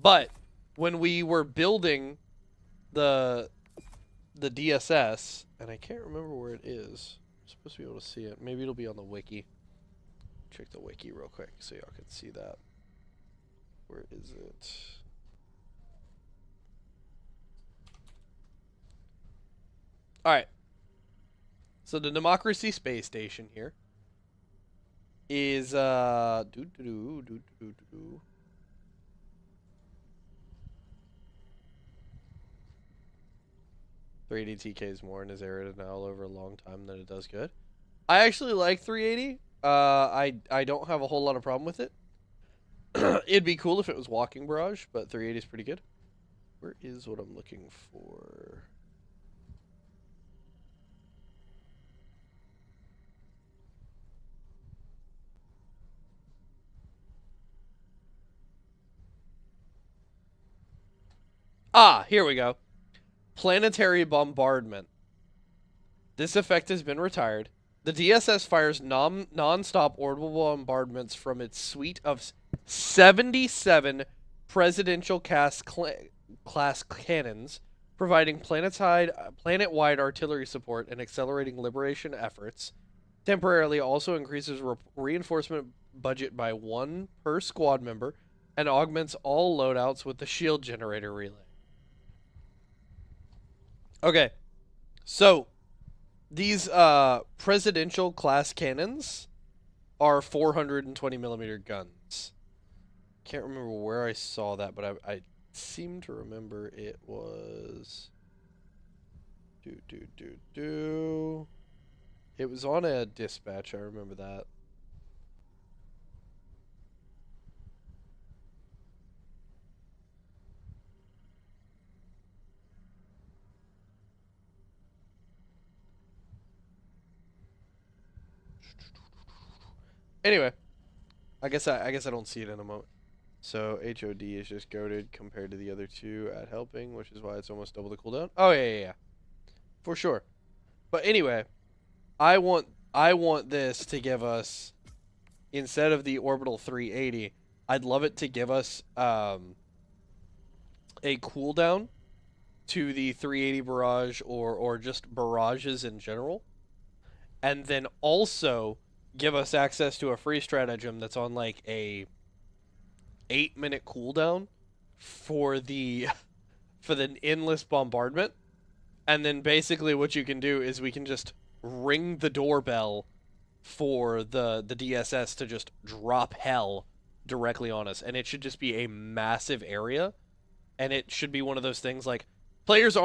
But when we were building the DSS, and I can't remember where it is. I'm supposed to be able to see it. Maybe it'll be on the wiki. Check the wiki real quick so y'all can see that. Where is it? Alright. So the Democracy Space Station here is 380 TKs more and is arid now over a long time than it does good. I actually like 380. I don't have a whole lot of problem with it. It'd be cool if it was walking barrage, but 380 is pretty good. Where is what I'm looking for? Ah, here we go. Planetary bombardment. This effect has been retired. The DSS fires non-stop orbital bombardments from its suite of 77 presidential class cannons, providing planet-wide artillery support and accelerating liberation efforts. Temporarily also increases reinforcement budget by 1 per squad member and augments all loadouts with the shield generator relay. Okay, so these presidential class cannons are 420 millimeter guns. Can't remember where I saw that, but I seem to remember it was it was on a dispatch. I remember that. Anyway, I guess I don't see it in a moment. So HOD is just goated compared to the other two at helping, which is why it's almost double the cooldown. Oh yeah. For sure. But anyway, I want this to give us, instead of the orbital 380, I'd love it to give us a cooldown to the 380 barrage or just barrages in general. And then also give us access to a free stratagem that's on like a 8-minute cooldown for the endless bombardment. And then basically what you can do is we can just ring the doorbell for the DSS to just drop hell directly on us. And it should just be a massive area. And it should be one of those things like players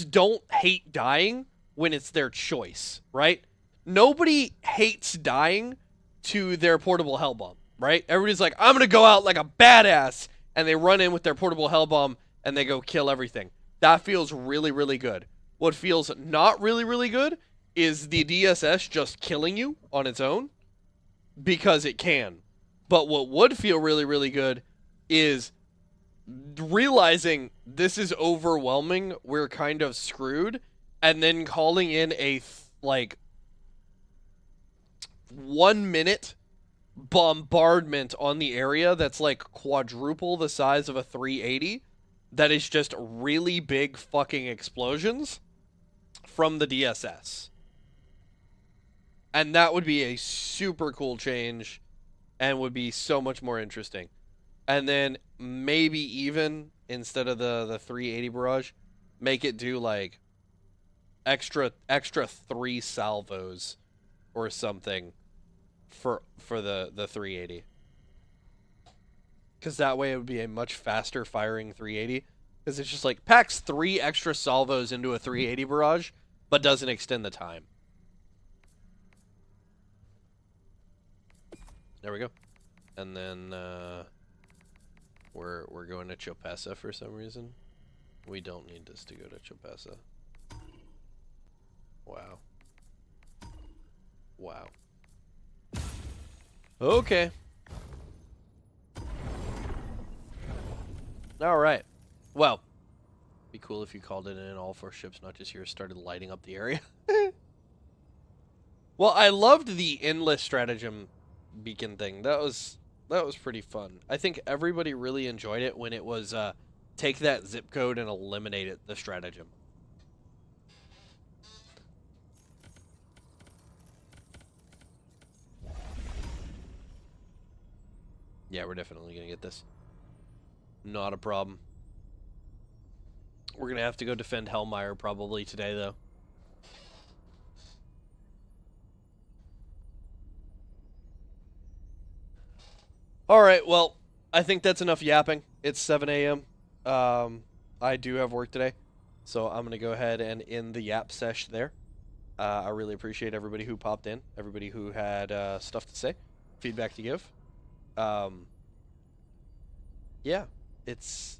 don't hate dying when it's their choice, right? Nobody hates dying to their portable hell bomb, right? Everybody's like, I'm going to go out like a badass. And they run in with their portable hell bomb and they go kill everything. That feels really, really good. What feels not really, really good is the DSS just killing you on its own because it can. But what would feel really, really good is realizing this is overwhelming, we're kind of screwed, and then calling in a, 1-minute bombardment on the area that's like quadruple the size of a 380 that is just really big fucking explosions from the DSS. And that would be a super cool change and would be so much more interesting. And then maybe even instead of the 380 barrage, make it do like extra 3 salvos or something for the 380. Because that way it would be a much faster firing 380. Because it's just like packs 3 extra salvos into a 380 barrage, but doesn't extend the time. There we go. And then we're going to Chopessa for some reason. We don't need this to go to Chopessa. Wow. Wow. Okay. Alright. Well, be cool if you called it in all 4 ships, not just yours, started lighting up the area. Well, I loved the endless stratagem beacon thing. That was pretty fun. I think everybody really enjoyed it when it was take that zip code and eliminate it, the stratagem. Yeah, we're definitely going to get this. Not a problem. We're going to have to go defend Hellmeyer probably today, though. Alright, well, I think that's enough yapping. It's 7 a.m. I do have work today, so I'm going to go ahead and end the yap sesh there. I really appreciate everybody who popped in, everybody who had stuff to say, feedback to give. Yeah, it's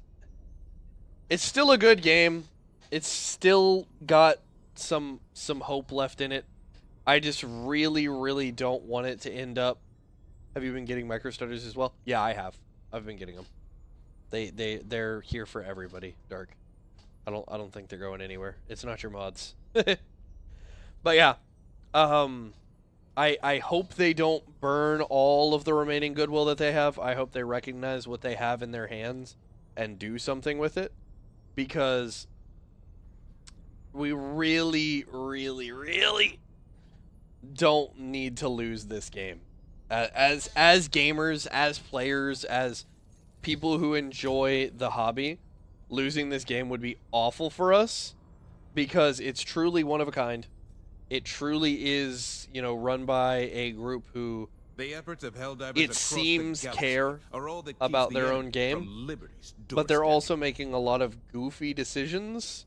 still a good game. It's still got some hope left in it. I just really, really don't want it to end up. Have you been getting microstarters as well? Yeah, I have. I've been getting them. They're here for everybody, Dark. I don't think they're going anywhere. It's not your mods. But yeah, I hope they don't burn all of the remaining goodwill that they have. I hope they recognize what they have in their hands and do something with it, because we really, really, really don't need to lose this game. As gamers, as players, as people who enjoy the hobby, losing this game would be awful for us, because it's truly one of a kind. It truly is, run by a group who, The efforts of Helldivers it across seems, the galaxy care are all that keeps about the their enemy own game, from liberty's but they're doorstep. also making a lot of goofy decisions.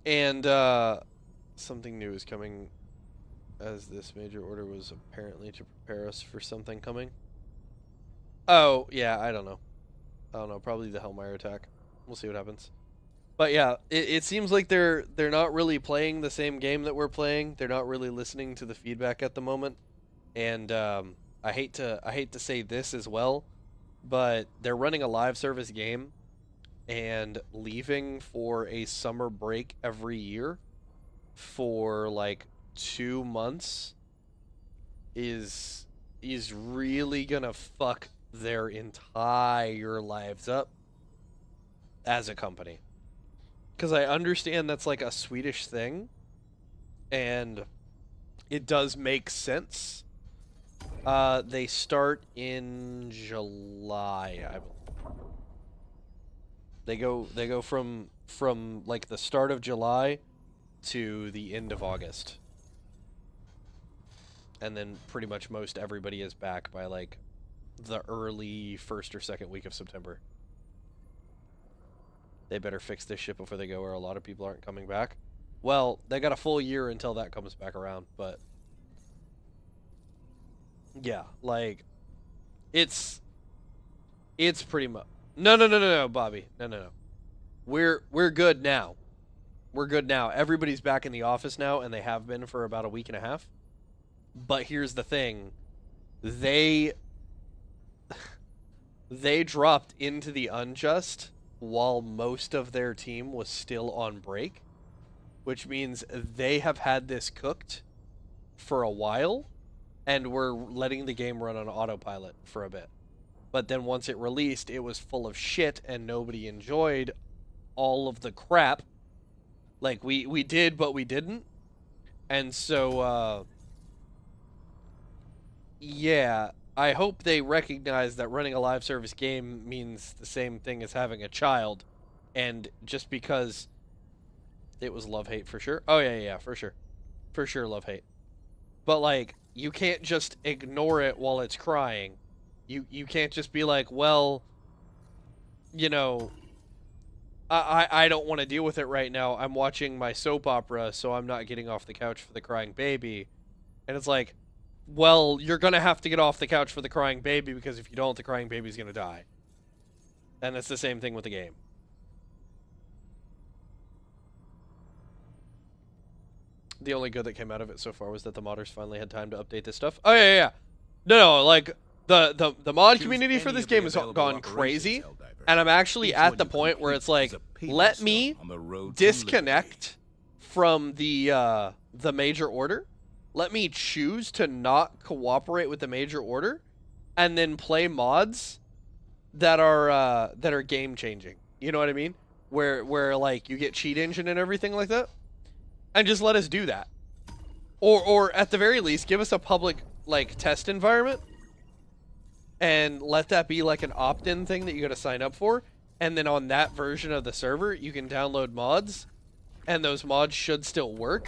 And something new is coming, as this major order was apparently to prepare us for something coming. Oh, yeah, I don't know. Probably the Hellmire attack. We'll see what happens. But yeah, it seems like they're not really playing the same game that we're playing. They're not really listening to the feedback at the moment. And I hate to say this as well, but they're running a live service game and leaving for a summer break every year for like 2 months is really gonna fuck their entire lives up as a company. Because I understand that's like a Swedish thing, and it does make sense. They start in July, I believe. They go from like the start of July to the end of August. And then pretty much most everybody is back by like the early first or second week of September. They better fix this shit before they go, or a lot of people aren't coming back. Well, they got a full year until that comes back around, but yeah, like it's pretty much no, Bobby. No. We're good now. We're good now. Everybody's back in the office now, and they have been for about a week and a half. But here's the thing. They dropped into the unjust while most of their team was still on break, which means they have had this cooked for a while, and we're letting the game run on autopilot for a bit. But then once it released, it was full of shit, and nobody enjoyed all of the crap. Like, we did, but we didn't. And so, yeah, I hope they recognize that running a live service game means the same thing as having a child. And just because it was love-hate for sure. Oh, yeah, for sure. For sure, love-hate. But, like, you can't just ignore it while it's crying. You can't just be like, well, I don't want to deal with it right now. I'm watching my soap opera, so I'm not getting off the couch for the crying baby. And it's like, well, you're going to have to get off the couch for the crying baby, because if you don't, the crying baby's going to die. And it's the same thing with the game. The only good that came out of it so far was that the modders finally had time to update this stuff. Oh, yeah. No, like, the mod community for this game has gone crazy. And I'm actually at the point where it's like, let me disconnect from the major order. Let me choose to not cooperate with the major order, and then play mods that are game changing. You know what I mean? Where like you get cheat engine and everything like that, and just let us do that, or at the very least give us a public like test environment, and let that be like an opt-in thing that you got to sign up for, and then on that version of the server you can download mods. And those mods should still work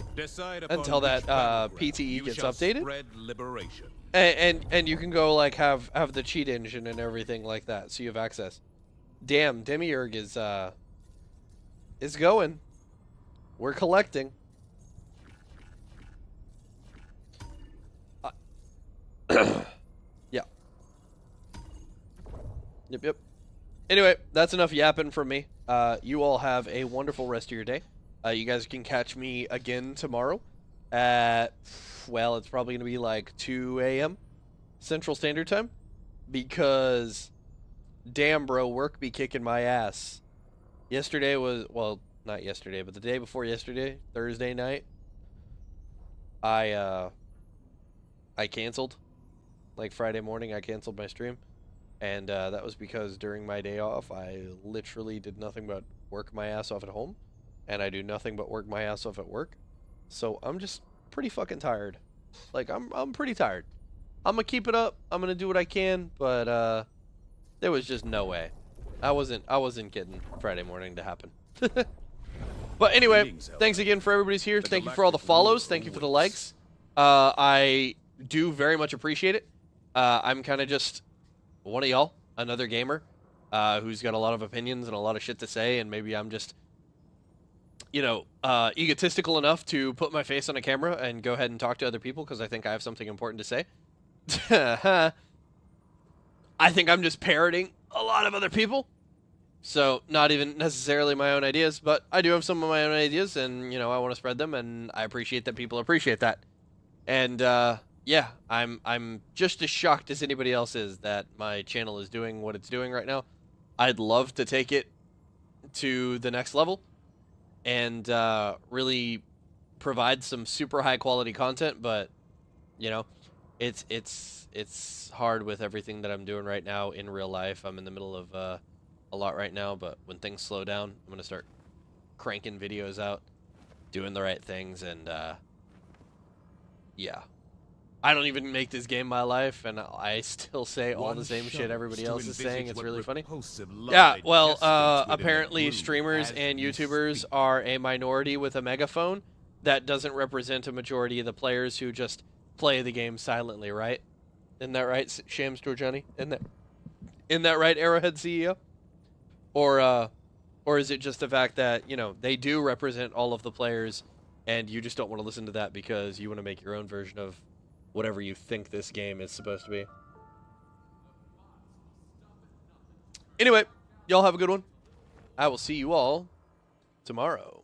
until that PTE gets updated. And you can go like have the cheat engine and everything like that, so you have access. Damn, Demiurge is going. We're collecting. Yeah. Yep. Anyway, that's enough yapping from me. You all have a wonderful rest of your day. You guys can catch me again tomorrow at, well, it's probably going to be like 2 a.m. Central Standard Time, because, damn, bro, work be kicking my ass. Yesterday was, well, not yesterday, but the day before yesterday, Thursday night, I canceled. Like Friday morning, I canceled my stream. And that was because during my day off, I literally did nothing but work my ass off at home. And I do nothing but work my ass off at work. So I'm just pretty fucking tired. Like, I'm pretty tired. I'm gonna keep it up. I'm gonna do what I can. But there was just no way. I wasn't getting Friday morning to happen. But anyway, thanks again for everybody's here. Thank you for all the follows. Thank you for the likes. I do very much appreciate it. I'm kind of just one of y'all, another gamer, who's got a lot of opinions and a lot of shit to say, and maybe I'm just, you know, egotistical enough to put my face on a camera and go ahead and talk to other people because I think I have something important to say. I think I'm just parroting a lot of other people. So, not even necessarily my own ideas, but I do have some of my own ideas, and, you know, I want to spread them, and I appreciate that people appreciate that. And, yeah, I'm just as shocked as anybody else is that my channel is doing what it's doing right now. I'd love to take it to the next level and really provide some super high quality content, but, you know, it's hard with everything that I'm doing right now in real life. I'm in the middle of a lot right now, but when things slow down, I'm gonna start cranking videos out, doing the right things, and yeah. I don't even make this game my life, and I still say all the same shit everybody else is saying. It's really funny. Yeah, well, apparently streamers and YouTubers are a minority with a megaphone. That doesn't represent a majority of the players who just play the game silently, right? Isn't that right, Shams Georgiani? Isn't that right, Arrowhead CEO? Or is it just the fact that, you know, they do represent all of the players, and you just don't want to listen to that because you want to make your own version of whatever you think this game is supposed to be. Anyway, y'all have a good one. I will see you all tomorrow.